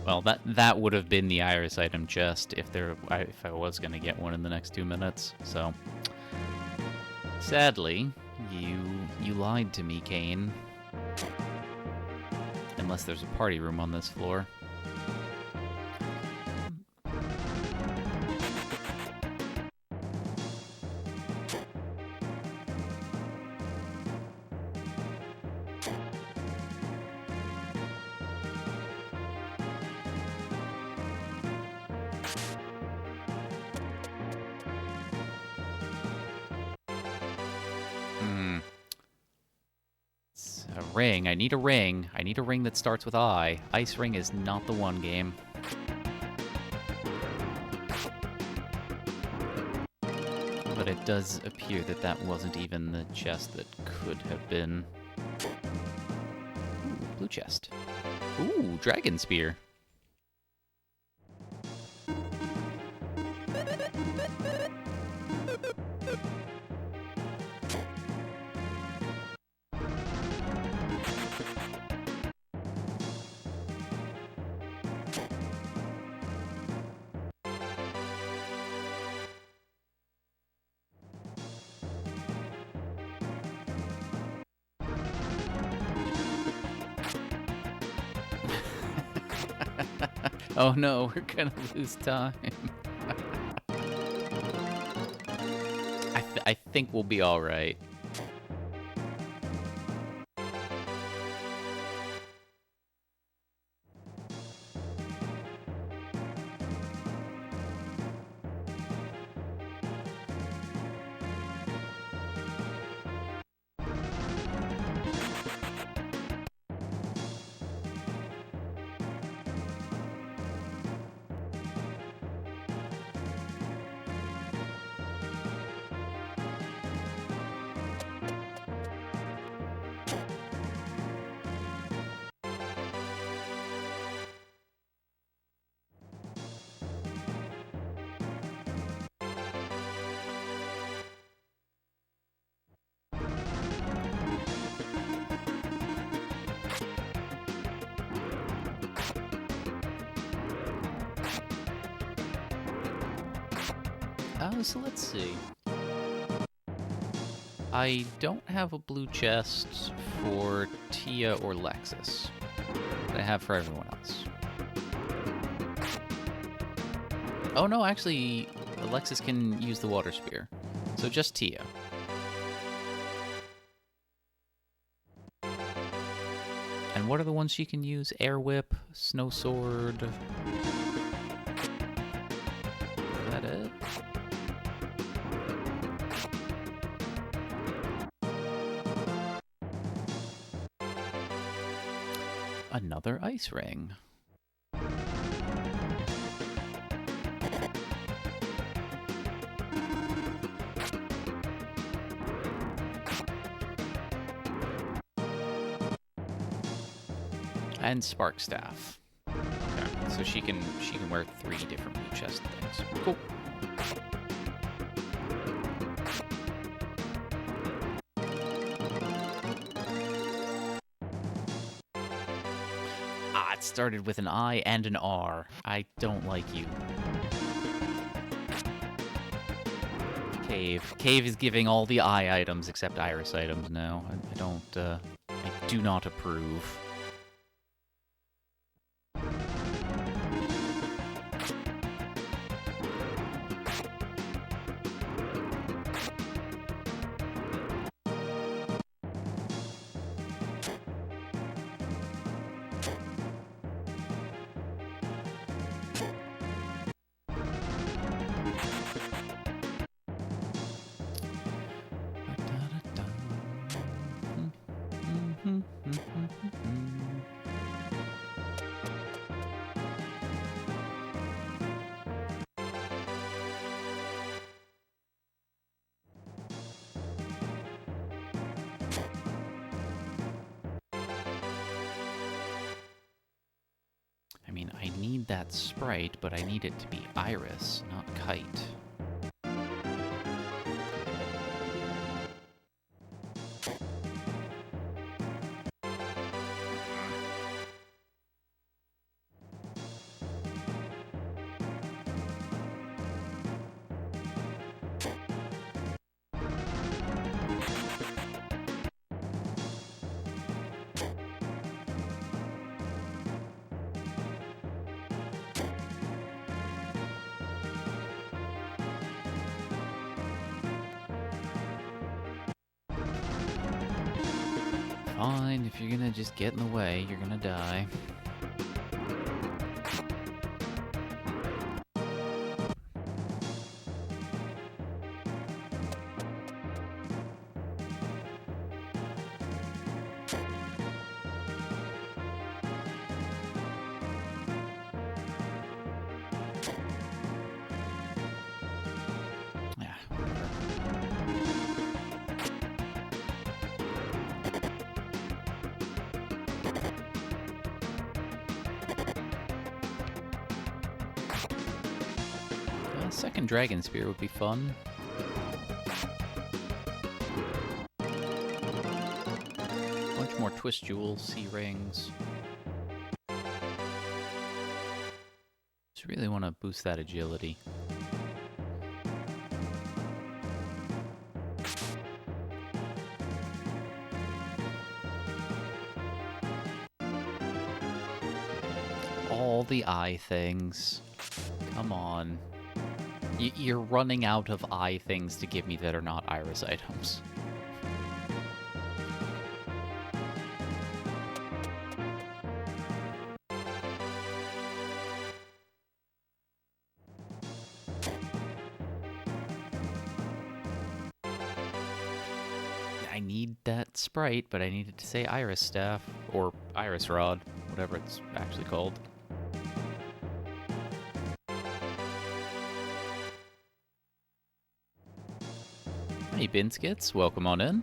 Well, that would have been the Iris item chest if I was gonna get one in the next 2 minutes. So, sadly, you lied to me, Kane. Unless there's a party room on this floor. Ring. I need a ring. I need a ring that starts with I. Ice ring is not the one, game. But it does appear that that wasn't even the chest that could have been. Ooh, blue chest. Ooh, dragon spear. Oh no, we're gonna lose time. I think we'll be all right. So let's see. I don't have a blue chest for Tia or Lexus, but I have for everyone else. Oh no, actually, Lexus can use the water spear, so just Tia. And And what are the ones she can use? Air Whip, Snow Sword. Is that it? Another ice ring. And Spark Staff. Okay, so she can wear 3 different blue chest things. Cool. Ah, it started with an I and an R. I don't like you. Cave. Cave is giving all the I items except Iris items now. I do not approve. I mean, I need that sprite, but I need it to be Iris, not Kite. Fine, if you're gonna just get in the way, you're gonna die. Yeah, whatever. Second Dragon Spear would be fun. Bunch more Twist Jewels, Sea Rings. Just really want to boost that agility. All the eye things. Come on. You're running out of eye things to give me that are not Iris items. I need that sprite, but I needed to say Iris Staff, or Iris Rod, whatever it's actually called. Hey, Binskits, welcome on in.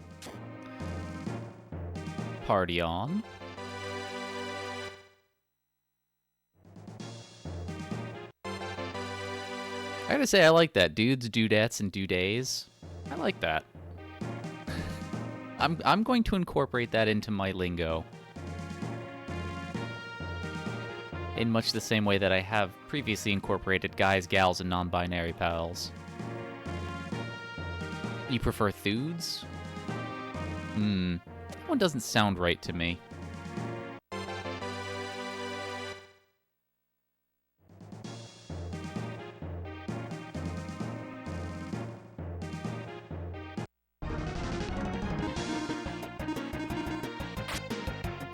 Party on. I gotta say, I like that. Dudes, dudettes, and dudays. I like that. I'm going to incorporate that into my lingo. In much the same way that I have previously incorporated guys, gals, and non-binary pals. You prefer Thudes? That one doesn't sound right to me.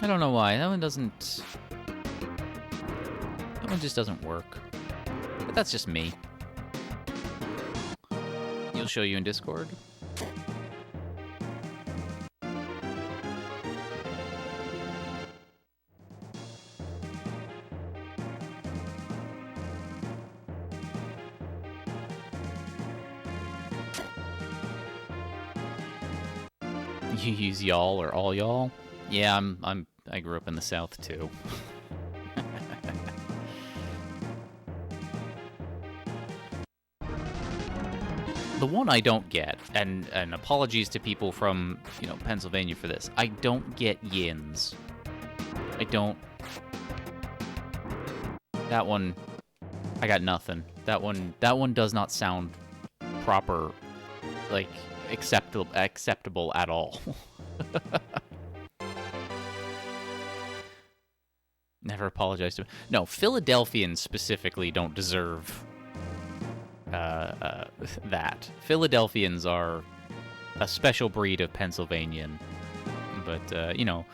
I don't know why. That one doesn't... That one just doesn't work. But that's just me. You'll show you in Discord. You use y'all or all y'all? Yeah, I grew up in the South too. The one I don't get, and apologies to people from, you know, Pennsylvania for this, I don't get yins. I don't. That one, I got nothing. That one does not sound proper, like acceptable at all. Never apologize to. No, Philadelphians specifically don't deserve that. Philadelphians are a special breed of Pennsylvanian, but you know,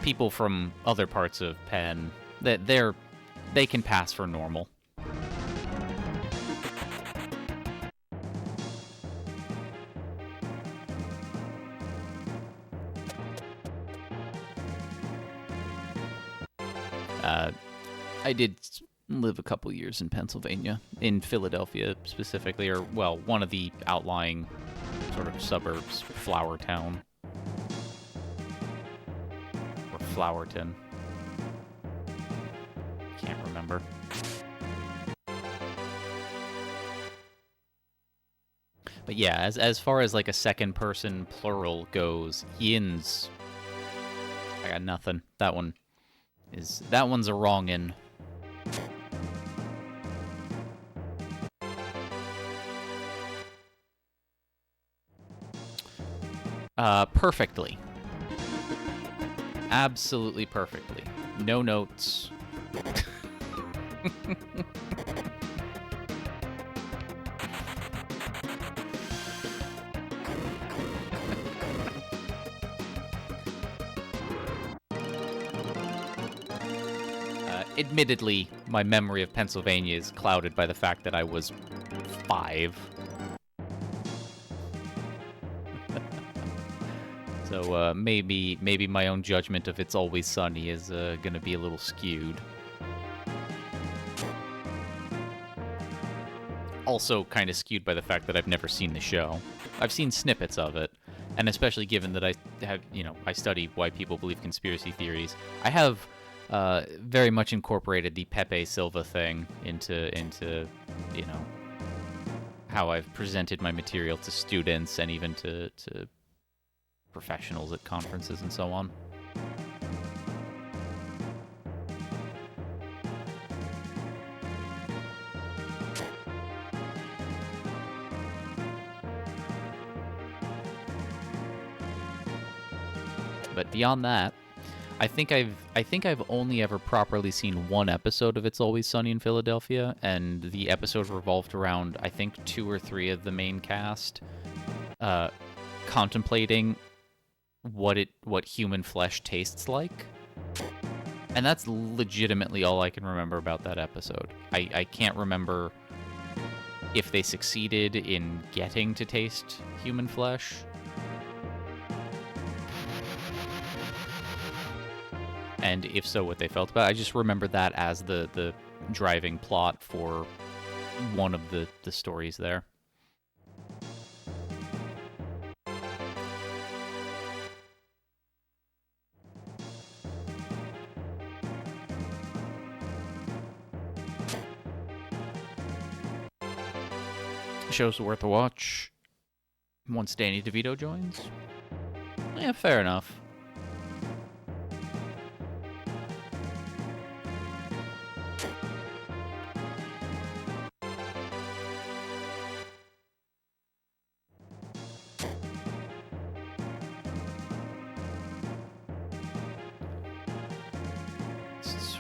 people from other parts of Penn, they can pass for normal. I did live a couple years in Pennsylvania, in Philadelphia specifically, or, well, one of the outlying sort of suburbs, Flowertown. Or Flowerton. Can't remember. But yeah, as far as like a second person plural goes, yins, I got nothing. That one's a wrongin'. Perfectly. Absolutely perfectly. No notes. Admittedly, my memory of Pennsylvania is clouded by the fact that I was 5. So maybe my own judgment of It's Always Sunny is gonna be a little skewed. Also kind of skewed by the fact that I've never seen the show. I've seen snippets of it, and especially given that I have, you know, I study why people believe conspiracy theories. I have very much incorporated the Pepe Silva thing into you know, how I've presented my material to students and even to professionals at conferences and so on. But beyond that, I think I've only ever properly seen one episode of It's Always Sunny in Philadelphia, and the episode revolved around, I think, 2 or 3 of the main cast contemplating what human flesh tastes like. And that's legitimately all I can remember about that episode. I can't remember if they succeeded in getting to taste human flesh. And if so, what they felt about it. I just remember that as the driving plot for one of the stories there. Show's worth a watch once Danny DeVito joins. Yeah, fair enough.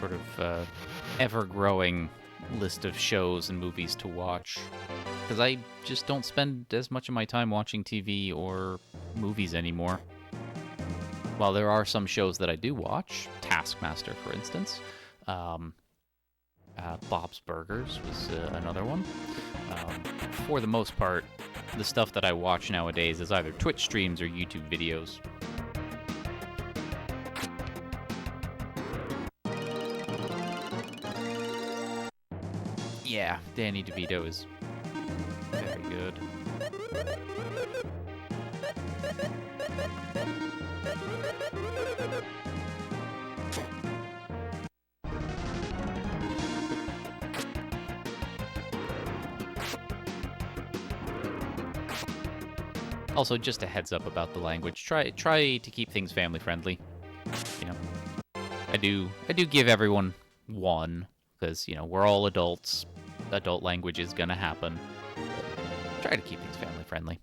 Sort of ever-growing list of shows and movies to watch, because I just don't spend as much of my time watching TV or movies anymore. while there are some shows that I do watch, Taskmaster, for instance, Bob's Burgers was another one. For the most part, the stuff that I watch nowadays is either Twitch streams or YouTube videos. Yeah, Danny DeVito is very good. Also, just a heads up about the language. Try to keep things family friendly. You know, I do give everyone one because you know we're all adults. Adult language is gonna happen. But try to keep things family friendly.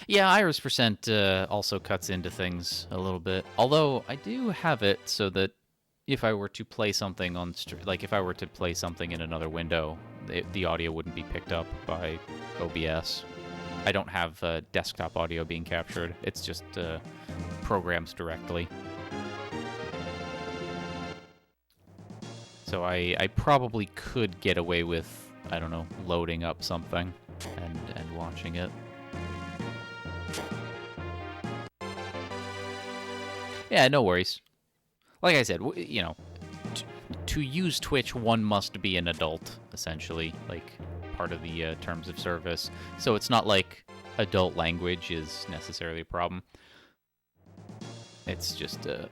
Yeah, Iris percent also cuts into things a little bit. Although I do have it so that if I were to play something on, like if I were to play something in another window, the audio wouldn't be picked up by OBS. I don't have desktop audio being captured. It's just programs directly. So I probably could get away with, I don't know, loading up something and watching it. Yeah, no worries. Like I said, you know, to use Twitch, one must be an adult, essentially, like part of the terms of service. So it's not like adult language is necessarily a problem. It's just a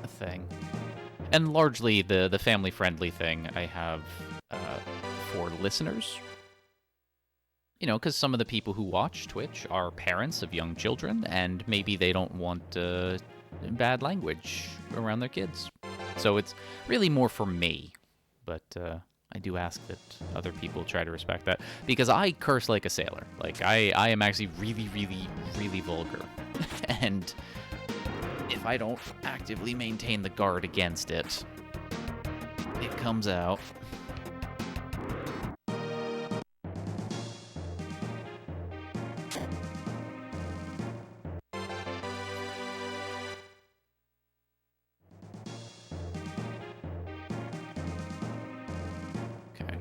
thing. And largely the family-friendly thing I have for listeners. You know, because some of the people who watch Twitch are parents of young children, and maybe they don't want bad language around their kids. So it's really more for me. But I do ask that other people try to respect that. Because I curse like a sailor. Like, I am actually really, really, really vulgar. And if I don't actively maintain the guard against it, it comes out.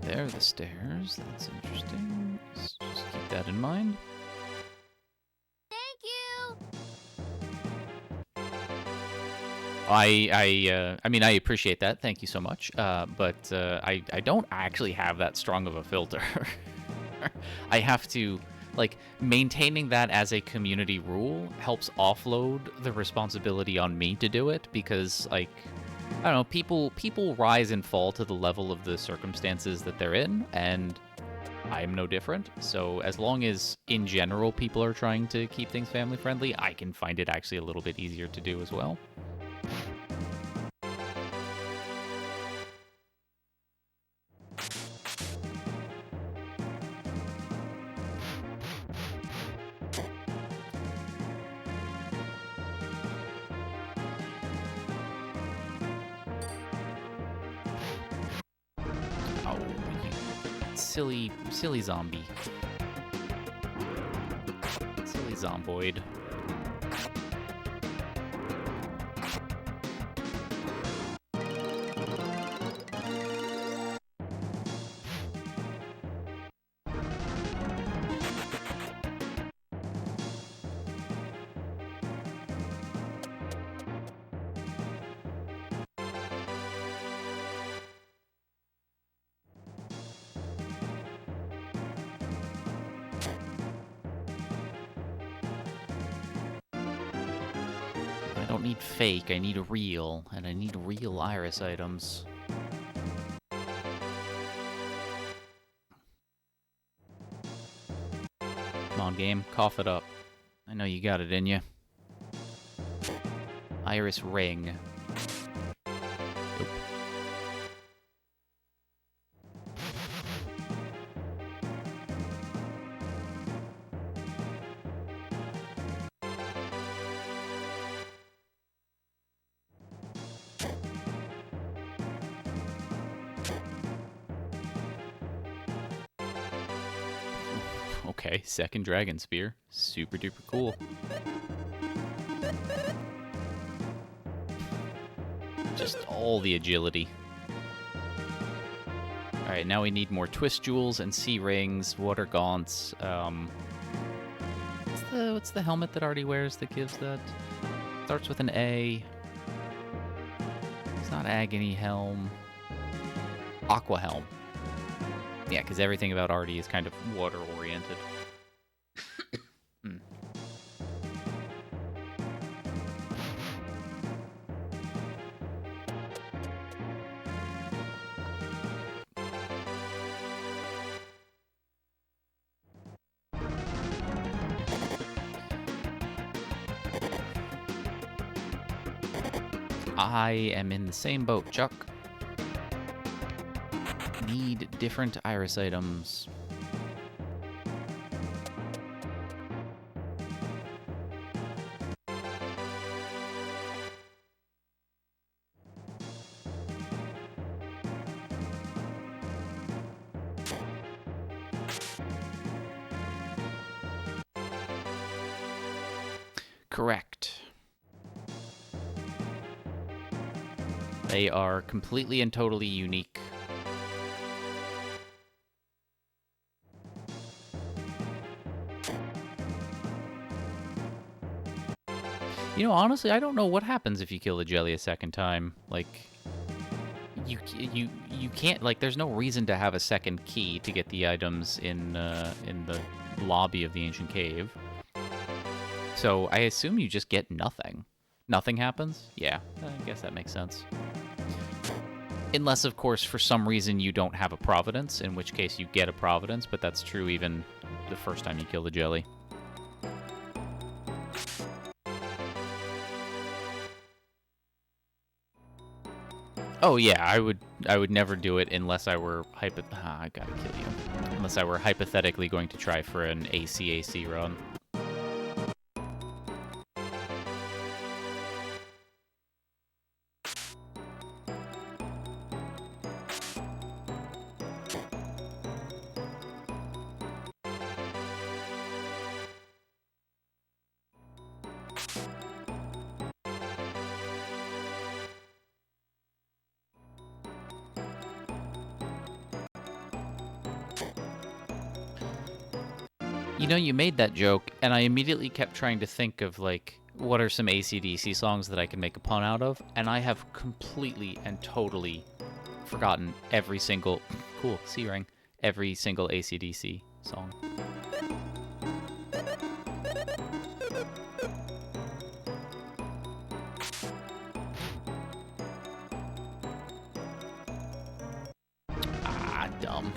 There are the stairs. That's interesting. Just keep that in mind. Thank you. I mean, I appreciate that. Thank you so much. But I don't actually have that strong of a filter. I have to, like, maintaining that as a community rule helps offload the responsibility on me to do it because, like, I don't know, people rise and fall to the level of the circumstances that they're in, and I'm no different. So as long as, in general, people are trying to keep things family-friendly, I can find it actually a little bit easier to do as well. Silly zombie. Silly zomboid. I don't need fake, I need a real, and I need real iris items. Come on, game, cough it up. I know you got it in you. Iris ring. Nope. Okay, second Dragon Spear. Super duper cool. Just all the agility. Alright, now we need more Twist Jewels and Sea Rings, Water Gaunts. What's the helmet that already wears that gives that? Starts with an A. It's not Agony Helm. Aqua Helm. Yeah, because everything about Artie is kind of water-oriented. I am in the same boat, Chuck. Need different iris items. Correct. They are completely and totally unique. You know, honestly, I don't know what happens if you kill the jelly a second time. Like, you can't, like, there's no reason to have a second key to get the items in the lobby of the ancient cave. So I assume you just get nothing. Nothing happens? Yeah, I guess that makes sense. Unless, of course, for some reason you don't have a Providence, in which case you get a Providence, but that's true even the first time you kill the jelly. Oh yeah, I would never do it unless I were I gotta kill you. Unless I were hypothetically going to try for an ACAC run. You know, you made that joke, and I immediately kept trying to think of, like, what are some AC/DC songs that I can make a pun out of, and I have completely and totally forgotten every single... Cool, C-Ring. Every single AC/DC song. Ah, dumb.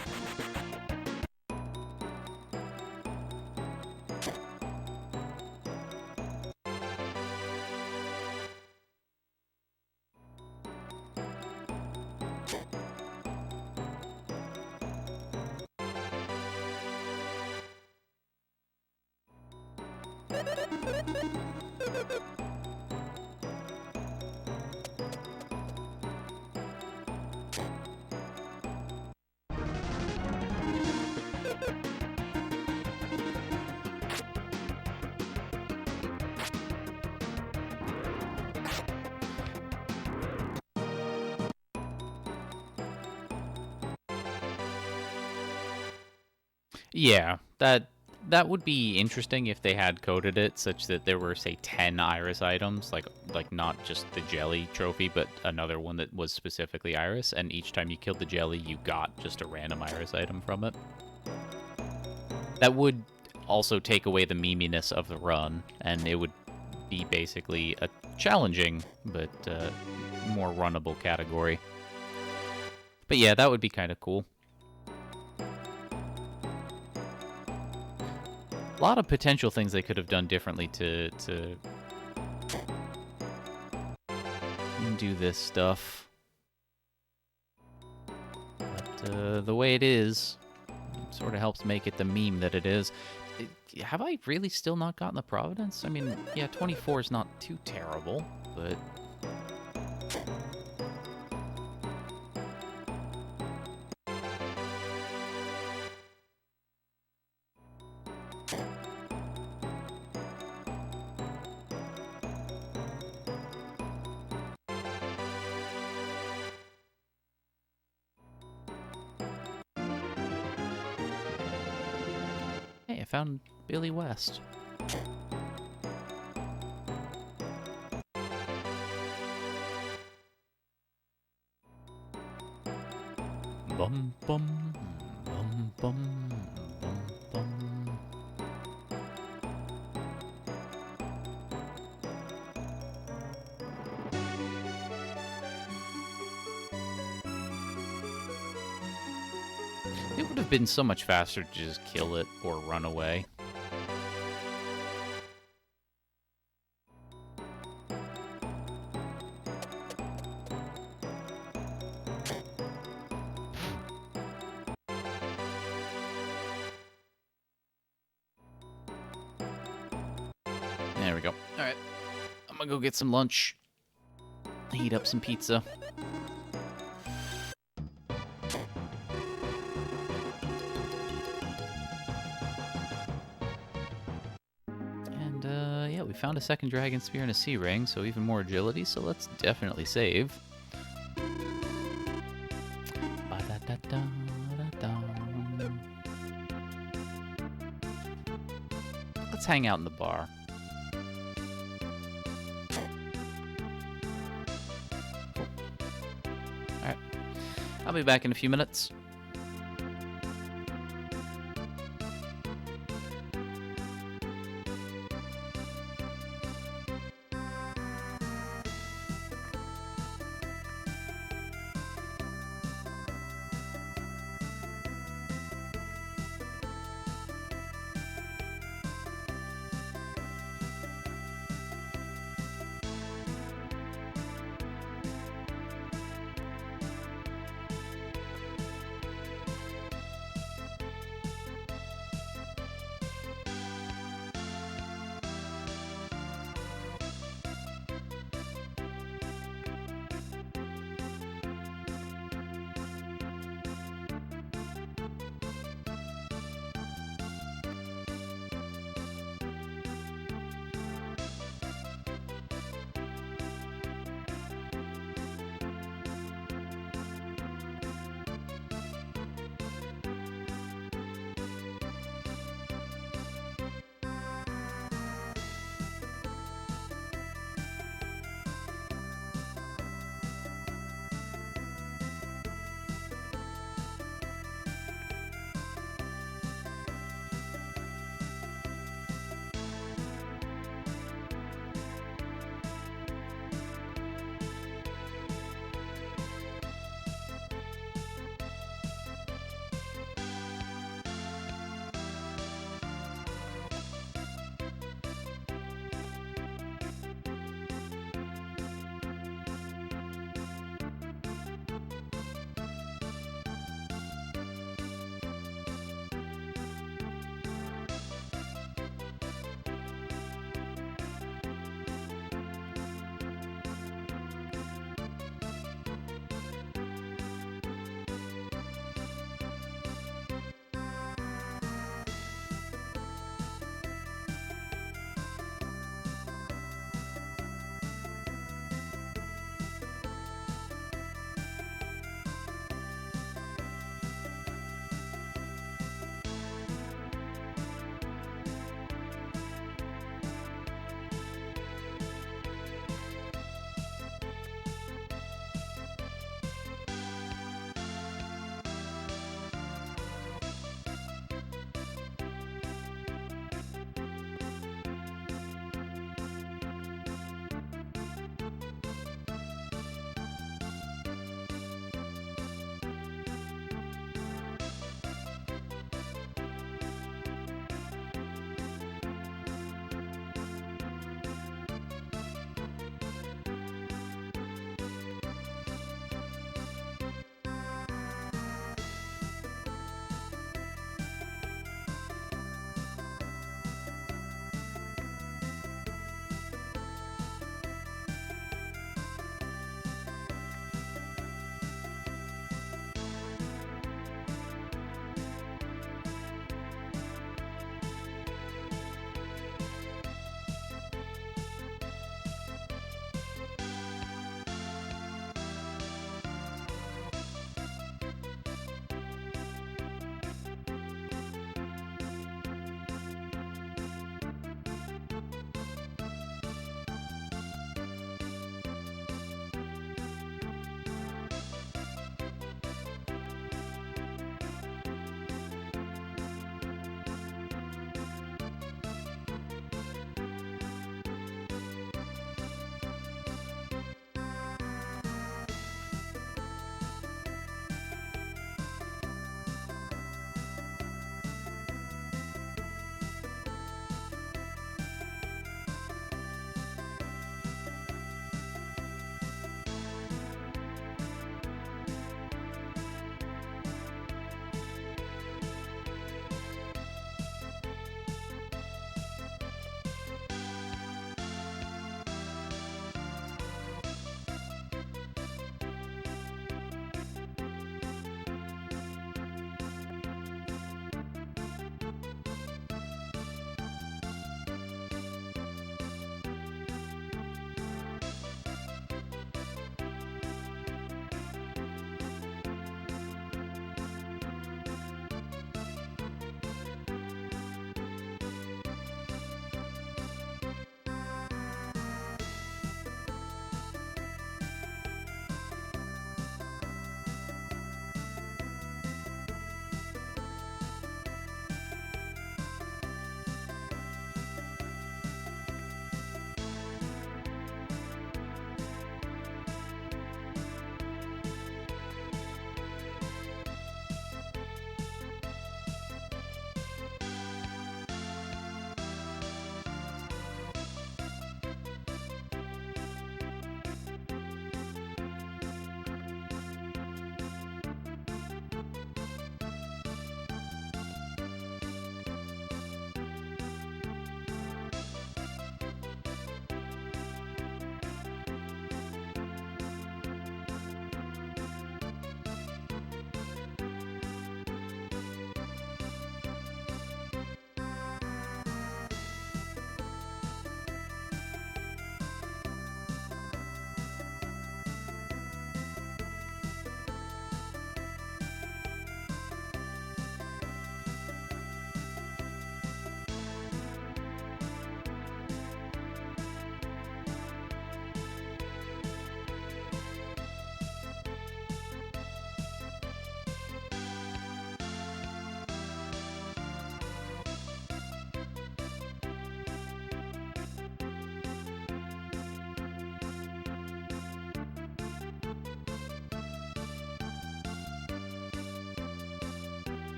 Yeah, that would be interesting if they had coded it such that there were, say, 10 Iris items, like not just the jelly trophy, but another one that was specifically Iris, and each time you killed the jelly, you got just a random Iris item from it. That would also take away the meminess of the run, and it would be basically a challenging, but more runnable category. But yeah, that would be kind of cool. A lot of potential things they could have done differently to do this stuff. But the way it is sort of helps make it the meme that it is. Have I really still not gotten the Providence? I mean, yeah, 24 is not too terrible, but... found Billy West. Bum bum bum bum bum bum. It would have been so much faster to just kill it or run away. There we go. Alright. I'm gonna go get some lunch. Heat up some pizza. And, yeah, we found a second dragon spear and a sea ring, so even more agility, so let's definitely save. Ba-da-da-da-da-da. Let's hang out in the bar. Alright. I'll be back in a few minutes.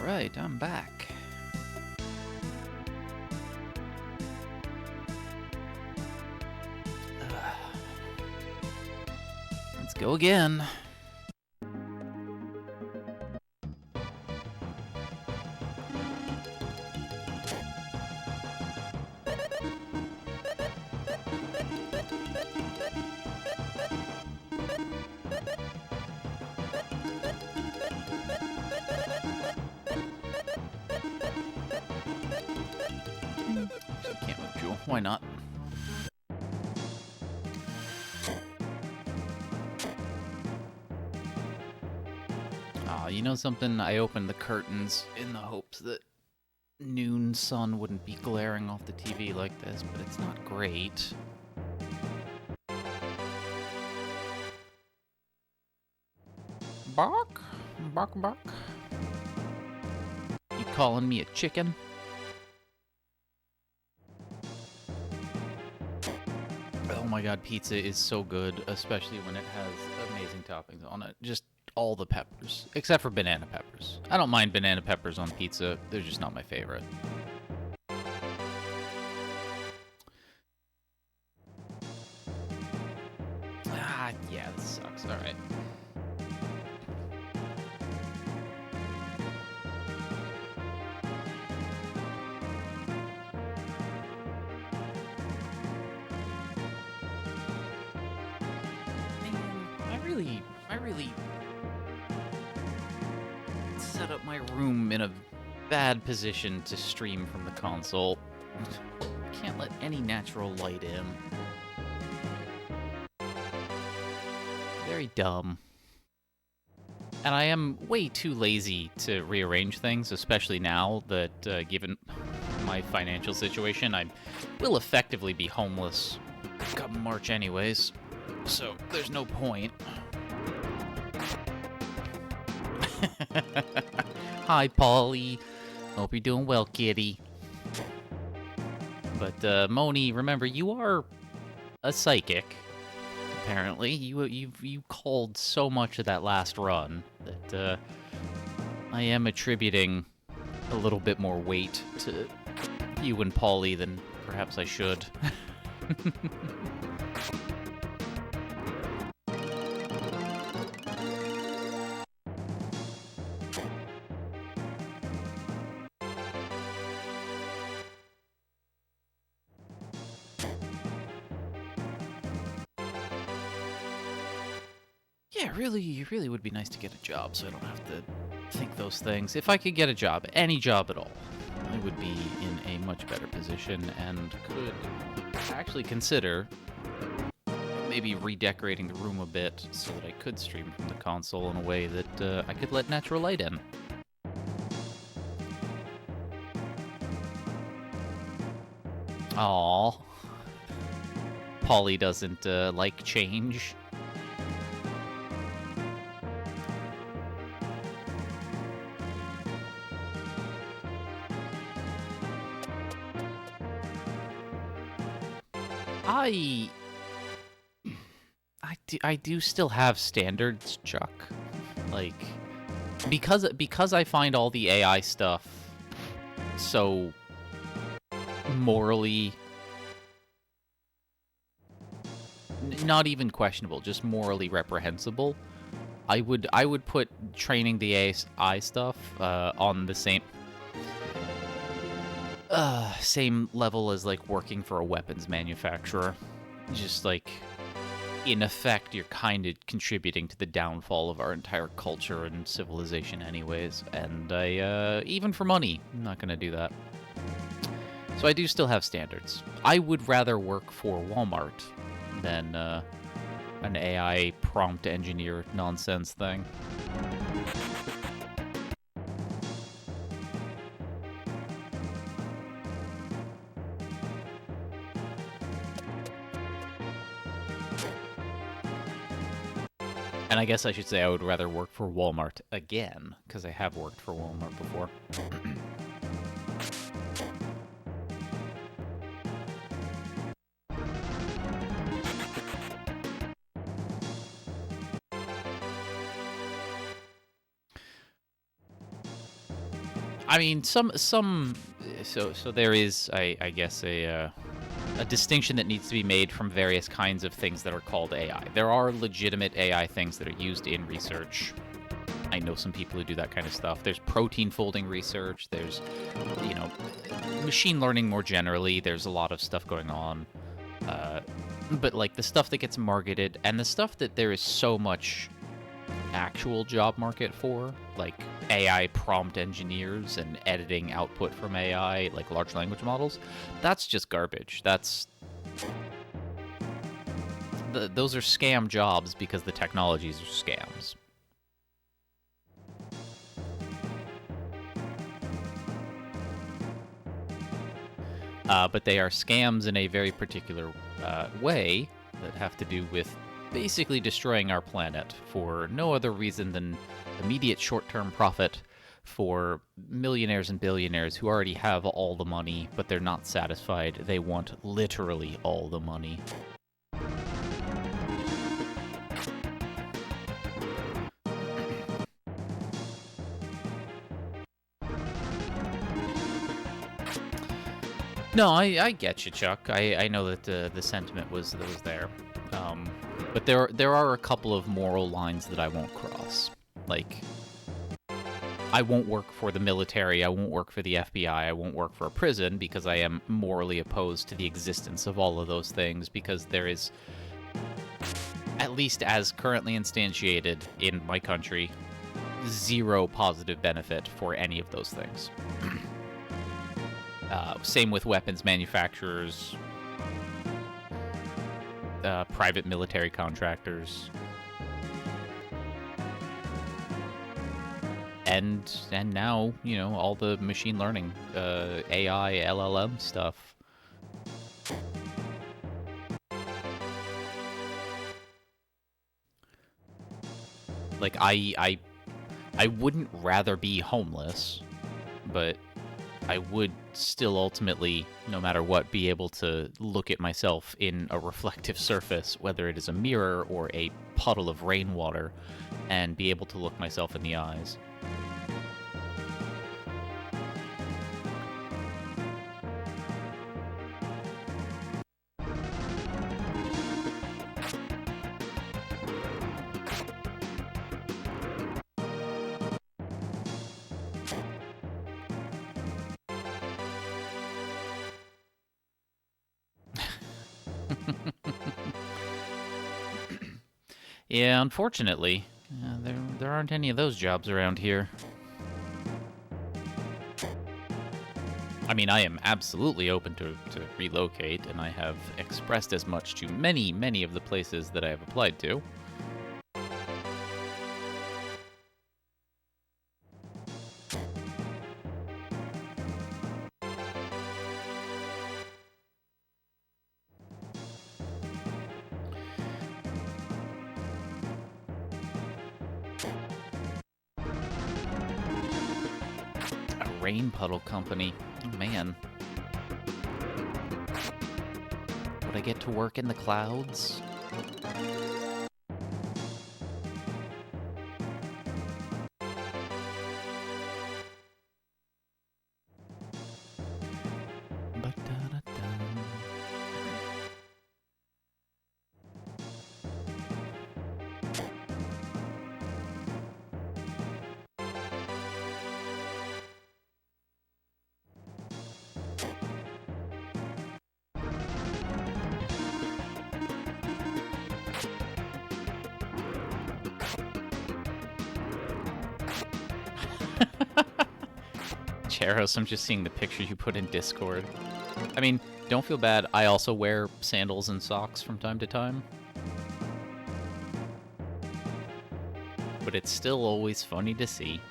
Alright, I'm back. Let's go again. Can't move Jewel. Why not? Ah, you know something? I opened the curtains in the hopes that noon sun wouldn't be glaring off the TV like this, but it's not great. Bark? Bark, bark. You calling me a chicken? Oh my god, pizza is so good, especially when it has amazing toppings on it. Just all the peppers, except for banana peppers. I don't mind banana peppers on pizza, they're just not my favorite. Ah, yeah, this sucks. Alright. I really set up my room in a bad position to stream from the console. Can't let any natural light in. Very dumb. And I am way too lazy to rearrange things, especially now that, given my financial situation, I will effectively be homeless come March anyways. So, there's no point. Hi, Polly. Hope you're doing well, kitty. But, Moni, remember, you are a psychic, apparently. You called so much of that last run that, I am attributing a little bit more weight to you and Polly than perhaps I should. Yeah, it really would be nice to get a job so I don't have to think those things. If I could get a job, any job at all, I would be in a much better position and could actually consider maybe redecorating the room a bit so that I could stream from the console in a way that I could let natural light in. Aww. Polly doesn't like change. I do still have standards, Chuck. Like, because I find all the AI stuff so morally not even questionable, just morally reprehensible. I would put training the AI stuff on the same level as like working for a weapons manufacturer. Just like, in effect, you're kind of contributing to the downfall of our entire culture and civilization anyways. And even for money, I'm not gonna do that. So I do still have standards. I would rather work for Walmart than an AI prompt engineer nonsense thing. And I guess I should say I would rather work for Walmart again, because I have worked for Walmart before. I mean, so there is, I guess, a distinction that needs to be made from various kinds of things that are called AI. There are legitimate AI things that are used in research. I know some people who do that kind of stuff. There's protein folding research. There's, machine learning more generally. There's a lot of stuff going on. But, like, the stuff that gets marketed and the stuff that there is so much actual job market for, like AI prompt engineers and editing output from AI, like large language models, that's just garbage. Those are scam jobs because the technologies are scams. But they are scams in a very particular way that have to do with basically destroying our planet for no other reason than immediate short-term profit for millionaires and billionaires who already have all the money, but they're not satisfied. They want literally all the money. No, I get you, Chuck. I know that the sentiment was there. But there are a couple of moral lines that I won't cross. Like, I won't work for the military, I won't work for the FBI, I won't work for a prison because I am morally opposed to the existence of all of those things, because there is, at least as currently instantiated in my country, zero positive benefit for any of those things. Same with weapons manufacturers, private military contractors, and now, all the machine learning, AI, LLM stuff. Like, I wouldn't rather be homeless, but I would still ultimately, no matter what, be able to look at myself in a reflective surface, whether it is a mirror or a puddle of rainwater, and be able to look myself in the eyes. Yeah, unfortunately, there aren't any of those jobs around here. I mean, I am absolutely open to relocate, and I have expressed as much to many, many of the places that I have applied to. Rain puddle company. Oh, man. Would I get to work in the clouds? Cheros, I'm just seeing the pictures you put in Discord. I mean, don't feel bad. I also wear sandals and socks from time to time. But it's still always funny to see.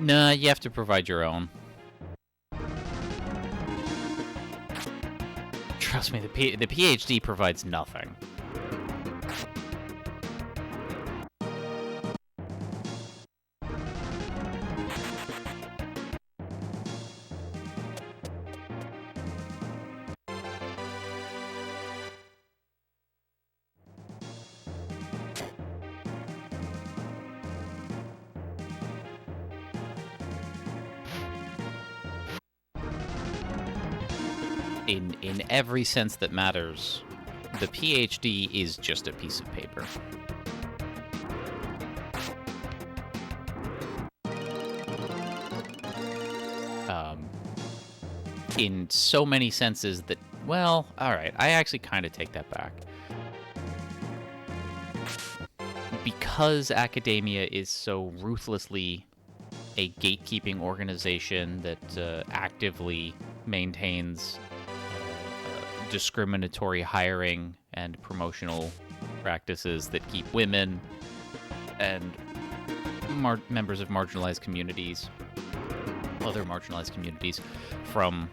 Nah, you have to provide your own. Trust me, the PhD provides nothing. In every sense that matters, the PhD is just a piece of paper. In so many senses that, well, alright, I actually kind of take that back. Because academia is so ruthlessly a gatekeeping organization that actively maintains discriminatory hiring and promotional practices that keep women and members of marginalized communities, other marginalized communities, from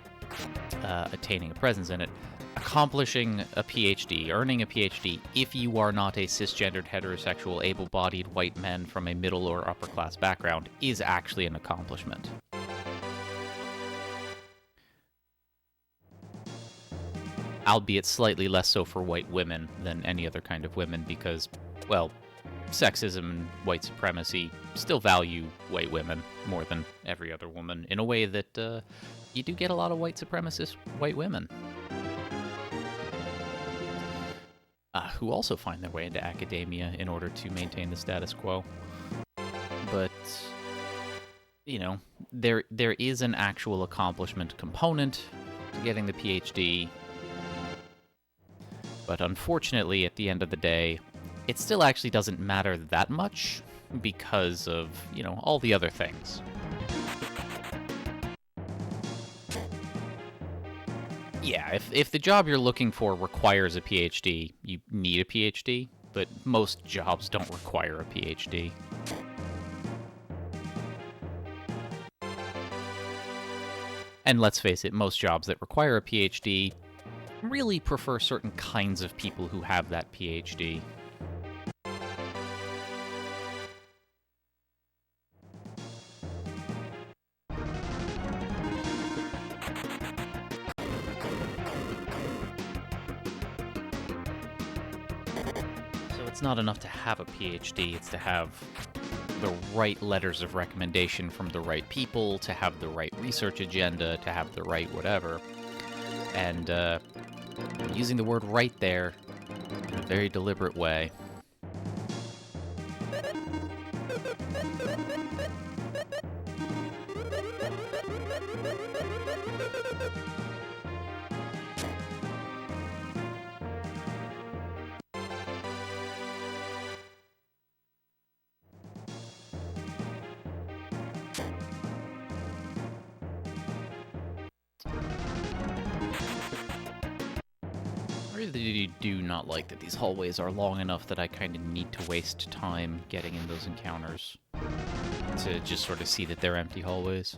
attaining a presence in it. Accomplishing a PhD, earning a PhD, if you are not a cisgendered, heterosexual, able-bodied white man from a middle or upper-class background, is actually an accomplishment. Albeit slightly less so for white women than any other kind of women because, well, sexism and white supremacy still value white women more than every other woman in a way that you do get a lot of white supremacist white women who also find their way into academia in order to maintain the status quo. But, you know, there is an actual accomplishment component to getting the PhD. But unfortunately, at the end of the day, it still actually doesn't matter that much because of, you know, all the other things. Yeah, if the job you're looking for requires a PhD, you need a PhD, but most jobs don't require a PhD. And let's face it, most jobs that require a PhD really prefer certain kinds of people who have that PhD. So it's not enough to have a PhD, it's to have the right letters of recommendation from the right people, to have the right research agenda, to have the right whatever. And I'm using the word right there in a very deliberate way. I really do not like that these hallways are long enough that I kind of need to waste time getting in those encounters to just sort of see that they're empty hallways.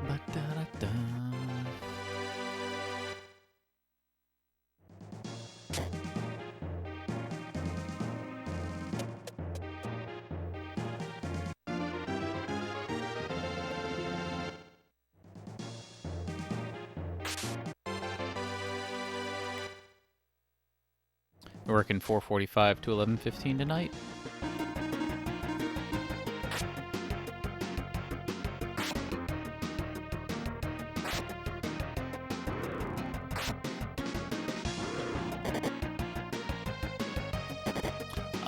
Ba-da-da-da. We're working 4:45 to 11:15 tonight.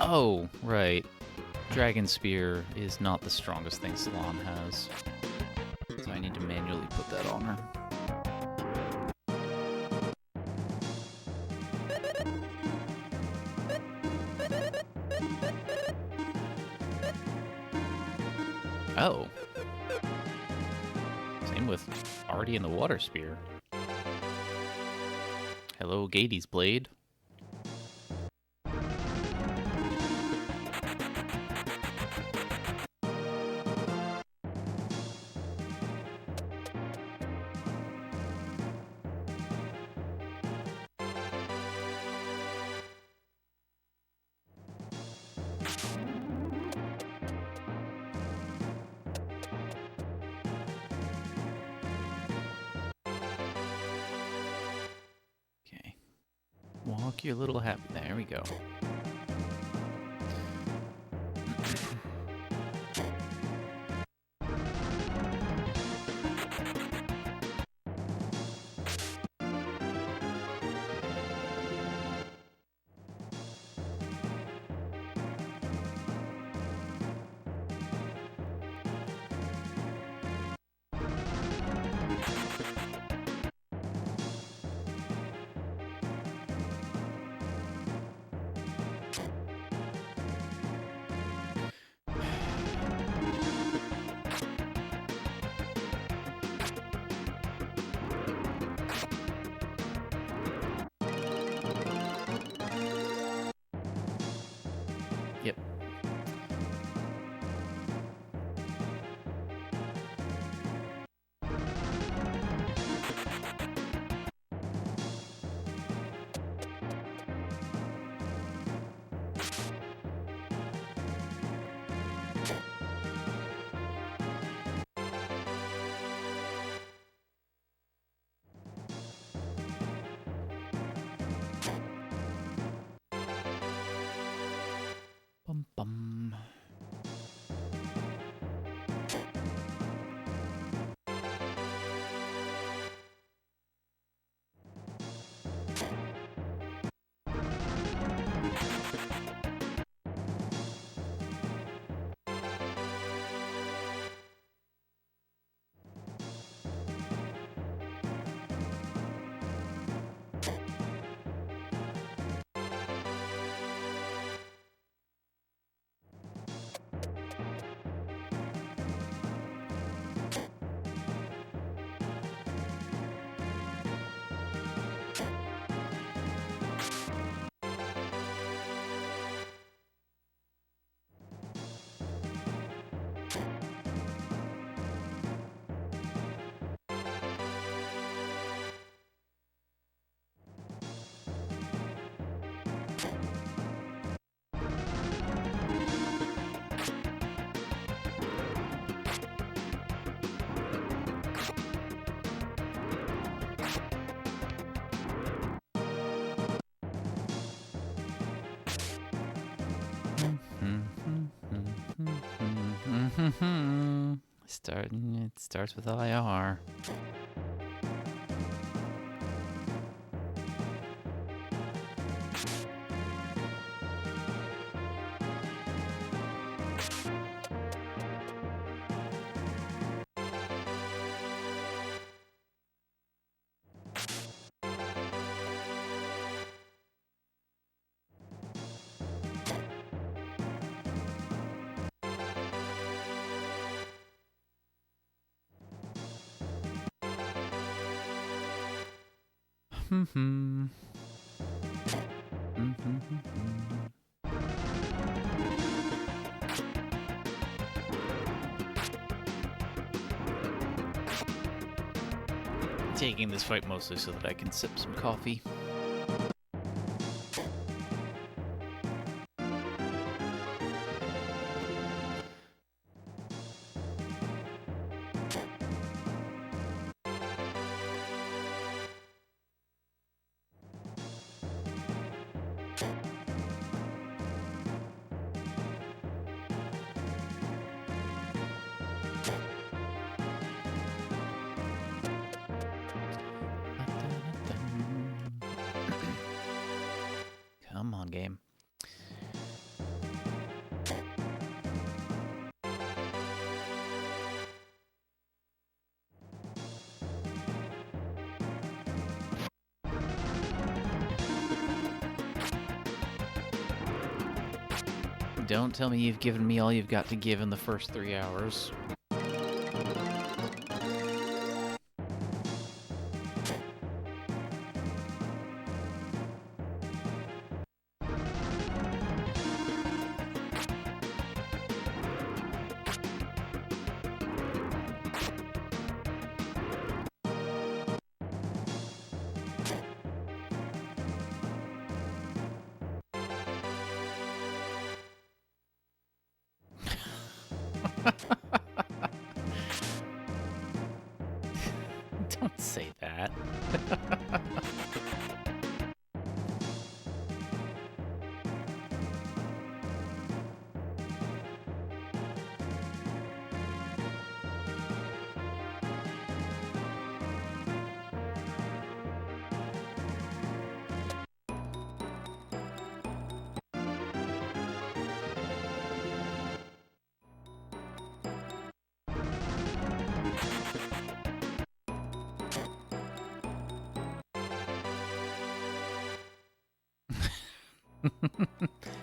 Oh, right. Dragon Spear is not the strongest thing Salon has. So I need to manually put that on her. Oh. Same with already in the Water Spear. Hello, Gatey's blade. Okay. Walk your little happy. There we go. Yep. Bum bum. It starts with IR. Taking this fight mostly so that I can sip some coffee. Come on, game. Don't tell me you've given me all you've got to give in the first 3 hours. Don't say that.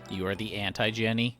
You are the anti-Jenny.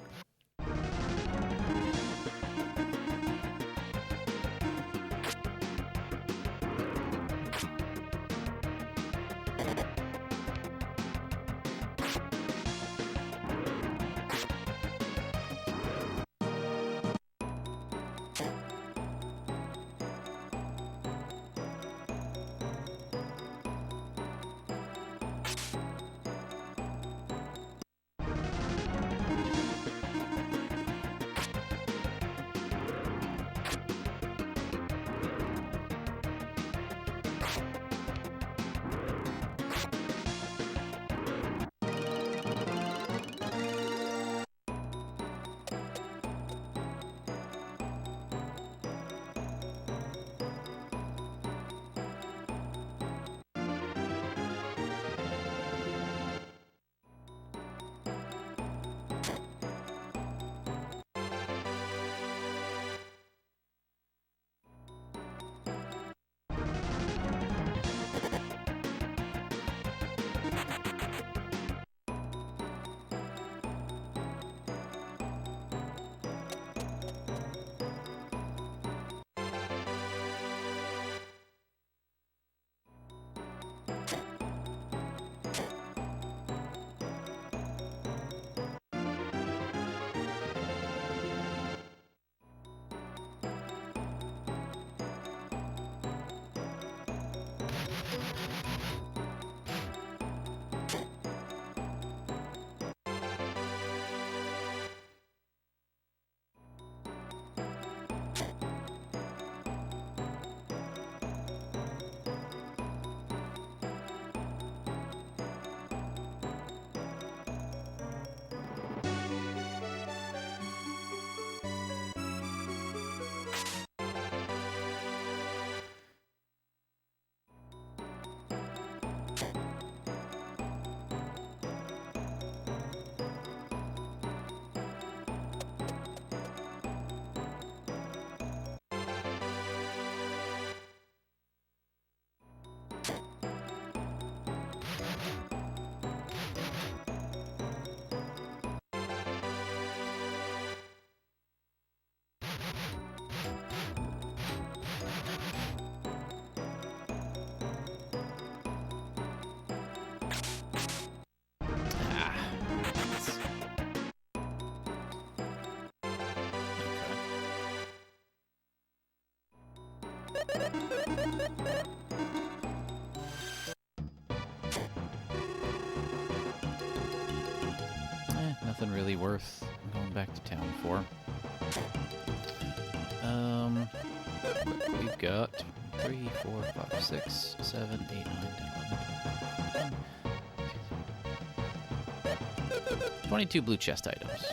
Nothing really worth going back to town for. We've got 3, 4, 5, 6, 7, 8, 9, 10, 11, 22 blue chest items.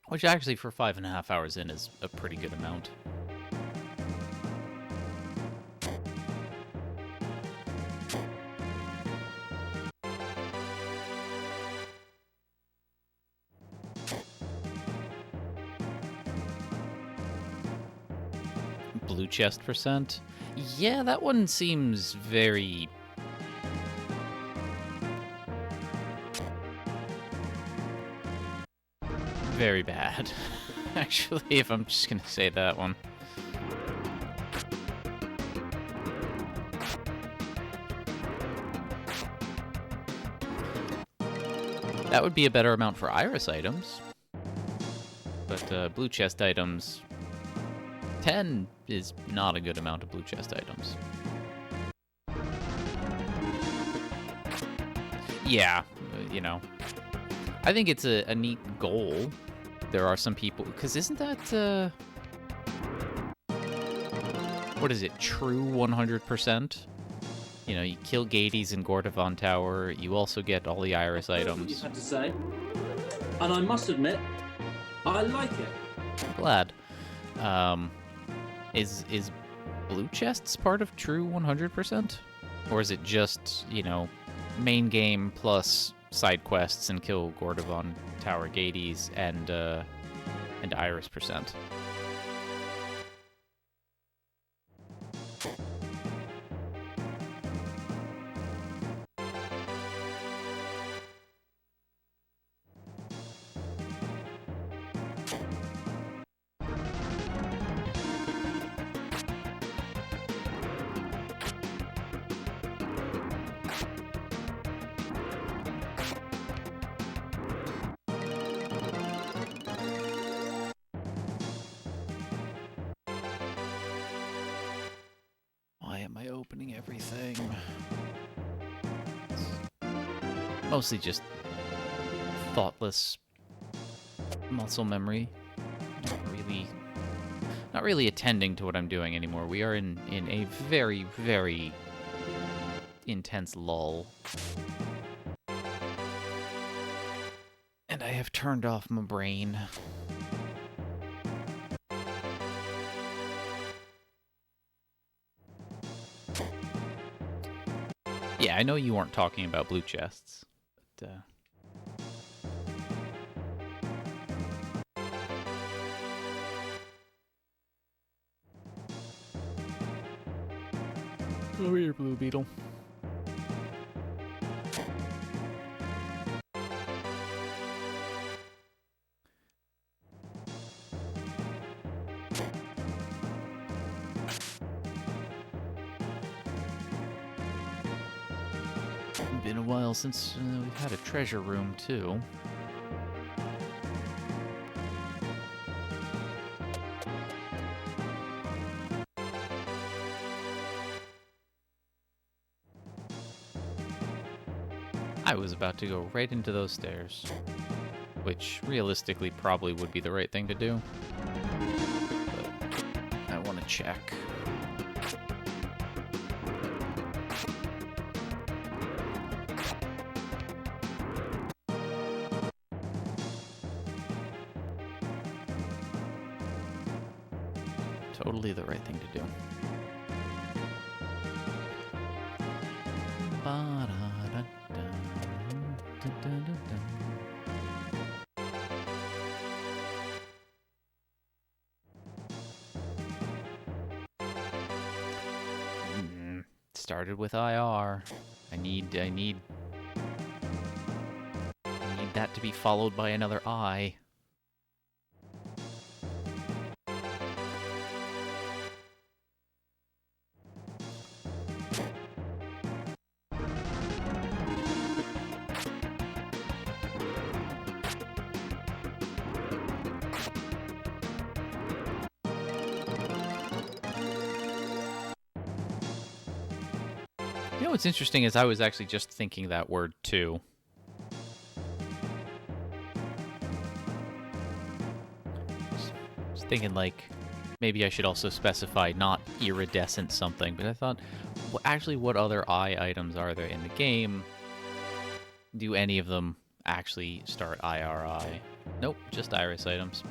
Which actually, for 5.5 hours in, is a pretty good amount. Blue chest percent? Yeah, that one seems very... very bad. Actually, if I'm just gonna say that one. That would be a better amount for iris items. But blue chest items... 10 is not a good amount of blue chest items. Yeah, you know. I think it's a neat goal. There are some people... Because isn't that... what is it? True 100%? You know, you kill Gades in Gordovan Tower. You also get all the iris items. You had to say, and I must admit, I like it. I'm glad. Is blue chests part of true 100%? Or is it just, you know, main game plus side quests and kill Gordovan Tower Gades and iris percent? Why am I opening everything? It's mostly just thoughtless muscle memory. Not really attending to what I'm doing anymore. We are in a very, very intense lull. And I have turned off my brain. Yeah, I know you weren't talking about blue chests, but, Over here, Blue Beetle. Been a while since we've had a treasure room, too. I was about to go right into those stairs, which realistically probably would be the right thing to do. But I want to check. Totally the right thing to do. Started with IR. I need that to be followed by another I. You know what's interesting is I was actually just thinking that word too. Just thinking like maybe I should also specify not iridescent something, but I thought actually what other eye items are there in the game? Do any of them actually start IRI? Nope, just iris items.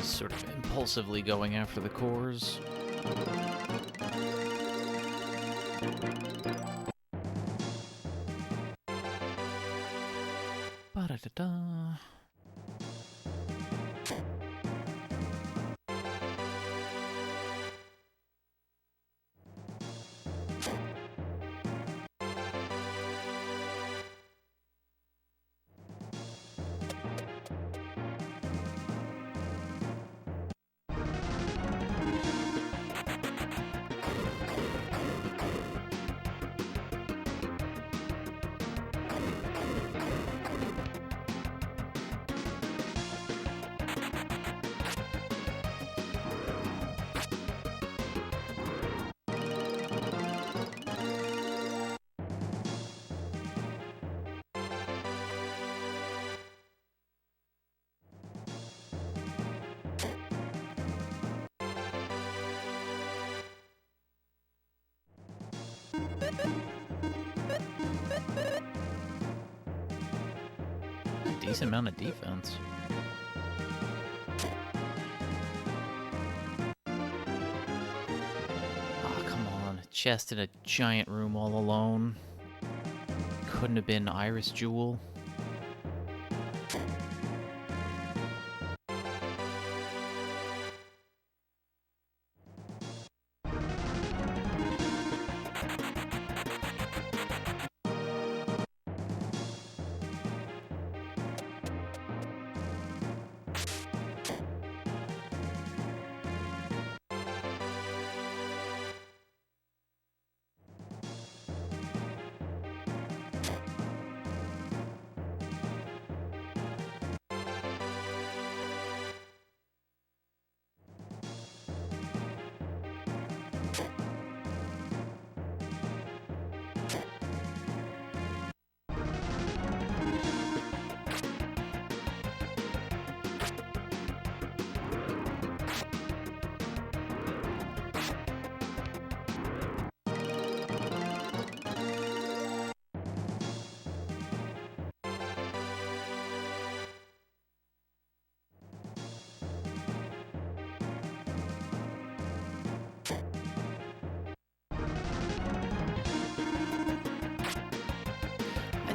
Sort of impulsively going after the cores. Ba-da-da-da. Decent amount of defense. Ah, come on. A chest in a giant room all alone. Couldn't have been Iris Jewel.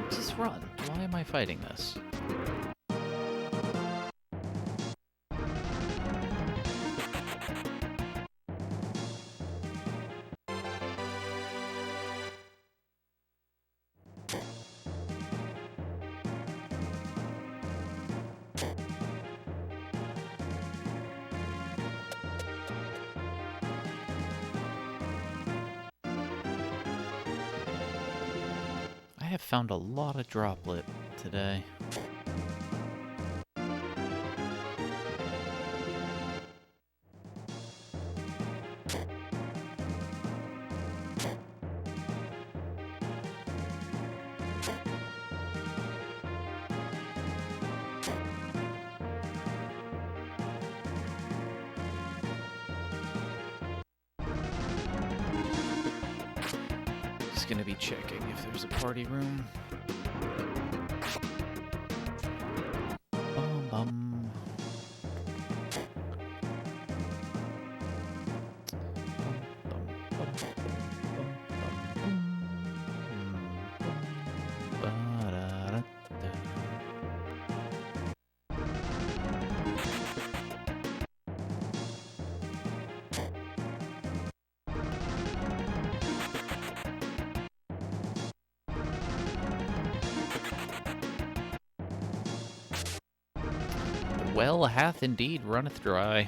Just run. Why am I fighting this? I have found a lot of droplet today. Just gonna be checking if there's a party room. Bum bum. The well hath indeed runneth dry.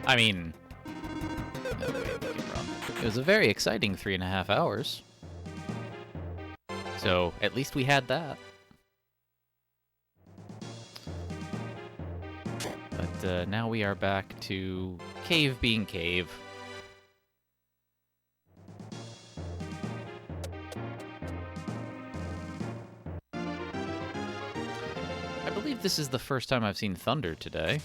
I mean, no way we can run. It was a very exciting 3.5 hours. So, at least we had that. But now we are back to cave being cave. I believe this is the first time I've seen thunder today.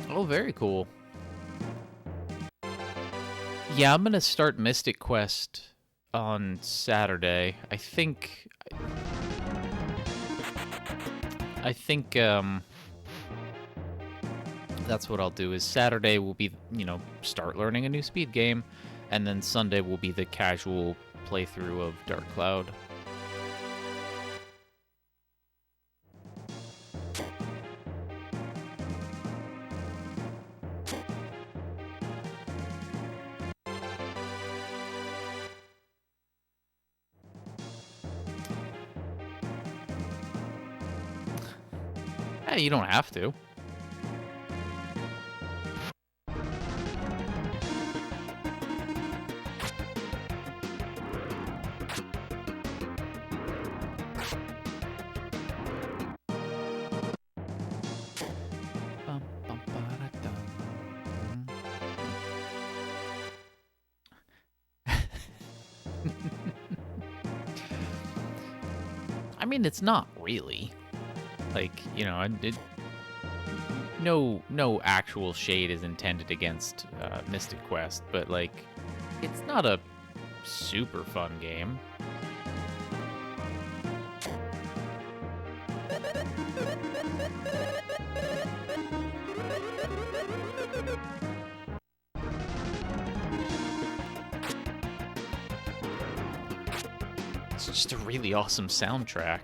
Oh, very cool. Yeah, I'm gonna start Mystic Quest on Saturday. I think that's what I'll do. Is Saturday will be, start learning a new speed game, and then Sunday will be the casual playthrough of Dark Cloud. You don't have to. mean, it's not really. Like, you know, no actual shade is intended against Mystic Quest, but, like, it's not a super fun game. It's just a really awesome soundtrack.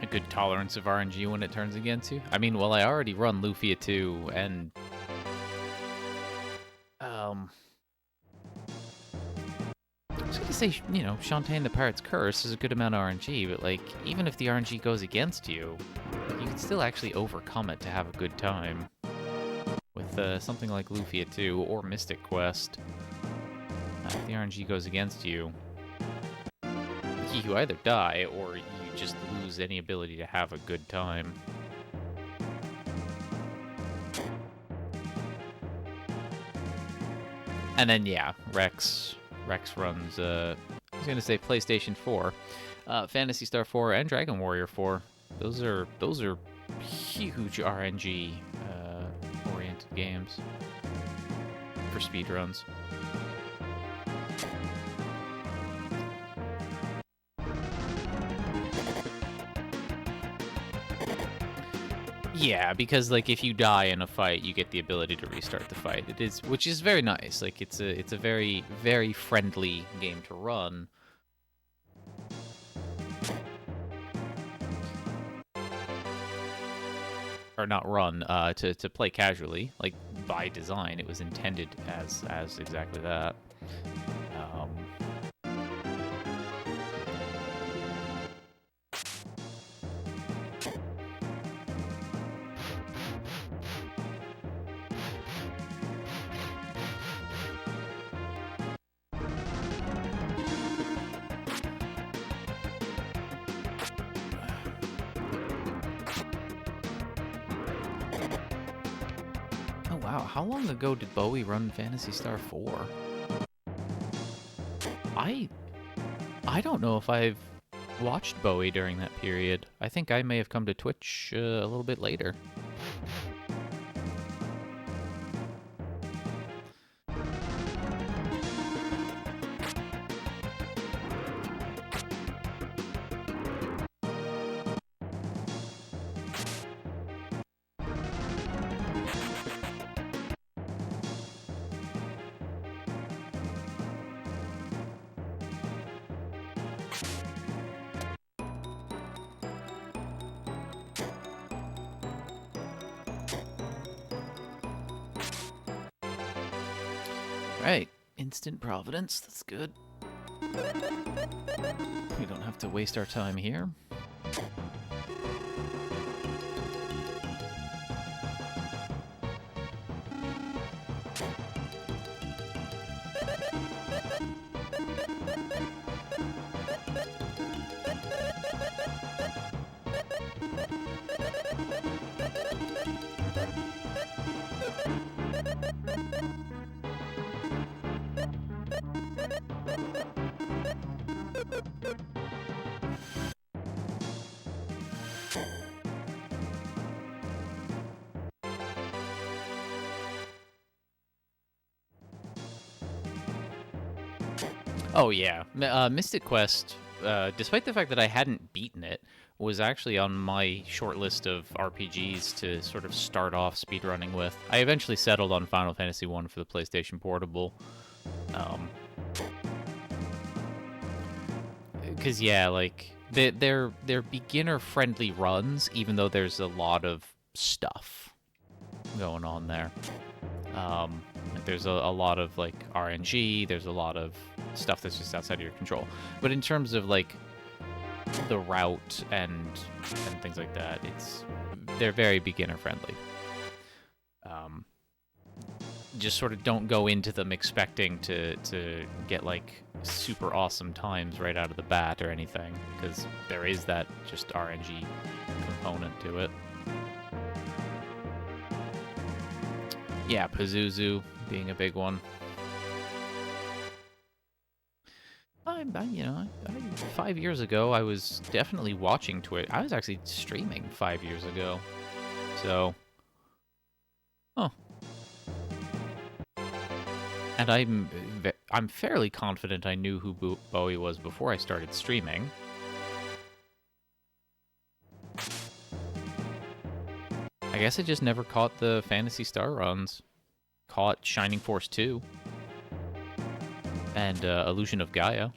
A good tolerance of RNG when it turns against you. I mean, well, I already run Lufia 2, and I was gonna say, you know, Shantae the Pirate's Curse is a good amount of RNG, but, like, even if the RNG goes against you, you can still actually overcome it to have a good time. With something like Lufia 2 or Mystic Quest, if the RNG goes against you, you either die or you just lose any ability to have a good time. And then, yeah, Rex runs, I was gonna say PlayStation 4, Phantasy Star 4, and Dragon Warrior 4. Those are huge RNG oriented games for speedruns. Yeah, because, like, if you die in a fight, you get the ability to restart the fight. Which is very nice. Like, it's a very, very friendly game to run. Or not run, to play casually. Like, by design, it was intended as exactly that. Wow, how long ago did Bowie run Phantasy Star 4? I don't know if I've watched Bowie during that period. I think I may have come to Twitch a little bit later. Right, instant providence, that's good. We don't have to waste our time here. Oh yeah, Mystic Quest, despite the fact that I hadn't beaten it, was actually on my short list of RPGs to sort of start off speedrunning with. I eventually settled on Final Fantasy 1 for the PlayStation Portable. Because, yeah, like, they're beginner-friendly runs, even though there's a lot of stuff going on there. Like, there's a lot of, like, RNG, there's a lot of stuff that's just outside of your control. But in terms of, like, the route and things like that, they're very beginner-friendly. just sort of don't go into them expecting to get like super awesome times right out of the bat or anything, because there is that just RNG component to it. Yeah, Pazuzu being a big one. You know, 5 years ago, I was definitely watching Twitch. I was actually streaming 5 years ago. So, oh. And I'm fairly confident I knew who Bowie was before I started streaming. I guess I just never caught the Phantasy Star runs. Caught Shining Force 2. And Illusion of Gaia.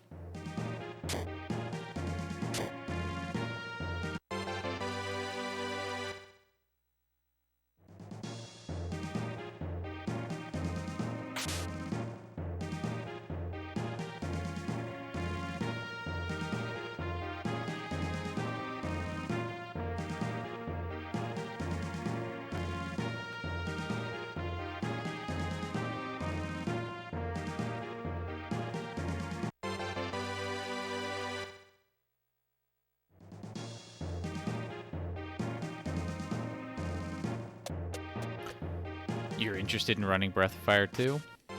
You're interested in running Breath of Fire 2? I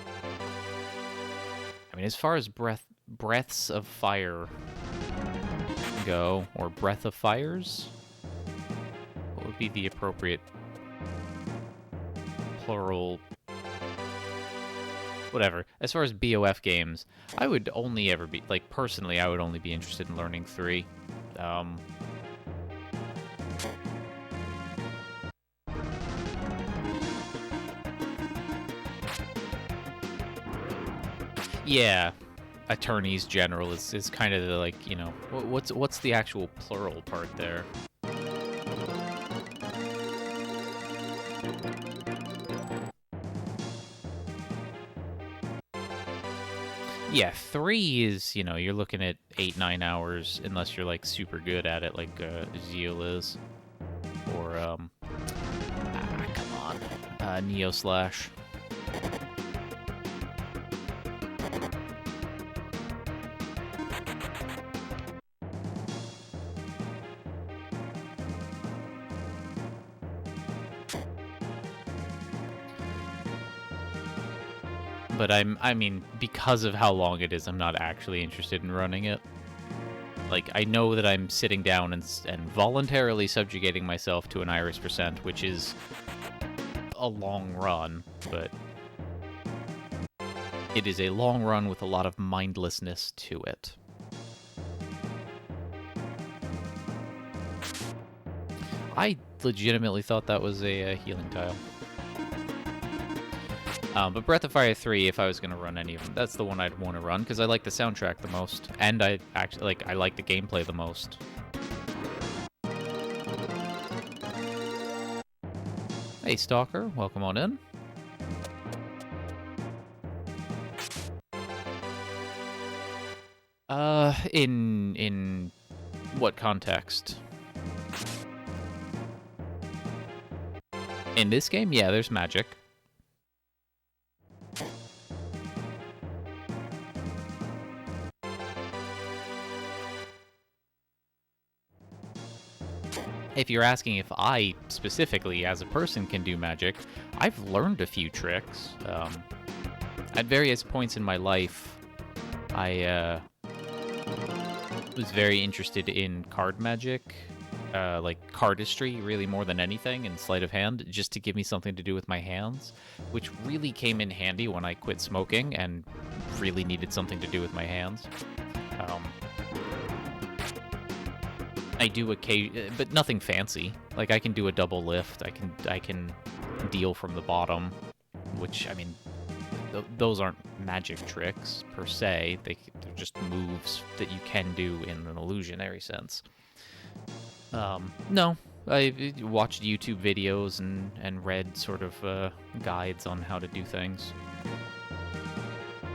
mean, as far as breaths of fire go, or breath of fires, what would be the appropriate plural? Whatever. As far as BOF games, I would only ever be, like, personally, I would only be interested in learning 3. Yeah, attorneys general is kind of the, like, you know, what's the actual plural part there? Yeah, 3 is, you know, you're looking at 8-9 hours unless you're like super good at it, like Zeal is, or come on, Neo Slash. But I mean, because of how long it is, I'm not actually interested in running it. Like, I know that I'm sitting down and voluntarily subjugating myself to an Iris percent, which is a long run, but it is a long run with a lot of mindlessness to it. I legitimately thought that was a healing tile. But Breath of Fire 3, if I was going to run any of them, that's the one I'd want to run, because I like the soundtrack the most, and I like the gameplay the most. Hey, Stalker, welcome on in. In what context? In this game, yeah, there's magic. If you're asking if I, specifically, as a person, can do magic, I've learned a few tricks. At various points in my life, I was very interested in card magic, like cardistry, really more than anything, and sleight of hand, just to give me something to do with my hands, which really came in handy when I quit smoking and really needed something to do with my hands. I do but nothing fancy. Like, I can do a double lift. I can deal from the bottom, which, I mean, those aren't magic tricks per se. They're just moves that you can do in an illusionary sense. No, I watched YouTube videos and read sort of guides on how to do things.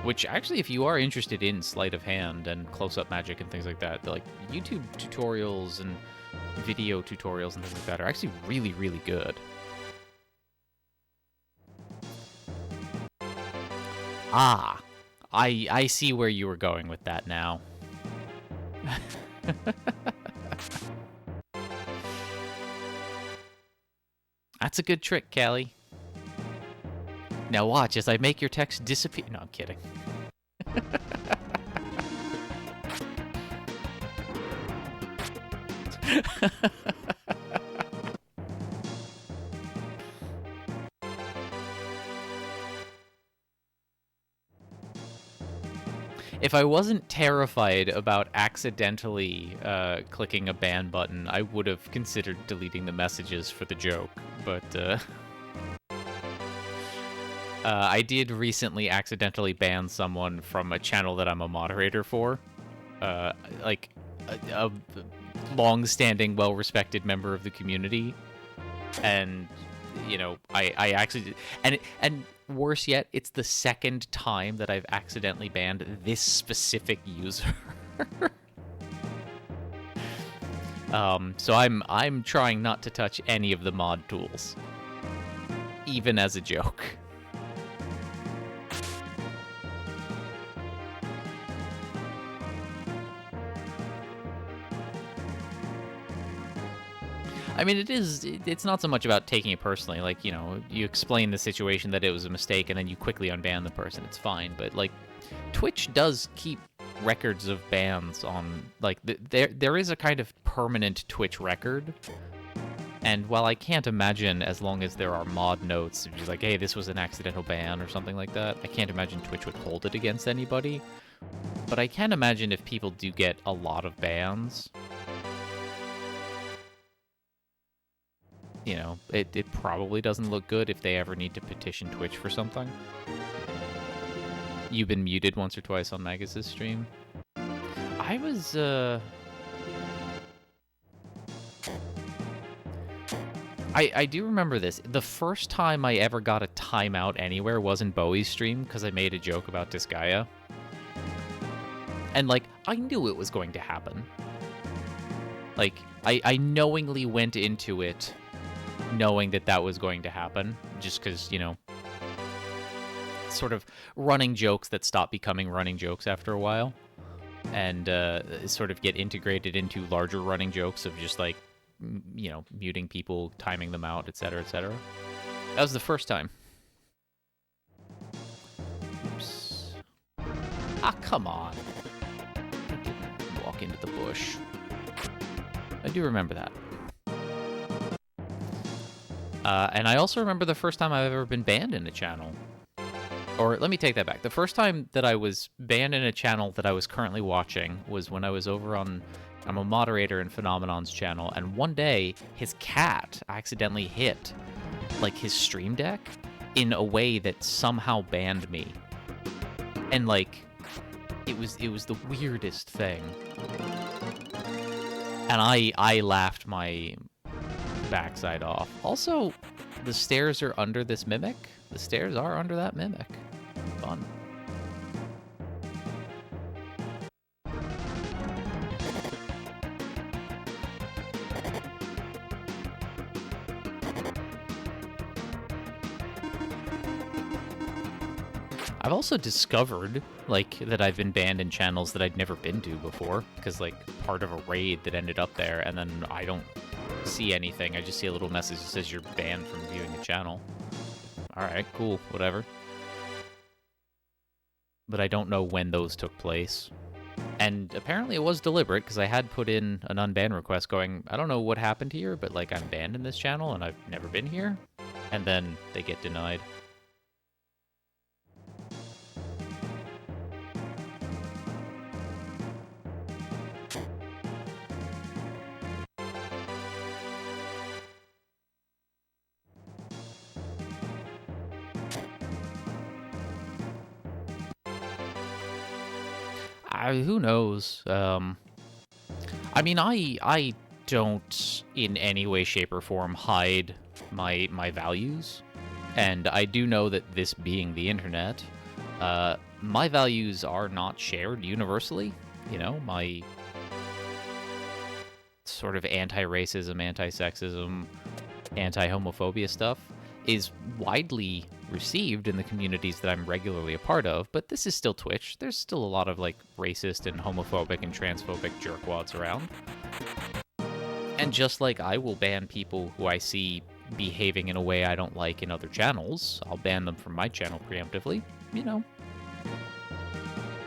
Which, actually, if you are interested in sleight of hand and close-up magic and things like that, like, YouTube tutorials and video tutorials and things like that are actually really, really good. Ah, I see where you were going with that now. That's a good trick, Callie. Now watch as I make your text disappear. No, I'm kidding. If I wasn't terrified about accidentally clicking a ban button, I would have considered deleting the messages for the joke, but I did recently accidentally ban someone from a channel that I'm a moderator for. Like, a long-standing, well-respected member of the community. And, you know, I actually... And worse yet, it's the second time that I've accidentally banned this specific user. So I'm trying not to touch any of the mod tools. Even as a joke. I mean, it's not so much about taking it personally. Like, you know, you explain the situation that it was a mistake and then you quickly unban the person. It's fine. But, like, Twitch does keep records of bans on, like, there is a kind of permanent Twitch record. And while I can't imagine, as long as there are mod notes, if you're like, hey, this was an accidental ban or something like that, I can't imagine Twitch would hold it against anybody. But I can imagine if people do get a lot of bans, you know, it probably doesn't look good if they ever need to petition Twitch for something. You've been muted once or twice on Magus' stream. I was, I do remember this. The first time I ever got a timeout anywhere was in Bowie's stream, because I made a joke about Disgaea. And, like, I knew it was going to happen. Like, I knowingly went into it knowing that that was going to happen, just because, you know, sort of running jokes that stop becoming running jokes after a while, and sort of get integrated into larger running jokes of just, like, you know, muting people, timing them out, etc., etc. That was the first time. Oops. Ah, come on. I didn't walk into the bush. I do remember that. And I also remember the first time I've ever been banned in a channel. Or, let me take that back. The first time that I was banned in a channel that I was currently watching was when I was over on... I'm a moderator in Phenomenon's channel, and one day, his cat accidentally hit, like, his stream deck in a way that somehow banned me. And, like, it was the weirdest thing. And I laughed my backside off. Also, the stairs are under this mimic. The stairs are under that mimic. Fun. I've also discovered, like, that I've been banned in channels that I'd never been to before, because, like, part of a raid that ended up there, and then I don't see anything. I just see a little message that says you're banned from viewing the channel. Alright, cool, whatever. But I don't know when those took place. And apparently it was deliberate, because I had put in an unban request going, I don't know what happened here, but, like, I'm banned in this channel, and I've never been here. And then they get denied. Who knows? I mean, I don't in any way, shape, or form hide my values, and I do know that this being the internet, my values are not shared universally. You know, my sort of anti-racism, anti-sexism, anti-homophobia stuff. is widely received in the communities that I'm regularly a part of, but this is still Twitch. There's still a lot of, like, racist and homophobic and transphobic jerkwads around. And just like I will ban people who I see behaving in a way I don't like in other channels, I'll ban them from my channel preemptively, you know.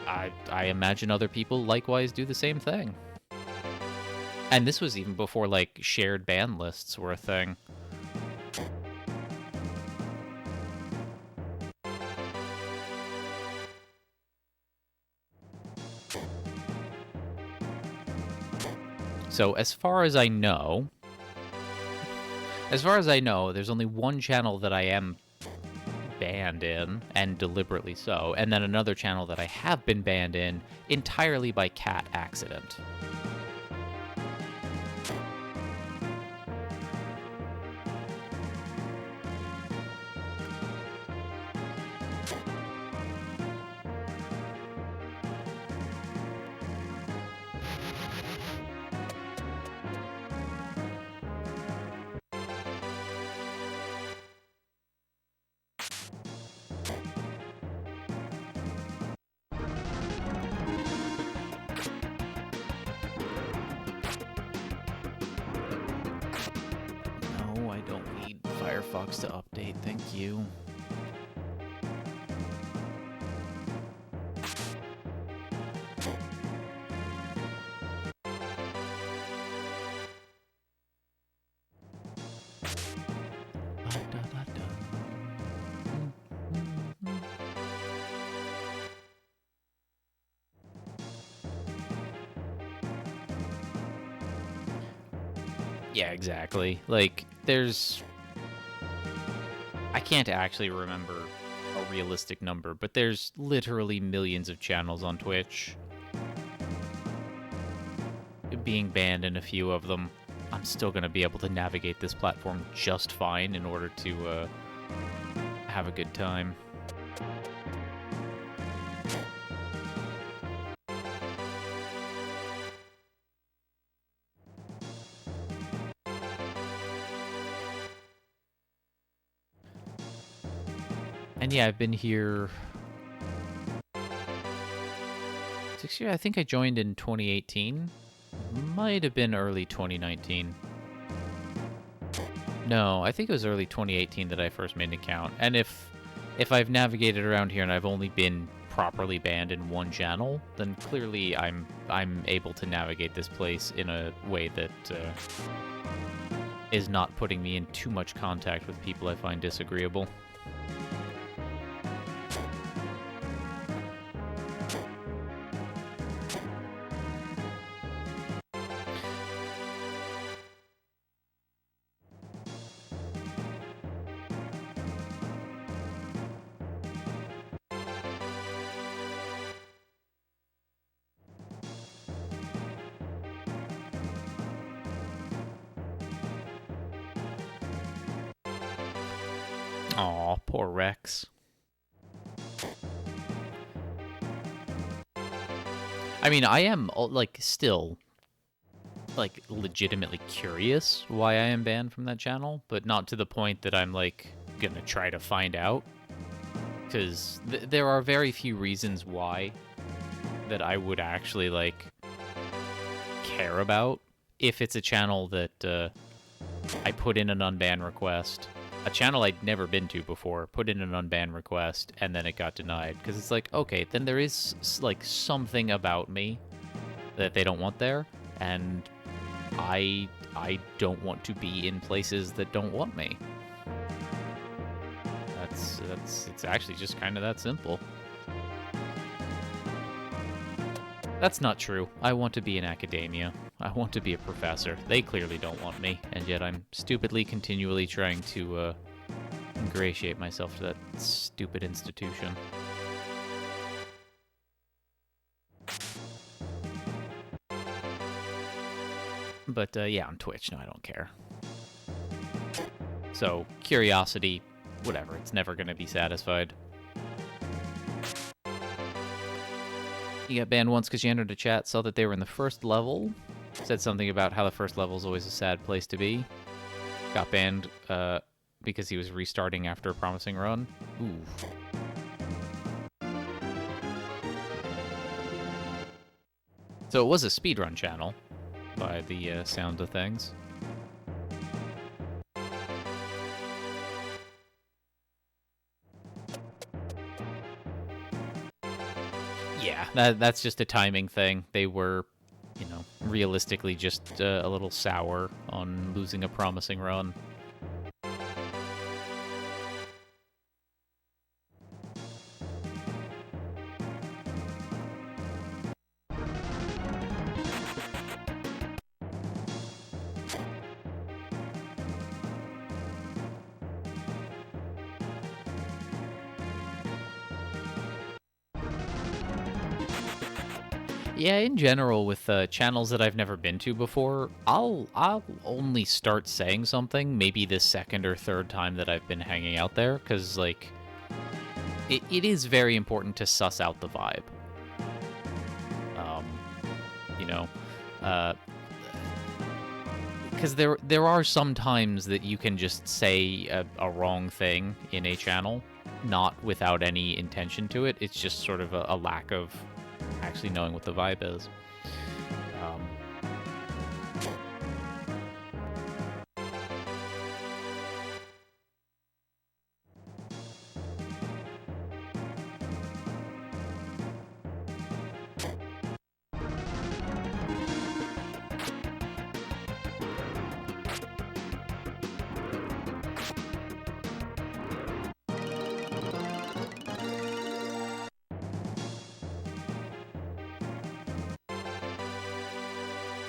I imagine other people likewise do the same thing. And this was even before, like, shared ban lists were a thing. So, as far as I know, there's only one channel that I am banned in, and deliberately so, and then another channel that I have been banned in entirely by cat accident. No, I don't need Firefox to update, thank you. Yeah, exactly. Like, I can't actually remember a realistic number, but there's literally millions of channels on Twitch. Being banned in a few of them, I'm still going to be able to navigate this platform just fine in order to have a good time. And yeah, I've been here 6 years. I think I joined in 2018. Might have been early 2019. No, I think it was early 2018 that I first made an account. And if I've navigated around here and I've only been properly banned in one channel, then clearly I'm able to navigate this place in a way that is not putting me in too much contact with people I find disagreeable. Aw, poor Rex. I mean, I am, like, still, like, legitimately curious why I am banned from that channel, but not to the point that I'm, like, gonna try to find out. Because there are very few reasons why that I would actually, like, care about if it's a channel that I put in an unban request. A channel I'd never been to before, put in an unban request, and then it got denied. Because it's like, okay, then there is, like, something about me that they don't want there, and I don't want to be in places that don't want me. It's actually just kind of that simple. That's not true. I want to be in academia. I want to be a professor. They clearly don't want me, and yet I'm stupidly continually trying to ingratiate myself to that stupid institution. But yeah, on Twitch, no, I don't care. So, curiosity, whatever, it's never going to be satisfied. You got banned once because you entered a chat, saw that they were in the first level. Said something about how the first level is always a sad place to be. Got banned because he was restarting after a promising run. Ooh. So it was a speedrun channel, by the sound of things. Yeah, that's just a timing thing. They were, you know, realistically just a little sour on losing a promising run. Yeah, in general, with channels that I've never been to before, I'll only start saying something maybe the second or third time that I've been hanging out there, because, like, it is very important to suss out the vibe. You know, because there are some times that you can just say a wrong thing in a channel, not without any intention to it. It's just sort of a lack of actually knowing what the vibe is.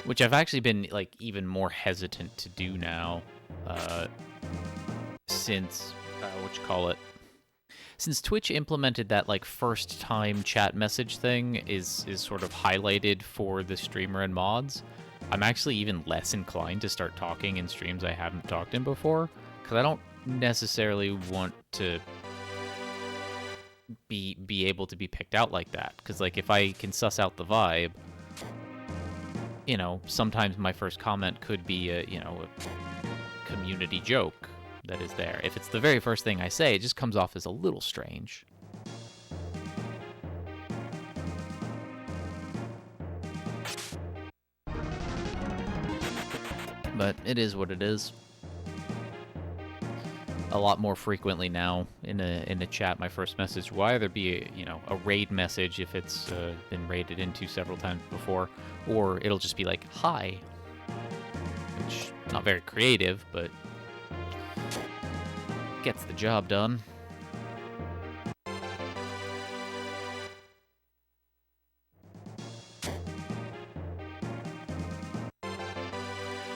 Which I've actually been, like, even more hesitant to do now, since, since Twitch implemented that, like, first-time chat message thing is sort of highlighted for the streamer and mods. I'm actually even less inclined to start talking in streams I haven't talked in before, because I don't necessarily want to be able to be picked out like that, because, like, if I can suss out the vibe, you know, sometimes my first comment could be a, you know, a community joke that is there. If it's the very first thing I say, it just comes off as a little strange. But it is what it is. A lot more frequently now in a chat, my first message will either be a raid message if it's been raided into several times before, or it'll just be like hi, which not very creative, but gets the job done.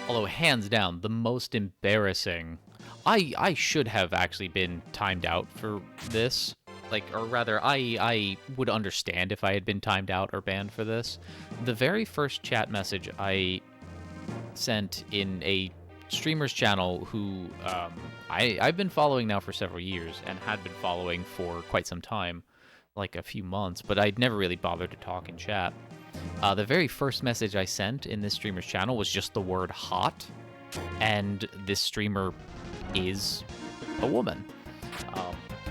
Although hands down, the most embarrassing. I should have actually been timed out for this. Like, or rather, I would understand if I had been timed out or banned for this. The very first chat message I sent in a streamer's channel who I've been following now for several years and had been following for quite some time, like a few months, but I'd never really bothered to talk in chat. The very first message I sent in this streamer's channel was just the word hot, and this streamer is a woman,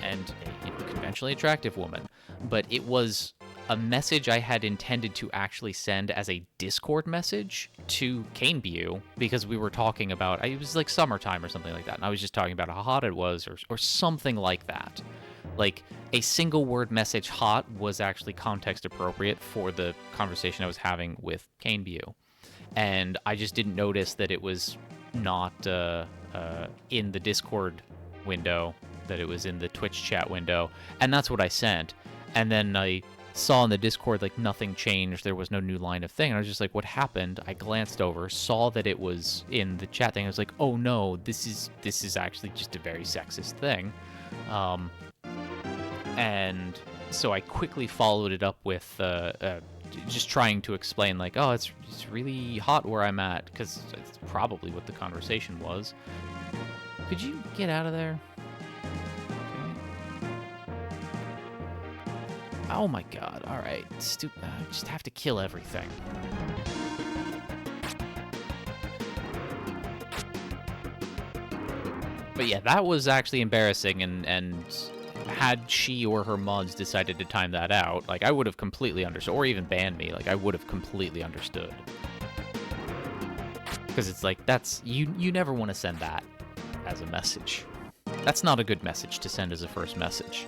and a conventionally attractive woman, but it was a message I had intended to actually send as a Discord message to Caneview, because we were talking about, it was like summertime or something like that, and I was just talking about how hot it was, or something like that. Like, a single word message hot was actually context appropriate for the conversation I was having with Caneview, and I just didn't notice that it was not in the Discord window, that it was in the Twitch chat window, and that's what I sent. And then I saw in the Discord, like, nothing changed, there was no new line of thing, and I was just like, what happened? I glanced over, saw that it was in the chat thing, I was like, oh no, this is actually just a very sexist thing. And so I quickly followed it up with just trying to explain, like, oh, it's really hot where I'm at, because it's probably what the conversation was. Could you get out of there? Okay. Oh my god, alright. Stupid. I just have to kill everything. But yeah, that was actually embarrassing, and had she or her mods decided to time that out, like, I would have completely understood, or even banned me, like, I would have completely understood. Because it's like, that's, you never want to send that as a message. That's not a good message to send as a first message.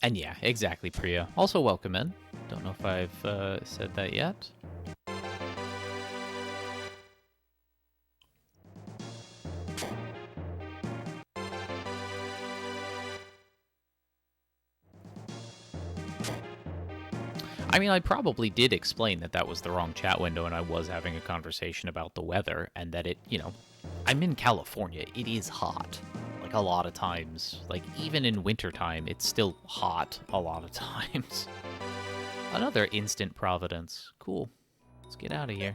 And yeah, exactly, Priya. Also, welcome in. Don't know if I've said that yet. I mean, I probably did explain that that was the wrong chat window and I was having a conversation about the weather and that it, you know, I'm in California. It is hot. Like, a lot of times. Like, even in wintertime, it's still hot a lot of times. Another instant Providence. Cool. Let's get out of here.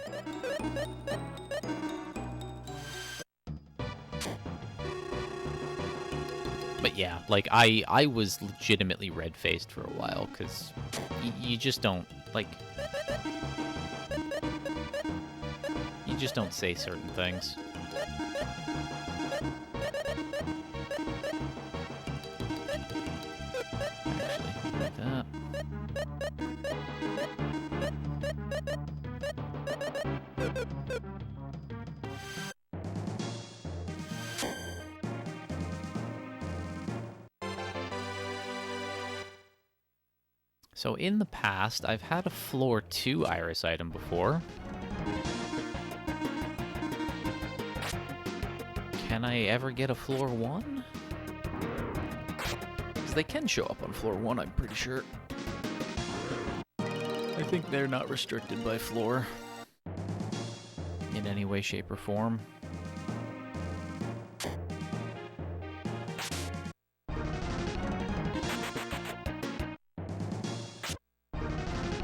But yeah, like, I was legitimately red-faced for a while, because you just don't, like... You just don't say certain things. Actually, like that. So in the past, I've had a floor 2 iris item before. Can I ever get a floor 1? Because they can show up on floor 1, I'm pretty sure. I think they're not restricted by floor in any way, shape, or form.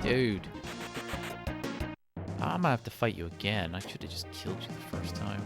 Dude. I'm gonna have to fight you again. I should have just killed you the first time.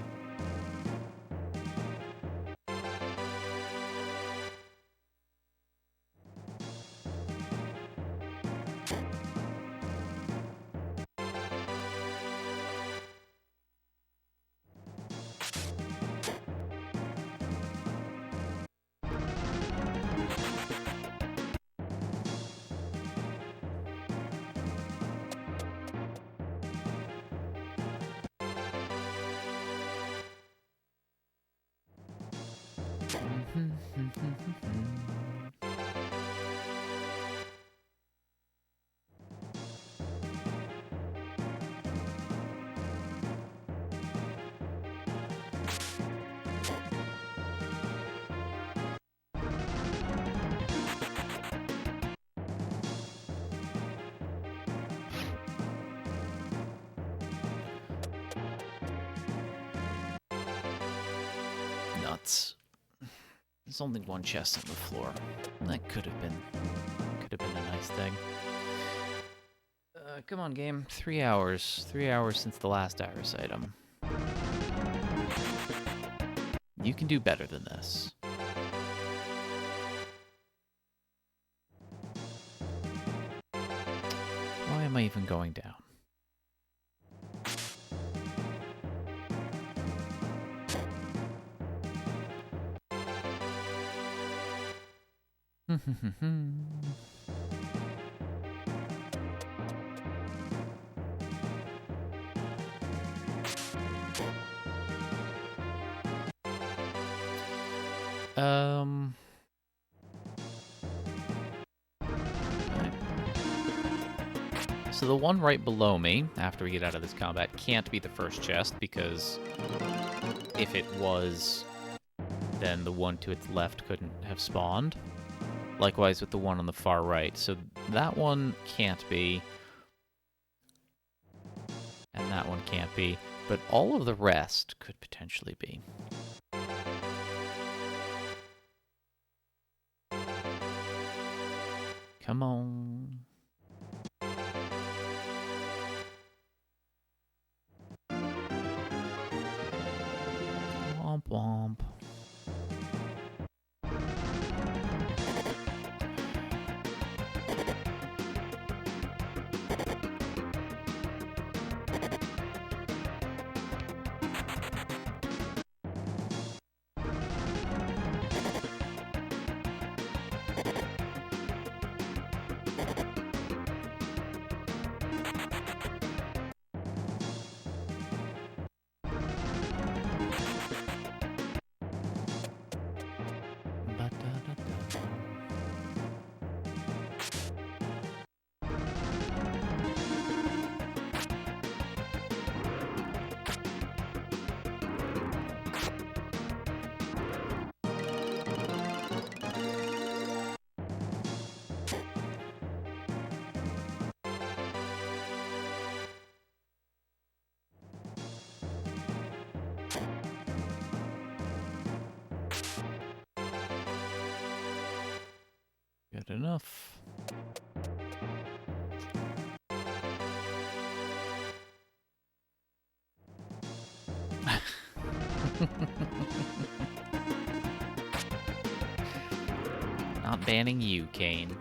Nuts. There's only one chest on the floor. That could have been a nice thing. Come on, game. 3 hours. 3 hours since the last iris item. You can do better than this. Why am I even going down? Right. So the one right below me, after we get out of this combat, can't be the first chest, because if it was, then the one to its left couldn't have spawned. Likewise with the one on the far right. So that one can't be. And that one can't be. But all of the rest could potentially be. Come on. swamp. Good enough. Not banning you, Kane.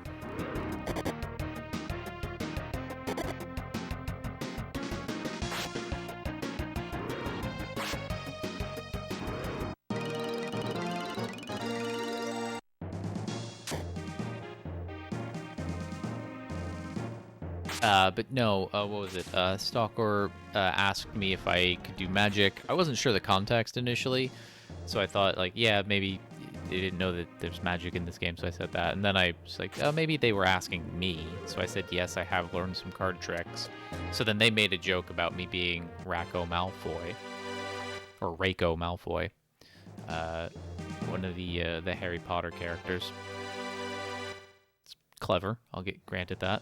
But no, what was it? Stalker asked me if I could do magic. I wasn't sure the context initially, so I thought, like, yeah, maybe they didn't know that there's magic in this game, so I said that. And then I was like, oh, maybe they were asking me. So I said, yes, I have learned some card tricks. So then they made a joke about me being Racco Malfoy, or Raco Malfoy, one of the Harry Potter characters. It's clever, I'll get granted that.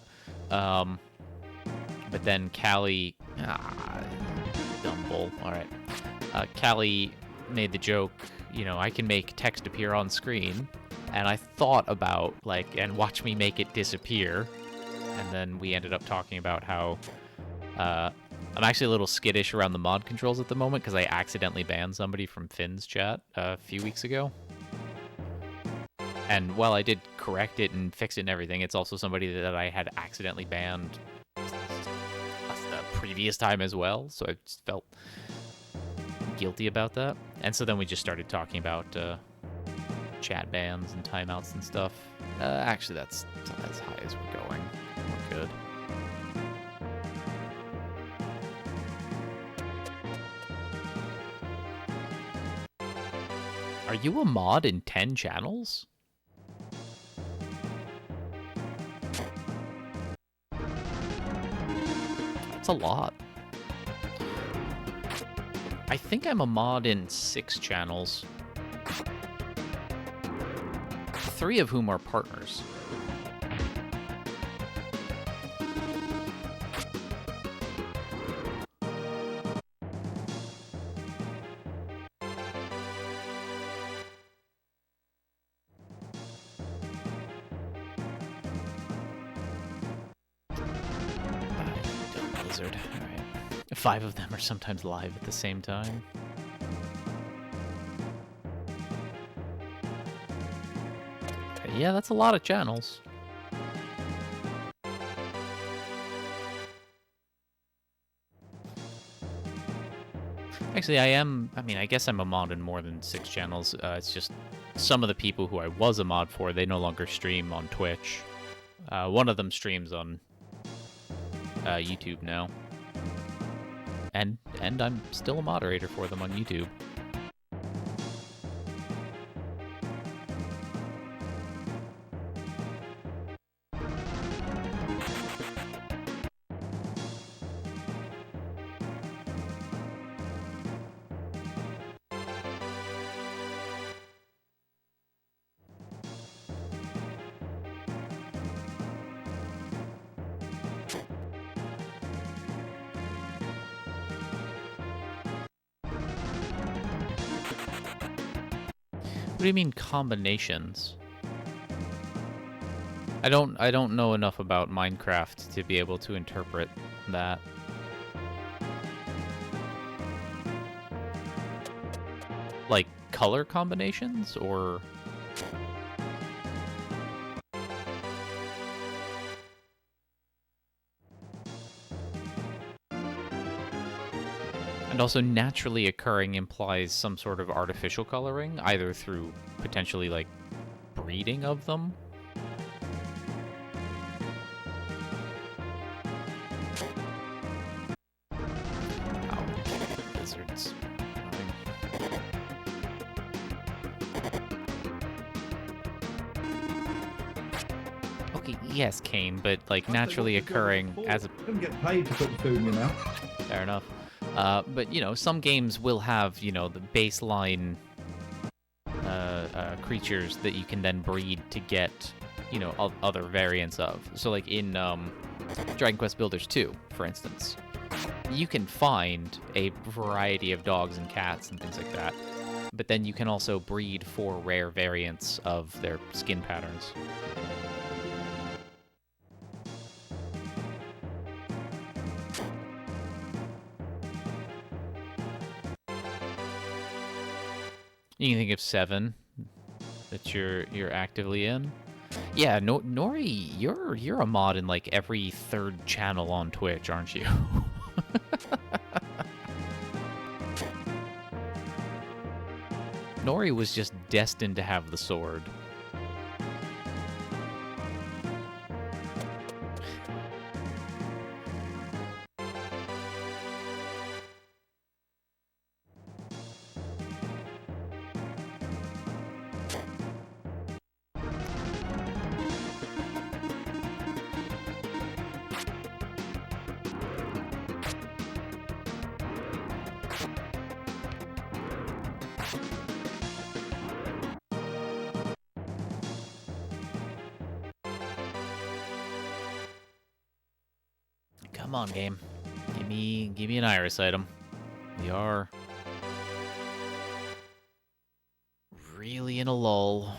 But then Callie, dumb bull. All right, Callie made the joke, you know, I can make text appear on screen, and I thought about, like, and watch me make it disappear. And then we ended up talking about how I'm actually a little skittish around the mod controls at the moment because I accidentally banned somebody from Finn's chat a few weeks ago. And while I did correct it and fix it and everything, it's also somebody that I had accidentally banned the previous time as well, so I just felt guilty about that. And so then we just started talking about chat bans and timeouts and stuff. Actually, that's as high as we're going. We're good. Are you a mod in 10 channels? That's a lot. I think I'm a mod in 6 channels. 3 of whom are partners. Blizzard. All right. 5 of them are sometimes live at the same time. Yeah, that's a lot of channels. Actually, I mean, I guess I'm a mod in more than 6 channels. It's just some of the people who I was a mod for, they no longer stream on Twitch. One of them streams on YouTube now. And I'm still a moderator for them on YouTube. What do you mean combinations? I don't know enough about Minecraft to be able to interpret that. Like color combinations, or... And also, naturally occurring implies some sort of artificial coloring, either through potentially, like, breeding of them. Ow. Lizards. Okay, yes, Kane, but, like, naturally occurring as a... Don't get paid to put the food in your mouth. Fair enough. But, you know, some games will have, you know, the baseline creatures that you can then breed to get, you know, other variants of. So, like, in Dragon Quest Builders 2, for instance, you can find a variety of dogs and cats and things like that. But then you can also breed for rare variants of their skin patterns. You can think of 7 that you're actively in. Yeah, Nori, you're a mod in like every third channel on Twitch, aren't you? Nori was just destined to have the sword. Come on, game. Give me an iris item. We are really in a lull.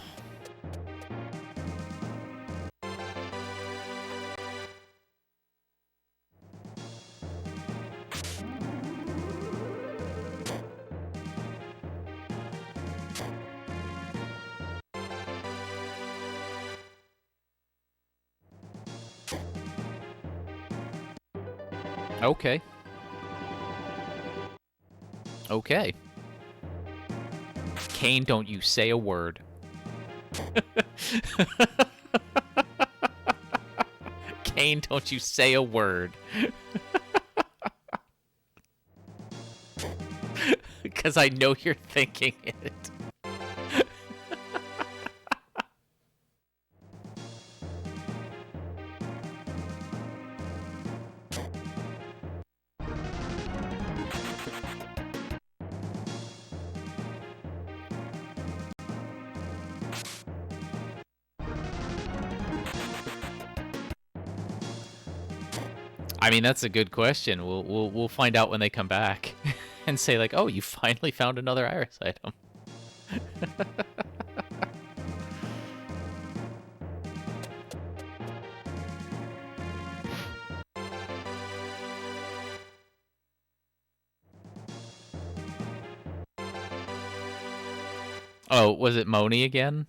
Okay. Okay. Kane, don't you say a word. Kane, don't you say a word. Because I know you're thinking it. I mean, that's a good question. We'll find out when they come back and say like, "Oh, you finally found another iris item." Oh, was it Moni again?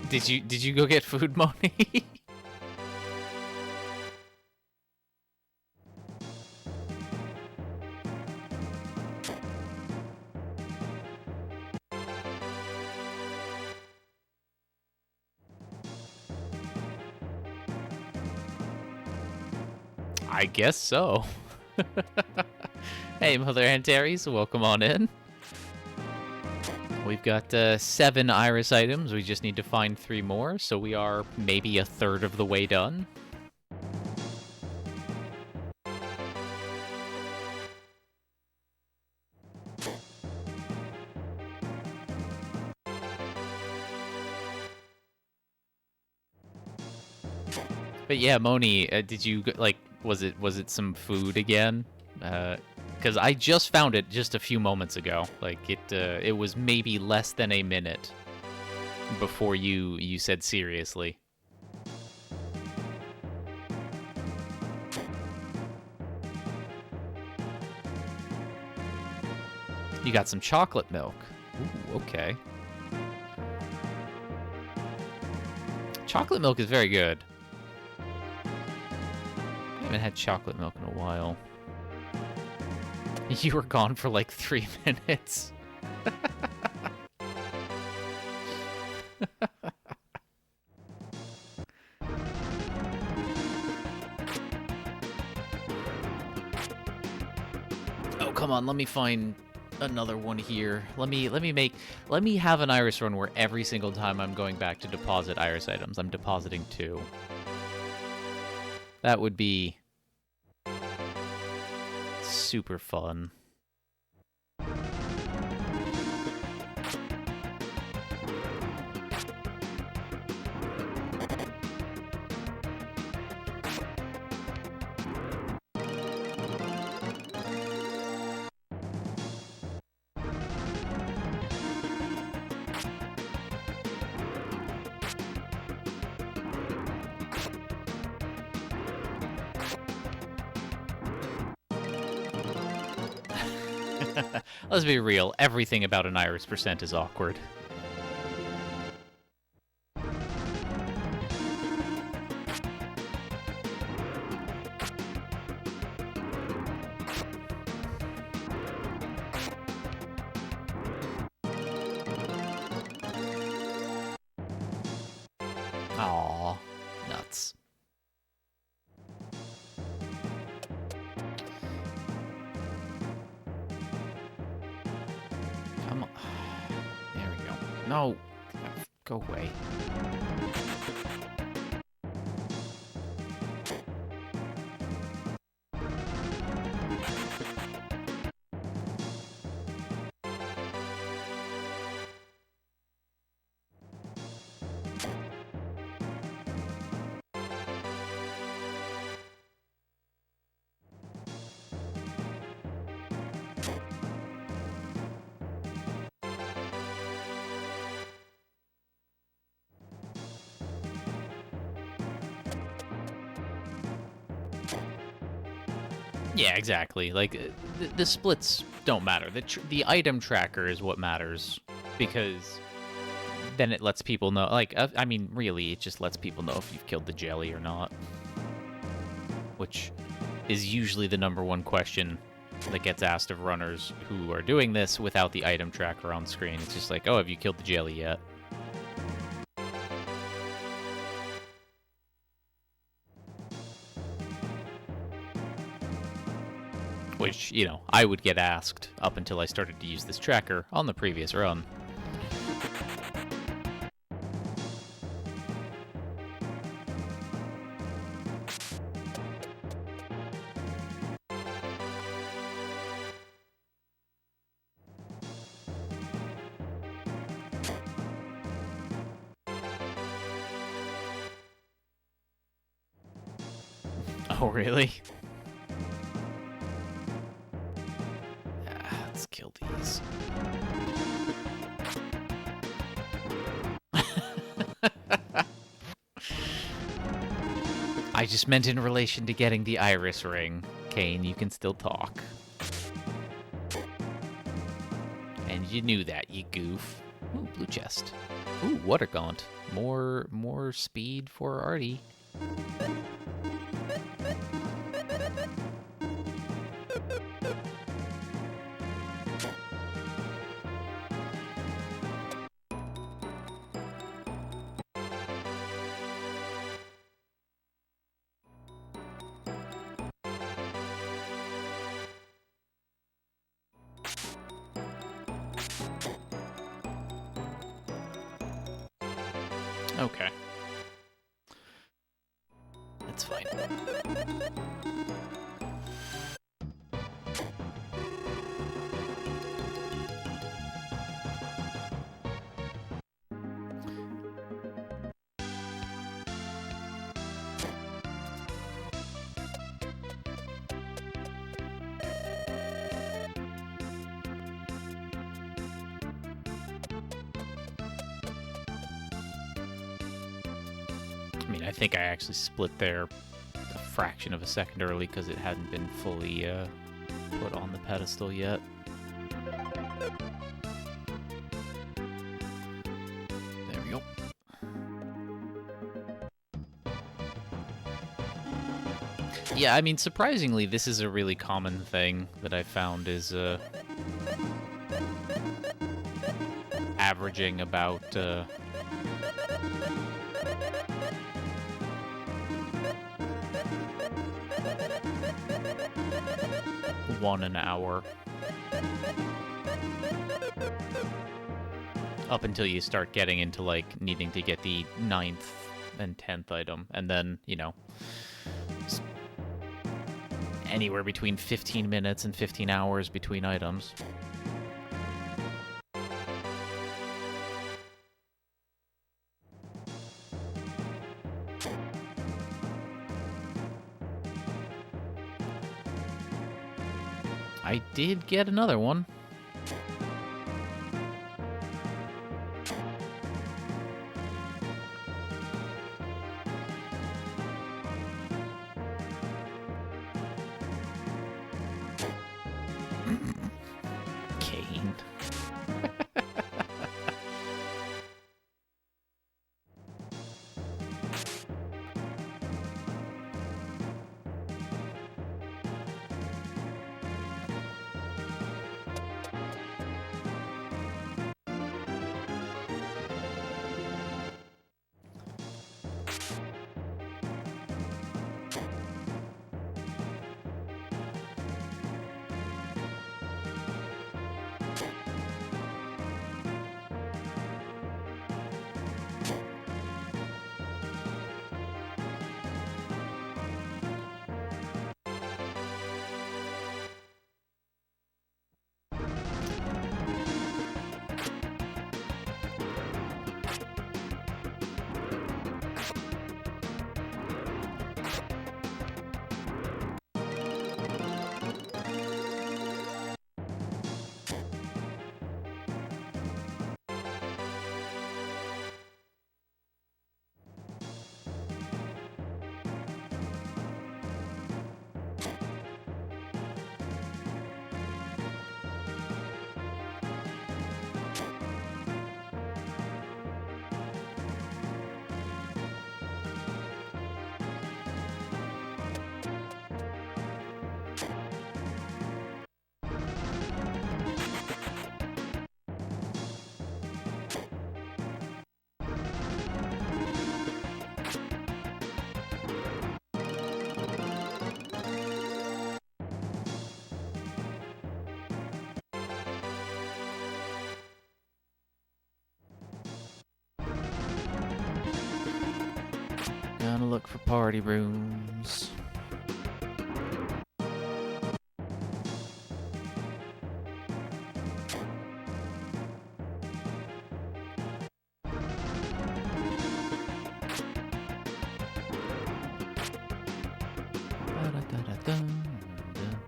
Did you go get food, Moni? I guess so. Hey, Mother Antares, welcome on in. We've got 7 iris items. We just need to find 3 more, so we are maybe a third of the way done. But yeah, Moni, did you like? Was it some food again? Because I just found it just a few moments ago. Like it was maybe less than a minute before you said seriously. You got some chocolate milk. Ooh, okay. Chocolate milk is very good. I haven't had chocolate milk in a while. You were gone for like 3 minutes. Oh, come on, let me find another one here. Let me have an iris run where every single time I'm going back to deposit iris items, I'm depositing 2. That would be super fun. Let's be real, everything about an iris percent is awkward. Aw, nuts. Come on. There we go. No. Go away. Yeah, exactly. Like, the splits don't matter. The item tracker is what matters, because then it lets people know. Like, I mean, really, it just lets people know if you've killed the jelly or not, which is usually the #1 question that gets asked of runners who are doing this without the item tracker on screen. It's just like, oh, have you killed the jelly yet? Which, you know, I would get asked up until I started to use this tracker on the previous run. Oh, really? Let's kill these. I just meant in relation to getting the iris ring. Kane, you can still talk. And you knew that, you goof. Ooh, blue chest. Ooh, water gaunt. More speed for Artie. Okay. That's fine. I mean, I think I actually split there a fraction of a second early because it hadn't been fully put on the pedestal yet. Yeah, I mean, surprisingly, this is a really common thing that I found is averaging about 1 an hour. Up until you start getting into, like, needing to get the 9th and 10th item. And then, you know, anywhere between 15 minutes and 15 hours between items. I did get another one. Kane. Gotta look for party rooms.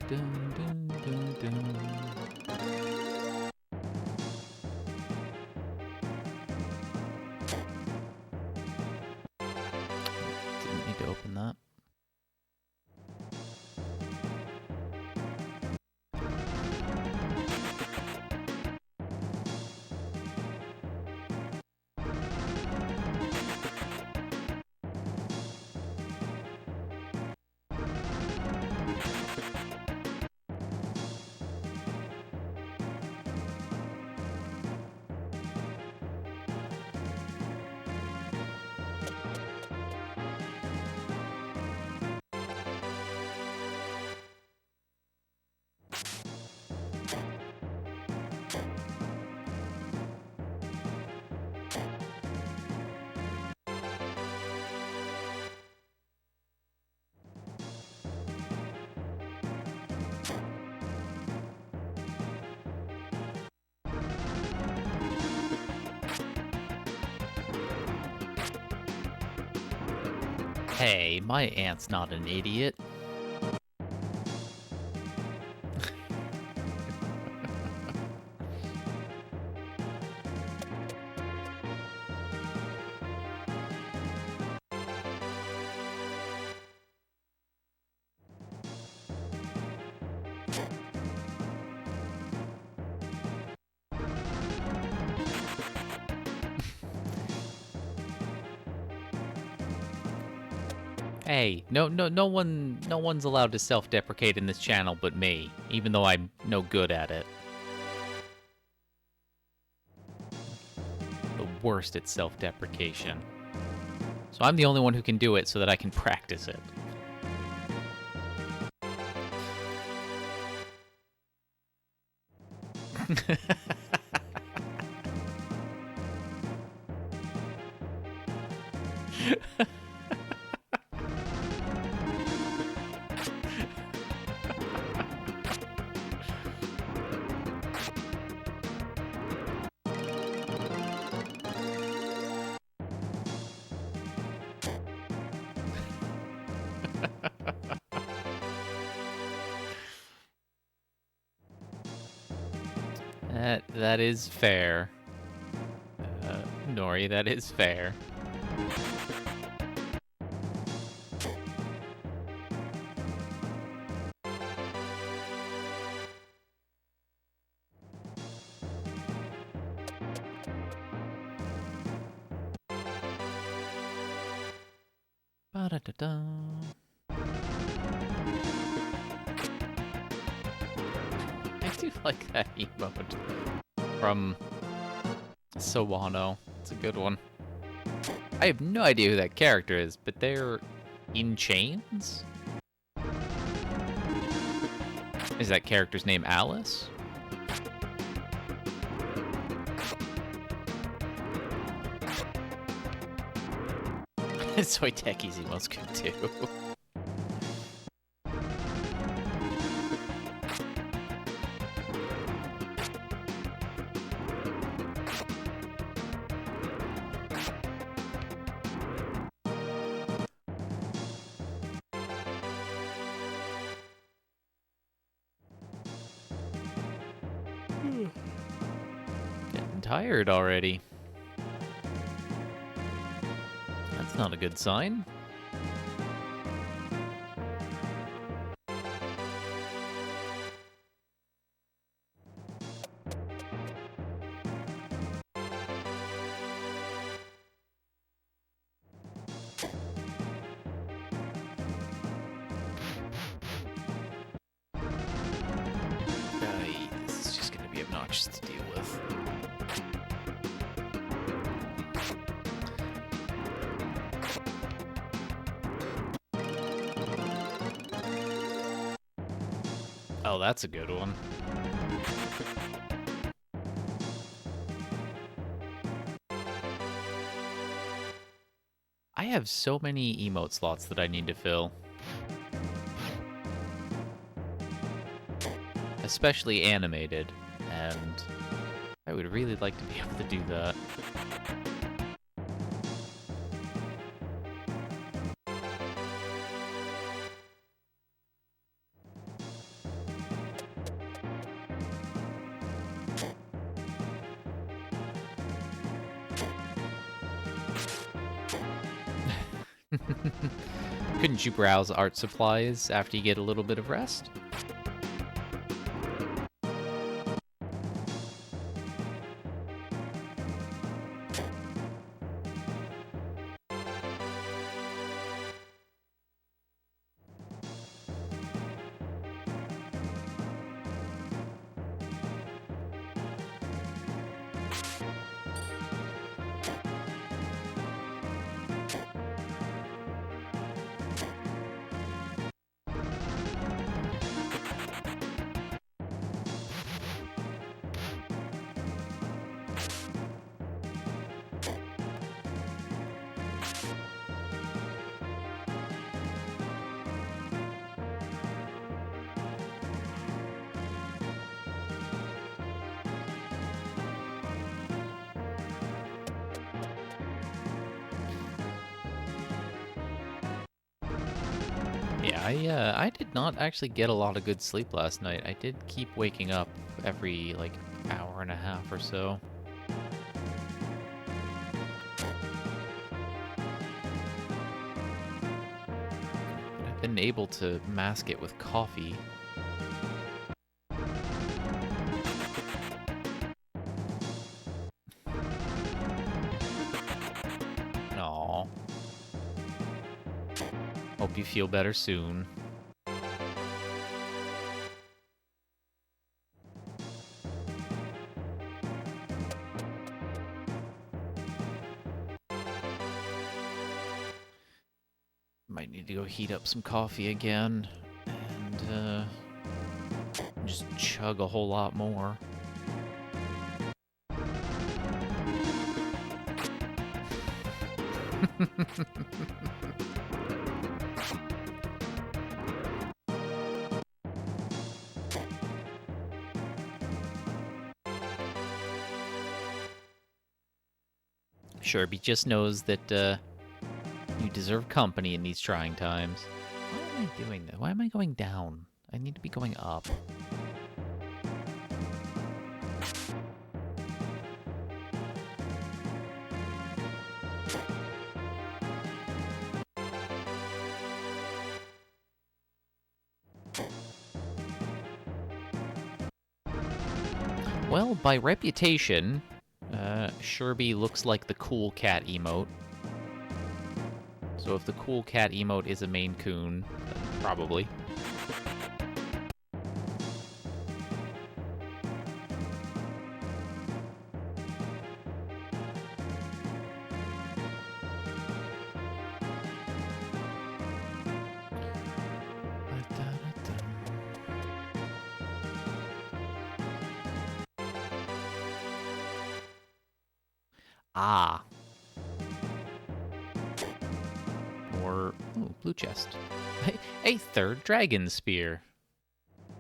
Didn't need to open that. Hey, my aunt's not an idiot. Hey, no one's allowed to self-deprecate in this channel but me, even though I'm no good at it. The worst at self-deprecation. So I'm the only one who can do it so that I can practice it. That is fair. Nori, that is fair. Ba-da-da-da. I do like that emote from Sawano. It's a good one. I have no idea who that character is, but they're in chains? Is that character's name Alice? Soy Techies emote's good too. Getting tired already. That's not a good sign. This is just going to be obnoxious to deal with. Oh, that's a good one. I have so many emote slots that I need to fill. Especially animated, and I would really like to be able to do that. Couldn't you browse art supplies after you get a little bit of rest? Yeah, I did not actually get a lot of good sleep last night. I did keep waking up every, like, hour and a half or so. I've been able to mask it with coffee. Aww. Oh, hope you feel better soon. Might need to go heat up some coffee again and just chug a whole lot more. Sherby just knows that you deserve company in these trying times. Why am I doing that? Why am I going down? I need to be going up. Well, by reputation, Sherby looks like the cool cat emote. So if the cool cat emote is a Maine Coon, then probably. Ah. Or, ooh, blue chest. A third dragon spear.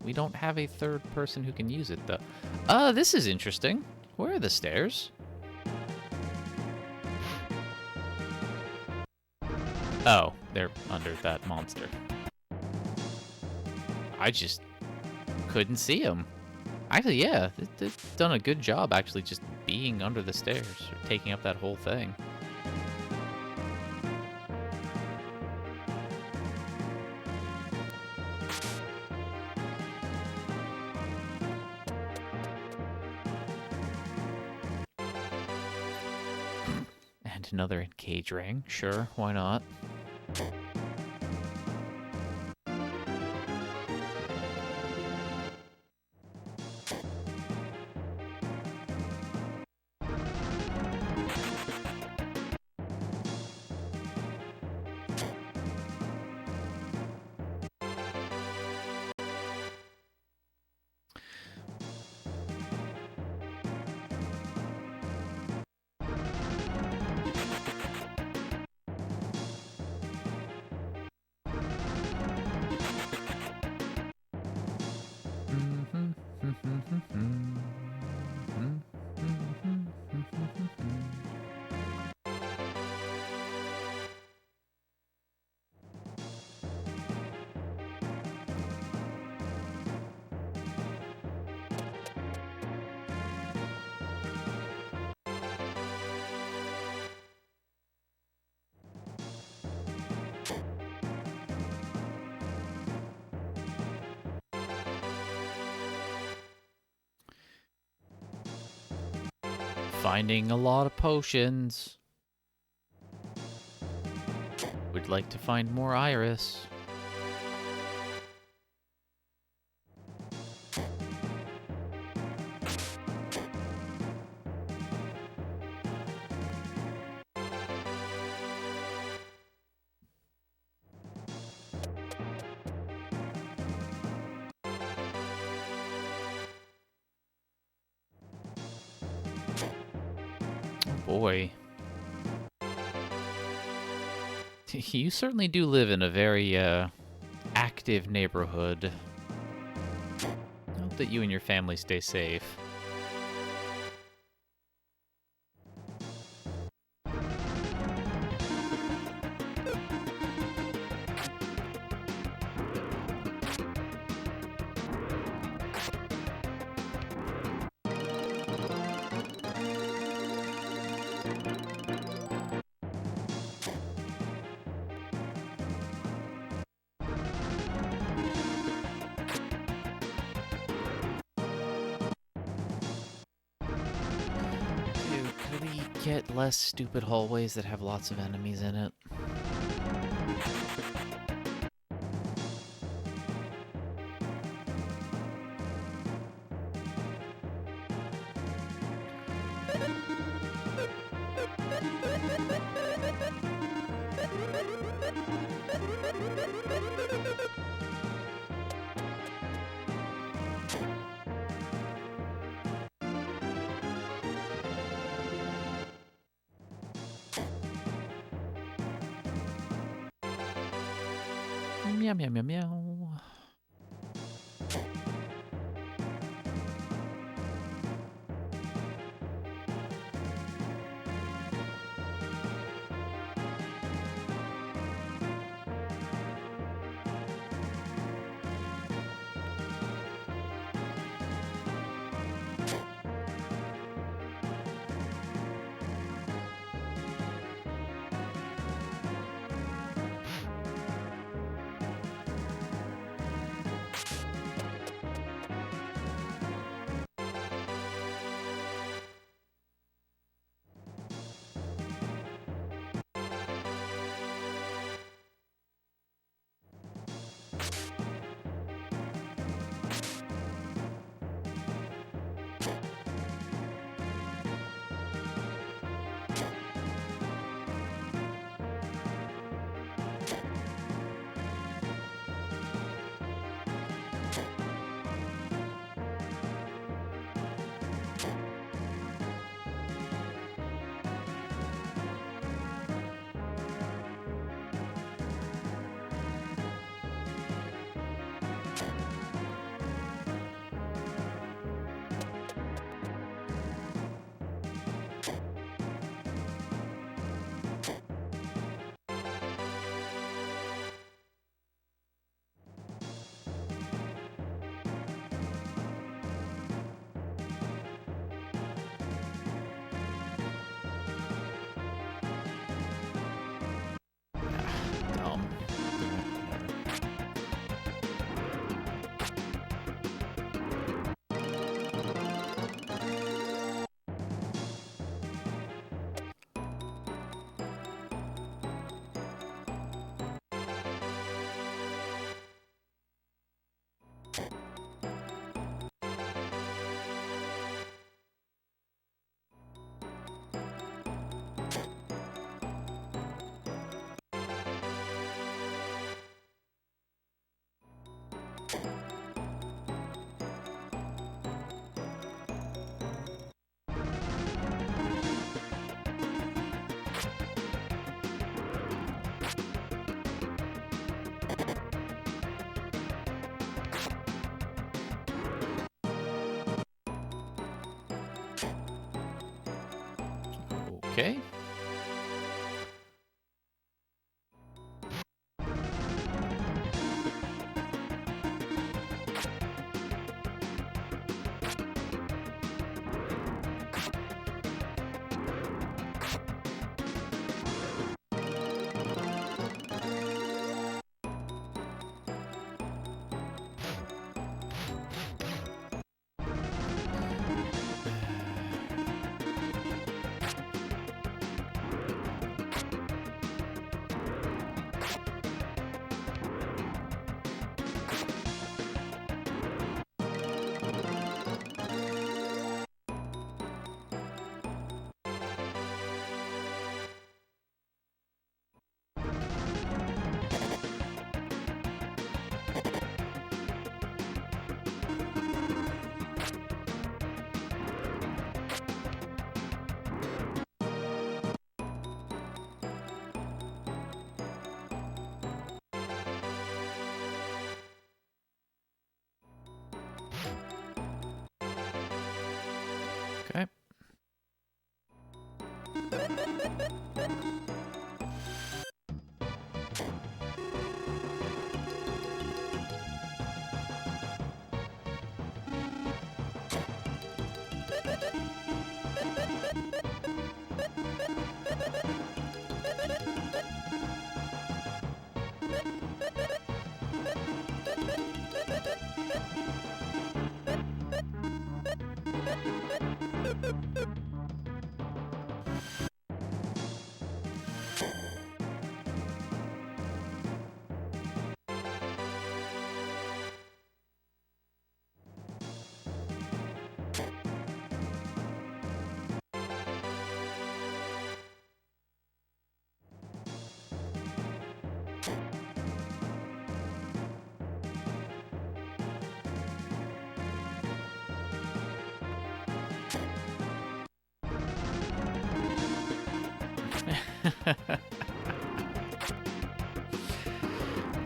We don't have a third person who can use it, though. This is interesting. Where are the stairs? Oh, they're under that monster. I just couldn't see them. Actually, yeah, they've done a good job actually just being under the stairs, or taking up that whole thing. And another cage ring, sure, why not? Finding a lot of potions. Would like to find more iris. Boy. You certainly do live in a very, active neighborhood. I hope that you and your family stay safe. Get less stupid hallways that have lots of enemies in it. Meow, meow, meow, meow. Dumb. Okay. Okay.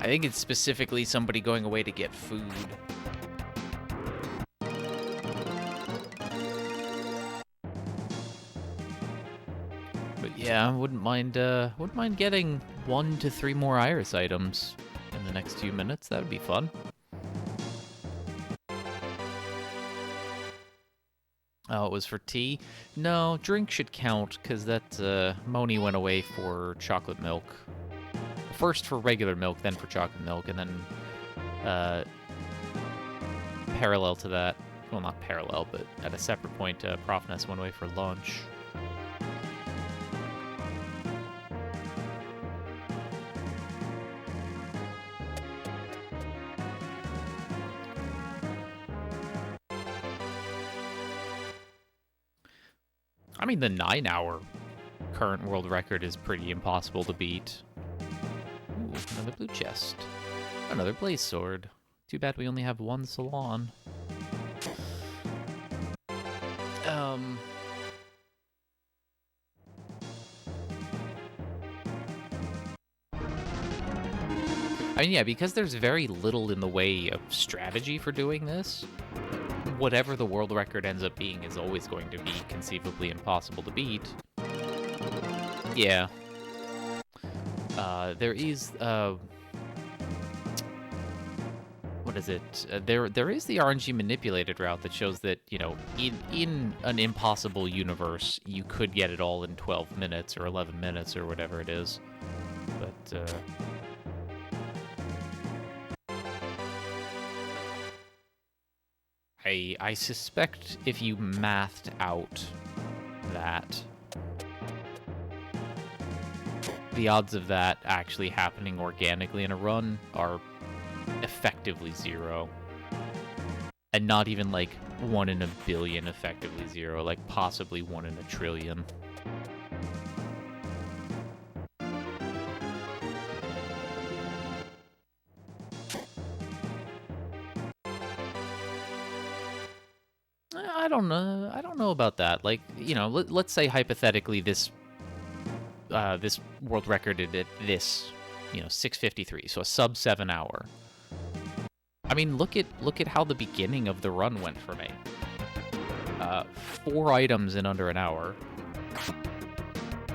I think it's specifically somebody going away to get food. But yeah, wouldn't mind getting 1 to 3 more iris items in the next few minutes. That would be fun. Oh, it was for tea? No, drink should count, because that, Moni went away for chocolate milk. First for regular milk, then for chocolate milk, and then, parallel to that, well, not parallel, but at a separate point, Prof Ness went away for lunch. I mean, the 9-hour current world record is pretty impossible to beat. Ooh, another blue chest. Another blaze sword. Too bad we only have one salon. I mean, yeah, because there's very little in the way of strategy for doing this, whatever the world record ends up being is always going to be conceivably impossible to beat. Yeah. There is, what is it? There is the RNG manipulated route that shows that, you know, in an impossible universe, you could get it all in 12 minutes or 11 minutes or whatever it is. But, I suspect if you mathed out that, the odds of that actually happening organically in a run are effectively 0. And not even like 1 in a billion effectively 0, like possibly 1 in a trillion. I don't know about that. Like, you know, let's say hypothetically this this world record at this, you know, 6:53, so a sub 7 hour. I mean, look at how the beginning of the run went for me. 4 items in under an hour,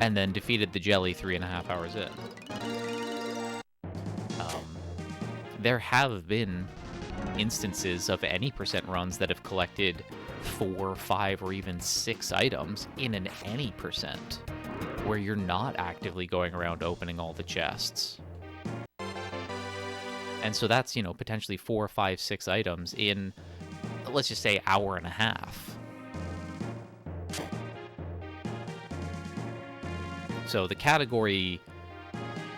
and then defeated the jelly 3.5 hours in. There have been instances of any percent runs that have collected 4, 5, or even 6 items in an any percent, where you're not actively going around opening all the chests. And so that's, you know, potentially 4, 5, 6 items in, let's just say, hour and a half. So the category,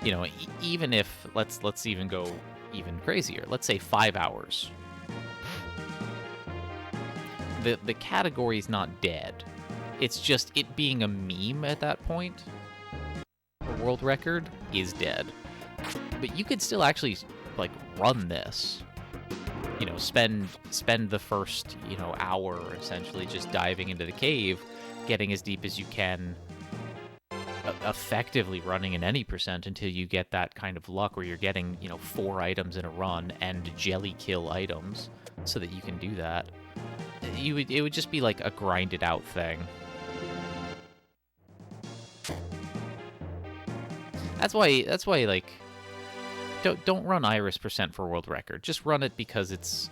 you know, even if, let's even go even crazier, let's say 5 hours. The category's not dead. It's just it being a meme at that point. A world record is dead. But you could still actually, like, run this. You know, spend the first, you know, hour essentially just diving into the cave, getting as deep as you can, effectively running in any percent until you get that kind of luck where you're getting, you know, 4 items in a run and jelly kill items so that you can do that. It would just be like a grinded out thing. That's why like don't run Iris percent for world record. Just run it because it's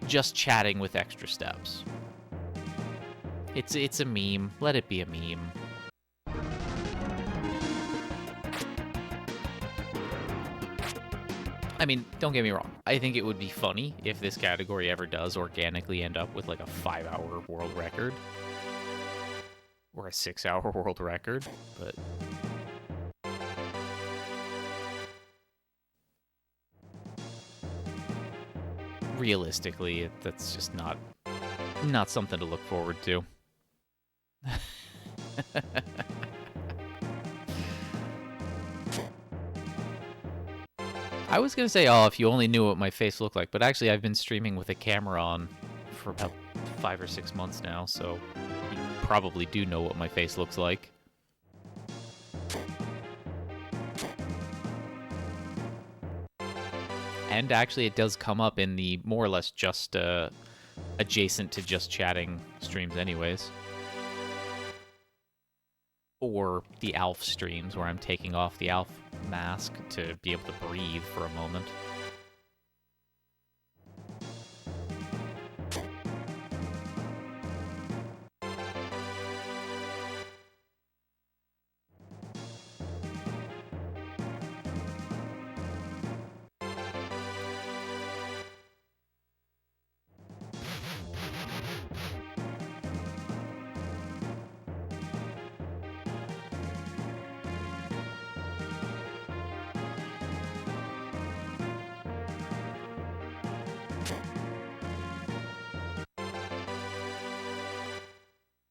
just chatting with extra steps. It's a meme. Let it be a meme. I mean, don't get me wrong. I think it would be funny if this category ever does organically end up with like a 5-hour world record. Or a 6-hour world record, but... realistically, that's just not something to look forward to. I was gonna say, oh, if you only knew what my face looked like, but actually I've been streaming with a camera on for about 5 or 6 months now, so you probably do know what my face looks like. and actually it does come up in the more or less just adjacent to just chatting streams anyways. Or the Alf streams where I'm taking off the Alf mask to be able to breathe for a moment.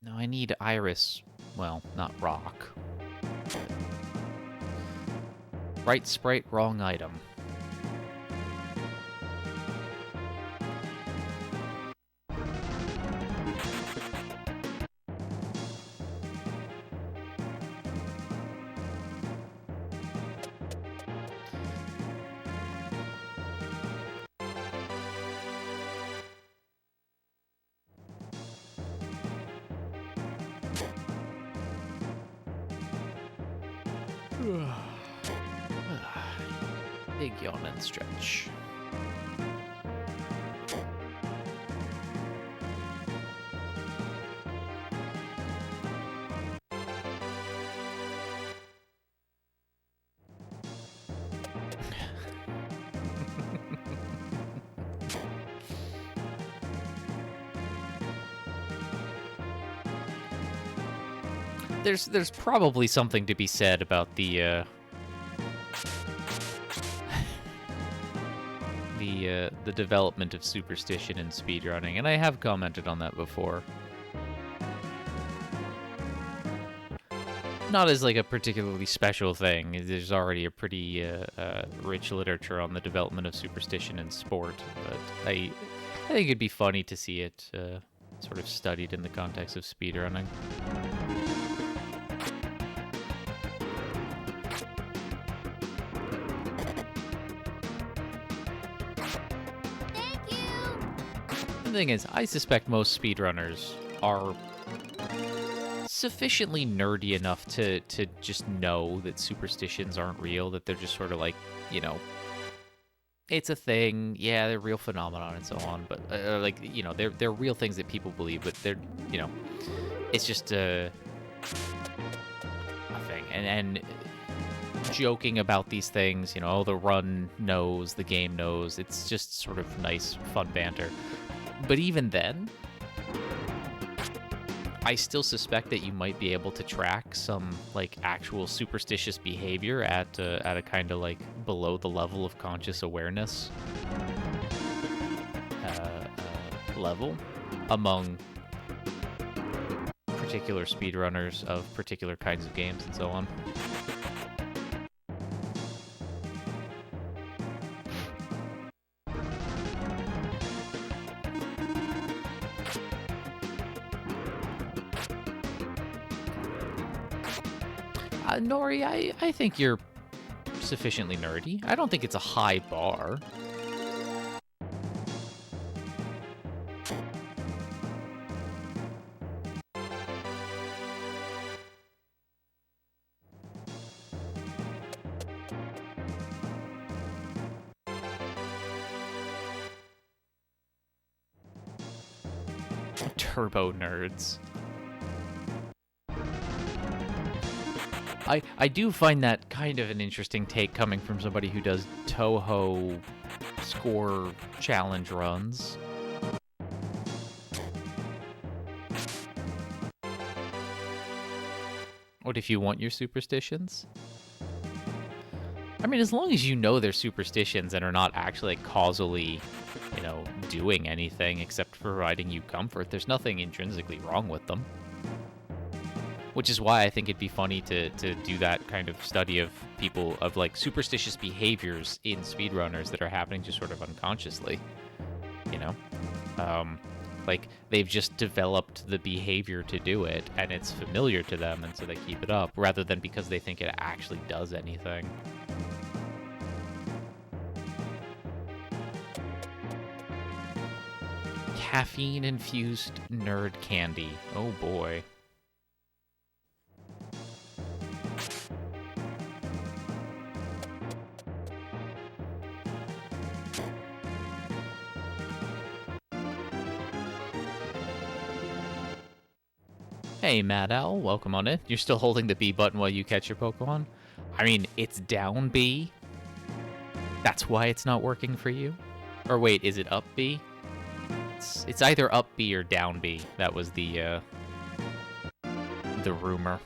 No, I need Iris. Well, not rock. Right sprite, wrong item. Big yawn and stretch. There's probably something to be said about the development of superstition in speedrunning, and I have commented on that before. Not as like a particularly special thing. There's already a pretty rich literature on the development of superstition in sport, but I think it'd be funny to see it sort of studied in the context of speedrunning. The thing is, I suspect most speedrunners are sufficiently nerdy enough to just know that superstitions aren't real, that they're just sort of like, you know, it's a thing, yeah, they're real phenomenon and so on, but like, you know, they're real things that people believe, but they're, you know, it's just a thing. And joking about these things, you know, oh, the run knows, the game knows, it's just sort of nice, fun banter. But even then, I still suspect that you might be able to track some like actual superstitious behavior at a kind of like below the level of conscious awareness level among particular speedrunners of particular kinds of games and so on. Nori, I think you're sufficiently nerdy. I don't think it's a high bar. Turbo nerds. I do find that kind of an interesting take coming from somebody who does Toho score challenge runs. What if you want your superstitions? I mean, as long as you know they're superstitions and are not actually like, causally, you know, doing anything except providing you comfort, there's nothing intrinsically wrong with them. Which is why I think it'd be funny to do that kind of study of people, of like superstitious behaviors in speedrunners that are happening just sort of unconsciously, you know? Like they've just developed the behavior to do it and it's familiar to them and so they keep it up rather than because they think it actually does anything. caffeine-infused nerd candy. Oh boy. Hey, Mad Owl, welcome on in. You're still holding the B button while you catch your Pokemon? I mean, it's down B. That's why it's not working for you? Or wait, is it up B? It's either up B or down B. That was the rumor.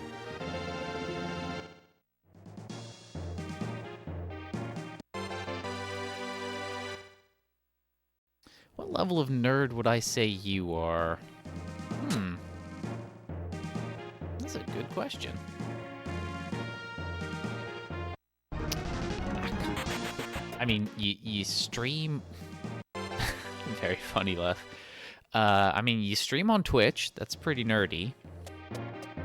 What level of nerd would I say you are? That's a good question. I mean, you stream... Very funny, Lef. I mean, you stream on Twitch. That's pretty nerdy.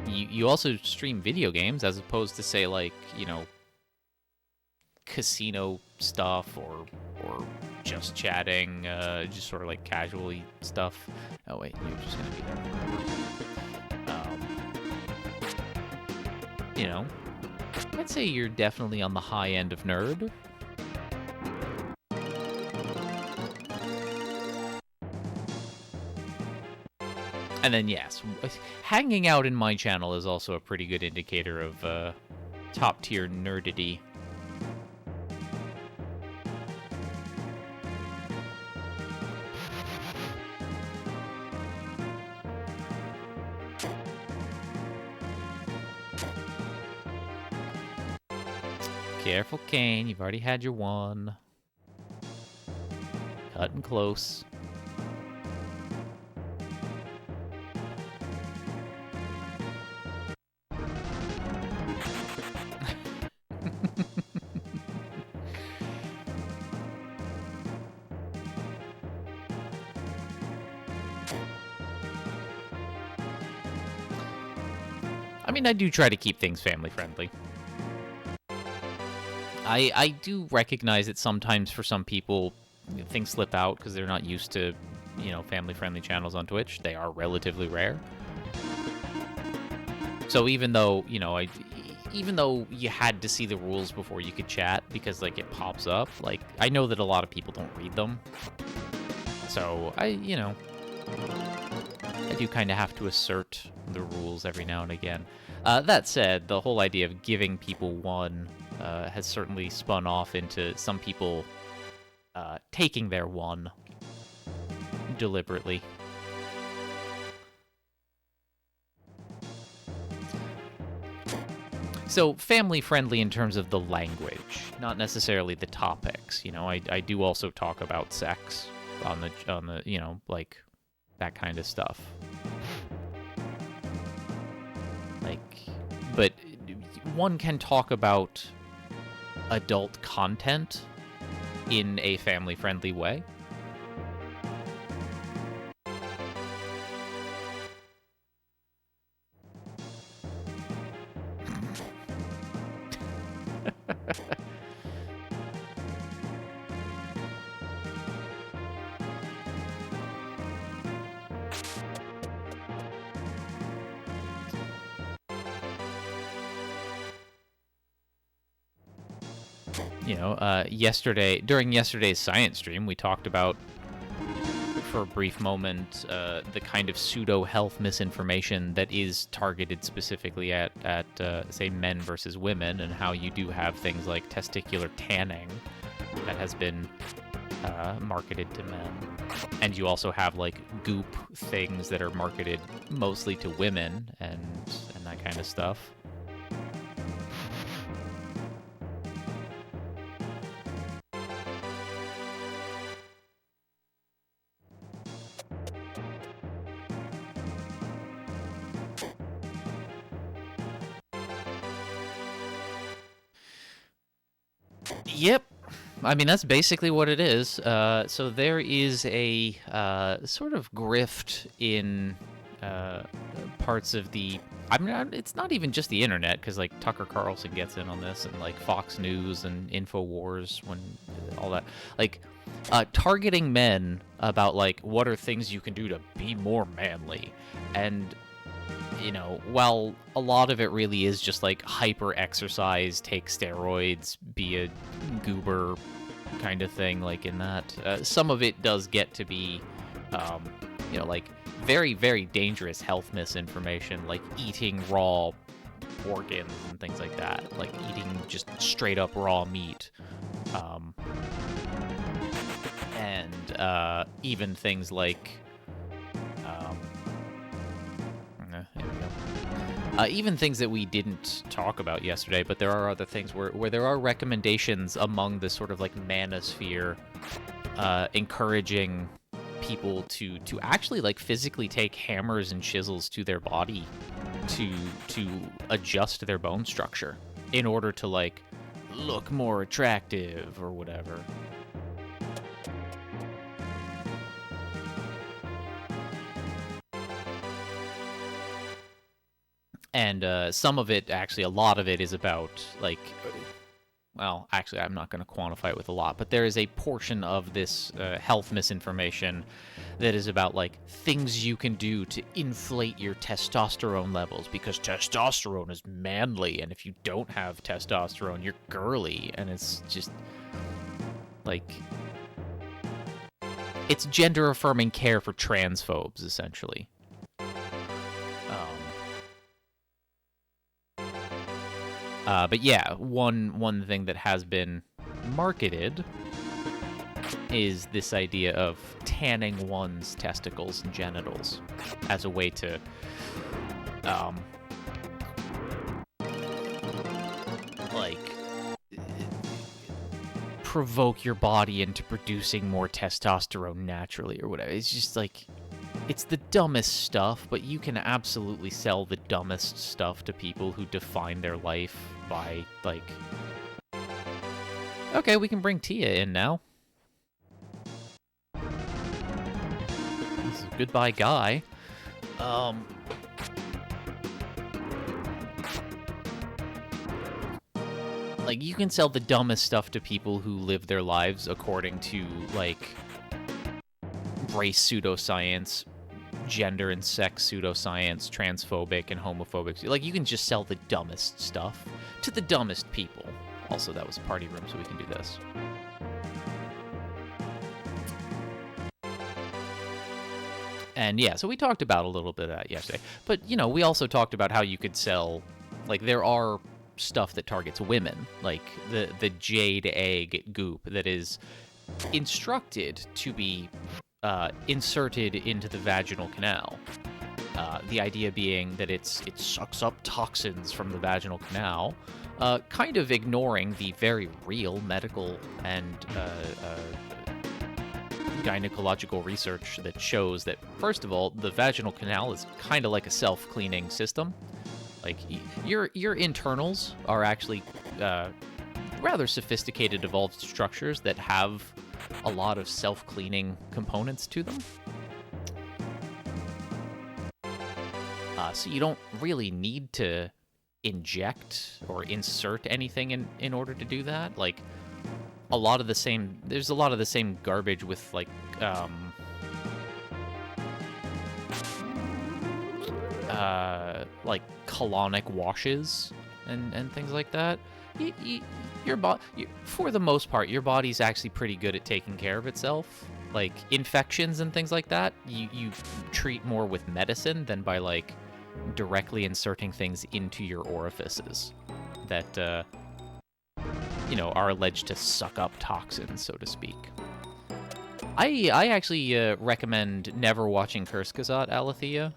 You also stream video games, as opposed to, say, like, you know, casino stuff or just chatting, just sort of like casually stuff. Oh wait, you're just gonna be there. You know, I'd say you're definitely on the high end of nerd. And then, yes, hanging out in my channel is also a pretty good indicator of top-tier nerdity. Careful, Kane. You've already had your one. Cutting close. I mean, I do try to keep things family-friendly. I do recognize that sometimes for some people, things slip out because they're not used to, you know, family-friendly channels on Twitch. They are relatively rare. So even though, you know, even though you had to see the rules before you could chat because, like, it pops up, like, I know that a lot of people don't read them. So, you know, I do kind of have to assert the rules every now and again. That said, the whole idea of giving people one has certainly spun off into some people taking their one deliberately. So family-friendly in terms of the language, not necessarily the topics. You know, I do also talk about sex on the you know, like that kind of stuff. Like, but one can talk about adult content in a family-friendly way. You know, during yesterday's science stream, we talked about, for a brief moment, the kind of pseudo-health misinformation that is targeted specifically at say, men versus women, and how you do have things like testicular tanning that has been marketed to men. And you also have, like, goop things that are marketed mostly to women and that kind of stuff. Yep. I mean, that's basically what it is. So there is a sort of grift in parts of the... I mean, it's not even just the internet, because, like, Tucker Carlson gets in on this, and, like, Fox News and InfoWars, when all that... Like, targeting men about, like, what are things you can do to be more manly. And, you know, while a lot of it really is just, like, hyper-exercise, take steroids, be a goober kind of thing, like, in that, some of it does get to be, you know, like, very, very dangerous health misinformation, like eating raw organs and things like that, like eating just straight up raw meat. And even things like, here we go. Even things that we didn't talk about yesterday, but there are other things where there are recommendations among the sort of like manosphere, encouraging people to actually like physically take hammers and chisels to their body to adjust their bone structure in order to like look more attractive or whatever. And some of it, actually, a lot of it is about, like, well, actually, I'm not going to quantify it with a lot, but there is a portion of this health misinformation that is about, like, things you can do to inflate your testosterone levels, because testosterone is manly, and if you don't have testosterone, you're girly, and it's just, like, it's gender-affirming care for transphobes, essentially. But yeah, one thing that has been marketed is this idea of tanning one's testicles and genitals as a way to, like, provoke your body into producing more testosterone naturally or whatever. It's just like, it's the dumbest stuff, but you can absolutely sell the dumbest stuff to people who define their life by, like... Okay, we can bring Tia in now. This is goodbye, Guy. Like, you can sell the dumbest stuff to people who live their lives according to, like, race pseudoscience, gender and sex pseudoscience, transphobic and homophobic. Like, you can just sell the dumbest stuff to the dumbest people. Also, that was a party room, so we can do this. And yeah, so we talked about a little bit of that yesterday. But, you know, we also talked about how you could sell, like, there are stuff that targets women, like the jade egg goop that is instructed to be inserted into the vaginal canal. The idea being that it sucks up toxins from the vaginal canal, kind of ignoring the very real medical and gynecological research that shows that, first of all, the vaginal canal is kind of like a self-cleaning system. Like, your internals are actually rather sophisticated, evolved structures that have a lot of self-cleaning components to them. So you don't really need to inject or insert anything in order to do that. Like, there's a lot of the same garbage with, like, like colonic washes and things like that. For the most part, your body's actually pretty good at taking care of itself. Like, infections and things like that, you treat more with medicine than by, like, directly inserting things into your orifices that, you know, are alleged to suck up toxins, so to speak. I actually recommend never watching Kurzgesagt, Alethea,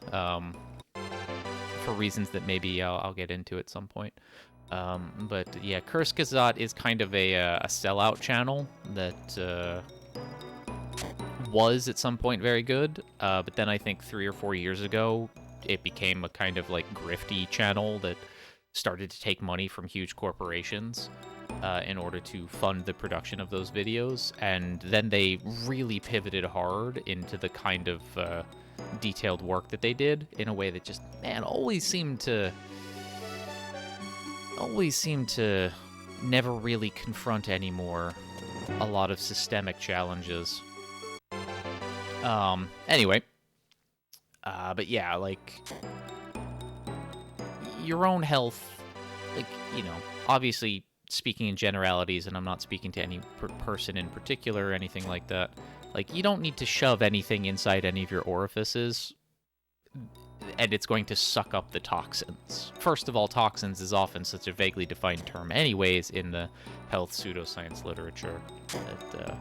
for reasons that maybe I'll get into at some point. But yeah, Kurzgesagt is kind of a sellout channel that was at some point very good, but then I think 3 or 4 years ago, it became a kind of like grifty channel that started to take money from huge corporations in order to fund the production of those videos, and then they really pivoted hard into the kind of detailed work that they did in a way that just, man, always seemed to never really confront any more a lot of systemic challenges. Anyway. But yeah, like, your own health, like, you know, obviously speaking in generalities, and I'm not speaking to any person in particular or anything like that, like, you don't need to shove anything inside any of your orifices, and it's going to suck up the toxins. First of all, toxins is often such a vaguely defined term anyways in the health pseudoscience literature that,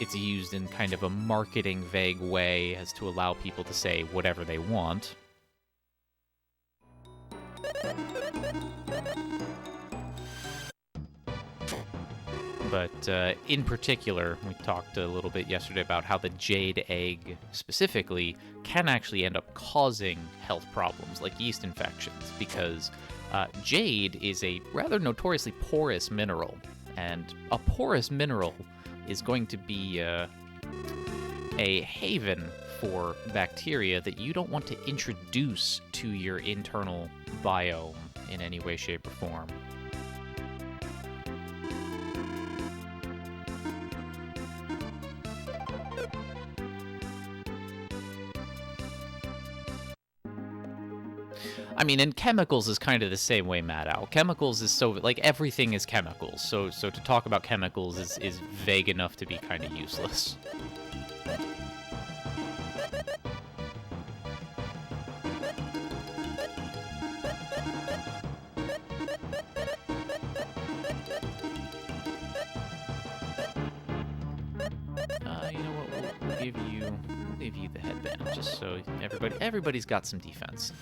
it's used in kind of a marketing vague way as to allow people to say whatever they want. But in particular, we talked a little bit yesterday about how the jade egg specifically can actually end up causing health problems like yeast infections, because jade is a rather notoriously porous mineral, and a porous mineral is going to be a haven for bacteria that you don't want to introduce to your internal biome in any way, shape, or form. I mean, and chemicals is kind of the same way, Matt Owl. Chemicals is so, like, everything is chemicals. So to talk about chemicals is vague enough to be kind of useless. You know what? We'll give you the headband, just so everybody's got some defense.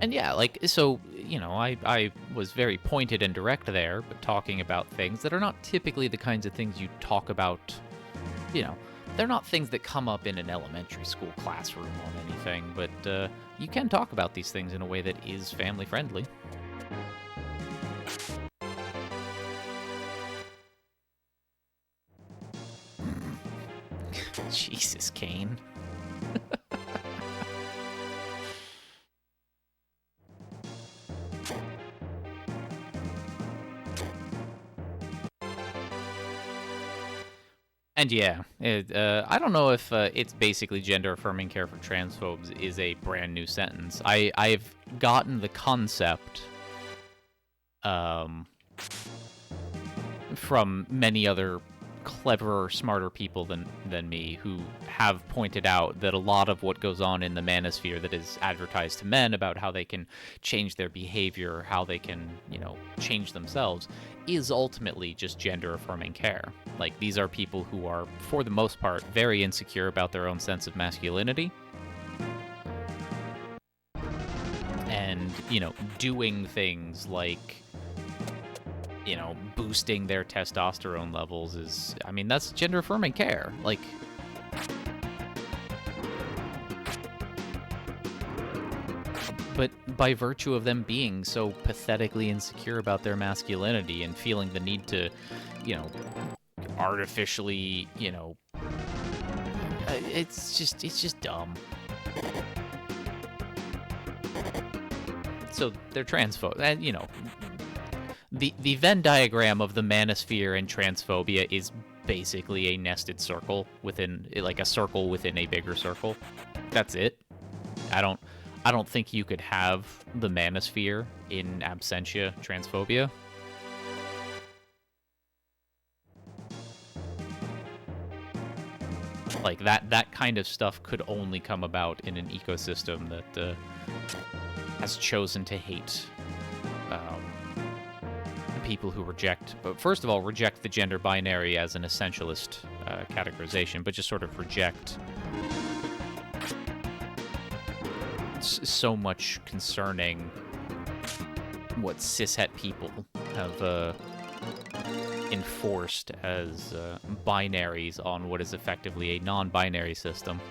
And yeah, like, so, you know, I was very pointed and direct there, but talking about things that are not typically the kinds of things you talk about, you know, they're not things that come up in an elementary school classroom on anything, but you can talk about these things in a way that is family friendly. Jesus, Kane. And yeah, I don't know if it's basically gender-affirming care for transphobes is a brand new sentence. I've gotten the concept from many other cleverer, smarter people than me who have pointed out that a lot of what goes on in the manosphere that is advertised to men about how they can change their behavior, how they can, you know, change themselves, is ultimately just gender-affirming care. Like, these are people who are, for the most part, very insecure about their own sense of masculinity. And, you know, doing things like, you know, boosting their testosterone levels is, I mean, that's gender-affirming care. Like, but by virtue of them being so pathetically insecure about their masculinity and feeling the need to, you know, artificially, you know, it's just dumb. So they're transphobe, and, you know, the Venn diagram of the manosphere and transphobia is basically a nested circle within, like a circle within a bigger circle. That's it. I don't think you could have the manosphere in absentia transphobia. Like, that kind of stuff could only come about in an ecosystem that has chosen to hate people who first of all, reject the gender binary as an essentialist categorization, but just sort of reject so much concerning what cishet people have enforced as binaries on what is effectively a non-binary system.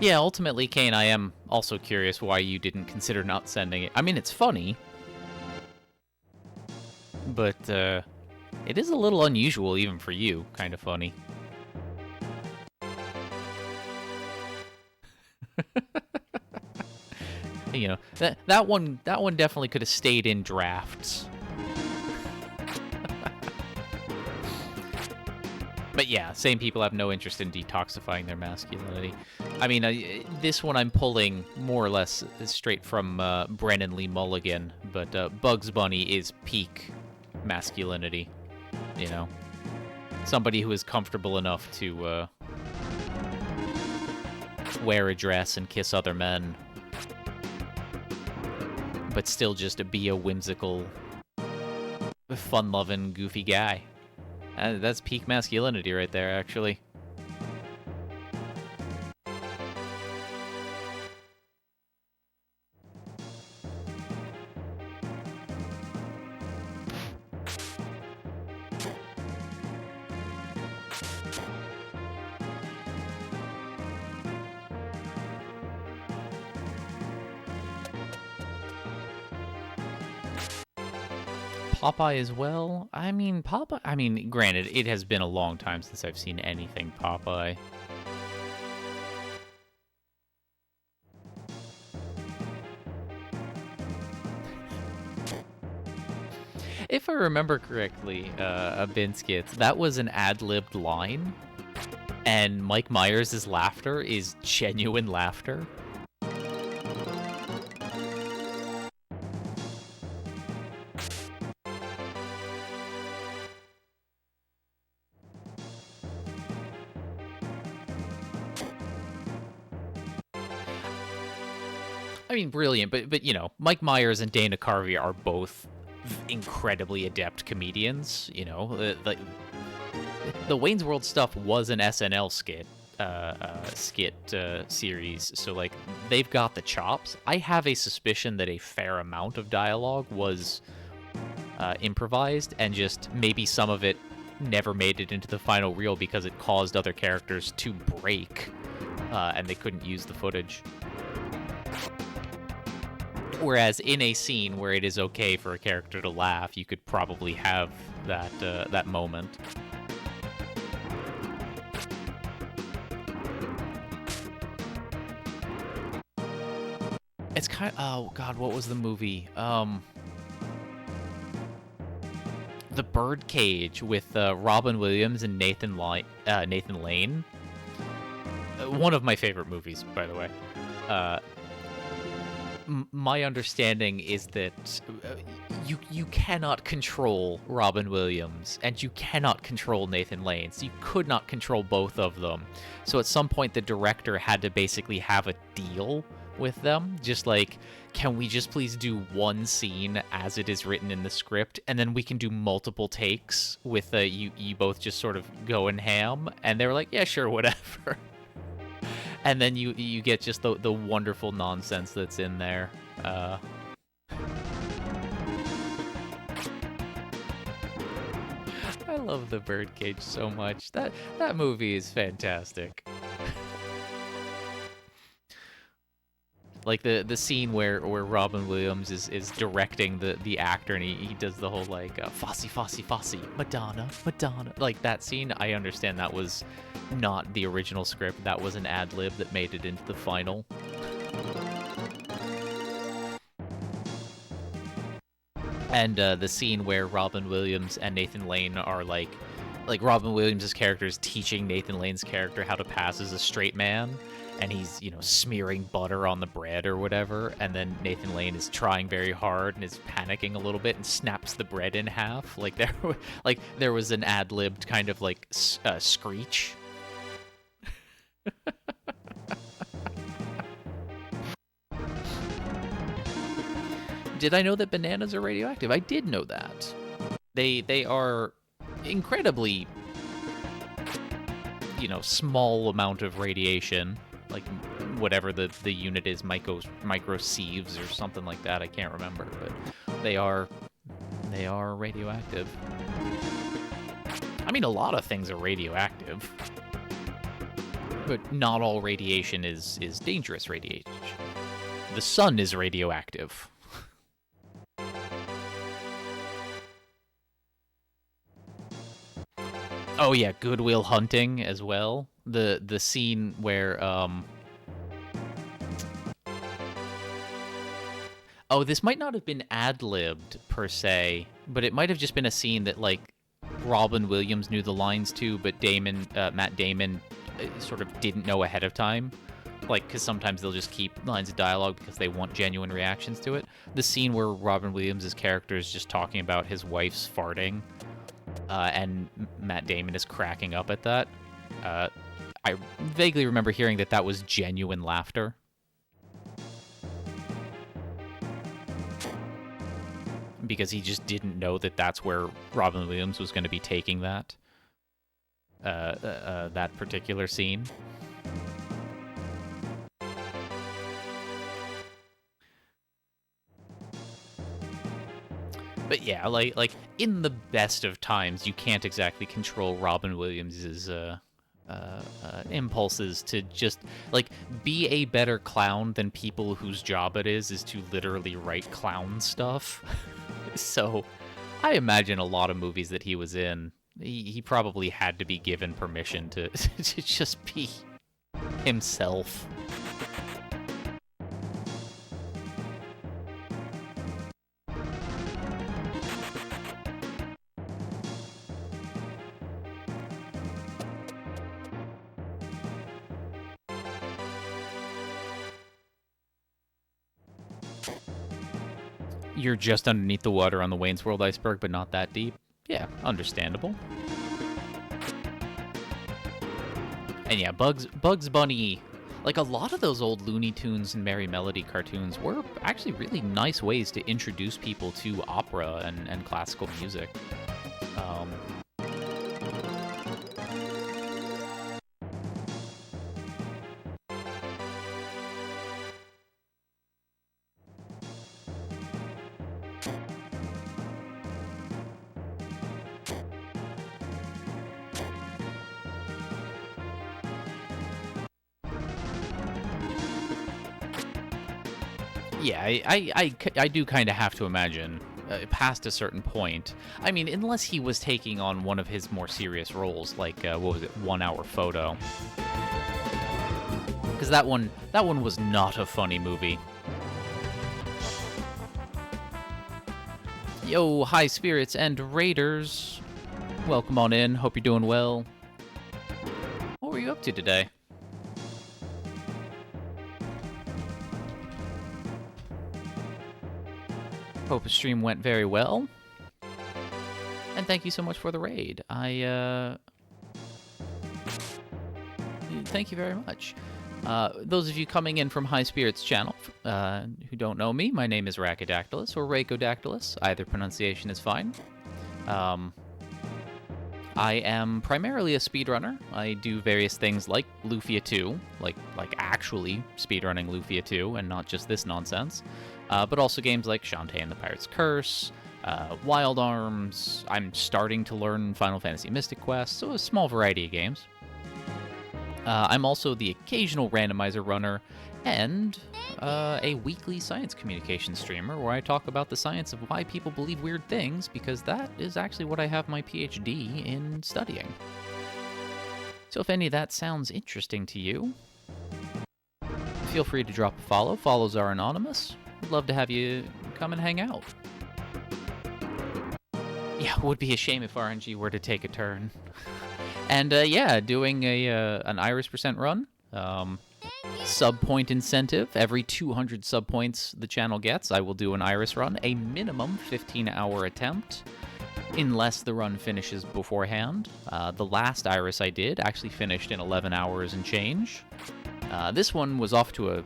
Yeah, ultimately, Kane, I am also curious why you didn't consider not sending it. I mean, it's funny, but it is a little unusual even for you. Kind of funny. You know, that one definitely could have stayed in drafts. But yeah, same people have no interest in detoxifying their masculinity. I mean, this one I'm pulling more or less straight from Brennan Lee Mulligan, but Bugs Bunny is peak masculinity, you know? Somebody who is comfortable enough to wear a dress and kiss other men, but still just be a whimsical, fun-loving, goofy guy. That's peak masculinity right there, actually. Popeye as well? I mean, Popeye... I mean, granted, it has been a long time since I've seen anything Popeye. If I remember correctly, Binskits, that was an ad-libbed line, and Mike Myers' laughter is genuine laughter. I mean, brilliant, but you know, Mike Myers and Dana Carvey are both incredibly adept comedians. You know, the Wayne's World stuff was an SNL skit series, so like they've got the chops. I have a suspicion that a fair amount of dialogue was improvised, and just maybe some of it never made it into the final reel because it caused other characters to break, and they couldn't use the footage. Whereas in a scene where it is okay for a character to laugh, you could probably have that moment. It's kind of... Oh, God, what was the movie? The Birdcage with Robin Williams and Nathan Lane. One of my favorite movies, by the way. My understanding is that you cannot control Robin Williams, and you cannot control Nathan Lane, so you could not control both of them. So at some point, the director had to basically have a deal with them, just like, can we just please do one scene as it is written in the script, and then we can do multiple takes with you both just sort of going ham? And they were like, yeah, sure, whatever. And then you get just the wonderful nonsense that's in there. I love The Birdcage so much. That movie is fantastic. Like the scene where Robin Williams is directing the actor, and he does the whole like Fosse, Madonna. Like that scene, I understand that was not the original script. That was an ad lib that made it into the final. And the scene where Robin Williams and Nathan Lane are like Robin Williams' character is teaching Nathan Lane's character how to pass as a straight man. And he's, you know, smearing butter on the bread or whatever, and then Nathan Lane is trying very hard and is panicking a little bit and snaps the bread in half. Like there was an ad-libbed kind of like screech. Did I know that bananas are radioactive? I did know that. They are incredibly, you know, small amount of radiation. Like, whatever the unit is, microsieves or something like that, I can't remember, but they are radioactive. I mean, a lot of things are radioactive. But not all radiation is dangerous radiation. The sun is radioactive. Oh yeah, Good Will Hunting as well. The scene where oh, this might not have been ad-libbed per se, but it might have just been a scene that like Robin Williams knew the lines to, but Matt Damon sort of didn't know ahead of time. Like, because sometimes they'll just keep lines of dialogue because they want genuine reactions to it. The scene where Robin Williams' character is just talking about his wife's farting, and Matt Damon is cracking up at that. I vaguely remember hearing that was genuine laughter. Because he just didn't know that that's where Robin Williams was going to be taking that particular scene. But yeah, like in the best of times, you can't exactly control Robin Williams's impulses to just like be a better clown than people whose job it is to literally write clown stuff. So I imagine a lot of movies that he was in, he probably had to be given permission to to just be himself. You're just underneath the water on the Wayne's World iceberg, but not that deep. Yeah, understandable. And yeah, Bugs Bunny, like a lot of those old Looney Tunes and Merry Melody cartoons were actually really nice ways to introduce people to opera and classical music. Yeah, I do kind of have to imagine, past a certain point. I mean, unless he was taking on one of his more serious roles, like, what was it, 1 Hour Photo. Because that one was not a funny movie. Yo, high spirits and raiders. Welcome on in, hope you're doing well. What were you up to today? Hope the stream went very well. And thank you so much for the raid. Thank you very much. Those of you coming in from High Spirits channel who don't know me, my name is Racodactylus or Racodactylus. Either pronunciation is fine. I am primarily a speedrunner. I do various things like Lufia 2, like actually speedrunning Lufia 2 and not just this nonsense. But also games like Shantae and the Pirate's Curse, Wild Arms. I'm starting to learn Final Fantasy Mystic Quest, so a small variety of games. I'm also the occasional randomizer runner and a weekly science communication streamer where I talk about the science of why people believe weird things, because that is actually what I have my PhD in studying. So if any of that sounds interesting to you, feel free to drop a follow. Follows are anonymous. I'd love to have you come and hang out. Yeah, it would be a shame if RNG were to take a turn. And yeah, doing an Iris % run. Sub point incentive. Every 200 sub points the channel gets, I will do an Iris run. A minimum 15-hour attempt, unless the run finishes beforehand. The last Iris I did actually finished in 11 hours and change. This one was off to a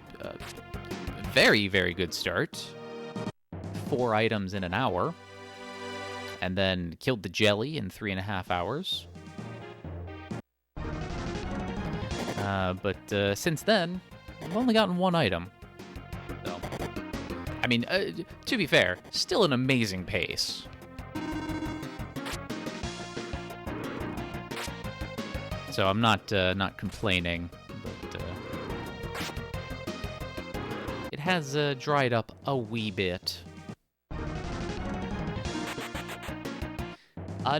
very, very good start. 4 items in an hour. And then killed the jelly in 3.5 hours. But since then, I've only gotten 1 item. So, I mean, to be fair, still an amazing pace. So I'm not complaining, has dried up a wee bit.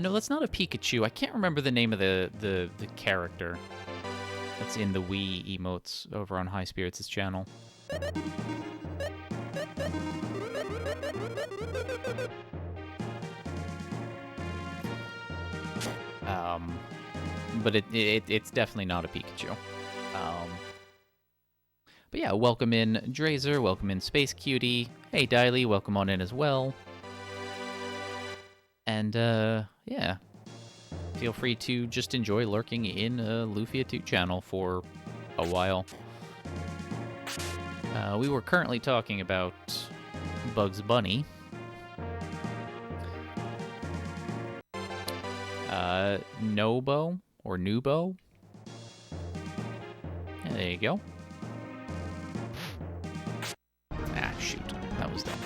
No, that's not a Pikachu. I can't remember the name of the character that's in the Wii emotes over on High Spirits' channel. But it's definitely not a Pikachu. But yeah, welcome in Drazer, welcome in Space Cutie. Hey Diley, welcome on in as well. And yeah, feel free to just enjoy lurking in Lufia 2 channel for a while. We were currently talking about Bugs Bunny. Nobo or Nubo. Yeah, there you go. Ah, shoot, that was dumb.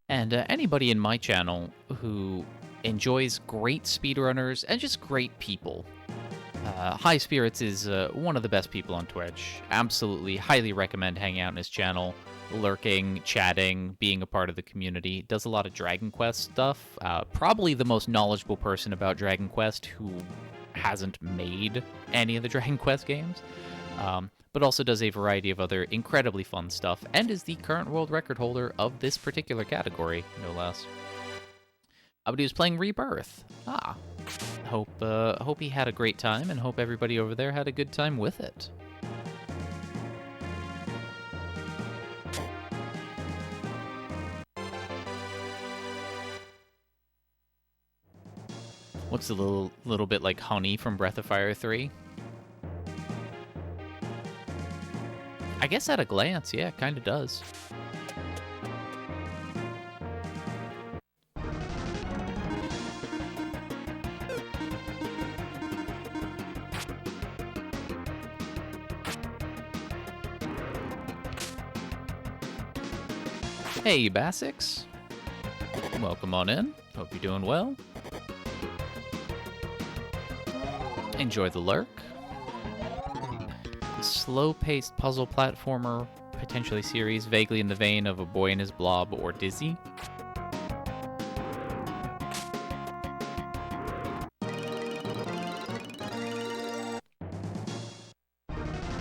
And anybody in my channel who enjoys great speedrunners and just great people. High Spirits is one of the best people on Twitch. Absolutely, highly recommend hanging out in his channel, lurking, chatting, being a part of the community. Does a lot of Dragon Quest stuff. Probably the most knowledgeable person about Dragon Quest who hasn't made any of the Dragon Quest games. But also does a variety of other incredibly fun stuff, and is the current world record holder of this particular category, no less. But he was playing Rebirth. Ah. Hope he had a great time, and hope everybody over there had a good time with it. Looks a little bit like Honey from Breath of Fire 3. I guess at a glance, yeah, it kind of does. Hey, Basix. Welcome on in. Hope you're doing well. Enjoy the lurk. Slow-paced puzzle platformer, potentially series, vaguely in the vein of A Boy and His Blob or Dizzy.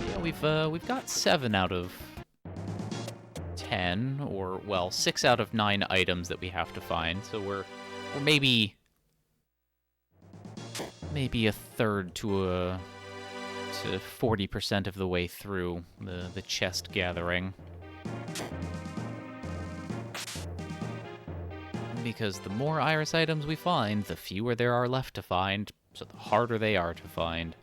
Yeah, we've got 7 out of 10, or well, 6 out of 9 items that we have to find. So we're maybe a third to 40% of the way through the chest gathering. Because the more iris items we find, the fewer there are left to find, so the harder they are to find.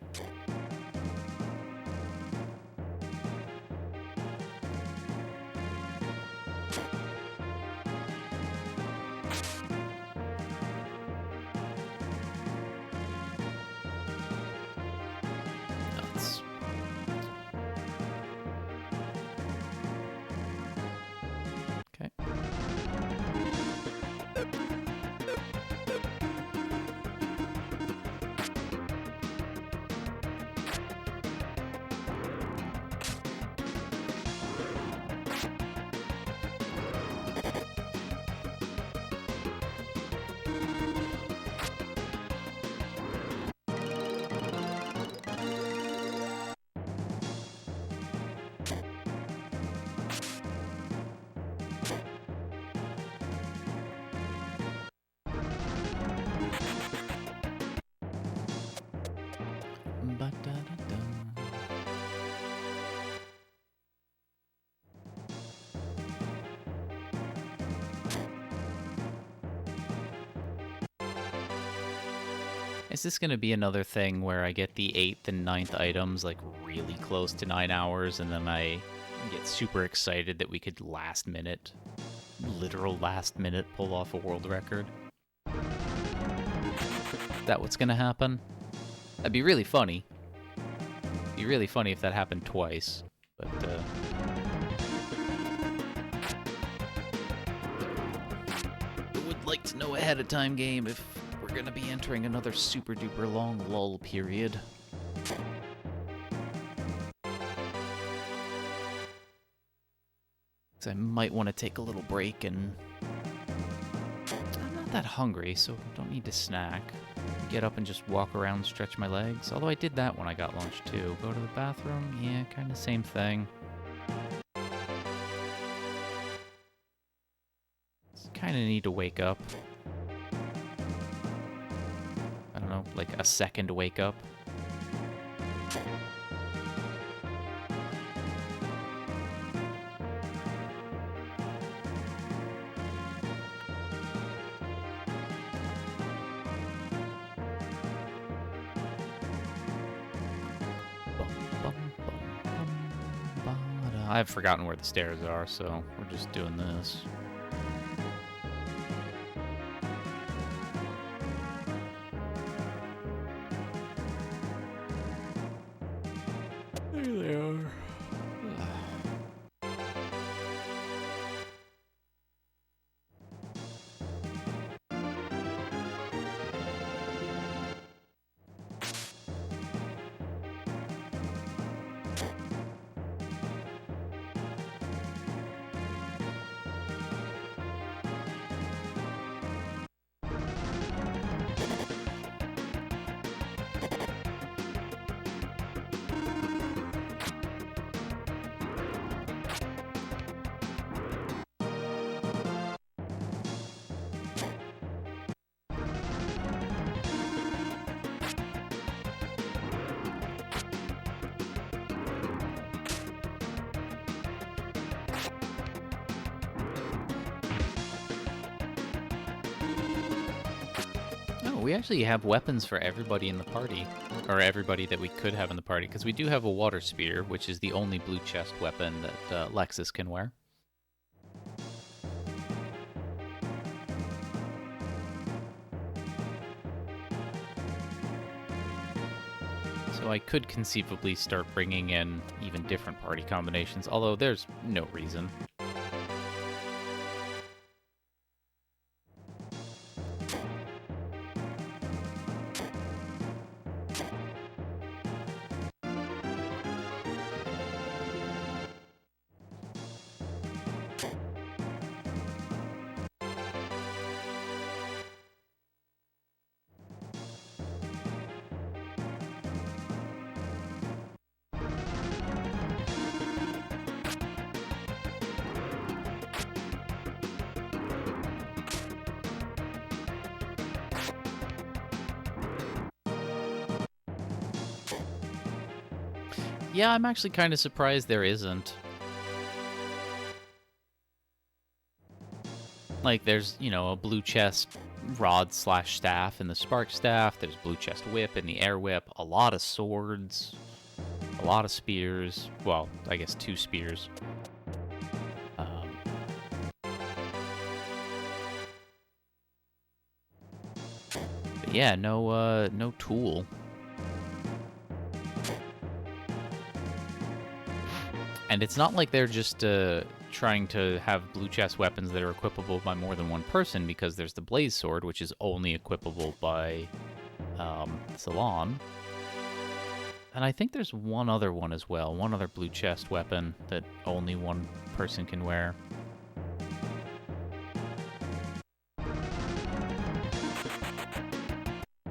Is this going to be another thing where I get the 8th and 9th items like really close to 9 hours and then I get super excited that we could literal last minute pull off a world record? Is that what's going to happen? That'd be really funny. It'd be really funny if that happened twice, but I would like to know ahead of time, game, if we're gonna be entering another super duper long lull period. 'Cause I might want to take a little break, and I'm not that hungry, so don't need to snack. Get up and just walk around, stretch my legs. Although I did that when I got lunch too. Go to the bathroom, yeah, kind of same thing. Kind of need to wake up. I don't know, like a second wake up. I've forgotten where the stairs are, so we're just doing this. There they are. We actually have weapons for everybody in the party, or everybody that we could have in the party, because we do have a water spear, which is the only blue chest weapon that Lexus can wear. So I could conceivably start bringing in even different party combinations, although there's no reason. Yeah, I'm actually kind of surprised there isn't. Like, there's, you know, a blue chest rod slash staff in the spark staff. There's blue chest whip in the air whip. A lot of swords. A lot of spears. Well, I guess 2 spears. But yeah, no tool. And it's not like they're just trying to have blue chest weapons that are equipable by more than one person, because there's the blaze sword, which is only equipable by Salon. And I think there's one other one as well, one other blue chest weapon that only one person can wear.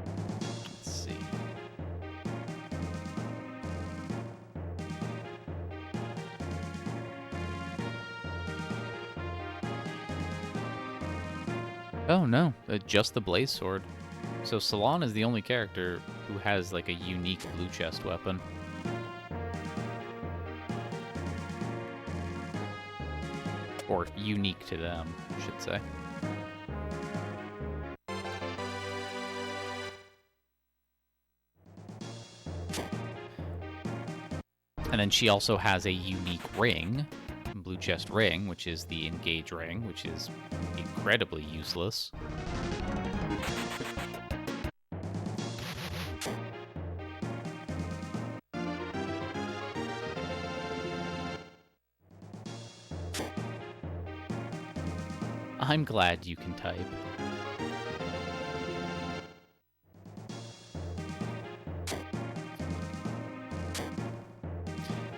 Let's see. Oh no, just the blaze sword. So Salon is the only character who has like a unique blue chest weapon. Or unique to them, I should say. And then she also has a unique ring, blue chest ring, which is the engage ring, which is incredibly useless. I'm glad you can type.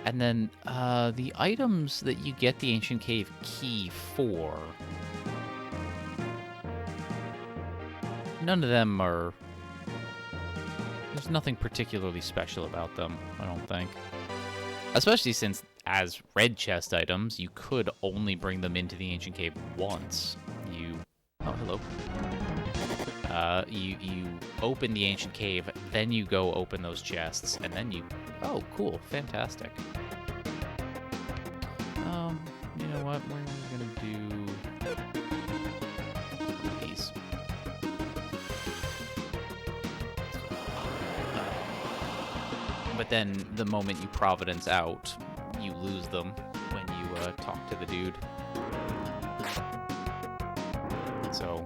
And then the items that you get the Ancient Cave key for, none of them are... There's nothing particularly special about them, I don't think. Especially since, as red chest items, you could only bring them into the Ancient Cave once. Oh, hello. You open the Ancient Cave, then you go open those chests, and then you... Oh, cool. Fantastic. You know what? We're gonna do... these. But then, the moment you Providence out, you lose them when you talk to the dude. So,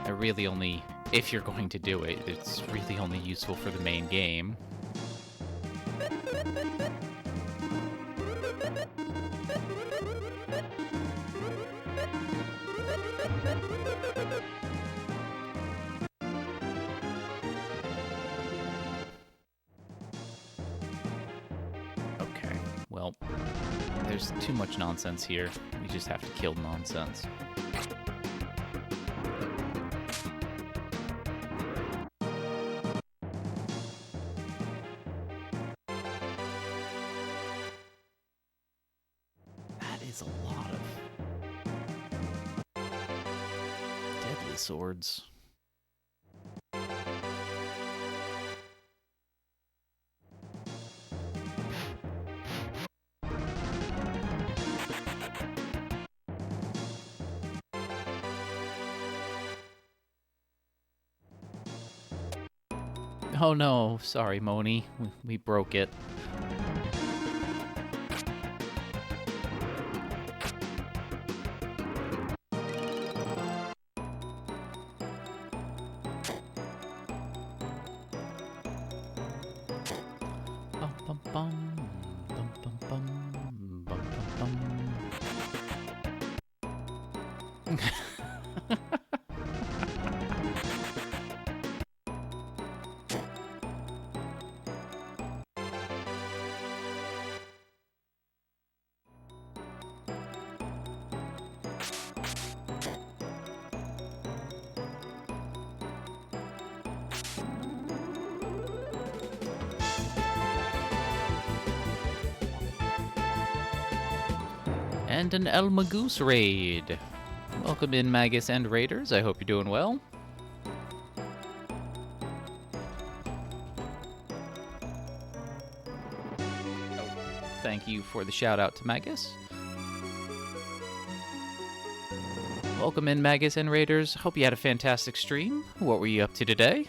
I really only... If you're going to do it, it's really only useful for the main game. Okay, well, there's too much nonsense here. We just have to kill nonsense. Swords. Oh no, sorry, Moni. We broke it. And an El Magoose raid. Welcome in, Magus and Raiders. I hope you're doing well. Thank you for the shout out to Magus. Welcome in, Magus and Raiders. Hope you had a fantastic stream. What were you up to today?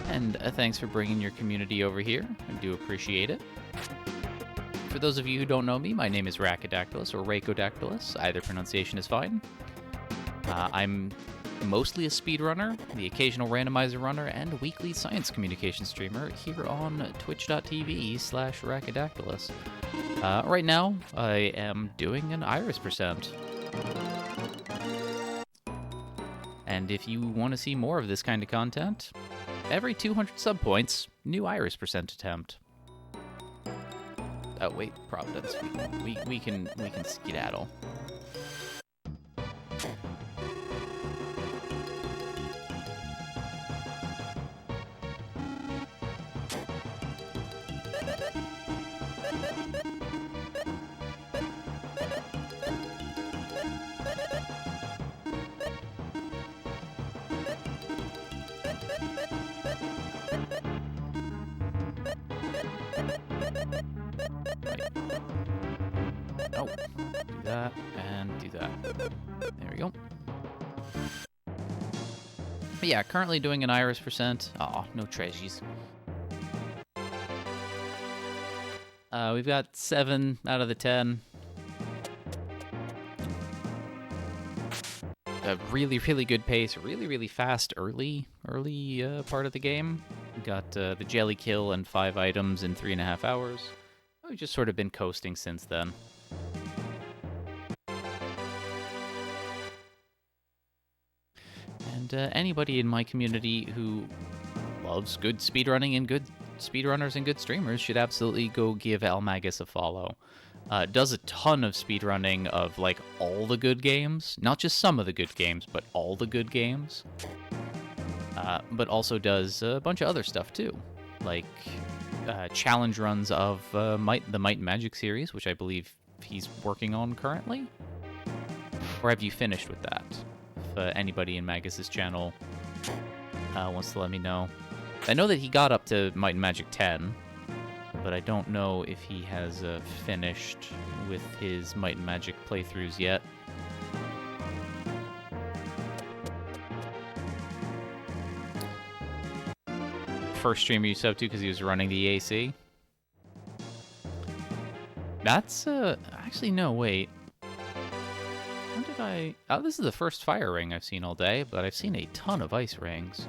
And thanks for bringing your community over here. I do appreciate it. For those of you who don't know me, my name is Rakadactylus, or Rakodactylus. Either pronunciation is fine. I'm mostly a speedrunner, the occasional randomizer runner, and weekly science communication streamer here on twitch.tv/Rakadactylus. Right now, I am doing an Iris percent. And if you want to see more of this kind of content, every 200 sub points, new Iris percent attempt. Oh wait, Providence. We can skedaddle. Oh, do that, and do that. There we go. But yeah, currently doing an Iris percent. Aw, no treasures. We've got 7 out of the 10. A really, really good pace. Really, really fast early part of the game. We got the jelly kill and 5 items in 3.5 hours. We've just sort of been coasting since then. And anybody in my community who loves good speedrunning and good speedrunners and good streamers should absolutely go give Almagus a follow. Does a ton of speedrunning of, like, all the good games. Not just some of the good games, but all the good games. But also does a bunch of other stuff, too. Like, challenge runs of the Might and Magic series, which I believe he's working on currently. Or have you finished with that? If anybody in Magus's channel wants to let me know. I know that he got up to Might and Magic 10, but I don't know if he has finished with his Might and Magic playthroughs yet. First streamer you subbed to because he was running the AC. That's, actually, no, wait. When did I... Oh, this is the first fire ring I've seen all day, but I've seen a ton of ice rings.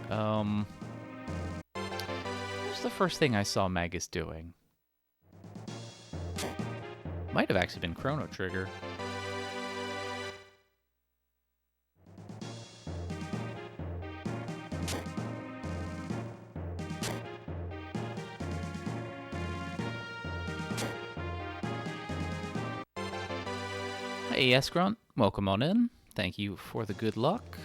What's the first thing I saw Magus doing? Might have actually been Chrono Trigger. Hey, yes, Grunt. Welcome on in. Thank you for the good luck.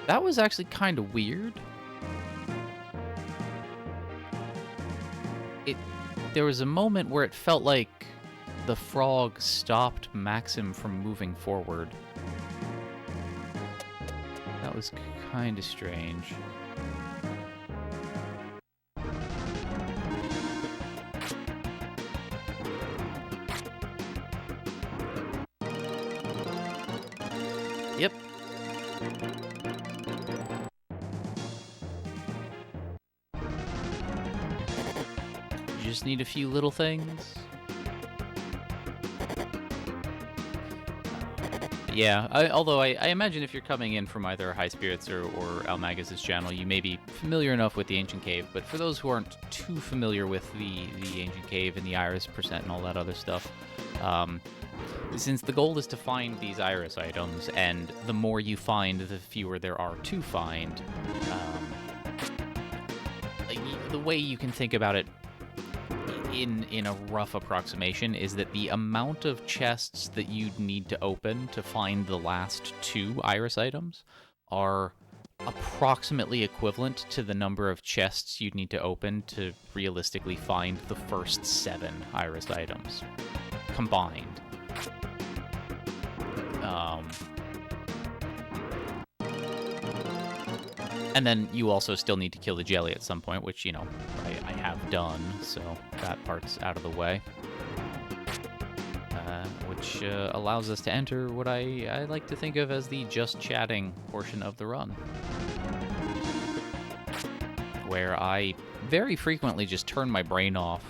That was actually kind of weird. There was a moment where it felt like the frog stopped Maxim from moving forward. That was kind of strange. Yep. You just need a few little things. Yeah, although I imagine if you're coming in from either High Spirits or Almagus' channel, you may be familiar enough with the Ancient Cave, but for those who aren't too familiar with the Ancient Cave and the Iris percent and all that other stuff, since the goal is to find these Iris items, and the more you find, the fewer there are to find, the way you can think about it in a rough approximation is that the amount of chests that you'd need to open to find the last 2 Iris items are approximately equivalent to the number of chests you'd need to open to realistically find the first 7 Iris items combined. And then you also still need to kill the jelly at some point, which, you know, I have done, so that part's out of the way. Which allows us to enter what I like to think of as the just chatting portion of the run. Where I very frequently just turn my brain off.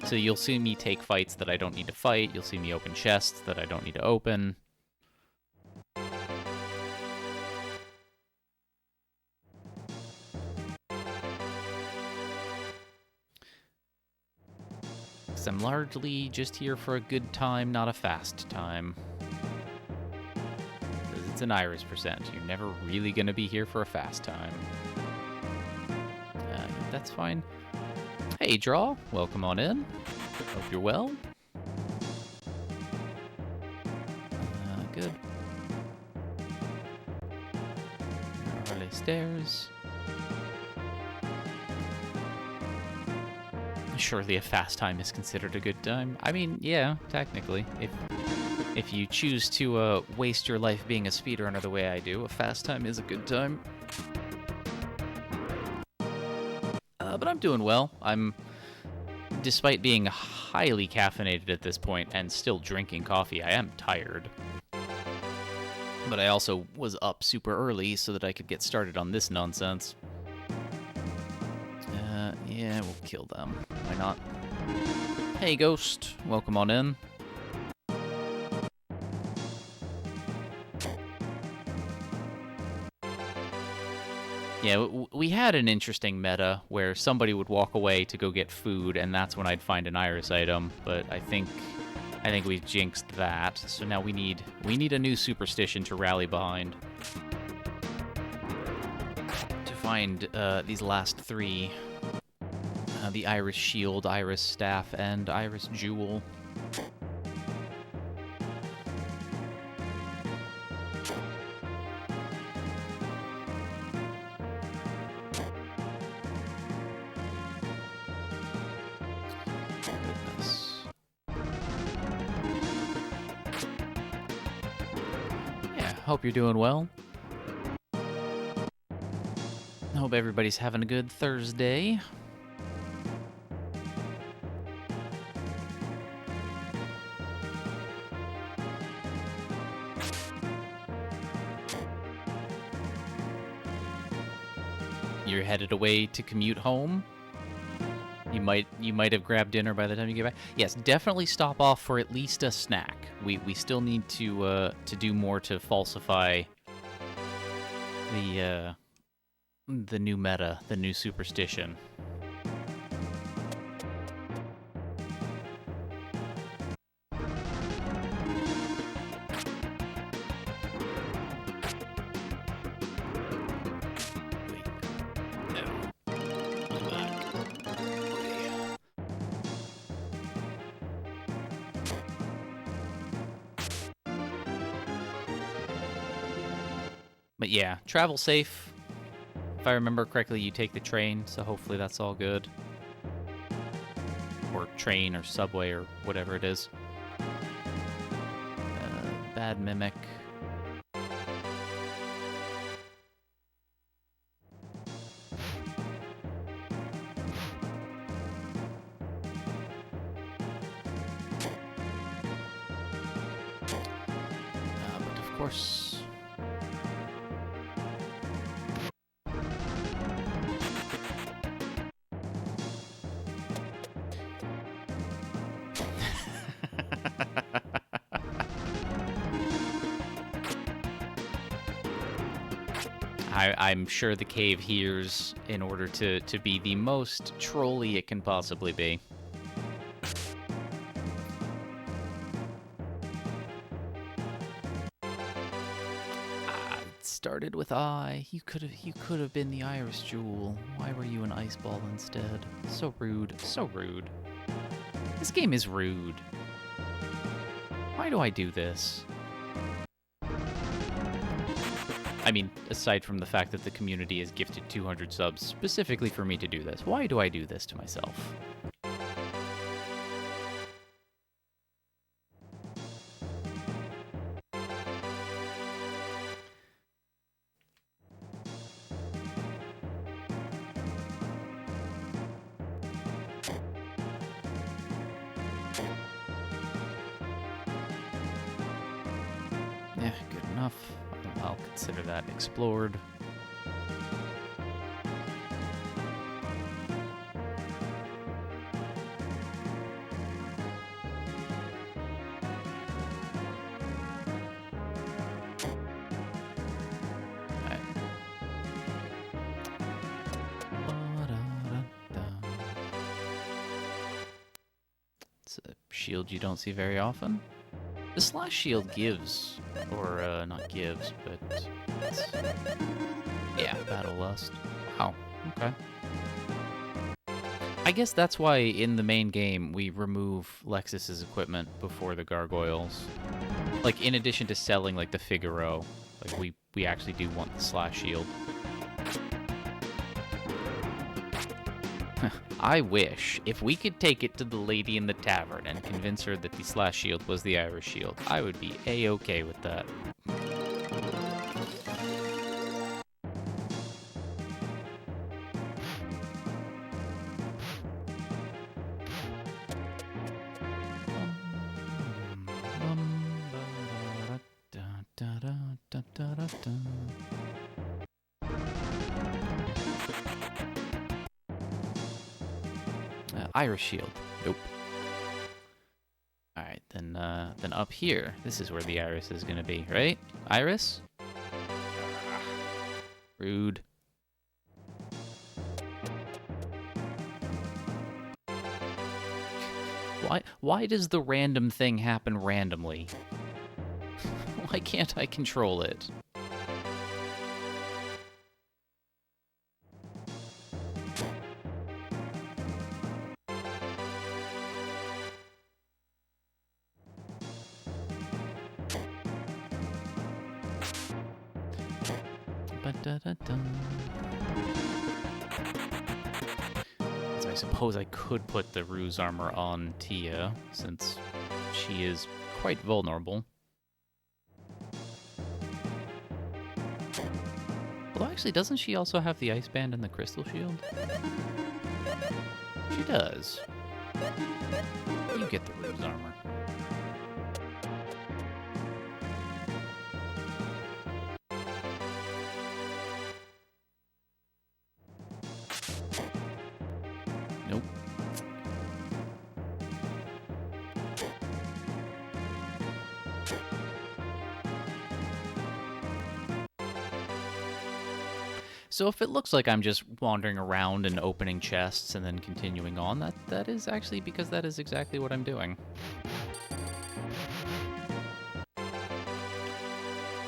So you'll see me take fights that I don't need to fight, you'll see me open chests that I don't need to open. I'm largely just here for a good time, not a fast time. Because it's an Iris percent. You're never really going to be here for a fast time. That's fine. Hey, Draw. Welcome on in. Hope you're well. Good. Early stairs. Surely a fast time is considered a good time. I mean, yeah, technically. If you choose to waste your life being a speedrunner the way I do, a fast time is a good time. But I'm doing well. Despite being highly caffeinated at this point and still drinking coffee, I am tired. But I also was up super early so that I could get started on this nonsense. Yeah, we'll kill them. Why not? Hey, Ghost. Welcome on in. Yeah, we had an interesting meta where somebody would walk away to go get food, and that's when I'd find an Iris item. But I think I think we've jinxed that. So now we need a new superstition to rally behind. To find these last three. The Iris Shield, Iris Staff, and Iris Jewel. Goodness. Yeah, hope you're doing well. Hope everybody's having a good Thursday. You're headed away to commute home. You might have grabbed dinner by the time you get back. Yes, definitely stop off for at least a snack. We still need to do more to falsify the new meta, the new superstition. But yeah, travel safe. If I remember correctly, you take the train, so hopefully that's all good. Or train or subway or whatever it is. Bad mimic. But of course... I'm sure the cave hears in order to be the most trolly it can possibly be. It started with I. You could have been the Iris Jewel. Why were you an ice ball instead? So rude. So rude. This game is rude. Why do I do this? I mean, aside from the fact that the community has gifted 200 subs specifically for me to do this, why do I do this to myself? Yeah, good enough. I'll consider that explored. Alright. It's a shield you don't see very often. The slash shield gives, or not gives, but yeah, Battle Lust. Wow, okay. I guess that's why in the main game we remove Lexus's equipment before the gargoyles. Like, in addition to selling, like, the Figaro, like, we actually do want the slash shield. I wish, if we could take it to the lady in the tavern and convince her that the slash shield was the Irish shield, I would be A-okay with that. Irish shield. Nope. Alright, then up here, this is where the Iris is gonna be, right? Iris? Rude. Why does the random thing happen randomly? Why can't I control it? So I suppose I could put the ruse armor on Tia, since she is quite vulnerable. Although actually, doesn't she also have the ice band and the crystal shield? She does. You get the ruse armor. Nope. So if it looks like I'm just wandering around and opening chests and then continuing on, that is actually because that is exactly what I'm doing.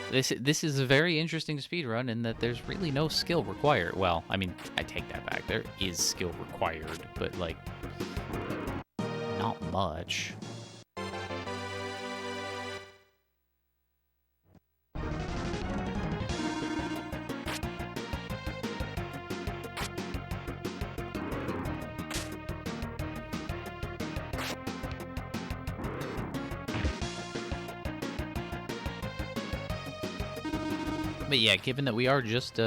This is a very interesting speedrun in that there's really no skill required. Well, I mean, I take that back. There is skill required, but, like, not much. But yeah, given that we are just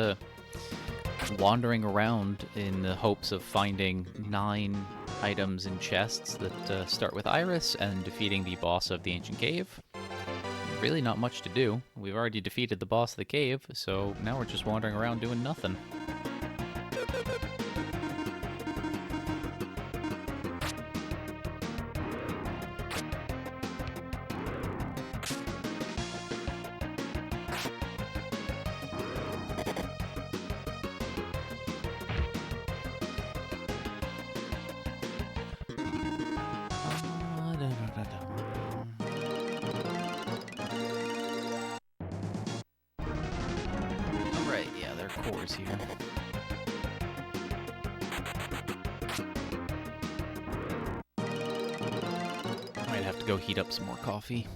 wandering around in the hopes of finding 9 items in chests that start with Iris and defeating the boss of the ancient cave, really not much to do. We've already defeated the boss of the cave, so now we're just wandering around doing nothing. Alright, yeah, there are cores here. Might have to go heat up some more coffee.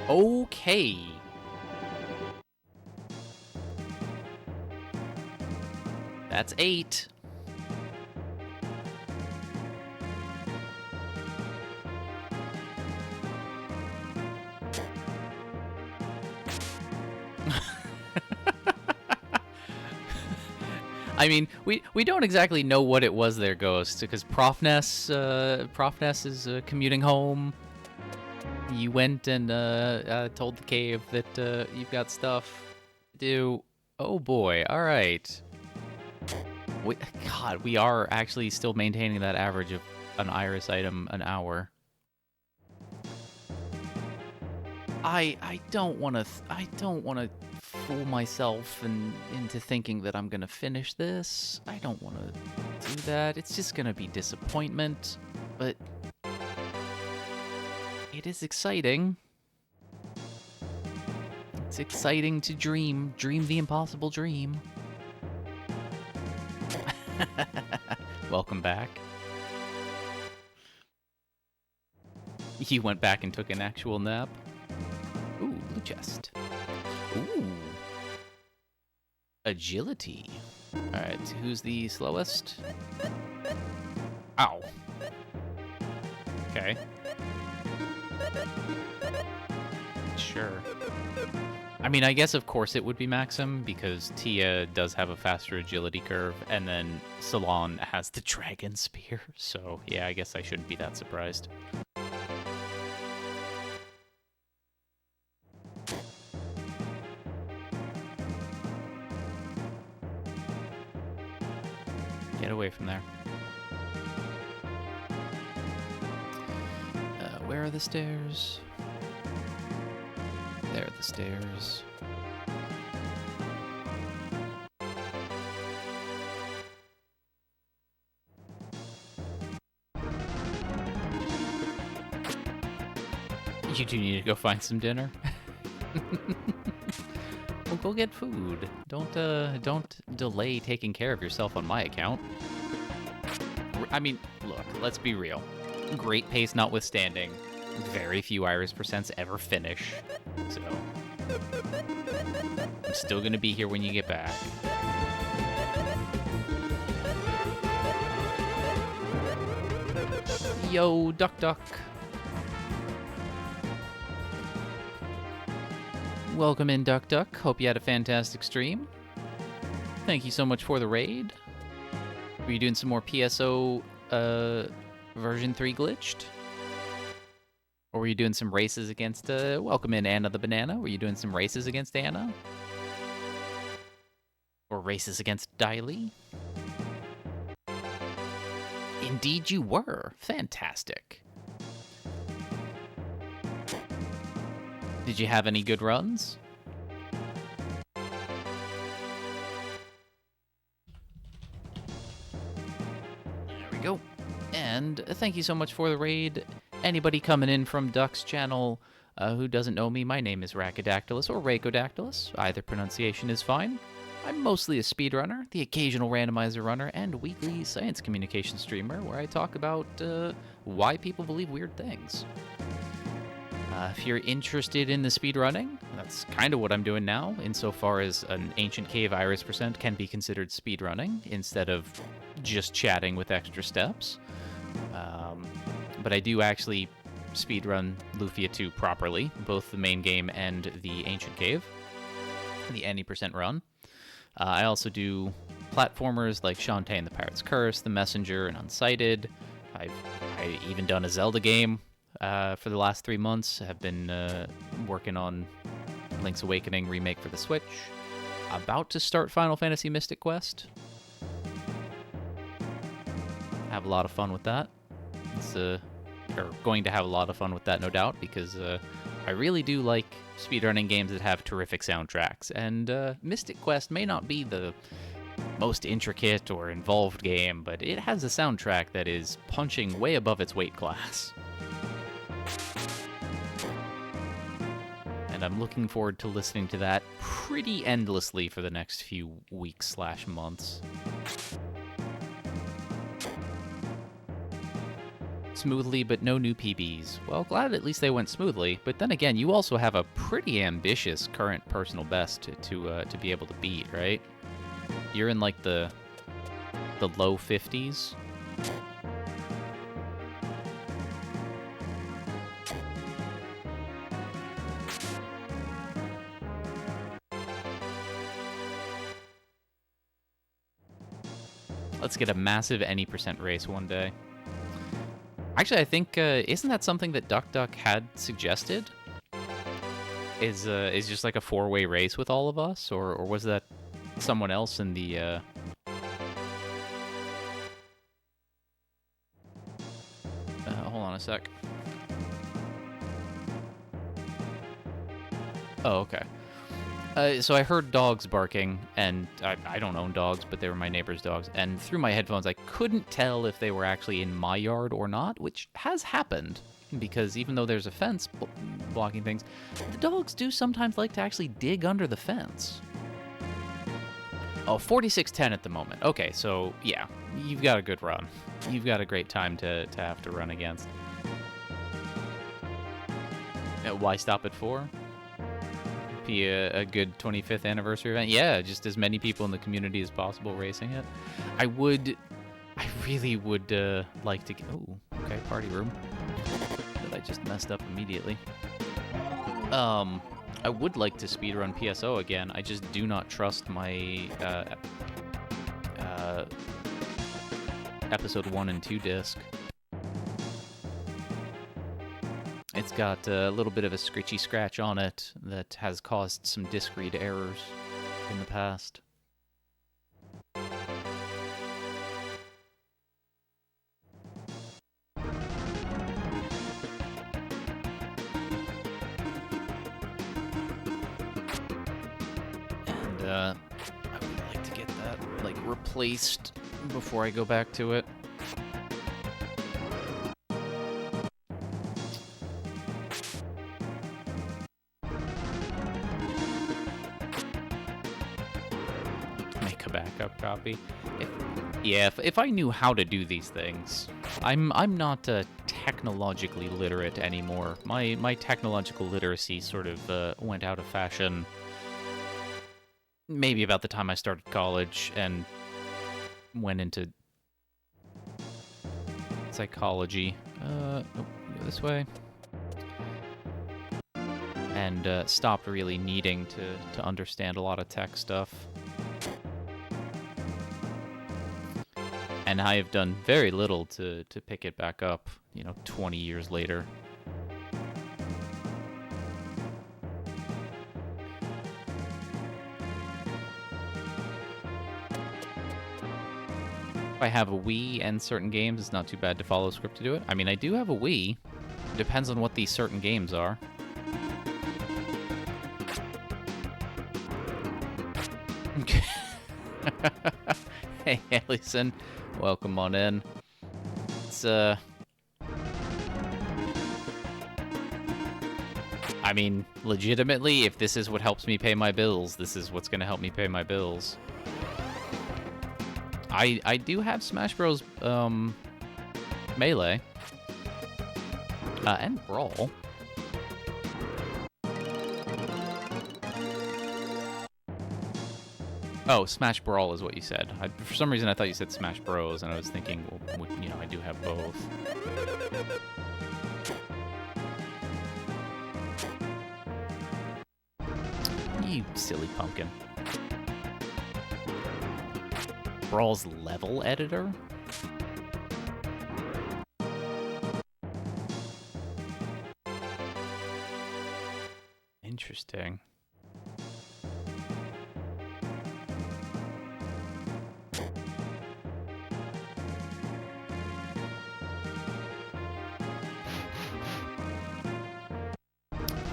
Okay. That's 8. I mean, we don't exactly know what it was there, Ghost, because Prof Ness is commuting home. You went and told the cave that you've got stuff to do. Oh boy, all right. God, we are actually still maintaining that average of an Iris item an hour. I don't want to fool myself into thinking that I'm gonna finish this. I don't want to do that. It's just gonna be disappointment, but it is exciting. It's exciting to dream the impossible dream. Welcome back. You went back and took an actual nap. Ooh, blue chest. Ooh. Agility. Alright, who's the slowest? Ow. Okay. Sure. I mean, I guess of course it would be Maxim, because Tia does have a faster agility curve, and then Salon has the dragon spear, so yeah, I guess I shouldn't be that surprised. Get away from there. Where are the stairs? There are the stairs. You do need to go find some dinner. Well, go get food. Don't delay taking care of yourself on my account. I mean, look, let's be real. Great pace notwithstanding, very few Iris percents ever finish. So, I'm still gonna be here when you get back. Yo, Duck Duck. Welcome in, Duck Duck. Hope you had a fantastic stream. Thank you so much for the raid. Were you doing some more PSO version 3 glitched? Or were you doing some races against, welcome in, Anna the Banana. Were you doing some races against Anna? Or races against Diley? Indeed you were. Fantastic. Did you have any good runs? There we go. And thank you so much for the raid. Anybody coming in from Duck's channel who doesn't know me, my name is Racodactylus or Racodactylus. Either pronunciation is fine. I'm mostly a speedrunner, the occasional randomizer runner, and weekly science communication streamer where I talk about why people believe weird things. If you're interested in the speedrunning, that's kind of what I'm doing now, insofar as an Ancient Cave Iris percent can be considered speedrunning instead of just chatting with extra steps. But I do actually speedrun Lufia 2 properly, both the main game and the Ancient Cave, the any percent run. I also do platformers like Shantae and the Pirate's Curse, The Messenger, and Unsighted. I even done a Zelda game for the last 3 months. Have been working on Link's Awakening remake for the Switch. About to start Final Fantasy Mystic Quest. Have a lot of fun with that. It's or going to have a lot of fun with that, no doubt, because I really do like speedrunning games that have terrific soundtracks. And Mystic Quest may not be the most intricate or involved game, but it has a soundtrack that is punching way above its weight class. And I'm looking forward to listening to that pretty endlessly for the next few weeks/months. Smoothly, but no new PBs. Well, glad at least they went smoothly, but then again, you also have a pretty ambitious current personal best to be able to beat, right? You're in like the low 50s. Let's get a massive any percent race one day. Actually, I think isn't that something that Duck Duck had suggested? Is just like a 4-way race with all of us, or was that someone else in the? Hold on a sec. Oh, okay. So I heard dogs barking, and I don't own dogs, but they were my neighbor's dogs. And through my headphones, I couldn't tell if they were actually in my yard or not, which has happened. Because even though there's a fence blocking things, the dogs do sometimes like to actually dig under the fence. Oh, 46:10 at the moment. Okay, so yeah, you've got a good run. You've got a great time to have to run against. Why stop at 4? Be a good 25th anniversary event. Yeah, just as many people in the community as possible racing it. I really would like to. Oh, okay, party room. That I just messed up immediately. I would like to speedrun PSO again. I just do not trust my episode 1 and 2 disc. It's got a little bit of a scritchy scratch on it that has caused some disk read errors in the past. I would like to get that, like, replaced before I go back to it. Make a backup copy. If I knew how to do these things, I'm not technologically literate anymore. My technological literacy sort of went out of fashion maybe about the time I started college and went into psychology. Nope, go this way. And stopped really needing to understand a lot of tech stuff. And I have done very little to pick it back up, 20 years later. If I have a Wii and certain games, it's not too bad to follow a script to do it. I mean, I do have a Wii. Depends on what these certain games are. Hey, Allison. Welcome on in. It's, I mean, legitimately, if this is what helps me pay my bills, this is what's gonna help me pay my bills. I do have Smash Bros. Melee. And Brawl. Oh, Smash Brawl is what you said. For some reason, I thought you said Smash Bros, and I was thinking, well, I do have both. You silly pumpkin. Brawl's level editor? Interesting.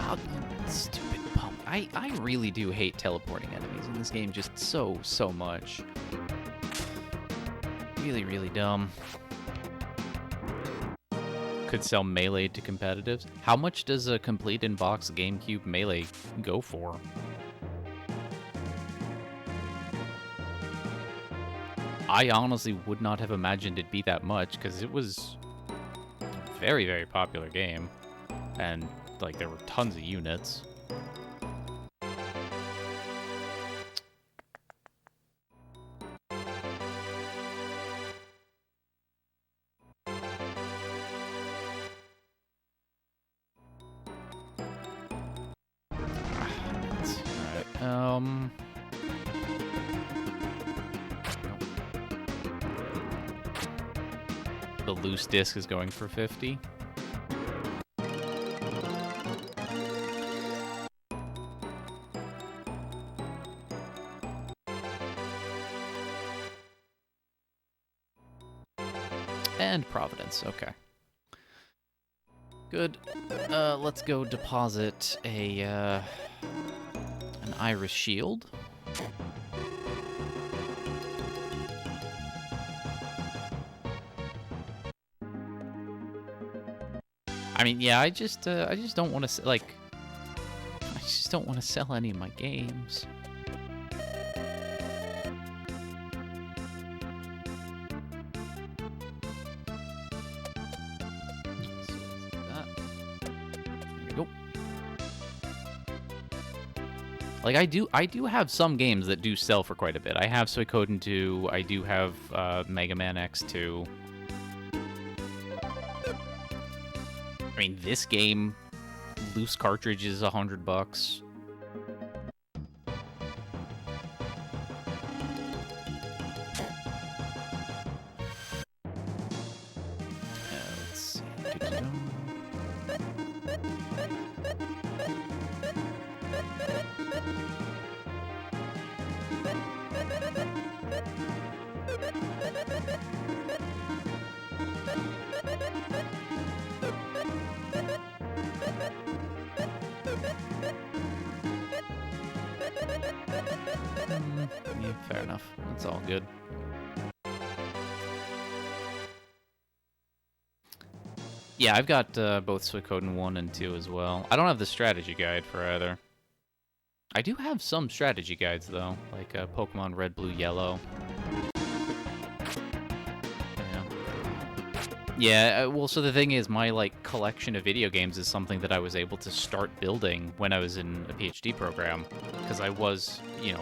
Oh, stupid pump. I really do hate teleporting enemies in this game just so much. Really, really dumb. Could sell Melee to competitives. How much does a complete in-box GameCube Melee go for? I honestly would not have imagined it'd be that much, because it was a very, very popular game. And, like, there were tons of units. The loose disc is going for 50. And Providence, okay. Good. Let's go deposit an Iris Shield. I mean, yeah, I just don't want to, like, I just don't want to sell any of my games. Like, I do have some games that do sell for quite a bit. I have Suikoden 2, I do have Mega Man X2. I mean, this game, loose cartridge is $100. Let's see. It's all good. Yeah, I've got both Suikoden 1 and 2 as well. I don't have the strategy guide for either. I do have some strategy guides, though, like Pokemon Red, Blue, Yellow. Yeah, well, so the thing is, my, like, collection of video games is something that I was able to start building when I was in a PhD program, because I was, you know,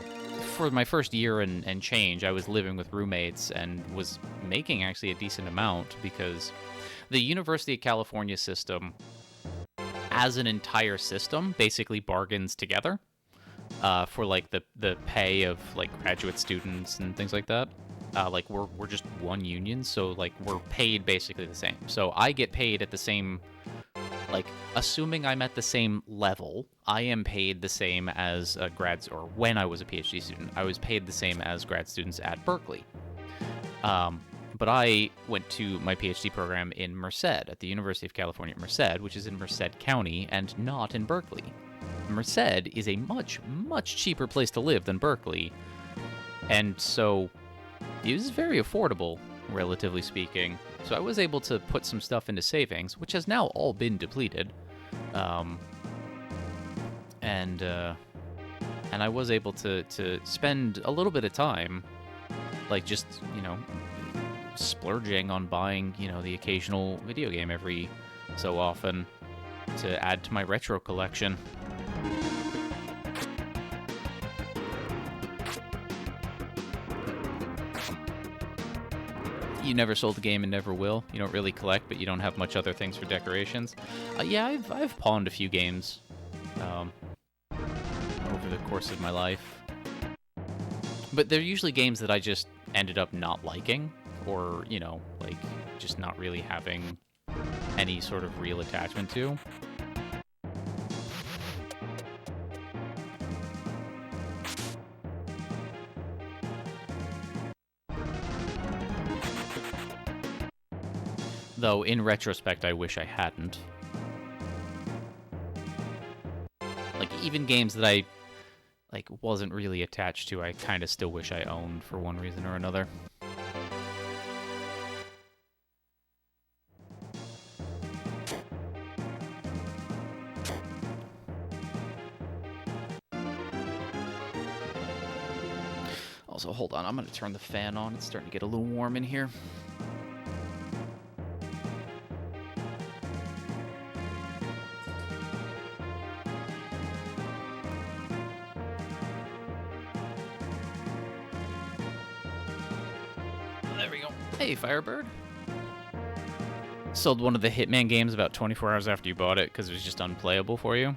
for my first year and change, I was living with roommates and was making actually a decent amount, because the University of California system, as an entire system, basically bargains together for, like, the pay of, like, graduate students and things like that. Like, we're just one union, so, like, we're paid basically the same. So I get paid at the same, like, assuming I'm at the same level, I am paid the same as grads, or when I was a PhD student, I was paid the same as grad students at Berkeley. But I went to my PhD program in Merced, at the University of California at Merced, which is in Merced County, and not in Berkeley. Merced is a much, much cheaper place to live than Berkeley, and so it was very affordable, relatively speaking. So I was able to put some stuff into savings, which has now all been depleted. And I was able to spend a little bit of time, like, just, you know, splurging on buying, you know, the occasional video game every so often to add to my retro collection. You never sold a game and never will. You don't really collect, but you don't have much other things for decorations. Yeah, I've pawned a few games over the course of my life. But they're usually games that I just ended up not liking, or, you know, like, just not really having any sort of real attachment to. Though, in retrospect, I wish I hadn't. Like, even games that I, like, wasn't really attached to, I kind of still wish I owned for one reason or another. Also, hold on, I'm gonna turn the fan on. It's starting to get a little warm in here. There we go. Hey, Firebird. Sold one of the Hitman games about 24 hours after you bought it because it was just unplayable for you.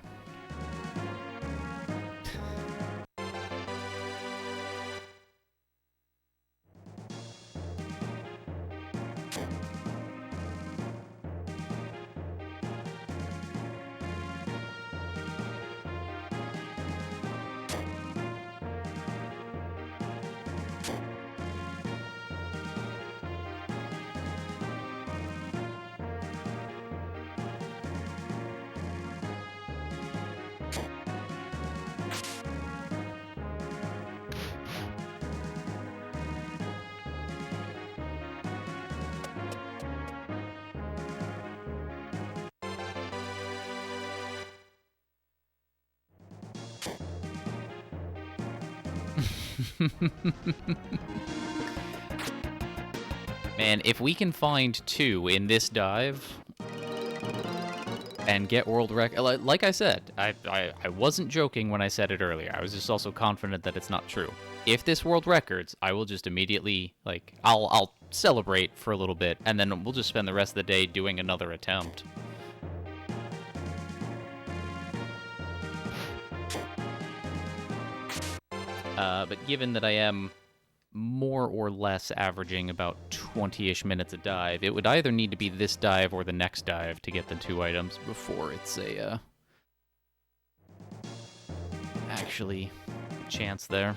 Man, if we can find 2 in this dive and get world record, like I said, I wasn't joking when I said it earlier. I was just also confident that it's not true. If this world records, I will just immediately, like, I'll celebrate for a little bit, and then we'll just spend the rest of the day doing another attempt. But given that I am more or less averaging about 20-ish minutes a dive, it would either need to be this dive or the next dive to get the 2 items before it's a, actually chance there.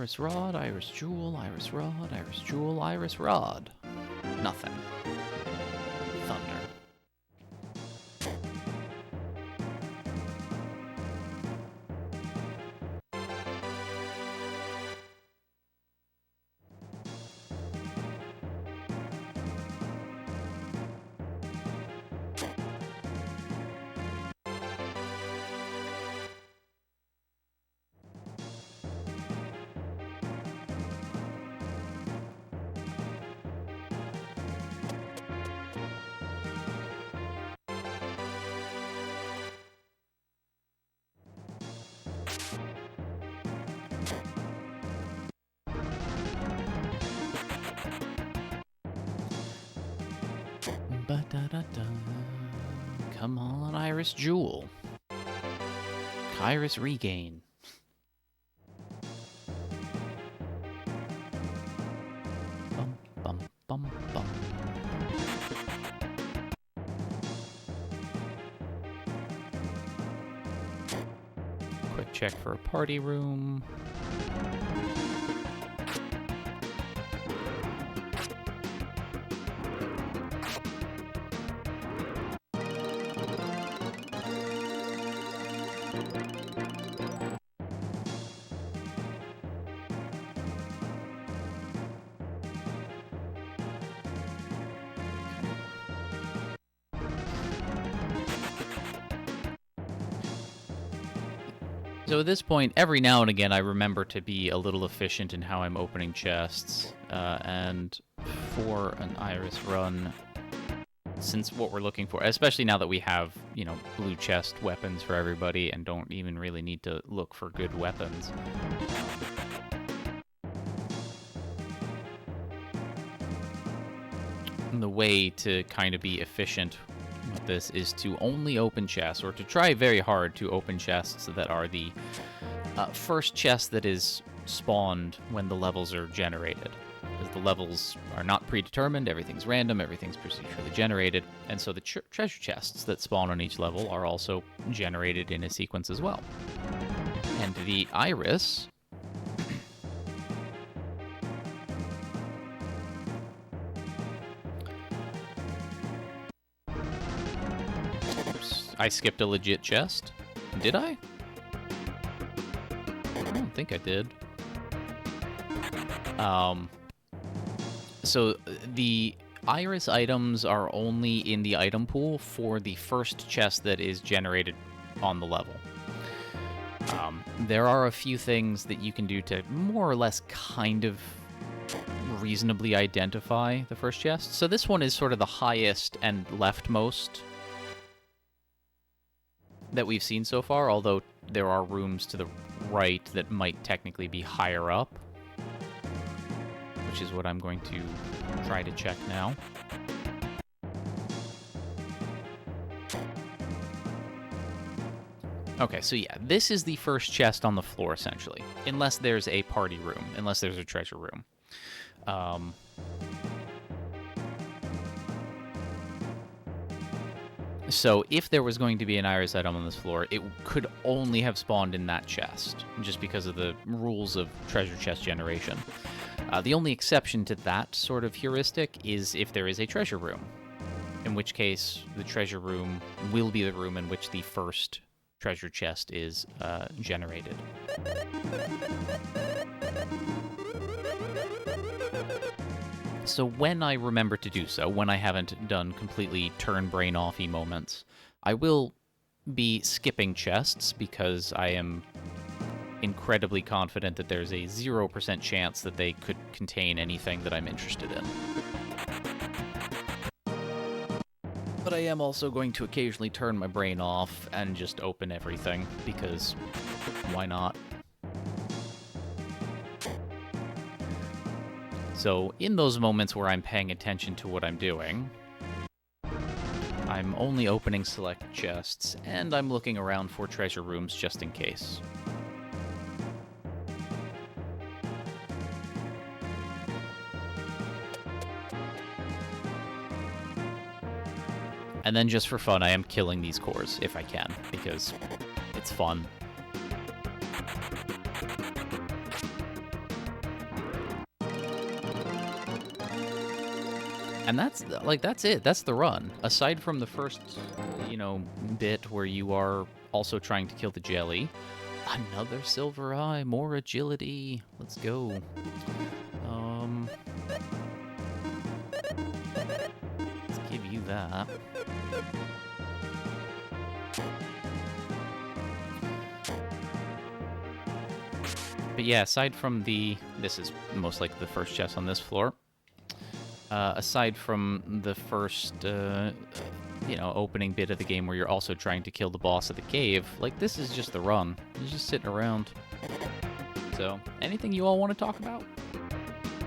Iris rod, iris jewel, iris rod, iris jewel, iris rod. Nothing. Thunder. Ba-da-da-da. Come on, Iris Jewel. Iris Regain. Bum, bum, bum, bum. Quick check for a party room. So at this point, every now and again, I remember to be a little efficient in how I'm opening chests. And for an Iris run, since what we're looking for, especially now that we have, you know, blue chest weapons for everybody and don't even really need to look for good weapons. The way to kind of be efficient with this is to only open chests, or to try very hard to open chests that are the first chest that is spawned when the levels are generated. Because the levels are not predetermined, everything's random, everything's procedurally generated, and so the treasure chests that spawn on each level are also generated in a sequence as well. And the Iris... I skipped a legit chest. Did I? I don't think I did. So the Iris items are only in the item pool for the first chest that is generated on the level. There are a few things that you can do to more or less kind of reasonably identify the first chest. So this one is sort of the highest and leftmost that we've seen so far, although there are rooms to the right that might technically be higher up, which is what I'm going to try to check now. Okay, so yeah, this is the first chest on the floor, essentially, unless there's a party room, unless there's a treasure room. So if there was going to be an Iris item on this floor, it could only have spawned in that chest, just because of the rules of treasure chest generation. The only exception to that sort of heuristic is if there is a treasure room, in which case the treasure room will be the room in which the first treasure chest is generated. So when I remember to do so, when I haven't done completely turn brain offy moments, I will be skipping chests because I am incredibly confident that there's a 0% chance that they could contain anything that I'm interested in. But I am also going to occasionally turn my brain off and just open everything, because why not? So in those moments where I'm paying attention to what I'm doing, I'm only opening select chests, and I'm looking around for treasure rooms just in case. And then just for fun, I am killing these cores if I can, because it's fun. And that's like that's it. That's the run. Aside from the first, bit where you are also trying to kill the jelly, another silver eye, more agility. Let's go. Let's give you that. But yeah, aside from this is most likely the first chest on this floor. Aside from the first, opening bit of the game where you're also trying to kill the boss of the cave, like, this is just the run. You're just sitting around. So, anything you all want to talk about?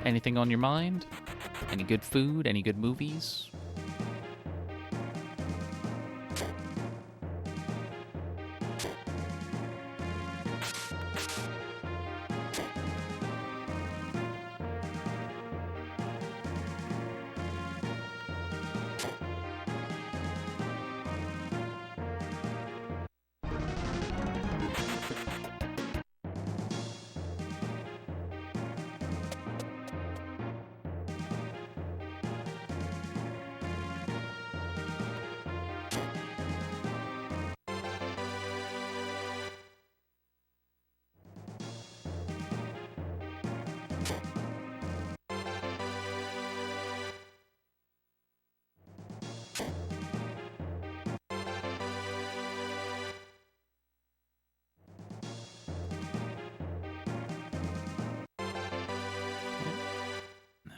Anything on your mind? Any good food? Any good movies?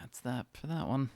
That's that for that one.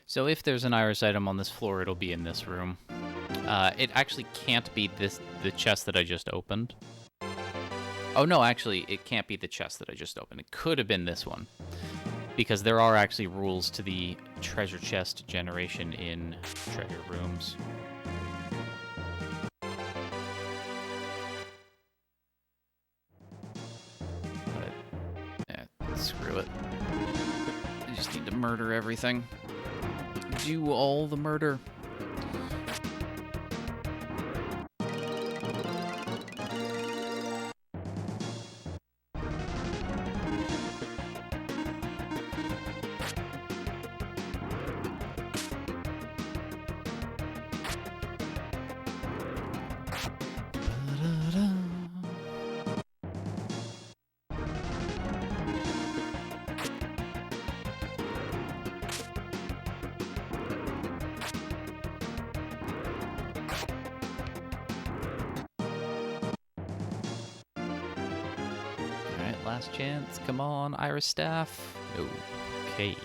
So if there's an iris item on this floor, it'll be in this room. It actually can't be the chest that I just opened. Oh no, actually, it can't be the chest that I just opened. It could have been this one. Because there are actually rules to the treasure chest generation in treasure rooms. But, screw it. I just need to murder everything. Do all the murder. Last chance. Come on, Iris Staff. Okay.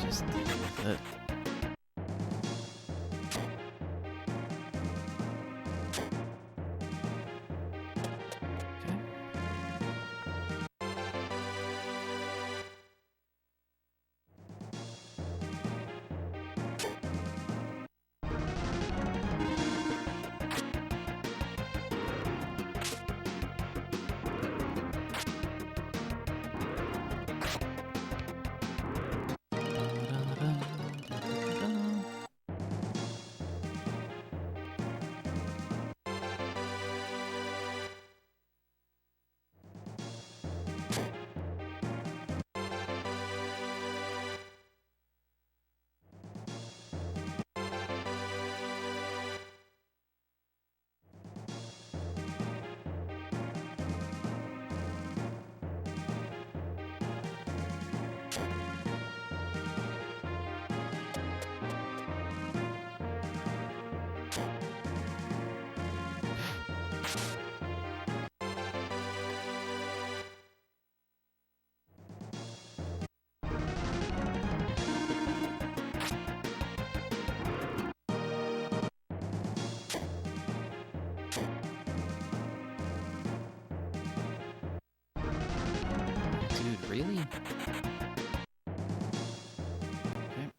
Just deal with it. Dude, really? Okay.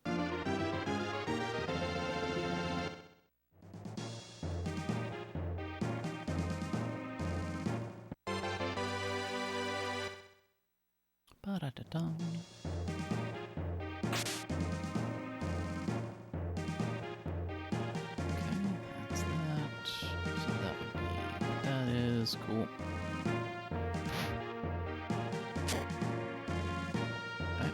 Ba-da-da-dum. Okay, that's that. So that would be what that is. Cool. Okay.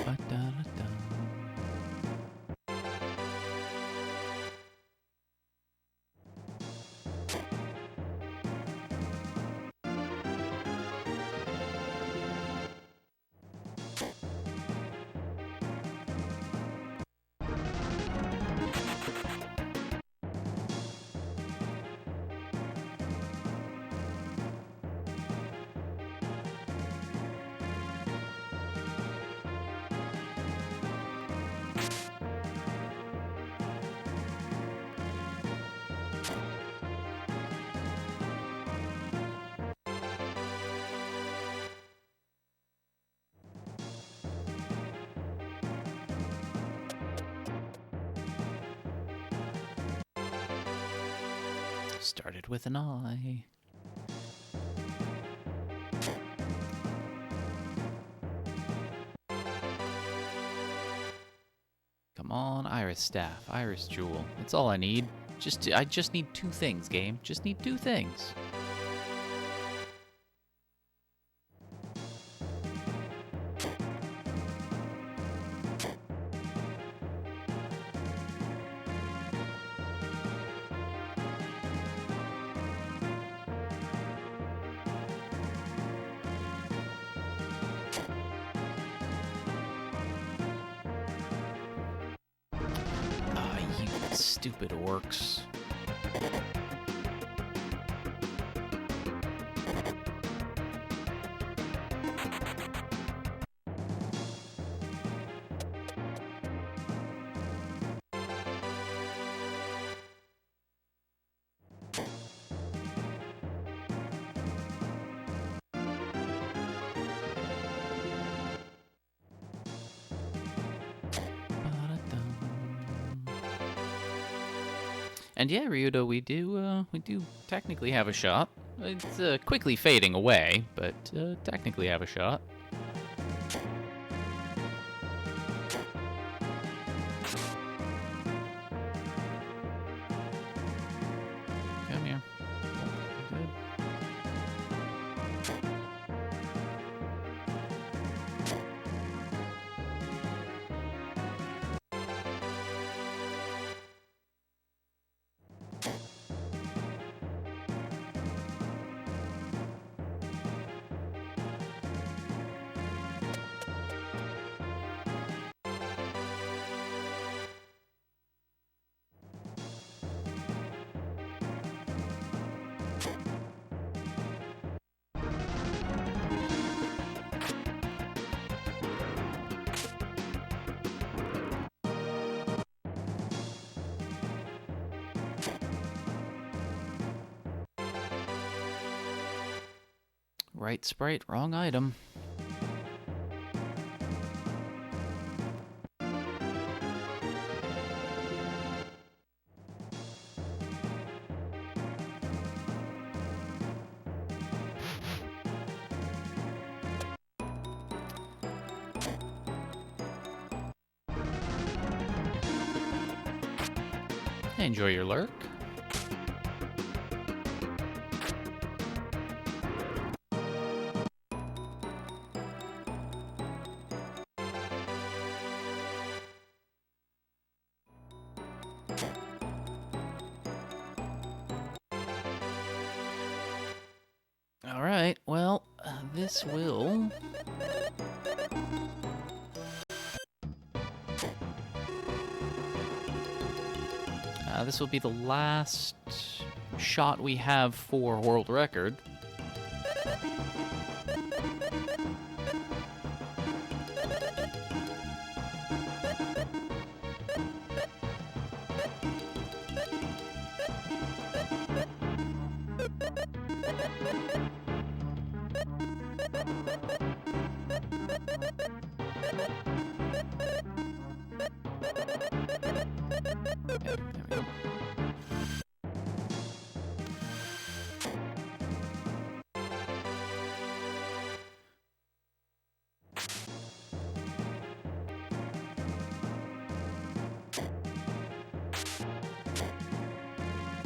Ba-da-da-dum. Started with an I. Come on, Iris Staff, Iris Jewel. That's all I need. I just need 2 things, game. Just need 2 things. Ah, you stupid orcs. And yeah, Ryudo, we do technically have a shot. It's quickly fading away, but technically have a shot. Come here. Oh, good. Right sprite, wrong item. Enjoy your lurk. right, well, this will... this will be the last shot we have for world record. There we go.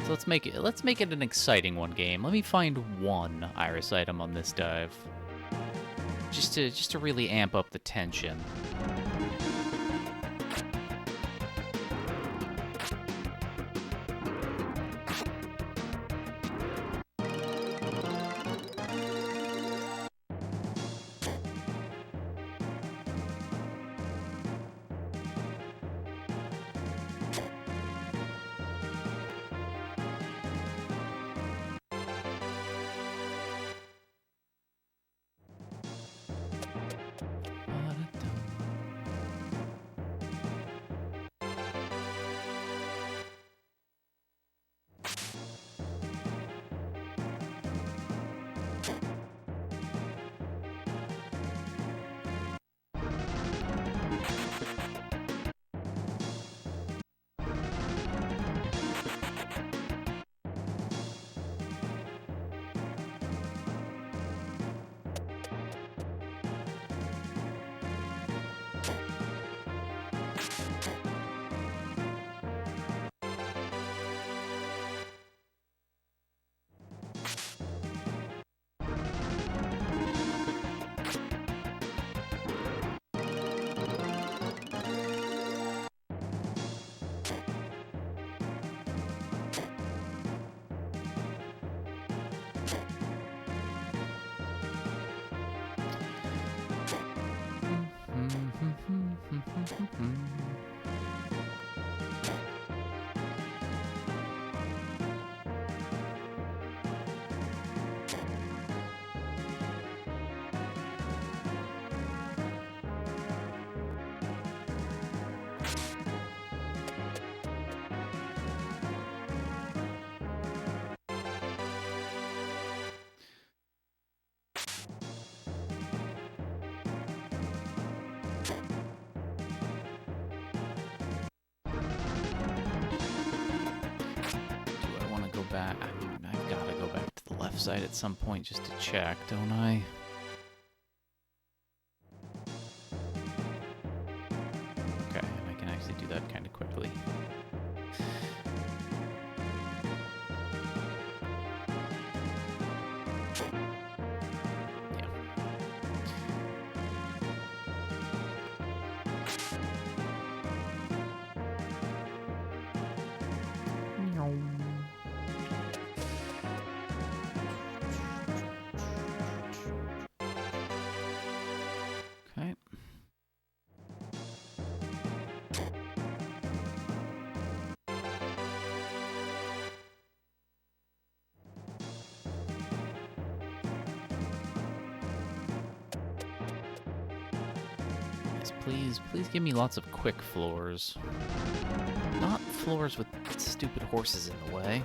So let's make it an exciting one game. Let me find one iris item on this dive. Just to really amp up the tension. Back. I mean, I've got to go back to the left side at some point just to check, don't I? Okay, and I can actually do that kind of quickly. Please give me lots of quick floors. Not floors with stupid horses in the way.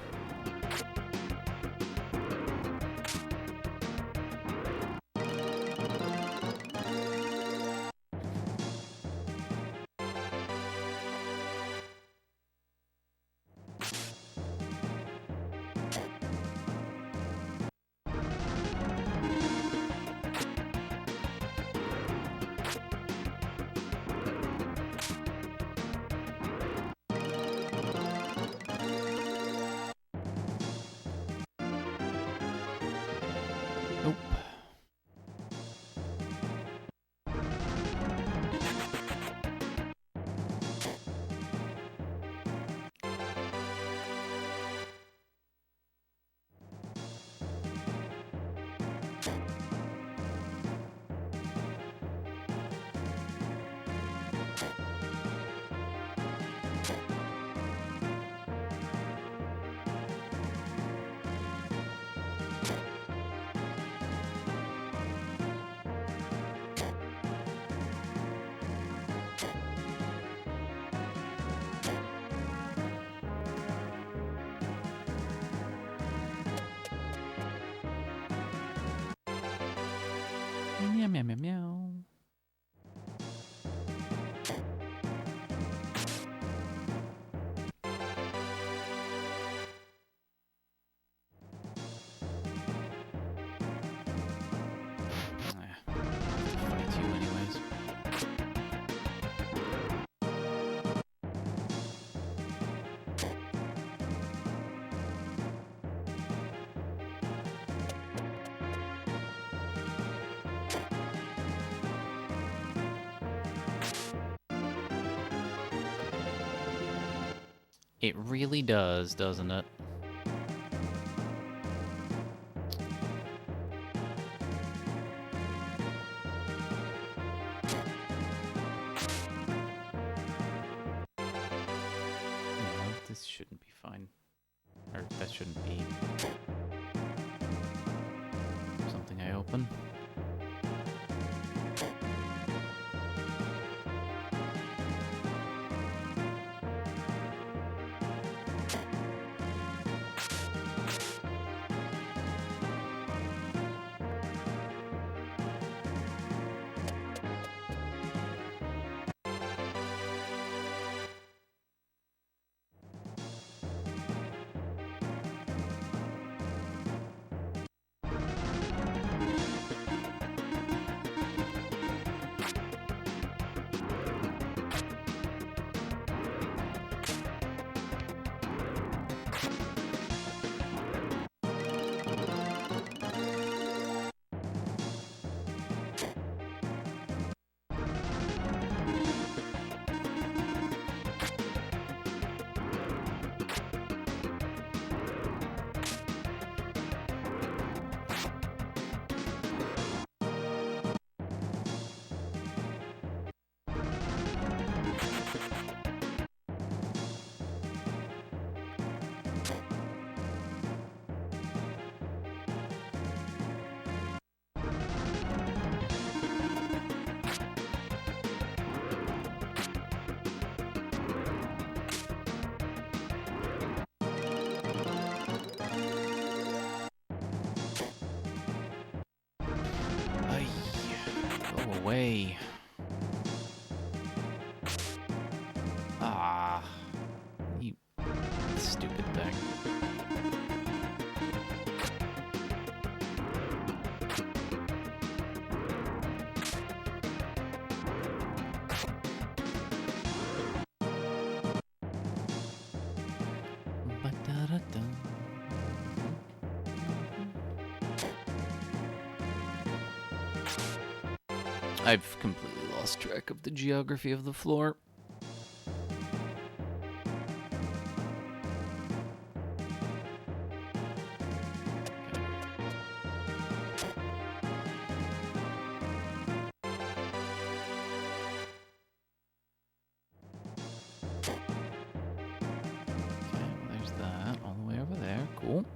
It really does, doesn't it? No, this shouldn't be fine. Or that shouldn't be something I open. Ay, go away. Ah, you stupid thing. Ba-da-da-dum. I've completely lost track of the geography of the floor. Okay, well, there's that all the way over there. Cool.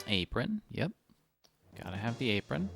Apron, yep. Gotta have the apron.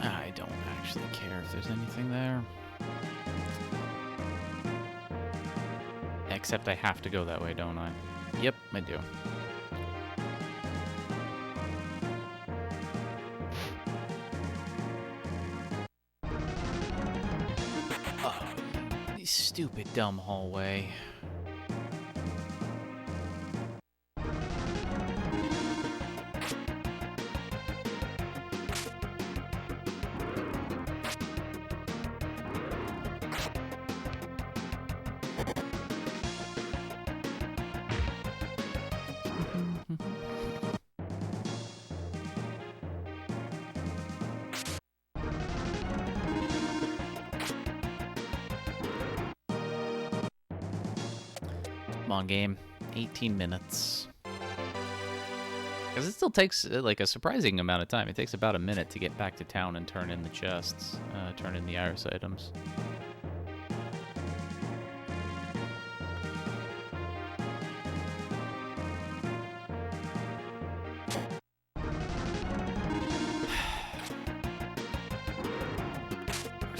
I don't actually care if there's anything there. Except I have to go that way, don't I? Yep, I do. Oh, you stupid dumb hallway. Come on, game. 18 minutes. Because it still takes, like, a surprising amount of time. It takes about a minute to get back to town and turn in the chests. Turn in the iris items.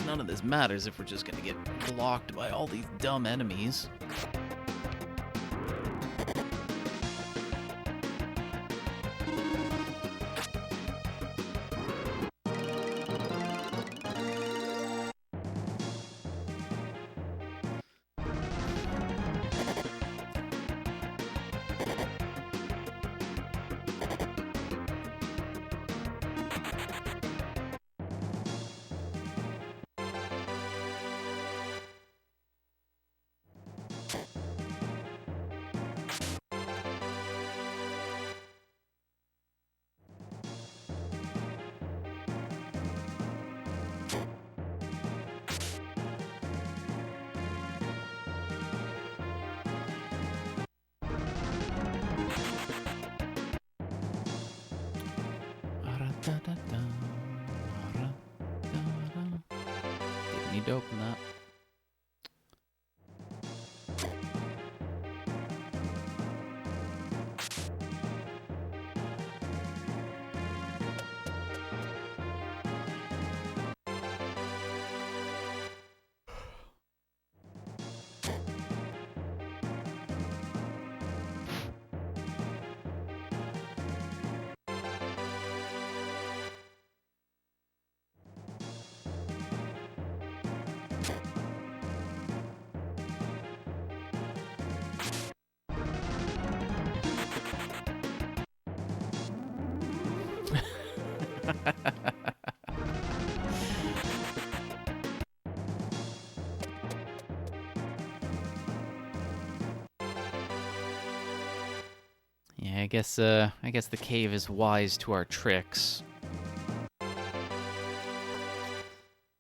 None of this matters if we're just gonna get blocked by all these dumb enemies. Didn't need to open that. Yeah, I guess the cave is wise to our tricks.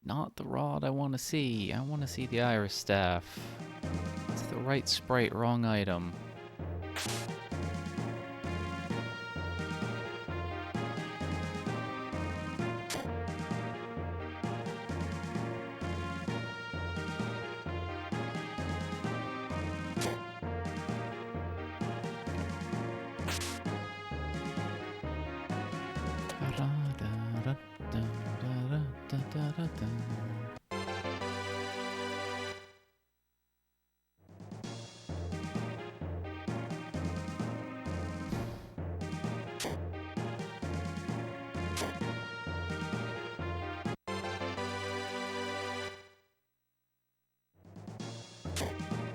Not the rod I want to see. I want to see the iris staff. It's the right sprite, wrong item. Ba-da-da.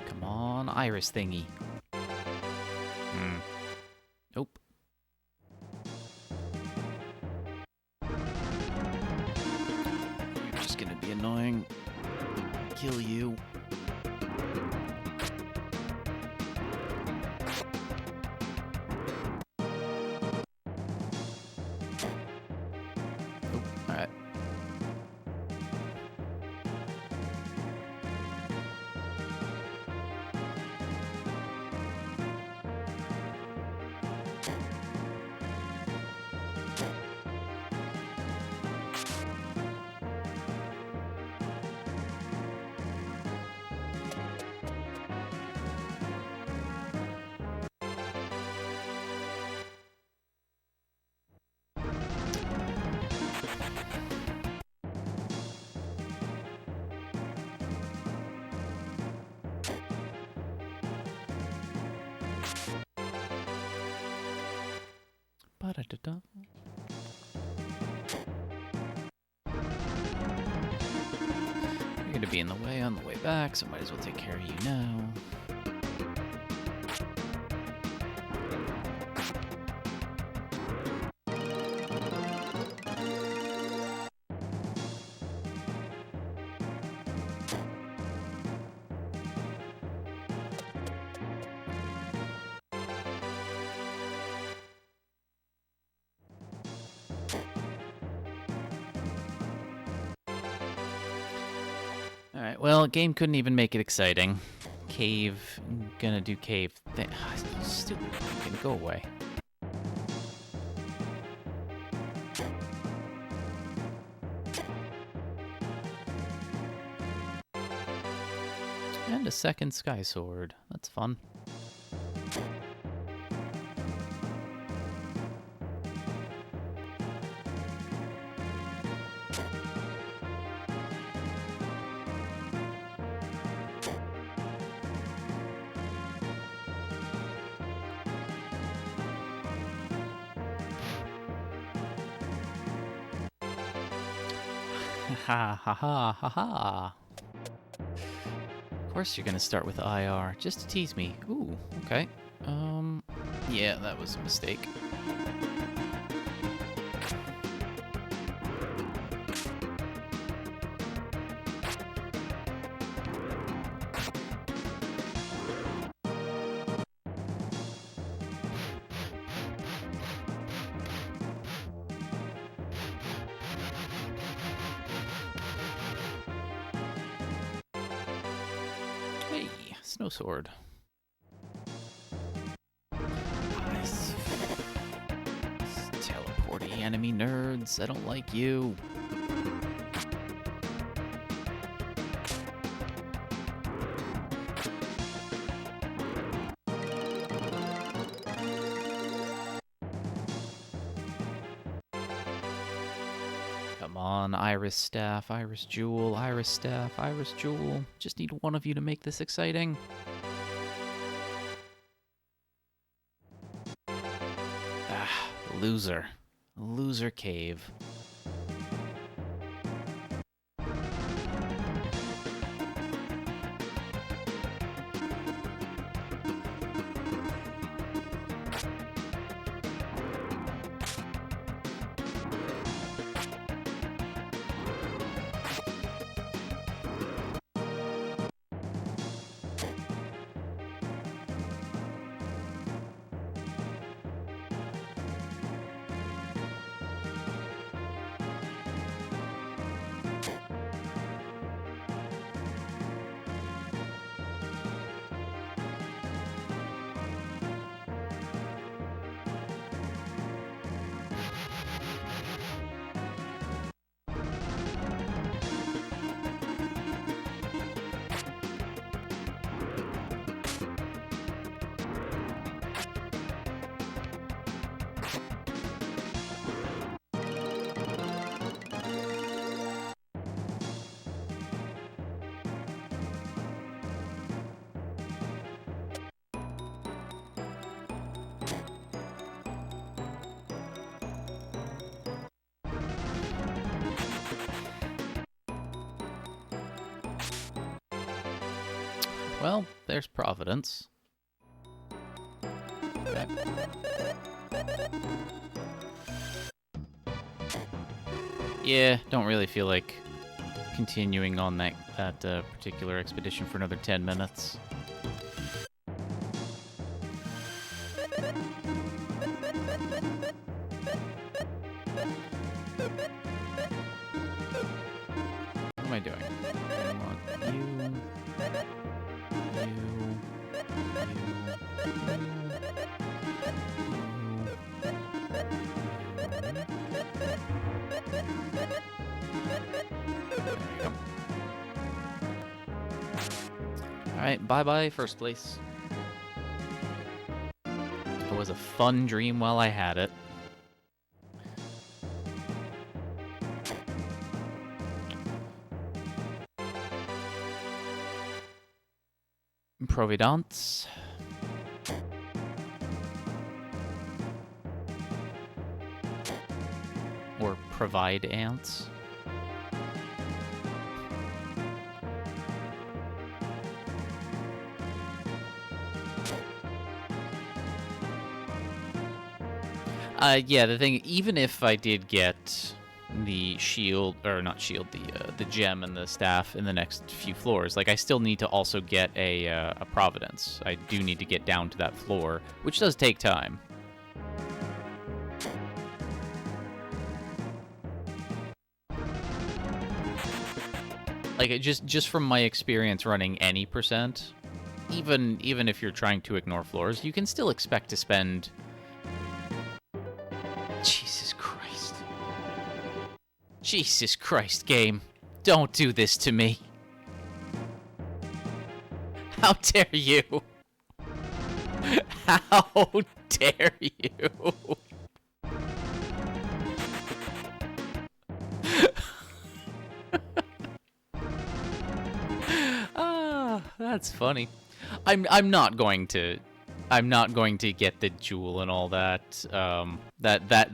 Come on, iris thingy. Nope. You're just gonna be annoying. Kill you. Nope. Alright. Ba-da-da-da. You're gonna be in the way on the way back, so might as well take care of you now. Alright, well, game couldn't even make it exciting. Cave. Gonna do cave. Stupid pumpkin, go away. And a second sky sword. That's fun. Ha ha ha ha ha. Of course you're gonna start with IR, just to tease me. Ooh, okay. Yeah, that was a mistake. Hey, snow sword. Nice. Teleporty enemy nerds. I don't like you. Come on, Iris Staff, Iris Jewel, Iris Staff, Iris Jewel. Just need one of you to make this exciting. Ah, loser. Loser cave. Well, there's Providence. Okay. Yeah, don't really feel like continuing on that particular expedition for another 10 minutes. What am I doing? I want Alright, bye-bye, first place. It was a fun dream while I had it. Providence. Or provide ants. Yeah, the thing, even if I did get the shield, or not shield, the gem and the staff in the next few floors, like, I still need to also get a Providence. I do need to get down to that floor, which does take time. Like, just from my experience running any percent, even if you're trying to ignore floors, you can still expect to spend... Jesus Christ. Jesus Christ, game. Don't do this to me. How dare you? How dare you? Ah, that's funny. I'm not going to get the jewel and all that. That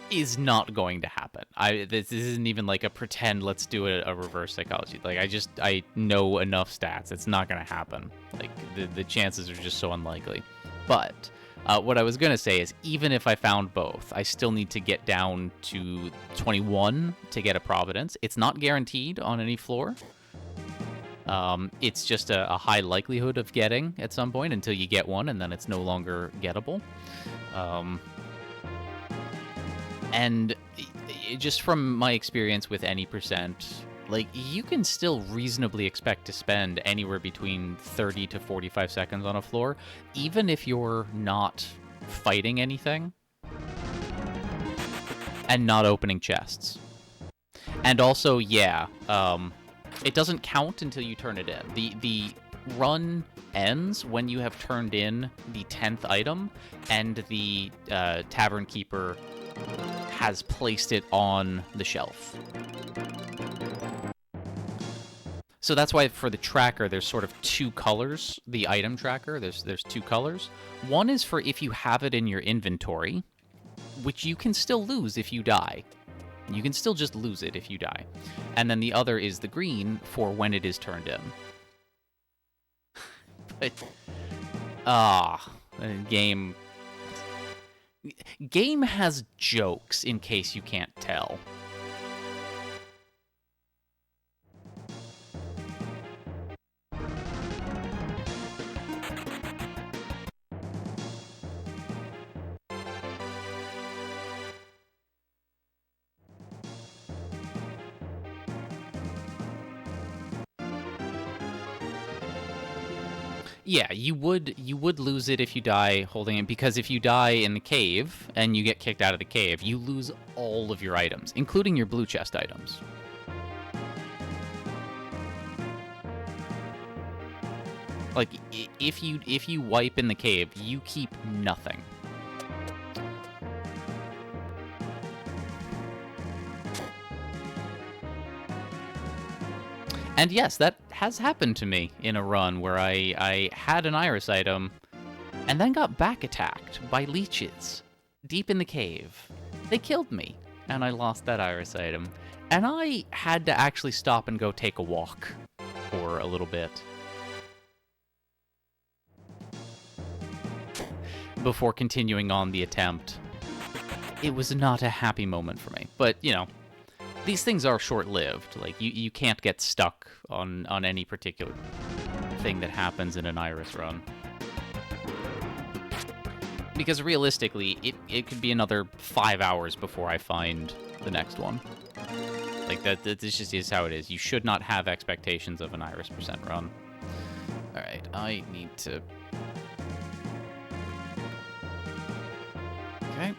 is not going to happen. This isn't even like a pretend let's do a reverse psychology. Like, I know enough stats. It's not going to happen. Like, the chances are just so unlikely. But what I was going to say is, even if I found both, I still need to get down to 21 to get a Providence. It's not guaranteed on any floor. It's just a high likelihood of getting at some point until you get one, and then it's no longer gettable. And just from my experience with any percent, like, you can still reasonably expect to spend anywhere between 30 to 45 seconds on a floor, even if you're not fighting anything and not opening chests. And also, yeah, it doesn't count until you turn it in. The run ends when you have turned in the 10th item and the tavern keeper has placed it on the shelf. So that's why for the tracker, there's sort of two colors. The item tracker, there's two colors. One is for if you have it in your inventory, which you can still lose if you die. You can still just lose it if you die. And then the other is the green for when it is turned in. But, Game has jokes, in case you can't tell. Yeah, you would lose it if you die holding it, because if you die in the cave and you get kicked out of the cave, you lose all of your items, including your blue chest items. Like, if you wipe in the cave, you keep nothing. And yes, that has happened to me in a run where I had an iris item and then got back attacked by leeches deep in the cave. They killed me, and I lost that iris item. And I had to actually stop and go take a walk for a little bit. before continuing on the attempt. It was not a happy moment for me. But, you know, these things are short-lived. Like, you can't get stuck on any particular thing that happens in an Iris run. Because realistically, it could be another 5 hours before I find the next one. Like, this just is how it is. You should not have expectations of an Iris percent run. Alright, I need to... Okay.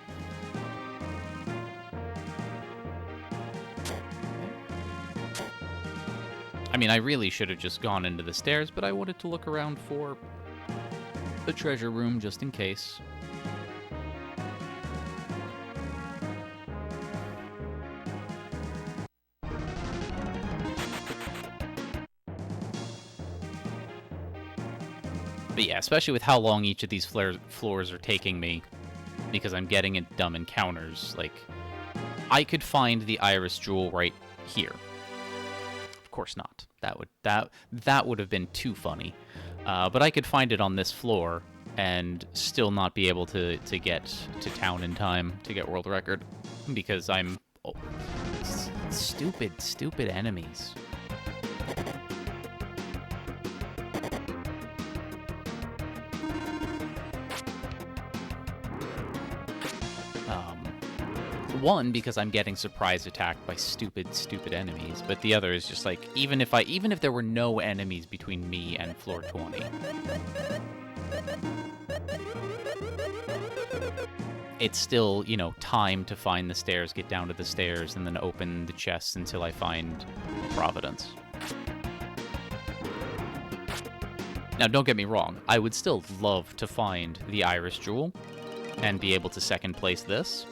I mean, I really should have just gone into the stairs, but I wanted to look around for the treasure room just in case. But yeah, especially with how long each of these floors are taking me, because I'm getting in dumb encounters, like, I could find the Iris Jewel right here. Of course not. That would have been too funny. But I could find it on this floor and still not be able to get to town in time to get world record, because I'm... Oh, stupid enemies. One, because I'm getting surprise attacked by stupid enemies, but the other is just like, even if there were no enemies between me and floor 20, it's still, you know, time to find the stairs, get down to the stairs, and then open the chests until I find Providence. Now, don't get me wrong, I would still love to find the Iris Jewel and be able to second place this.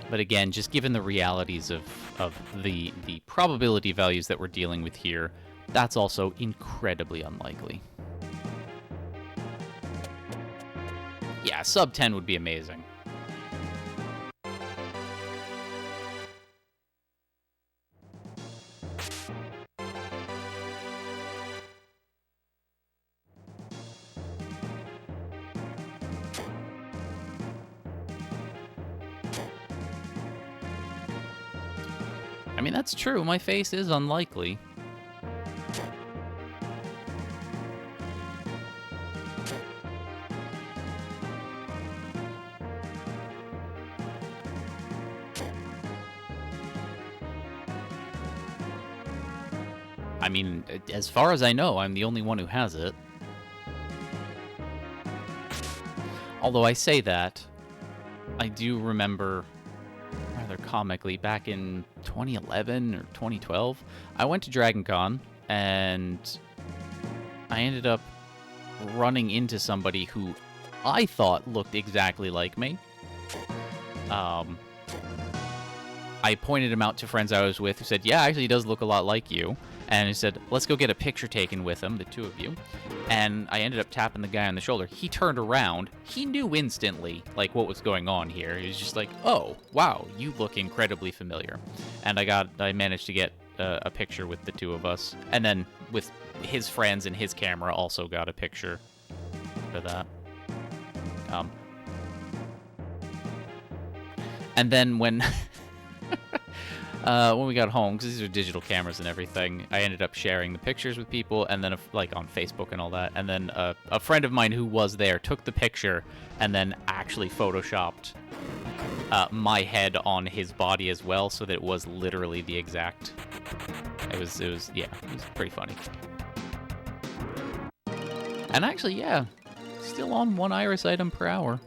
But again, just given the realities of the probability values that we're dealing with here, that's also incredibly unlikely. Yeah, sub 10 would be amazing. I mean, that's true. My face is unlikely. I mean, as far as I know, I'm the only one who has it. Although I say that, I do remember... rather comically, back in 2011 or 2012, I went to Dragon Con, and I ended up running into somebody who I thought looked exactly like me. I pointed him out to friends I was with who said, yeah, actually he does look a lot like you. And he said, let's go get a picture taken with him, the two of you. And I ended up tapping the guy on the shoulder. He turned around. He knew instantly, like, what was going on here. He was just like, oh, wow, you look incredibly familiar. And I managed to get a picture with the two of us. And then with his friends and his camera also got a picture for that. And then when... when we got home, because these are digital cameras and everything, I ended up sharing the pictures with people, and then, like, on Facebook and all that. And then a friend of mine who was there took the picture and then actually photoshopped my head on his body as well, so that it was literally the exact... It was pretty funny. And actually, yeah, still on 1 Iris item per hour.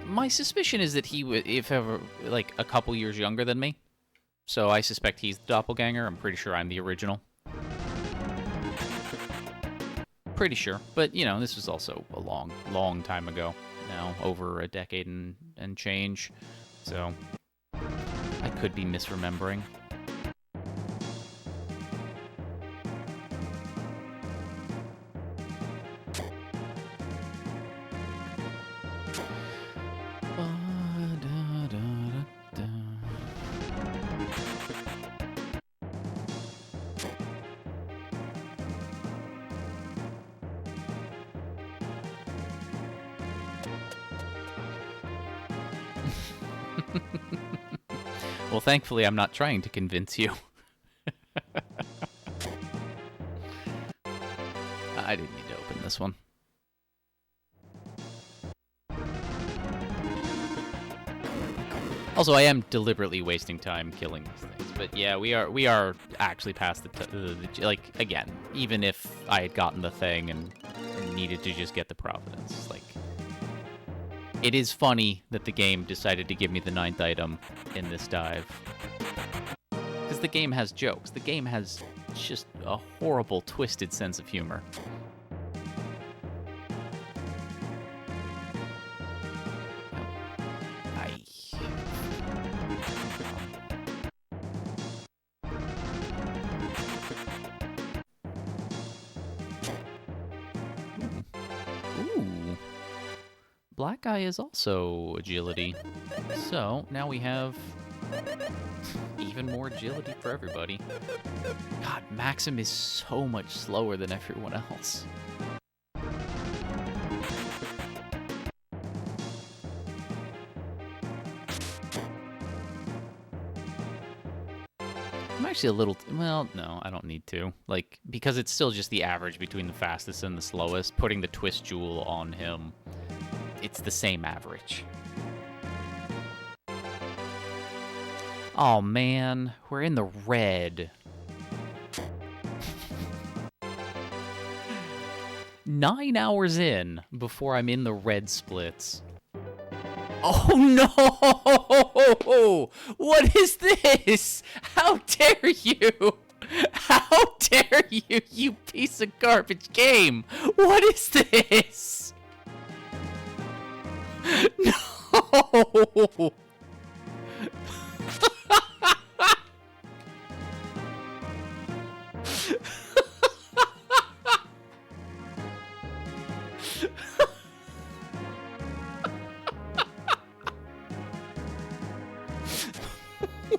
My suspicion is that he would, if ever, like, a couple years younger than me. So I suspect he's the doppelganger. I'm pretty sure I'm the original. Pretty sure. But, you know, this was also a long time ago. now, over a decade and change. So I could be misremembering. Well, thankfully, I'm not trying to convince you. I didn't need to open this one. Also, I am deliberately wasting time killing these things. But yeah, we are actually past the like, again, even if I had gotten the thing and needed to just get the Providence, like, it is funny that the game decided to give me the 9th item in this dive. Because the game has jokes. The game has just a horrible, twisted sense of humor. Ooh. Black Eye is also agility. So, now we have even more agility for everybody. God, Maxim is so much slower than everyone else. I'm actually a little... well, no, I don't need to. Like, because it's still just the average between the fastest and the slowest, putting the Twist Jewel on him, it's the same average. Oh, man. We're in the red. 9 hours in before I'm in the red splits. Oh, no! What is this? How dare you? How dare you, you piece of garbage game? What is this? No!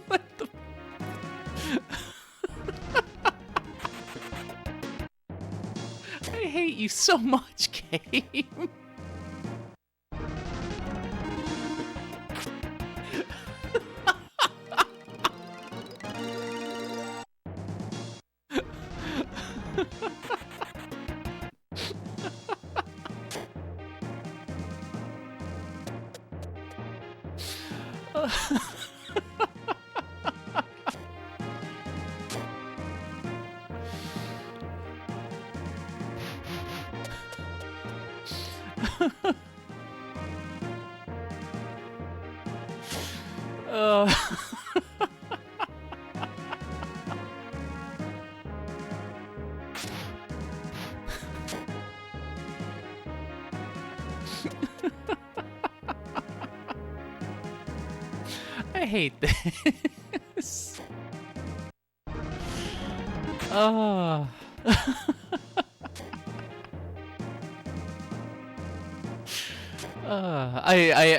What the... I hate you so much, game. I hate this.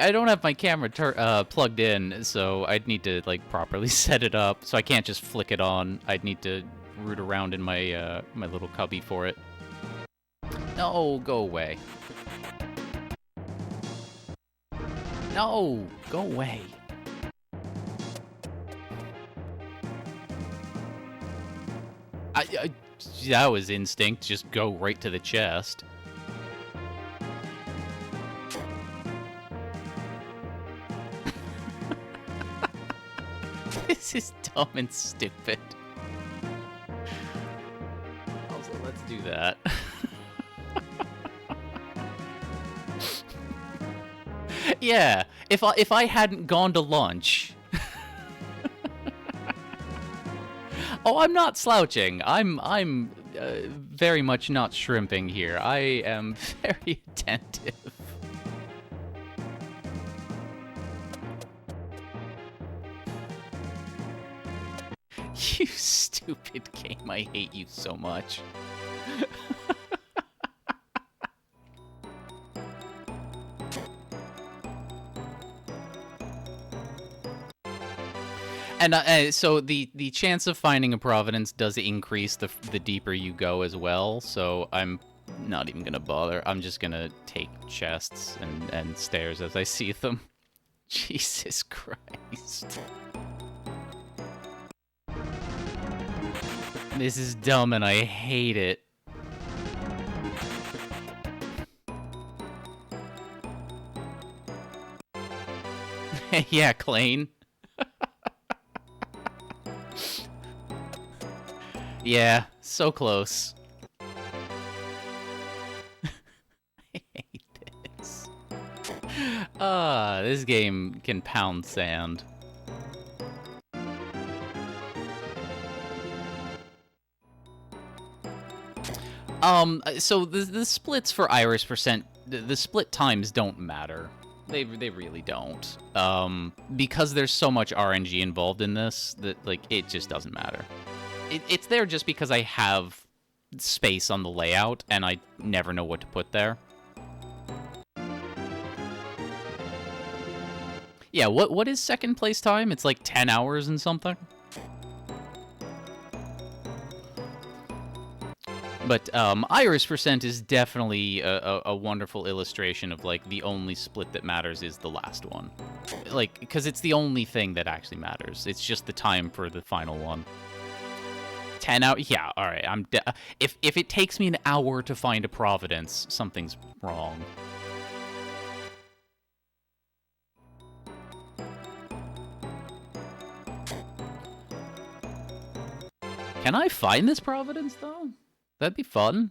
I don't have my camera plugged in, so I'd need to like properly set it up. So I can't just flick it on. I'd need to root around in my my little cubby for it. No, go away. No, go away. That was instinct. Just go right to the chest. This is dumb and stupid. Also, let's do that. Yeah, if I hadn't gone to lunch. Oh, I'm not slouching. I'm very much not shrimping here. I am very attentive. You stupid game, I hate you so much. And so the chance of finding a Providence does increase the deeper you go as well, so I'm not even gonna bother. I'm just gonna take chests and stairs as I see them. Jesus Christ. This is dumb and I hate it. Yeah, Clane. Yeah, so close. I hate this. This game can pound sand. So the splits for Iris percent, the split times don't matter. They really don't. Because there's so much RNG involved in this that like it just doesn't matter. It's there just because I have space on the layout and I never know what to put there. Yeah, what is second place time? It's like 10 hours and something. But Iris percent is definitely a wonderful illustration of like the only split that matters is the last one. Like, because it's the only thing that actually matters. It's just the time for the final one. 10 hours? Yeah, all right. If it takes me an hour to find a Providence, something's wrong. Can I find this Providence though? That'd be fun.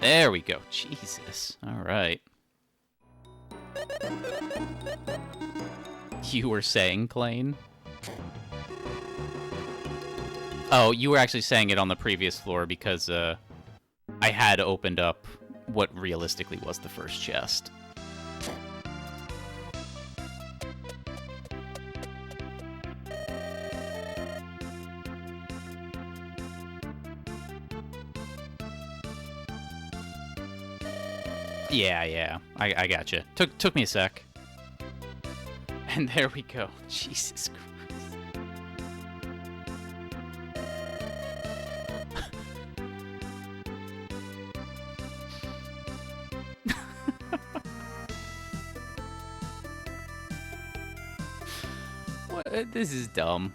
There we go. Jesus. All right. You were saying, Clane? Oh, you were actually saying it on the previous floor because I had opened up what realistically was the first chest. Yeah, I gotcha. Took me a sec. And there we go. Jesus Christ. What? This is dumb.